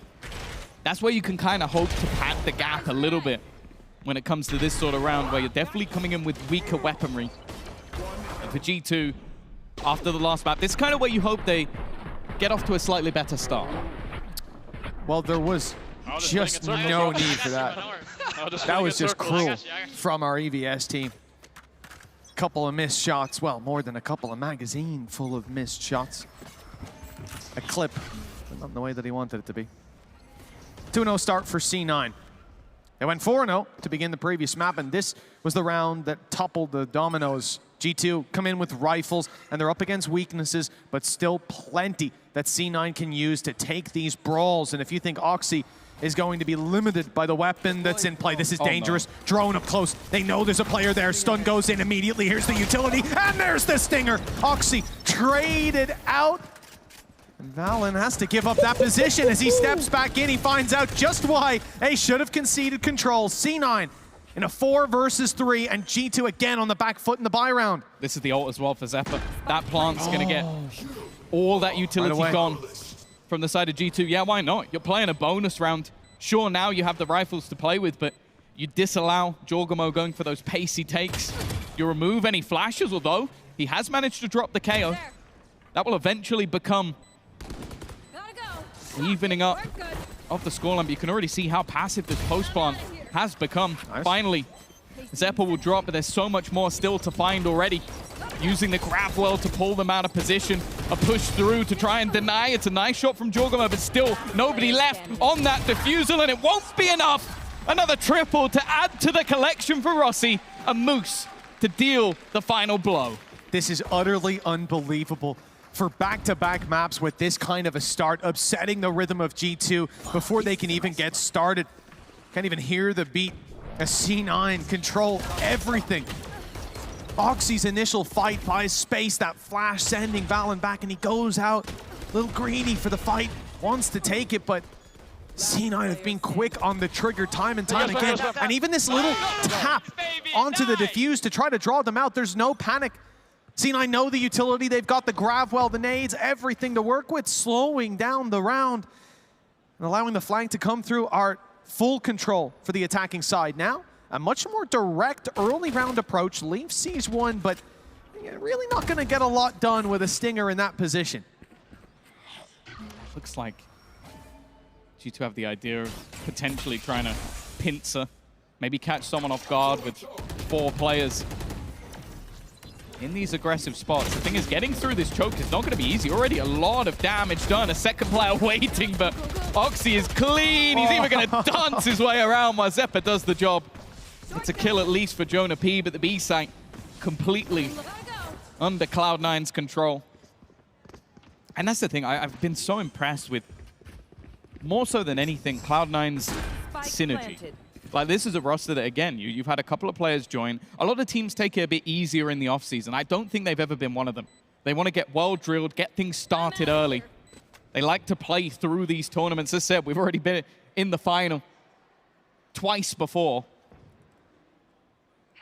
That's where you can kind of hope to pad the gap a little bit when it comes to this sort of round, where you're definitely coming in with weaker weaponry. And for G2, after the last map, this is kind of where you hope they get off to a slightly better start. Well, there was just no need for that. That was just cruel from our EVS team. Couple of missed shots. Well, more than a couple, a magazine full of missed shots. A clip, but not in the way that he wanted it to be. 2-0 start for C9. They went 4-0 to begin the previous map, and this was the round that toppled the dominoes. G2 come in with rifles, and they're up against weaknesses, but still plenty that C9 can use to take these brawls. And if you think Oxy is going to be limited by the weapon that's in play, this is dangerous. No. Drone up close. They know there's a player there. Stun goes in immediately. Here's the utility, and there's the Stinger. Oxy traded out. And Valen has to give up that position as he steps back in. He finds out just why they should have conceded control. C9 in a 4 versus 3, and G2 again on the back foot in the buy round. This is the ult as well for Zeppa. That plant's going to get all that utility gone from the side of G2. Yeah, why not? You're playing a bonus round. Sure, now you have the rifles to play with, but you disallow Jorgamo going for those pacey takes. You remove any flashes, although he has managed to drop the KO. That will eventually become evening up of the scoreline, but you can already see how passive this post plant has become. Nice. Finally, Zeppa will drop, but there's so much more still to find already. Using the grab well to pull them out of position. A push through to try and deny. It's a nice shot from Jorgamo, but still nobody left on that defusal, and it won't be enough. Another triple to add to the collection for Rossi. A Moose to deal the final blow. This is utterly unbelievable. For back-to-back maps with this kind of a start, upsetting the rhythm of G2 before they can even get started. Can't even hear the beat. A C9 control everything. Oxy's initial fight buys space, that flash sending Valen back, and he goes out. Little greedy for the fight, wants to take it, but C9 have been quick on the trigger time and time again. And even this little tap onto the defuse to try to draw them out, there's no panic. C9 know the utility, they've got the Gravwell, the nades, everything to work with, slowing down the round and allowing the flank to come through. Art, full control for the attacking side. Now, a much more direct early round approach. Leaf sees one, but really not going to get a lot done with a Stinger in that position. Looks like G2 have the idea of potentially trying to pincer, maybe catch someone off guard with 4 players in these aggressive spots. The thing is, getting through this choke is not going to be easy. Already a lot of damage done. A second player waiting, but Oxy is clean. He's even going to dance his way around while Zeppa does the job. It's a kill at least for Jonah P, but the B site completely under Cloud9's control. And that's the thing, I've been so impressed with, more so than anything, Cloud9's synergy. Like, this is a roster that, again, you've had a couple of players join. A lot of teams take it a bit easier in the offseason. I don't think they've ever been one of them. They want to get well drilled, get things started early. They like to play through these tournaments. As I said, we've already been in the final twice before.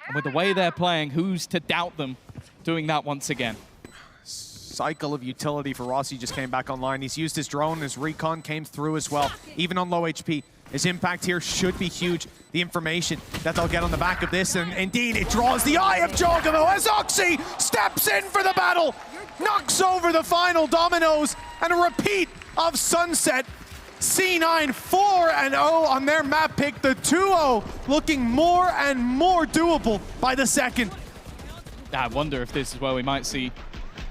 And with the way they're playing, who's to doubt them doing that once again? Cycle of utility for Rossi just came back online. He's used his drone, his recon came through as well, even on low HP. His impact here should be huge. The information that they'll get on the back of this, and indeed it draws the eye of Jogamo as Oxy steps in for the battle, knocks over the final dominoes, and a repeat of Sunset. C9 4-0 on their map pick. The 2-0 looking more and more doable by the second. I wonder if this is where we might see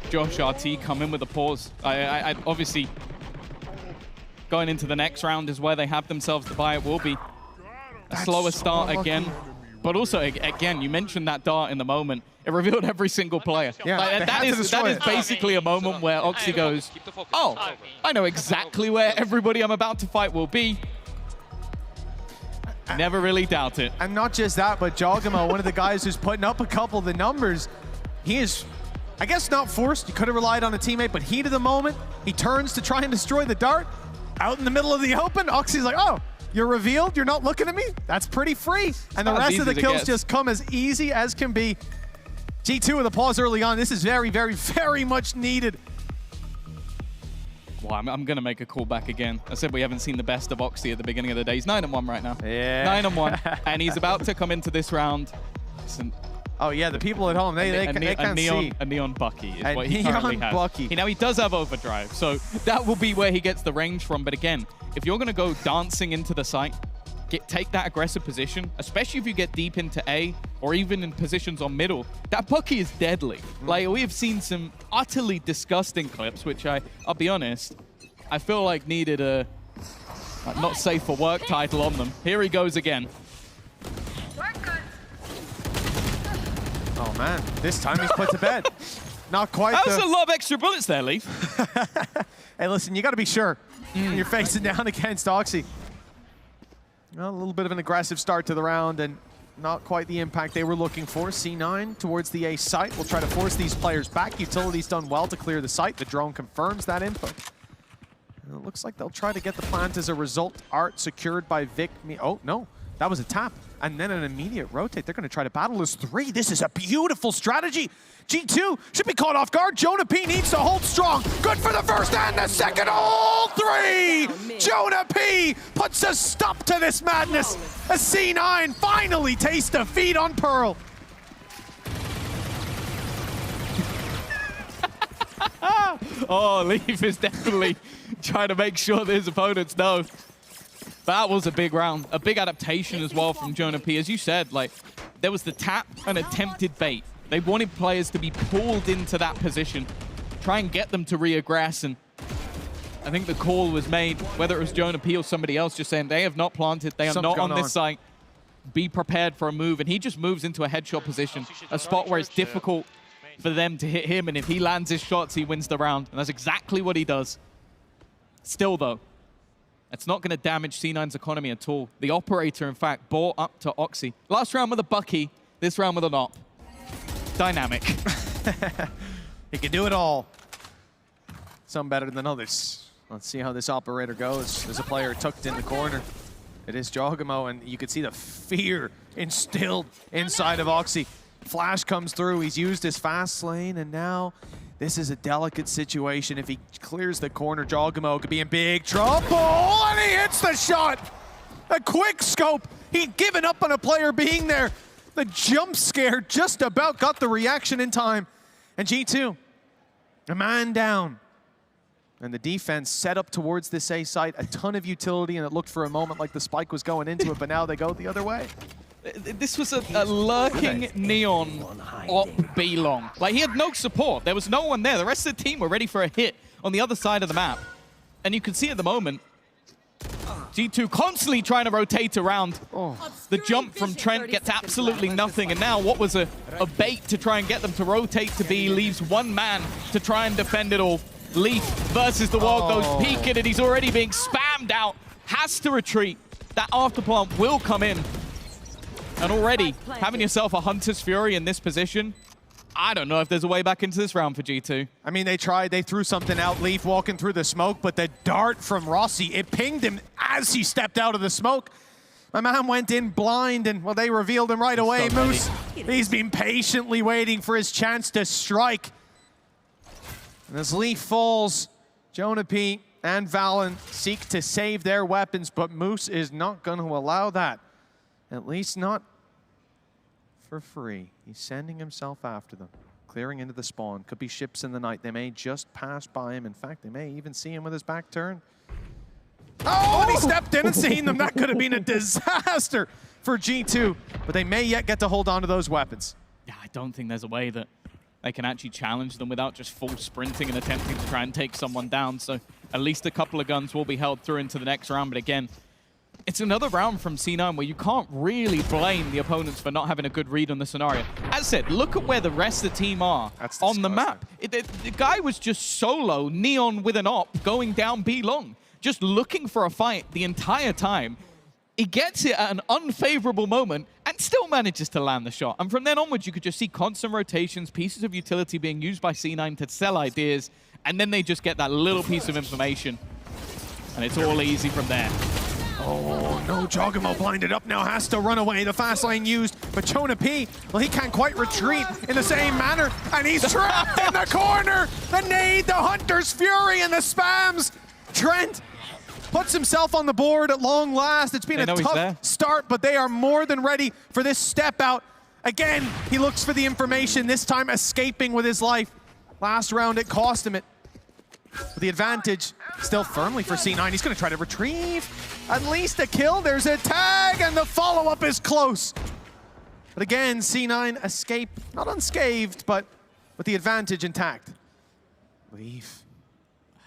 Josh RT come in with a pause. I obviously, going into the next round is where they have themselves to buy. It will be a slower start again. But also, again, you mentioned that dart in the moment. It revealed every single player. Yeah, like, that is basically a moment where Oxy goes, oh, I know exactly where everybody I'm about to fight will be. Never really doubt it. And not just that, but Jogamo, one of the guys who's putting up a couple of the numbers, he is, I guess, not forced. You could have relied on a teammate, but heat of the moment, he turns to try and destroy the dart. Out in the middle of the open, Oxy's like, oh, you're revealed? You're not looking at me? That's pretty free. And the rest of the kills just come as easy as can be. G2 with a pause early on. This is very, very, very much needed. Well, I'm going to make a call back again. I said we haven't seen the best of Oxy at the beginning of the day. He's 9-1 right now. Yeah. 9-1. And he's about to come into this round. Oh, yeah, the people at home, they can't see. A Neon Bucky is A what he Neon currently has. Bucky. Now, he does have Overdrive, so that will be where he gets the range from. But again, if you're going to go dancing into the site, take that aggressive position, especially if you get deep into A or even in positions on middle, that Bucky is deadly. Like, we have seen some utterly disgusting clips, which I'll be honest, I feel like needed a not safe for work title on them. Here he goes again. Oh man, this time he's put to bed. Not quite. That was a lot of extra bullets there, Leaf. Hey, listen, you got to be sure when you're facing down against Oxy. Well, a little bit of an aggressive start to the round and not quite the impact they were looking for. C9 towards the A site will try to force these players back. Utility's done well to clear the site. The drone confirms that input. And it looks like they'll try to get the plant as a result. Art secured by Vic. Oh, no. That was a tap. And then an immediate rotate. They're going to try to battle as 3. This is a beautiful strategy. G2 should be caught off guard. Jonah P needs to hold strong. Good for the first and the second. All 3! Jonah P puts a stop to this madness. A C9 finally tastes defeat on Pearl. Oh, Leaf is definitely trying to make sure that his opponents know. That was a big round, a big adaptation as well from Jonah P. As you said, like, there was the tap and attempted bait. They wanted players to be pulled into that position, try and get them to reaggress, and I think the call was made, whether it was Jonah P or somebody else, just saying they have not planted, they are not on this site. Be prepared for a move, and he just moves into a headshot position, a spot where it's difficult for them to hit him, and if he lands his shots, he wins the round, and that's exactly what he does. Still, though, it's not going to damage C9's economy at all. The operator, in fact, bought up to Oxy. Last round with a Bucky, this round with an op. Dynamic. He can do it all. Some better than others. Let's see how this operator goes. There's a player tucked in the corner. It is Jogamo, and you can see the fear instilled inside of Oxy. Flash comes through. He's used his fast lane, and now this is a delicate situation. If he clears the corner, Jogamo could be in big trouble, and he hits the shot. A quick scope He'd given up on a player being there. The jump scare just about got the reaction in time. And G2, a man down. And the defense set up towards this A site, a ton of utility, and it looked for a moment like the spike was going into it, but now they go the other way. This was a lurking Neon op B long. Like, he had no support. There was no one there. The rest of the team were ready for a hit on the other side of the map. And you can see at the moment, G2 constantly trying to rotate around. The jump from Trent gets absolutely nothing. And now what was a bait to try and get them to rotate to B leaves one man to try and defend it all. Leaf versus the Wild goes peeking, and he's already being spammed out. Has to retreat. That afterplant will come in. And already, having yourself a Hunter's Fury in this position, I don't know if there's a way back into this round for G2. I mean, they tried, they threw something out, Leaf walking through the smoke, but the dart from Rossi, it pinged him as he stepped out of the smoke. My man went in blind, and, well, they revealed him right away. Moose, he's been patiently waiting for his chance to strike. And as Leaf falls, Jonah P and Valen seek to save their weapons, but Moose is not going to allow that. At least not for free. He's sending himself after them, clearing into the spawn. Could be ships in the night. They may just pass by him. In fact, they may even see him with his back turned. Oh, and he stepped in and seen them. That could have been a disaster for G2, but they may yet get to hold on to those weapons. Yeah, I don't think there's a way that they can actually challenge them without just full sprinting and attempting to try and take someone down. So at least a couple of guns will be held through into the next round. But again, it's another round from C9 where you can't really blame the opponents for not having a good read on the scenario. As I said, look at where the rest of the team are on the map. The guy was just solo, Neon with an op, going down B long, just looking for a fight the entire time. He gets it at an unfavorable moment and still manages to land the shot. And from then onwards, you could just see constant rotations, pieces of utility being used by C9 to sell ideas, and then they just get that little piece of information. And it's all easy from there. Oh, no, Jogamo blinded up now, has to run away. The fast lane used, but Jonah P, well, he can't quite retreat in the same manner, and he's trapped in the corner. The nade, the Hunter's Fury, and the spams. Trent puts himself on the board at long last. It's been a tough start, but they are more than ready for this step out. Again, he looks for the information, this time escaping with his life. Last round, it cost him it. But the advantage still firmly for C9. He's going to try to retrieve at least a kill. There's a tag, and the follow-up is close. But again, C9 escape, not unscathed, but with the advantage intact. Leaf.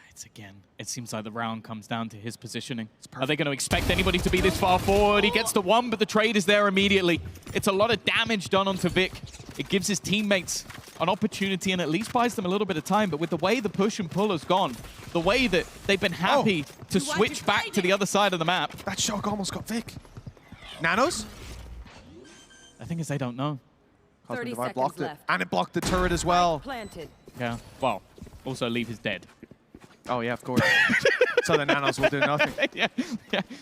It's again, it seems like the round comes down to his positioning. Are they going to expect anybody to be this far forward? He gets the one, but the trade is there immediately. It's a lot of damage done onto Vic. It gives his teammates an opportunity and at least buys them a little bit of time. But with the way the push and pull has gone, the way that they've been happy to switch back to the other side of the map. That shock almost got Vic. Nanos? The thing is, they don't know. 30 seconds blocked left. And it blocked the turret as well. Planted. Yeah, well, also Leaf is dead. Oh, yeah, of course. So the Nanos will do nothing. yeah.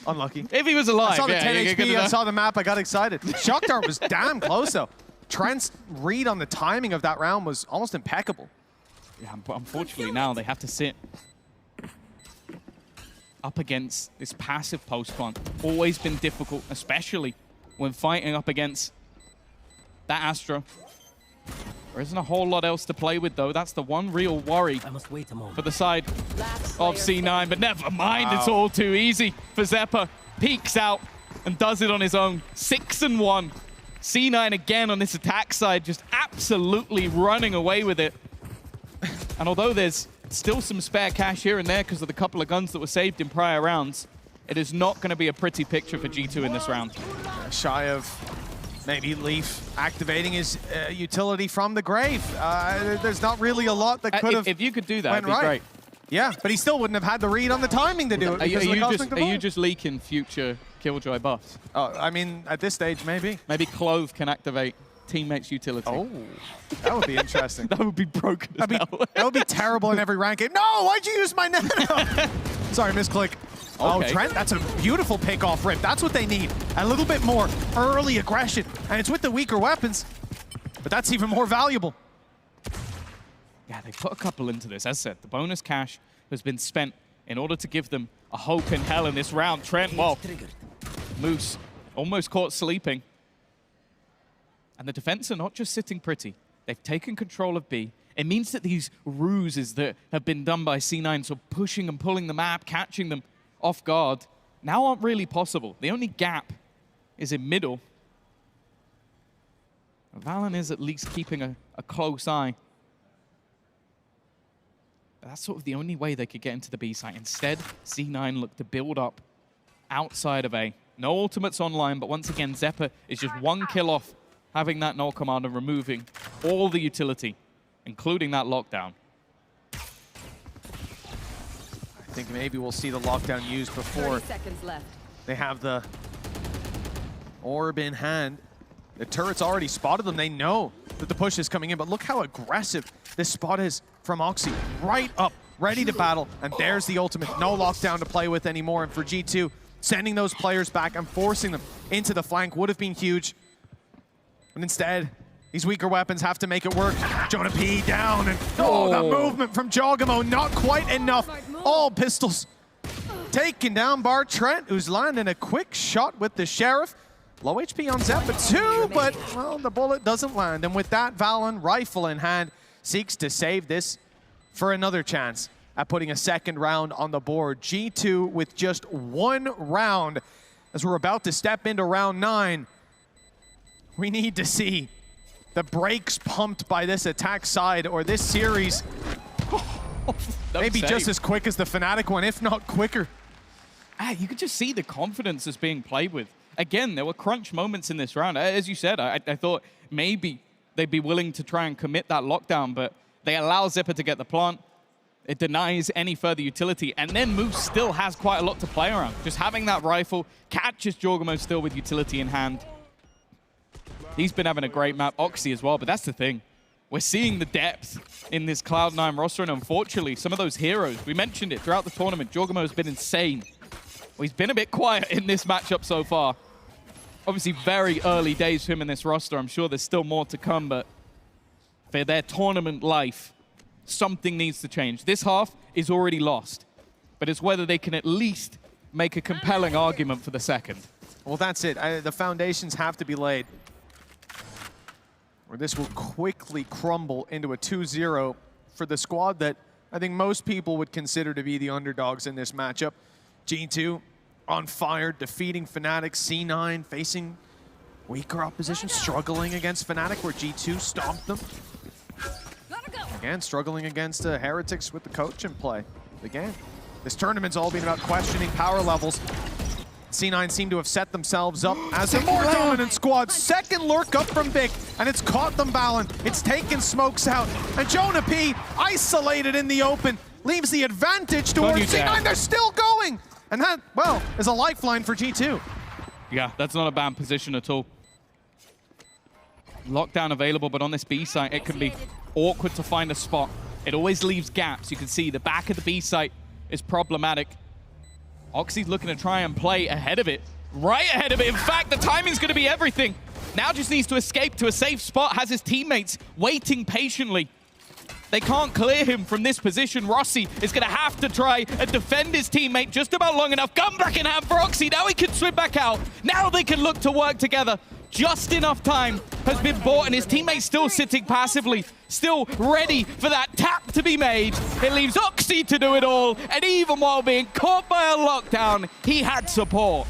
Unlucky. If he was alive, I saw the 10 HP, I saw the map, I got excited. Shock dart was damn close, though. Trent's read on the timing of that round was almost impeccable. Yeah, but unfortunately now they have to sit up against this passive post plant. Always been difficult, especially when fighting up against that Astra. There isn't a whole lot else to play with, though. That's the one real worry for the side of C9. But never mind, it's all too easy for Zeppa. Peeks out and does it on his own. 6-1. C9 again on this attack side, just absolutely running away with it. And although there's still some spare cash here and there because of the couple of guns that were saved in prior rounds, it is not going to be a pretty picture for G2 in this round. Shy of maybe Leaf activating his utility from the grave. There's not really a lot that could have If you could do that, it'd be great. Yeah, but he still wouldn't have had the read on the timing to do it. Are you just leaking future Killjoy buffs? Oh, I mean, at this stage, maybe. Maybe Clove can activate teammates' utility. Oh, that would be interesting. That would be broken as hell. That would be terrible in every rank game. No, why'd you use my nano? Sorry, misclick. Oh, Trent, that's a beautiful pick-off rip. That's what they need. A little bit more early aggression. And it's with the weaker weapons, but that's even more valuable. Yeah, they put a couple into this. As I said, the bonus cash has been spent in order to give them a hope in hell in this round. Trent, well, Moose almost caught sleeping. And the defense are not just sitting pretty. They've taken control of B. It means that these ruses that have been done by C9, so pushing and pulling the map, catching them off guard, now aren't really possible. The only gap is in middle. Valen is at least keeping a close eye. But that's sort of the only way they could get into the B site. Instead, C9 looked to build up outside of A. No ultimates online, but once again, Zephyr is just one kill off having that null command and removing all the utility, including that lockdown. I think maybe we'll see the lockdown used before 30 seconds left. They have the orb in hand. The turret's already spotted them. They know that the push is coming in, but look how aggressive this spot is from Oxy. Right up, ready to battle, and there's the ultimate. No lockdown to play with anymore, and for G2, sending those players back and forcing them into the flank would have been huge. But instead, these weaker weapons have to make it work. Jonah P down, and the movement from Jogamo, not quite enough. All pistols taken down. Bar Trent, who's landing a quick shot with the Sheriff. Low HP on Zephyr too, but well, the bullet doesn't land. And with that, Valen, rifle in hand, seeks to save this for another chance at putting a second round on the board. G2 with just one round as we're about to step into round 9. We need to see the brakes pumped by this attack side, or this series maybe just as quick as the Fnatic one, if not quicker. You could just see the confidence that's being played with. Again, there were crunch moments in this round. As you said, I thought maybe they'd be willing to try and commit that lockdown, but they allow Zipper to get the plant. It denies any further utility, and then Moose still has quite a lot to play around. Just having that rifle catches Jorgamo still with utility in hand. He's been having a great map, Oxy as well, but that's the thing. We're seeing the depth in this Cloud9 roster, and unfortunately, some of those heroes, we mentioned it throughout the tournament, Jorgamo has been insane. Well, he's been a bit quiet in this matchup so far. Obviously, very early days for him in this roster. I'm sure there's still more to come, but for their tournament life, something needs to change. This half is already lost, but it's whether they can at least make a compelling argument for the second. Well, that's it. The foundations have to be laid, or this will quickly crumble into a 2-0 for the squad that I think most people would consider to be the underdogs in this matchup. G2 on fire, defeating Fnatic. C9 facing weaker opposition, struggling against Fnatic, where G2 stomped them. Again, struggling against Heretics with the coach in play. Again, this tournament's all been about questioning power levels. C9 seem to have set themselves up as a more dominant squad. Second lurk up from Vic, and it's caught them, Valen. It's taken smokes out, and Jonah P, isolated in the open, leaves the advantage towards C9. They're still going, and that, well, is a lifeline for G2. Yeah, that's not a bad position at all. Lockdown available, but on this B site, it can be awkward to find a spot. It always leaves gaps. You can see the back of the B site is problematic. Oxy's looking to try and play ahead of it. Right ahead of it. In fact, the timing's going to be everything. Now just needs to escape to a safe spot, has his teammates waiting patiently. They can't clear him from this position. Rossi is going to have to try and defend his teammate just about long enough. Gun back in hand for Oxy. Now he can swim back out. Now they can look to work together. Just enough time has been bought, and his teammate's still sitting passively, still ready for that tap to be made. It leaves Oxy to do it all, and even while being caught by a lockdown, he had support.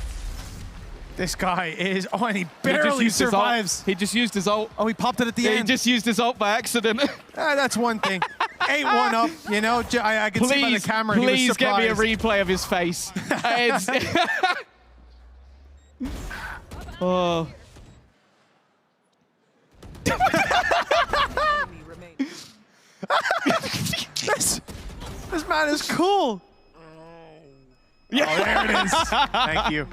This guy is, oh, and he barely survives. He just used his ult. Oh, he popped it at the end. He just used his ult by accident. That's one thing. 8-1 up, you know, I can see by the camera he was surprised. Please get me a replay of his face. Oh. This man is cool. Yeah. Oh, there it is. Thank you.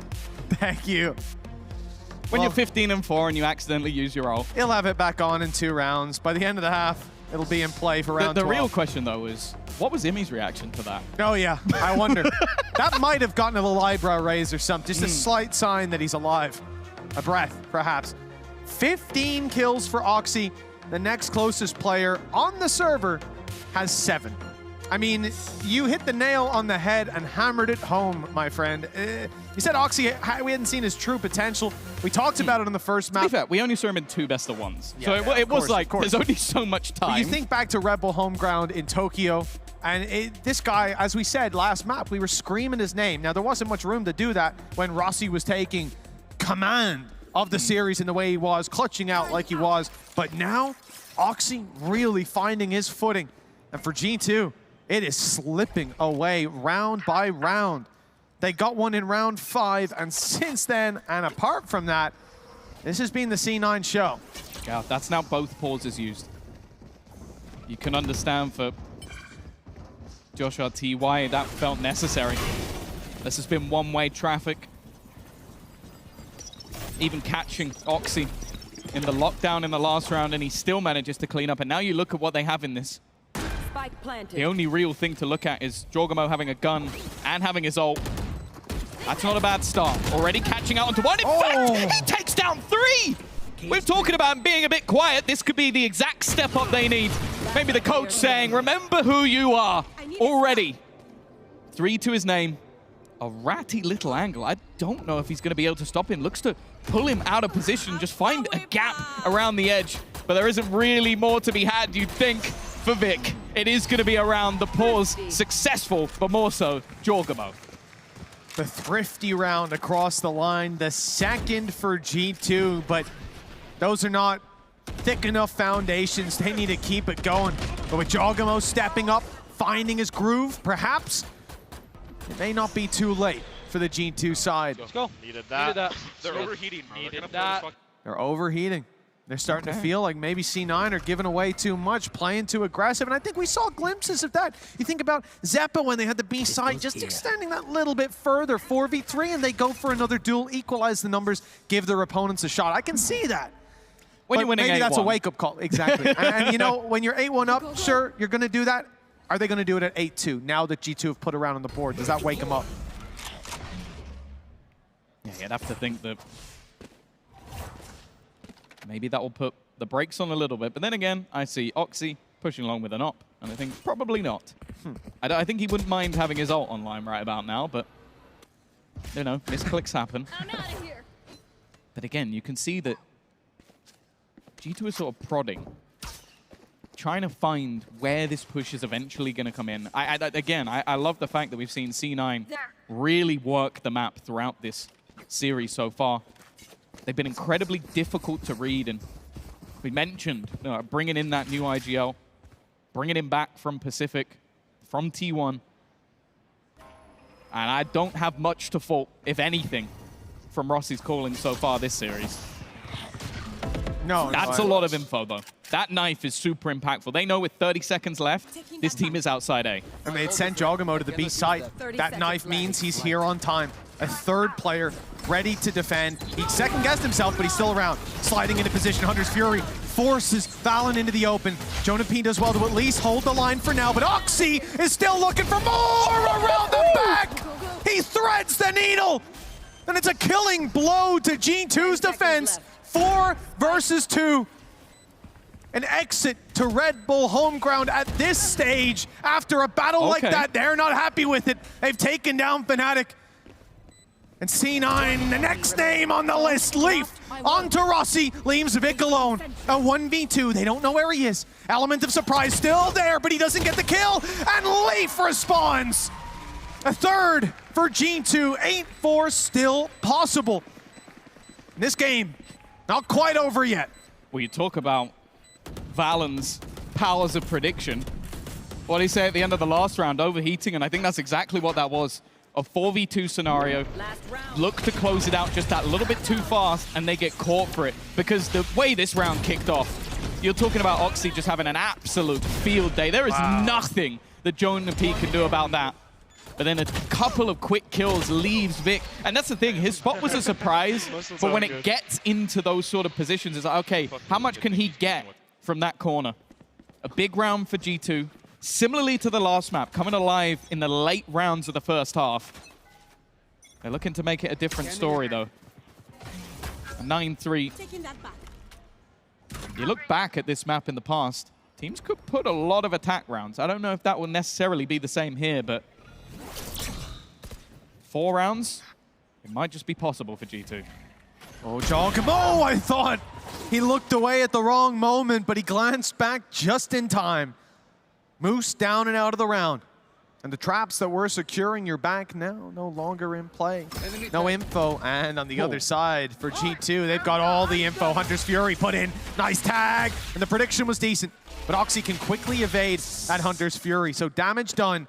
Thank you. When you're 15-4 and you accidentally use your ult. He'll have it back on in 2 rounds. By the end of the half, it'll be in play for round 12. The real question, though, is what was Imi's reaction to that? Oh, yeah. I wonder. That might have gotten a little eyebrow raise or something. Just a slight sign that he's alive. A breath, perhaps. 15 kills for Oxy. The next closest player on the server has 7. I mean, you hit the nail on the head and hammered it home, my friend. You said Oxy, we hadn't seen his true potential. We talked about it on the first map. To be fair, we only saw him in 2 best of ones. Yeah, So yeah, it was like, there's only so much time. But you think back to Red Bull home ground in Tokyo, and this guy, as we said last map, we were screaming his name. Now, there wasn't much room to do that when Rossi was taking command of the series in the way he was, clutching out like he was. But now, Oxy really finding his footing. And for G2, it is slipping away round by round. They got one in round 5, and since then, and apart from that, this has been the C9 show. Yeah, that's now both pauses used. You can understand for Joshua T why that felt necessary. This has been one-way traffic. Even catching Oxy in the lockdown in the last round, and he still manages to clean up. And now you look at what they have in this. Spike planted. The only real thing to look at is Jorgamo having a gun and having his ult. That's not a bad start. Already catching out onto one. In fact, he takes down 3! We're talking about him being a bit quiet. This could be the exact step up they need. Maybe the coach saying, remember who you are already. 3 to his name. A ratty little angle. I don't know if he's going to be able to stop him. Looks to pull him out of position, just find a gap around the edge. But there isn't really more to be had, you'd think, for Vic. It is going to be around the pause. Successful, but more so, Jorgamo. The thrifty round across the line, the second for G2, but those are not thick enough foundations. They need to keep it going. But with Jorgamo stepping up, finding his groove, perhaps, it may not be too late for the G2 side. Let's go. Needed that. They're overheating. Needed that. They're overheating. They're starting to feel like maybe C9 are giving away too much, playing too aggressive, and I think we saw glimpses of that. You think about Zeppa when they had the B side, just extending that little bit further, 4v3, and they go for another duel, equalize the numbers, give their opponents a shot. I can see that. When you're winning maybe that's a 8-1. wake-up call, exactly. and you know, when you're 8-1 up, sure, you're going to do that. Are they going to do it at 8-2 now that G2 have put around on the board? Does that wake them up? Yeah, you'd have to think that maybe that will put the brakes on a little bit. But then again, I see Oxy pushing along with an op, and I think probably not. I think he wouldn't mind having his ult online right about now, but you know, misclicks happen. I'm out of here. But again, you can see that G2 is sort of prodding, trying to find where this push is eventually going to come in. I love the fact that we've seen C9 really work the map throughout this series so far. They've been incredibly difficult to read, and we mentioned bringing in that new IGL, bringing him back from Pacific, from T1. And I don't have much to fault, if anything, from Rossi's calling so far this series. That's a lot of info, though. That knife is super impactful. They know with 30 seconds left, this team is outside A. And they sent Jorgamo to the B site. That knife means he's here on time. A third player ready to defend. He second-guessed himself, but he's still around. Sliding into position, Hunter's Fury forces Valen into the open. Jonah P does well to at least hold the line for now, but Oxy is still looking for more around the back! He threads the needle! And it's a killing blow to G2's defense. 4 versus 2. An exit to Red Bull home ground at this stage. After a battle like that, they're not happy with it. They've taken down Fnatic. And C9, the next name on the list, Leaf, onto Rossi, leaves Vic alone. A 1v2, they don't know where he is. Element of surprise still there, but he doesn't get the kill, and Leaf responds. A third for G2, 8-4 still possible. This game, not quite over yet. Well, you talk about Valen's powers of prediction. What did he say at the end of the last round? Overheating, and I think that's exactly what that was. A 4v2 scenario. Look to close it out just that little bit too fast, and they get caught for it. Because the way this round kicked off, you're talking about Oxy just having an absolute field day. There is nothing that Jonah P can do about that. But then a couple of quick kills leaves Vic. And that's the thing, his spot was a surprise, but when it gets into those sort of positions, it's like, okay, how much can he get from that corner? A big round for G2. Similarly to the last map, coming alive in the late rounds of the first half. They're looking to make it a different story, though. 9-3. You look back at this map in the past, Teams could put a lot of attack rounds. I don't know if that will necessarily be the same here, but 4 rounds, it might just be possible for G2. Oh, Giacomo, I thought he looked away at the wrong moment, but he glanced back just in time. Moose down and out of the round. And the traps that were securing your back now no longer in play. No info, and on the other side for G2, they've got all the info. Hunter's Fury put in, nice tag, and the prediction was decent. But Oxy can quickly evade that Hunter's Fury, so damage done,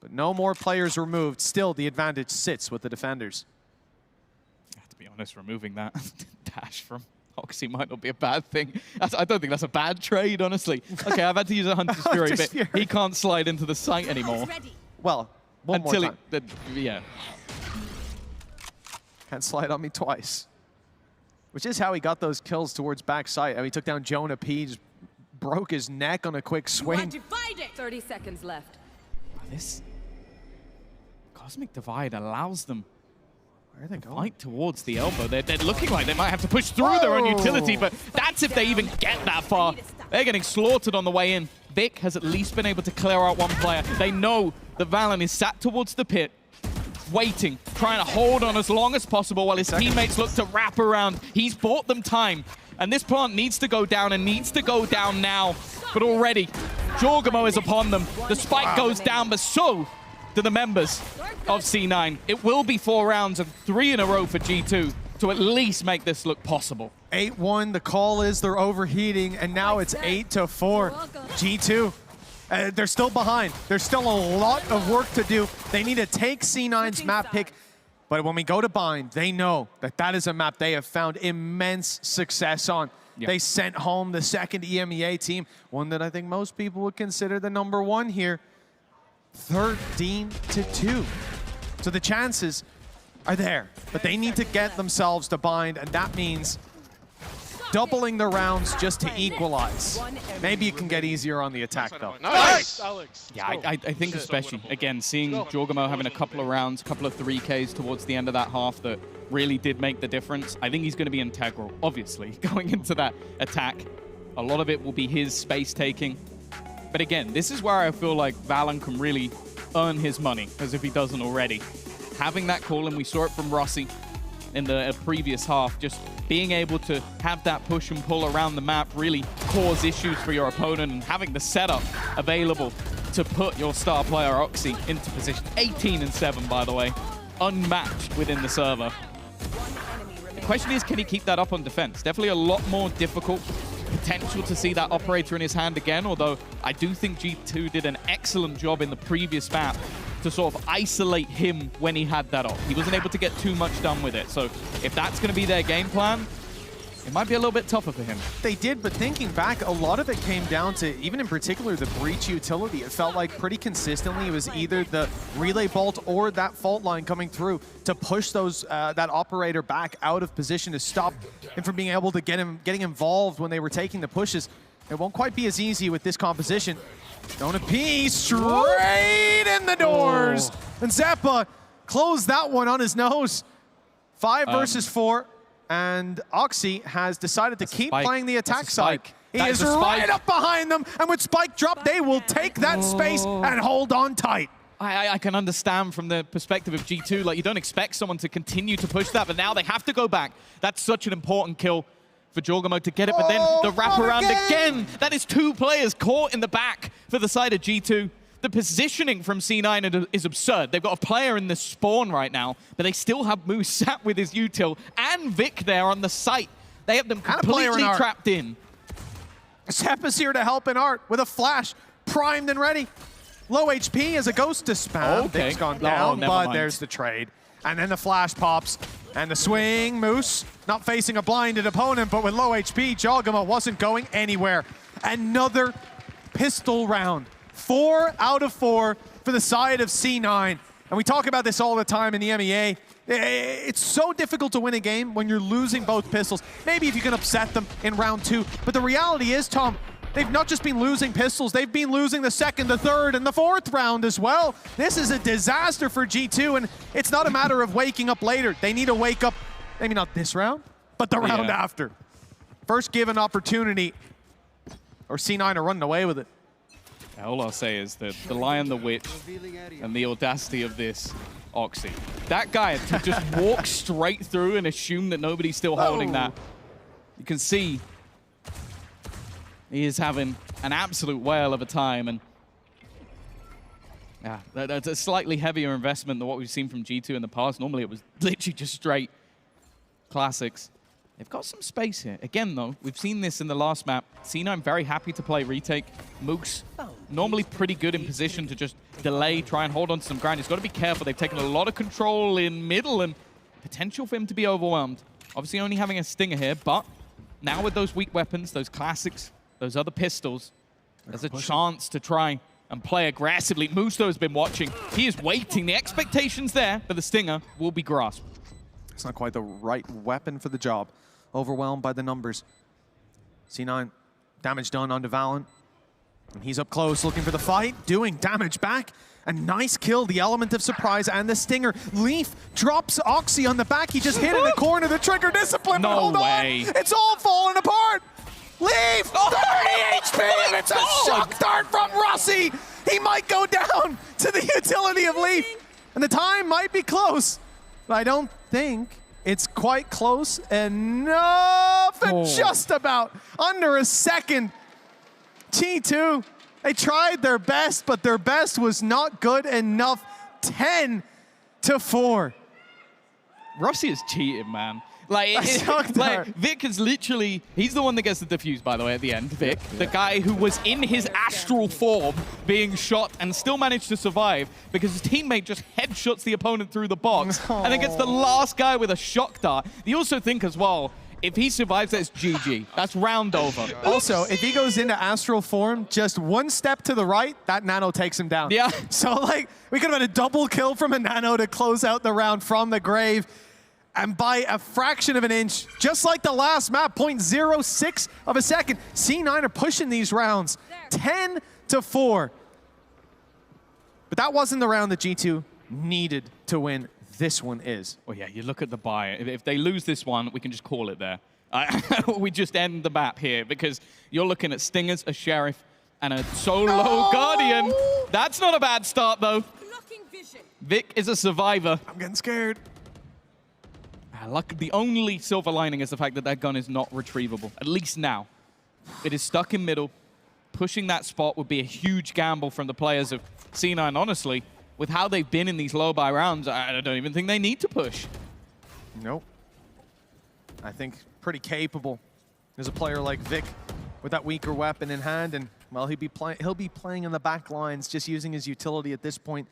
but no more players removed. Still, the advantage sits with the defenders. To be honest, removing that dash from Oxy might not be a bad thing. I don't think that's a bad trade, honestly. Okay, I've had to use a Hunter's Fury, but he can't slide into the site anymore. Well, one more time. Yeah. Can't slide on me twice. Which is how he got those kills towards backside. He took down Jonah P, just broke his neck on a quick swing. 30 seconds left. This Cosmic Divide allows them Where are they going? Fight towards the elbow. They're looking like they might have to push through their own utility, but that's if they even get that far. They're getting slaughtered on the way in. Vic has at least been able to clear out one player. They know that Valen is sat towards the pit, waiting, trying to hold on as long as possible while his teammates look to wrap around. He's bought them time, and this plant needs to go down and needs to go down now. But already, Jorgamo is upon them. The spike goes down, but so do the members of C9. It will be 4 rounds and 3 in a row for G2 to at least make this look possible. 8-1, the call is they're overheating, and now it's 8-4. G2, they're still behind. There's still a lot of work to do. They need to take C9's map pick, but when we go to Bind, they know that that is a map they have found immense success on. Yep. They sent home the second EMEA team, one that I think most people would consider the #1 here. 13-2. So the chances are there, but they need to get themselves to Bind, and that means doubling the rounds just to equalize. Maybe it can get easier on the attack, though. Nice, Alex. Yeah, I think especially, again, seeing Jorgamo having a couple of rounds, a couple of 3Ks towards the end of that half that really did make the difference. I think he's going to be integral, obviously, going into that attack. A lot of it will be his space taking. But again, this is where I feel like Valen can really earn his money, as if he doesn't already. Having that call, and we saw it from Rossi in the previous half, just being able to have that push and pull around the map really cause issues for your opponent, and having the setup available to put your star player Oxy into position. 18-7, by the way, unmatched within the server. The question is, can he keep that up on defense? Definitely a lot more difficult. Potential to see that operator in his hand again, although I do think G2 did an excellent job in the previous map to sort of isolate him when he had that off. He wasn't able to get too much done with it. So if that's going to be their game plan, it might be a little bit tougher for him. They did, but thinking back, a lot of it came down to, even in particular, the breach utility. It felt like pretty consistently it was either the relay bolt or that fault line coming through to push those that operator back out of position to stop him from being able to getting involved when they were taking the pushes. It won't quite be as easy with this composition. Jonah P straight in the doors. And Zeppa closed that one on his nose. 5 versus 4. And Oxy has decided to keep playing the attack side. He is right up behind them, and with Spike drop, they will take that space and hold on tight. I can understand from the perspective of G2, like you don't expect someone to continue to push that, but now they have to go back. That's such an important kill for Jorgamo to get it, but then the wraparound again. That is 2 players caught in the back for the side of G2. The positioning from C9 is absurd. They've got a player in the spawn right now, but they still have Moose sat with his util and Vic there on the site. They have them completely trapped in. Zeppa's here to help in Art with a flash, primed and ready. Low HP as a ghost to spam. Vic's gone down, but there's the trade. And then the flash pops, and the swing. Moose not facing a blinded opponent, but with low HP, Jorgamo wasn't going anywhere. Another pistol round. 4 out of 4 for the side of C9. And we talk about this all the time in the MEA. It's so difficult to win a game when you're losing both pistols. Maybe if you can upset them in round 2. But the reality is, Tom, they've not just been losing pistols, they've been losing the 2nd, the 3rd, and the 4th round as well. This is a disaster for G2, and it's not a matter of waking up later. They need to wake up, maybe not this round, but the round after. First given opportunity. or C9 are running away with it. All I'll say is that the Lion, the Witch, and the audacity of this Oxy. That guy to just walk straight through and assume that nobody's still holding that. You can see he is having an absolute whale of a time, and yeah, that's a slightly heavier investment than what we've seen from G2 in the past. Normally it was literally just straight classics. They've got some space here. Again, though, we've seen this in the last map. C9 very happy to play retake. Mooks normally pretty good in position to just delay, try and hold on to some ground. He's got to be careful. They've taken a lot of control in middle and potential for him to be overwhelmed. Obviously only having a Stinger here, but now with those weak weapons, those classics, those other pistols, there's a chance to try and play aggressively. Musto has been watching. He is waiting. The expectation's there, but the Stinger will be grasped. It's not quite the right weapon for the job. Overwhelmed by the numbers. C9, damage done onto Valorant. And he's up close looking for the fight, doing damage back. A nice kill, the element of surprise and the Stinger. Leaf drops Oxy on the back. He just hit in the corner, the trigger discipline. No hold way. on, it's all falling apart. Leaf, 30 HP, and it's a shock dart from Rossi. He might go down to the utility of Leaf. And the time might be close, but I don't think it's quite close enough, and just about under a second. G2, they tried their best, but their best was not good enough. 10-4. Rossi is cheating, man. Like Vic is literally, he's the one that gets the defuse, by the way, at the end, Vic. The guy who was in his astral form being shot and still managed to survive because his teammate just headshots the opponent through the box and then gets the last guy with a shock dart. You also think as well, if he survives, that's GG. That's round over. Also, if he goes into astral form, just one step to the right, that Nano takes him down. Yeah. So like, we could have had a double kill from a Nano to close out the round from the grave. And by a fraction of an inch, just like the last map, 0.06 of a second, C9 are pushing these rounds 10-4. But that wasn't the round that G2 needed to win. This one is. Well, yeah, you look at the buy. If they lose this one, we can just call it there. We just end the map here because you're looking at Stingers, a Sheriff, and a solo Guardian. That's not a bad start, though. Vic is a survivor. I'm getting scared. Luck, the only silver lining is the fact that that gun is not retrievable, at least now. It is stuck in middle. Pushing that spot would be a huge gamble from the players of C9, honestly. With how they've been in these low buy rounds, I don't even think they need to push. Nope. I think pretty capable. There's a player like Vic with that weaker weapon in hand, and well, he'll be playing in the back lines, just using his utility at this point.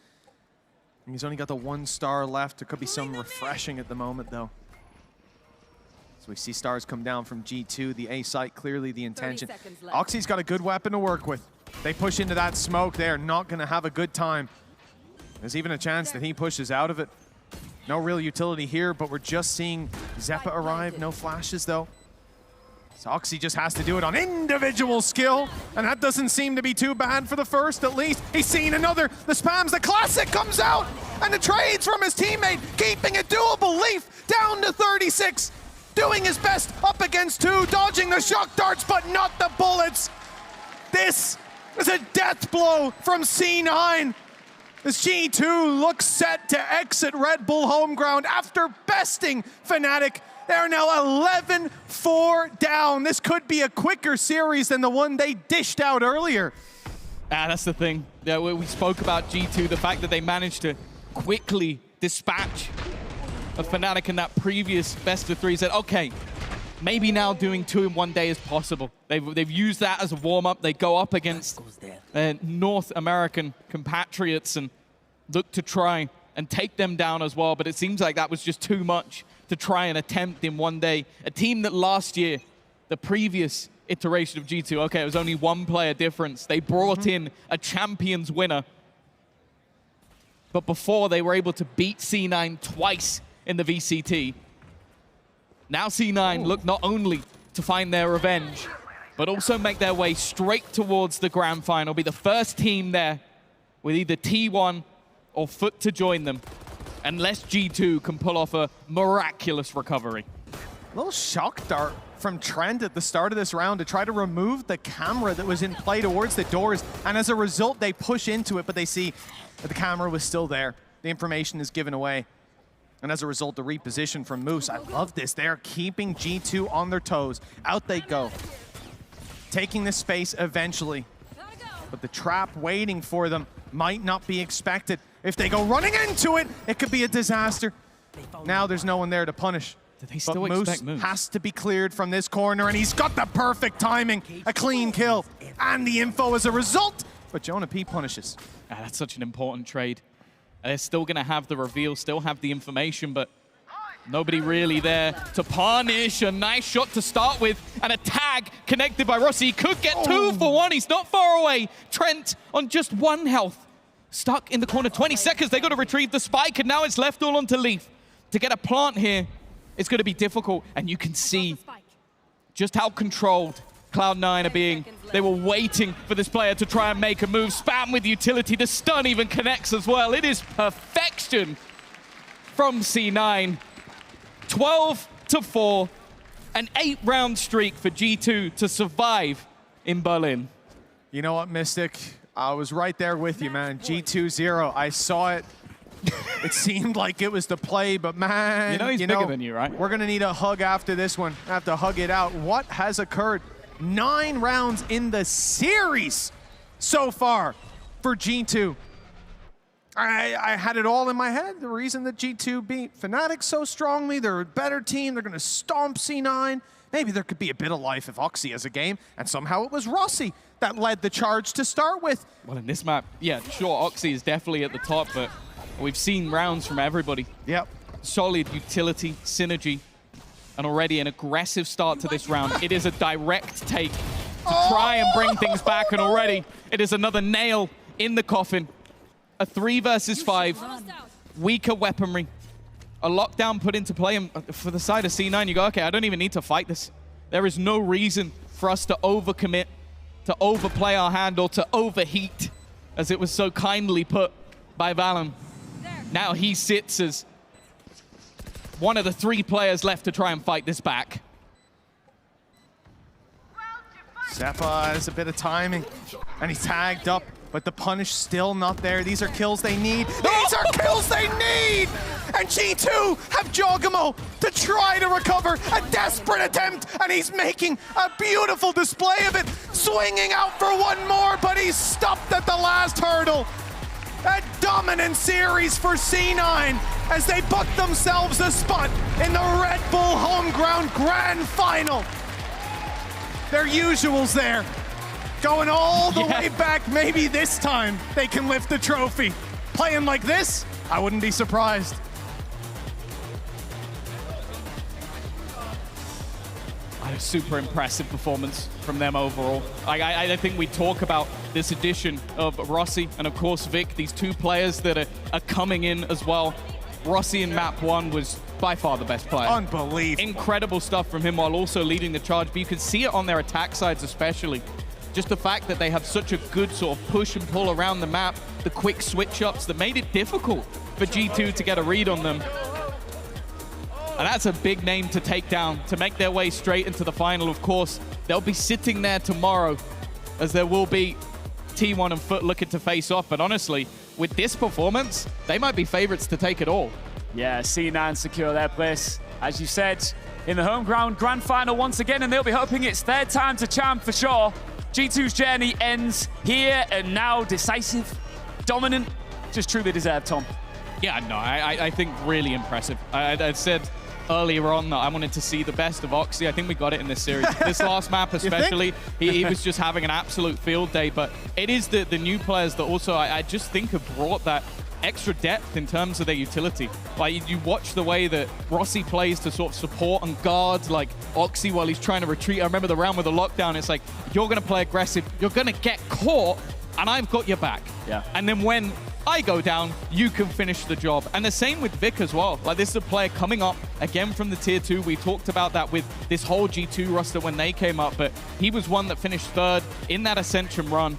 And he's only got the 1 star left. There could be some refreshing at the moment, though. So we see stars come down from G2. The A site, clearly the intention. Oxy's got a good weapon to work with. They push into that smoke. They are not going to have a good time. There's even a chance that he pushes out of it. No real utility here, but we're just seeing Zeppa arrive. No flashes, though. So Oxy just has to do it on individual skill, and that doesn't seem to be too bad for the first, at least. He's seen another. The spams, the classic comes out, and the trades from his teammate, keeping it doable. Leaf down to 36, doing his best up against 2, dodging the shock darts, but not the bullets. This is a death blow from C9. As G2 looks set to exit Red Bull home ground after besting Fnatic. They are now 11-4 down. This could be a quicker series than the one they dished out earlier. That's the thing. Yeah, we spoke about G2, the fact that they managed to quickly dispatch a Fnatic in that previous best of 3. Said, okay, maybe now doing 2 in 1 day is possible. They've used that as a warm-up. They go up against North American compatriots and look to try and take them down as well, but it seems like that was just too much to try and attempt in 1 day. A team that last year, the previous iteration of G2, okay, it was only 1 player difference. They brought in a champions winner, but before they were able to beat C9 twice in the VCT. Now C9 look not only to find their revenge, but also make their way straight towards the grand final, be the first team there with either T1 or Foot to join them, unless G2 can pull off a miraculous recovery. little shock dart from Trent at the start of this round to try to remove the camera that was in play towards the doors. And as a result, they push into it, but they see that the camera was still there. The information is given away. And as a result, the reposition from Moose. I love this. They're keeping G2 on their toes. Out they go. Taking the space eventually. But the trap waiting for them might not be expected. If they go running into it, it could be a disaster. Now there's no one there to punish. Do they still expect Moose? Has to be cleared from this corner, and he's got the perfect timing. A clean kill, and the info as a result. But Jonah P punishes. That's such an important trade. They're still going to have the reveal, still have the information, but nobody really there to punish. A nice shot to start with, and a tag connected by Rossi. He could get 2 for 1. He's not far away. Trent on just 1 health. Stuck in the corner, 20 seconds. They got to retrieve the spike, and now it's left all onto Leaf. To get a plant here, it's going to be difficult, and you can see just how controlled Cloud9 are being. They were waiting for this player to try and make a move. Spam with utility. The stun even connects as well. It is perfection from C9. 12-4, an 8-round streak for G2 to survive in Berlin. You know what, Mystic? I was right there with you, man. G2-0. I saw it. It seemed like it was the play, but man, you know he's bigger than you, right? We're going to need a hug after this one. I have to hug it out. What has occurred? 9 rounds in the series so far for G2. I had it all in my head. The reason that G2 beat Fnatic so strongly, they're a better team, they're going to stomp C9. Maybe there could be a bit of life if Oxy has a game, and somehow it was Rossi that led the charge to start with. Well, in this map, yeah, sure, Oxy is definitely at the top, but we've seen rounds from everybody. Yep. Solid utility, synergy, and already an aggressive start to this round. It is a direct take to try and bring things back, and already it is another nail in the coffin. A 3 versus 5, weaker weaponry. A lockdown put into play, and for the side of C9, you go, okay, I don't even need to fight this. There is no reason for us to overcommit, to overplay our hand, or to overheat, as it was so kindly put by Valen. Now he sits as one of the 3 players left to try and fight this back. Seppa has a bit of timing, and he's tagged up, but the punish still not there. These are kills they need. These are kills they need! And G2 have Jogamo to try to recover. A desperate attempt, and he's making a beautiful display of it. Swinging out for one more, but he's stopped at the last hurdle. A dominant series for C9 as they book themselves a spot in the Red Bull home ground grand final. Their usuals there. Going all the way back, maybe this time they can lift the trophy. Playing like this, I wouldn't be surprised. A super impressive performance from them overall. I think we talk about this addition of Rossi and of course Vic, these 2 players that are coming in as well. Rossi in map 1 was by far the best player. Unbelievable. Incredible stuff from him while also leading the charge, but you can see it on their attack sides especially. Just the fact that they have such a good sort of push and pull around the map, the quick switch-ups that made it difficult for G2 to get a read on them. And that's a big name to take down, to make their way straight into the final. Of course, they'll be sitting there tomorrow, as there will be T1 and Foot looking to face off. But honestly, with this performance, they might be favorites to take it all. Yeah, C9 secure their place, as you said, in the home ground grand final once again, and they'll be hoping it's their time to champ for sure. G2's journey ends here and now, decisive, dominant, just truly deserved, Tom. Yeah, no, I think really impressive. I said earlier on that I wanted to see the best of Oxy. I think we got it in this series. This last map especially, he was just having an absolute field day, but it is the new players that also I just think have brought that extra depth in terms of their utility. Like, you watch the way that Rossi plays to sort of support and guard like Oxy while he's trying to retreat. I remember the round with the lockdown, it's like, you're going to play aggressive, you're going to get caught, and I've got your back. Yeah. And then when I go down, you can finish the job. And the same with Vic as well. Like, this is a player coming up again from the tier 2. We talked about that with this whole G2 roster when they came up, but he was one that finished 3rd in that Ascension run.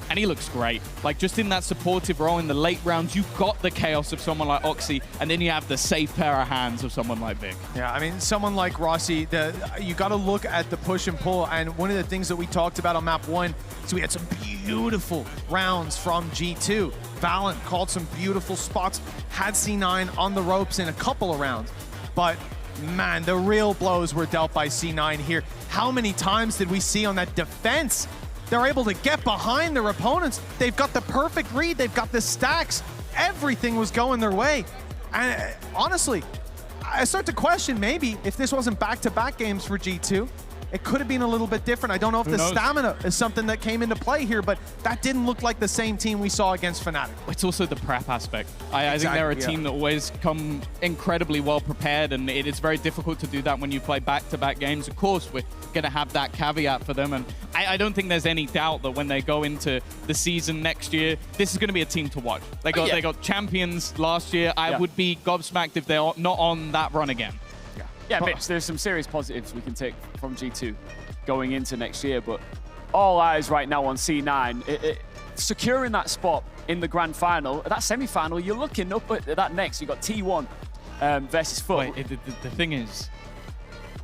and he looks great. Like, just in that supportive role in the late rounds, you got the chaos of someone like Oxy, and then you have the safe pair of hands of someone like Vic. Yeah, I mean, someone like Rossi, you got to look at the push and pull, and one of the things that we talked about on map 1 is we had some beautiful rounds from G2. VALORANT called some beautiful spots, had C9 on the ropes in a couple of rounds, but man, the real blows were dealt by C9 here. How many times did we see on that defense? They're able to get behind their opponents. They've got the perfect read. They've got the stacks. Everything was going their way. And honestly, I start to question maybe if this wasn't back-to-back games for G2, it could have been a little bit different. I don't know if the stamina is something that came into play here, but that didn't look like the same team we saw against Fnatic. It's also the prep aspect. I think they're a team that always come incredibly well prepared, and it is very difficult to do that when you play back-to-back games. Of course, we're going to have that caveat for them, and I don't think there's any doubt that when they go into the season next year, this is going to be a team to watch. They got champions last year. I would be gobsmacked if they're not on that run again. Yeah, Mitch, there's some serious positives we can take from G2 going into next year, but all eyes right now on C9. Securing that spot in the grand final, that semi-final, you're looking up at that next. You've got T1 versus FUT. Wait, the thing is,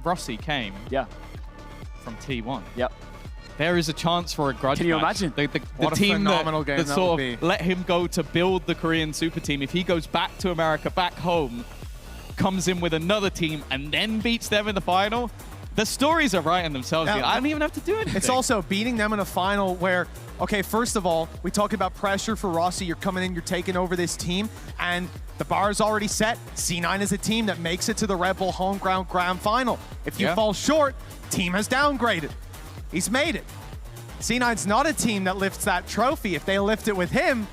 Rossi came from T1. Yep. There is a chance for a grudge Can you match. imagine? The team that sort of let him go to build the Korean super team, if he goes back to America, back home, comes in with another team and then beats them in the final, the stories are writing themselves. I don't even have to do anything. It's also beating them in a final where, okay, first of all, we talk about pressure for Rossi. You're coming in, you're taking over this team, and the bar is already set. C9 is a team that makes it to the Red Bull home ground grand final. If you fall short, team has downgraded. He's made it. C9's not a team that lifts that trophy. If they lift it with him,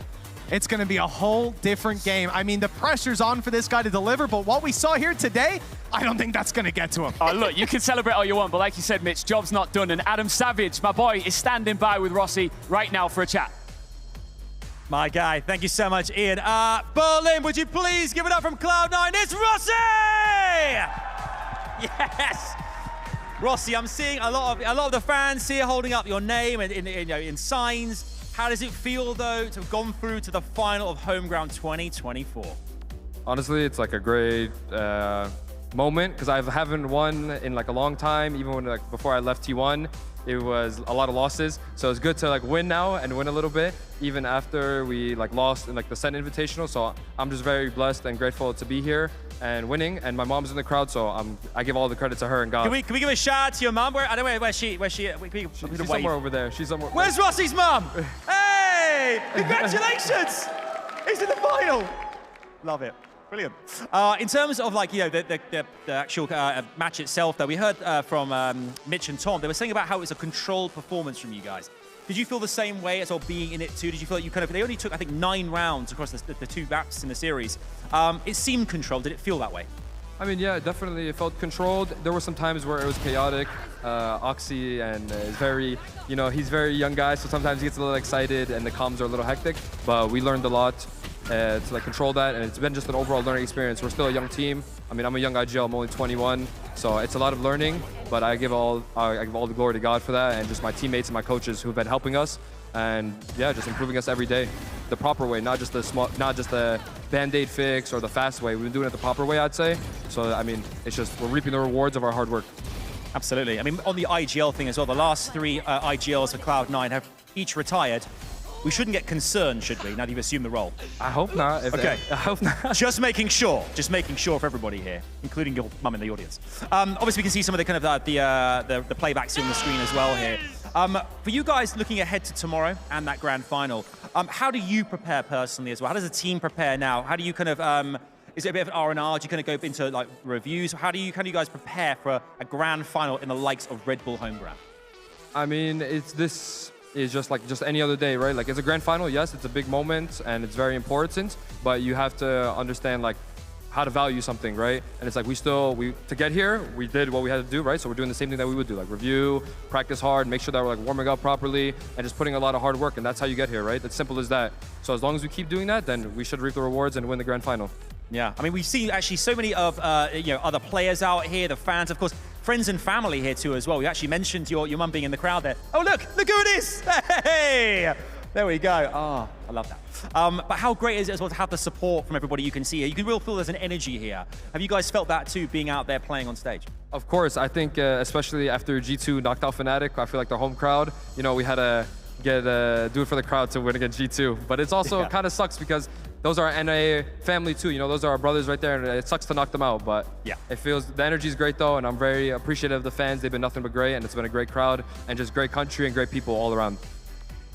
it's going to be a whole different game. I mean, the pressure's on for this guy to deliver, but what we saw here today, I don't think that's going to get to him. Oh, look, you can celebrate all you want, but like you said, Mitch, job's not done. And Adam Savage, my boy, is standing by with Rossi right now for a chat. My guy, thank you so much, Ian. Berlin, would you please give it up from Cloud9? It's Rossi! Yes! Rossi, I'm seeing a lot of the fans here holding up your name in signs. How does it feel, though, to have gone through to the final of Home Ground 2024? Honestly, it's like a great moment because I haven't won in like a long time. Even when before I left T1, it was a lot of losses. So it's good to like win now and win a little bit, even after we like lost in like the Sen Invitational. So I'm just very blessed and grateful to be here and winning. And my mom's in the crowd, so I give all the credit to her and God. Can we give a shout out to your mom? I don't know where's she? She's somewhere over there. She's somewhere. Where's Rossi's mom? Hey! Congratulations! He's in the final. Love it. Brilliant. In terms of like, the actual match itself, though, we heard from Mitch and Tom. They were saying about how it's a controlled performance from you guys. Did you feel the same way as all being in it too? Did you feel like you they only took, I think, 9 rounds across the 2 maps in the series. It seemed controlled. Did it feel that way? I mean, yeah, definitely it felt controlled. There were some times where it was chaotic. Oxy and is very, he's a very young guy, so sometimes he gets a little excited and the comms are a little hectic. But we learned a lot to like control that, and it's been just an overall learning experience. We're still a young team. I mean, I'm a young IGL. I'm only 21, so it's a lot of learning. But I give all the glory to God for that, and just my teammates and my coaches who've been helping us, and yeah, just improving us every day, the proper way, not just the band-aid fix or the fast way. We've been doing it the proper way, I'd say. So I mean, it's just we're reaping the rewards of our hard work. Absolutely. I mean, on the IGL thing as well, the last 3 IGLs for Cloud9 have each retired. We shouldn't get concerned, should we, now that you've assumed the role? I hope not. Okay. I hope not. Just making sure for everybody here, including your mum in the audience. Obviously, we can see some of the kind of the playbacks on the screen as well here. For you guys looking ahead to tomorrow and that grand final, how do you prepare personally as well? How does the team prepare now? How do you kind of, is it a bit of an R&R? Do you kind of go into like reviews? How do you guys prepare for a grand final in the likes of Red Bull Home Ground? I mean, this is just any other day, right? Like, it's a grand final, yes, it's a big moment and it's very important, but you have to understand like how to value something, right? And it's like to get here, we did what we had to do, right? So we're doing the same thing that we would do, like review, practice hard, make sure that we're like warming up properly and just putting a lot of hard work, and that's how you get here, right? It's simple as that. So as long as we keep doing that, then we should reap the rewards and win the grand final. Yeah, I mean, we've seen actually so many of other players out here, the fans, of course, friends and family here too as well. We actually mentioned your mum being in the crowd there. Oh, look who it is! Hey! There we go. Oh, I love that. But how great is it as well to have the support from everybody you can see here? You can really feel there's an energy here. Have you guys felt that too, being out there playing on stage? Of course, I think especially after G2 knocked out Fnatic, I feel like the home crowd, you know, we had to do it for the crowd to win against G2. But it's also kind of sucks because those are our NA family too. You know, those are our brothers right there, and it sucks to knock them out. But yeah, it feels the energy is great though, and I'm very appreciative of the fans. They've been nothing but great, and it's been a great crowd and just great country and great people all around.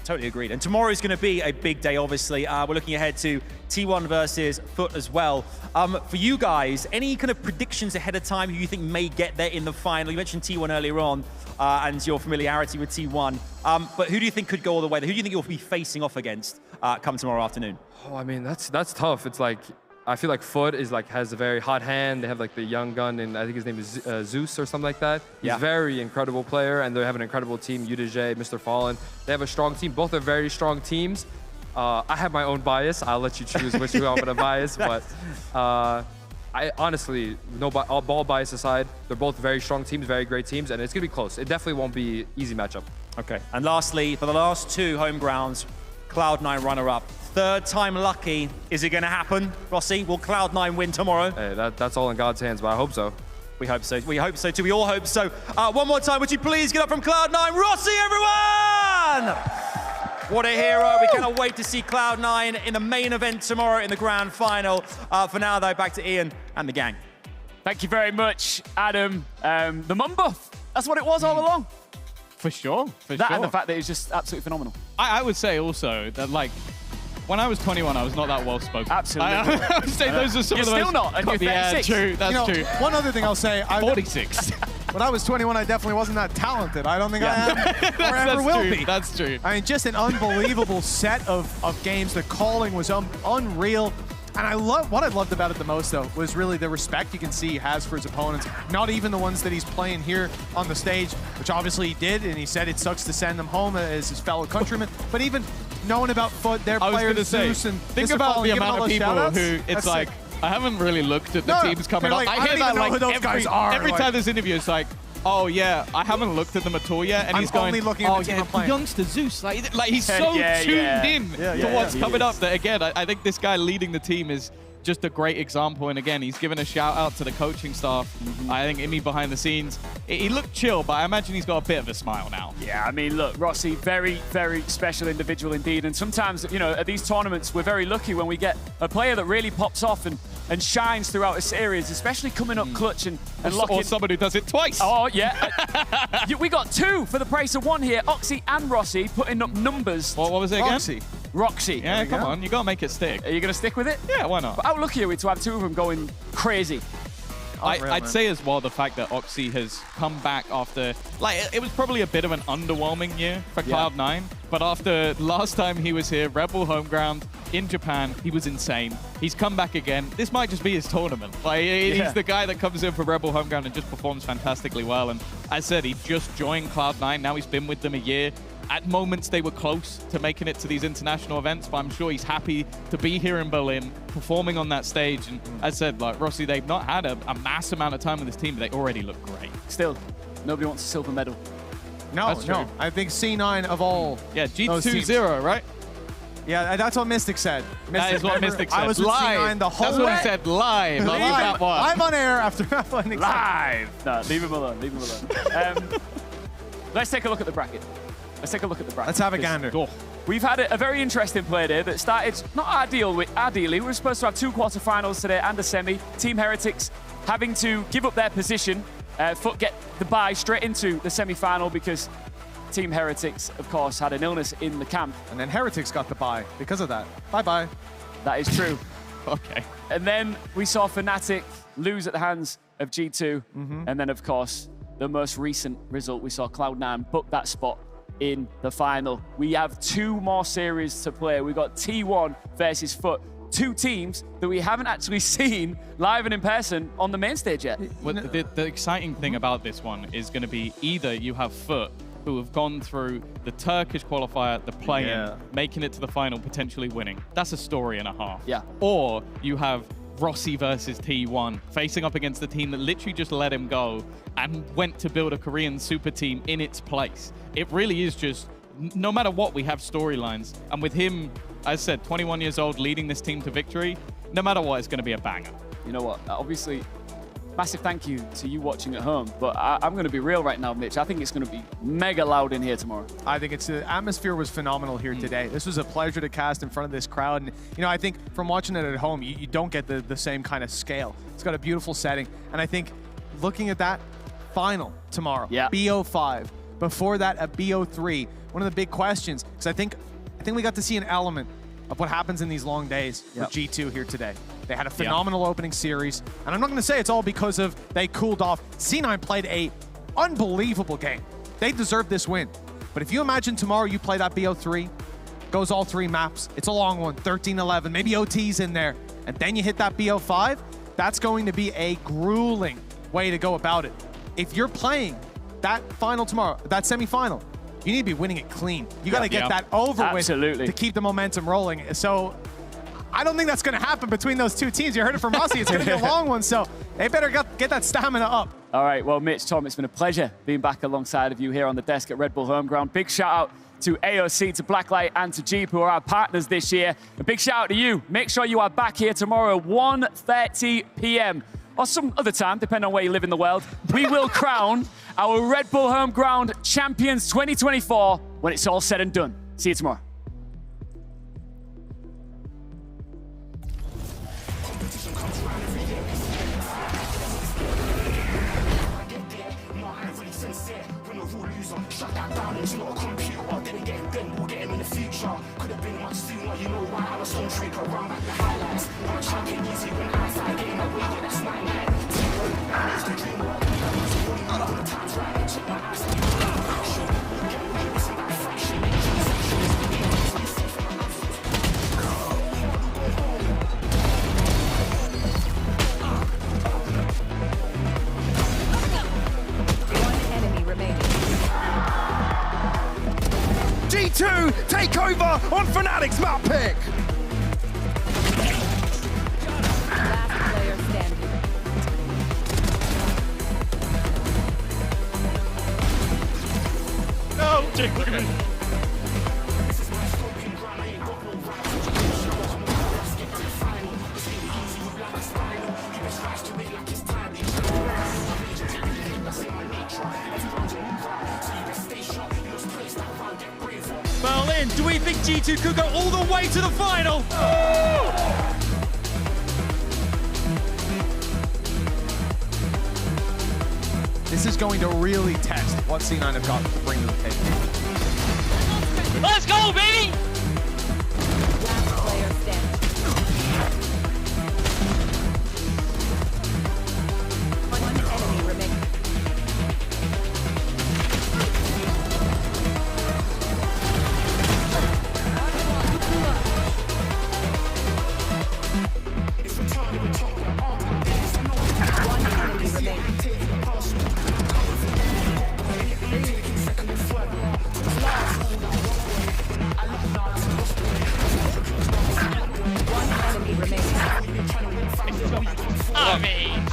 Totally agreed. And tomorrow is going to be a big day, obviously. We're looking ahead to T1 versus Foot as well. For you guys, any kind of predictions ahead of time who you think may get there in the final? You mentioned T1 earlier on and your familiarity with T1. But who do you think could go all the way there? Who do you think you'll be facing off against come tomorrow afternoon? Oh, I mean, that's tough. It's like, I feel like Foot is has a very hot hand. They have like the young gun, and I think his name is Zeus or something like that. He's a very incredible player, and they have an incredible team. UDJ, Mr. Fallen. They have a strong team. Both are very strong teams. I have my own bias. I'll let you choose which one I'm gonna bias, but I honestly, ball bias aside, they're both very strong teams, very great teams, and it's gonna be close. It definitely won't be an easy matchup. Okay. And lastly, for the last two home grounds, Cloud9 runner-up. Third time lucky. Is it going to happen, Rossi? Will Cloud9 win tomorrow? Hey, that's all in God's hands, but I hope so. We hope so. We hope so too. We all hope so. One more time, would you please get up from Cloud9? Rossi, everyone! What a hero. We cannot wait to see Cloud9 in the main event tomorrow in the grand final. For now, though, back to Ian and the gang. Thank you very much, Adam. The mum buff. That's what it was all along. For sure. That and the fact that it's just absolutely phenomenal. I would say also that, like, when I was 21, I was not that well spoken. Absolutely. I would say those are some of the most... You're still not, and you're 36. Yeah, true. That's true. One other thing I'll say. 46. When I was 21, I definitely wasn't that talented. I don't think I am or ever will be. That's true. I mean, just an unbelievable set of games. The calling was unreal. And what I loved about it the most, though, was really the respect you can see he has for his opponents. Not even the ones that he's playing here on the stage, which obviously he did, and he said it sucks to send them home as his fellow countrymen. But even knowing about Foot, their players, Zeus and think about the amount of people who it's like, I haven't really looked at the teams coming up. Like, I hear that like every like, time there's interview, it's like, oh yeah, I haven't looked at them at all yet, and he's going, only looking at the team I'm playing. Youngster Zeus, like he's so tuned in to what's coming up that again, I think this guy leading the team is just a great example. And again, he's given a shout out to the coaching staff. I think Imi behind the scenes, he looked chill, but I imagine he's got a bit of a smile now. Yeah, I mean, look, Rossi, very, very special individual indeed. And sometimes, you know, at these tournaments, we're very lucky when we get a player that really pops off and shines throughout a series, especially coming up clutch and locking. Or somebody who does it twice. Oh, yeah. We got two for the price of one here. Oxy and Rossi putting up numbers. What was it again? Roxy. Yeah, come on. You got to make it stick. Are you going to stick with it? Yeah, why not? But how lucky are we to have two of them going crazy? I'd say as well the fact that Oxy has come back after, like, it was probably a bit of an underwhelming year for Cloud9, but after last time he was here, Rebel home ground in Japan, he was insane. He's come back again. This might just be his tournament. Like, he's the guy that comes in for Rebel home ground and just performs fantastically well. And as I said, he just joined Cloud9. Now he's been with them a year. At moments, they were close to making it to these international events, but I'm sure he's happy to be here in Berlin, performing on that stage. And as I said, like Rossi, they've not had a mass amount of time with this team, but they already look great. Still, nobody wants a silver medal. No, That's true. no. I think C9 of all. Yeah, G2-0, right? Yeah, that's what Mystic said. That is what Mystic said. I was with C9 the whole That's way. what he said, live. I love that one. Live on air after playing live. No, leave him alone. Leave him alone. Let's take a look at the bracket. Let's take a look at the bracket. Let's have a gander. We've had a very interesting play day that started not ideally. We were supposed to have two quarterfinals today and a semi. Team Heretics having to give up their position. Foot get the bye straight into the semi-final because Team Heretics, of course, had an illness in the camp. And then Heretics got the bye because of that. Bye-bye. That is true. Okay. And then we saw Fnatic lose at the hands of G2. And then, of course, the most recent result, we saw Cloud9 book that spot in the final. We have two more series to play. We got T1 versus Foot. Two teams that we haven't actually seen live and in person on the main stage yet. Well, the exciting thing about this one is going to be either you have Foot, who have gone through the Turkish qualifier, the play-in, making it to the final, potentially winning. That's a story and a half. Yeah. Or you have Rossi versus T1, facing up against the team that literally just let him go and went to build a Korean super team in its place. It really is just no matter what, we have storylines. And with him, as I said, 21 years old, leading this team to victory, no matter what, it's going to be a banger. You know what? Obviously, massive thank you to you watching at home. But I'm going to be real right now, Mitch. I think it's going to be mega loud in here tomorrow. I think the atmosphere was phenomenal here today. This was a pleasure to cast in front of this crowd. And, you know, I think from watching it at home, you don't get the same kind of scale. It's got a beautiful setting. And I think looking at that final tomorrow, BO5, before that at BO3, one of the big questions, because I think we got to see an element of what happens in these long days with G2 here today. They had a phenomenal opening series, and I'm not going to say it's all because of they cooled off. C9 played a unbelievable game. They deserved this win. But if you imagine tomorrow you play that BO3, goes all 3 maps, it's a long one, 13-11, maybe OT's in there, and then you hit that BO5, that's going to be a grueling way to go about it. If you're playing that final tomorrow, that semifinal, you need to be winning it clean. You got to get that over with to keep the momentum rolling. So I don't think that's going to happen between those two teams. You heard it from Aussie. It's going to be a long one, so they better get that stamina up. All right, well, Mitch, Tom, it's been a pleasure being back alongside of you here on the desk at Red Bull Homeground. Big shout out to AOC, to Blacklight, and to Jeep, who are our partners this year. A big shout out to you. Make sure you are back here tomorrow, 1:30 p.m. or some other time, depending on where you live in the world. We will crown our Red Bull Homeground Champions 2024 when it's all said and done. See you tomorrow. Shut that down, it's not a computer. Then again, then we'll get him in the future. Could have been much sooner, you know why I was on trick around like the highlights. I'm a champion easy when outside, getting away, yeah, that's my night. And it's the dream work. All the time's right, check my eyes. Action, get away with some fraction. One enemy remaining. G2 take over on Fnatic's map pick. Last player standing. No, Jake, look at me. Berlin, do we think G2 could go all the way to the final? This is going to really test what C9 have got to bring to the table. Let's go, baby! Last player standing. One enemy remaining. One enemy remaining. One enemy remaining. I mean.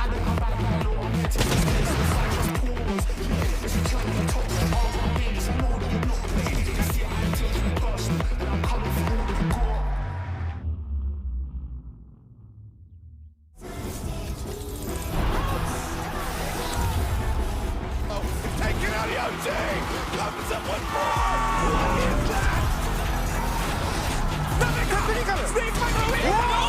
Taking out the OT! Comes up one more! What is that? Nothing coming! Sneak back away!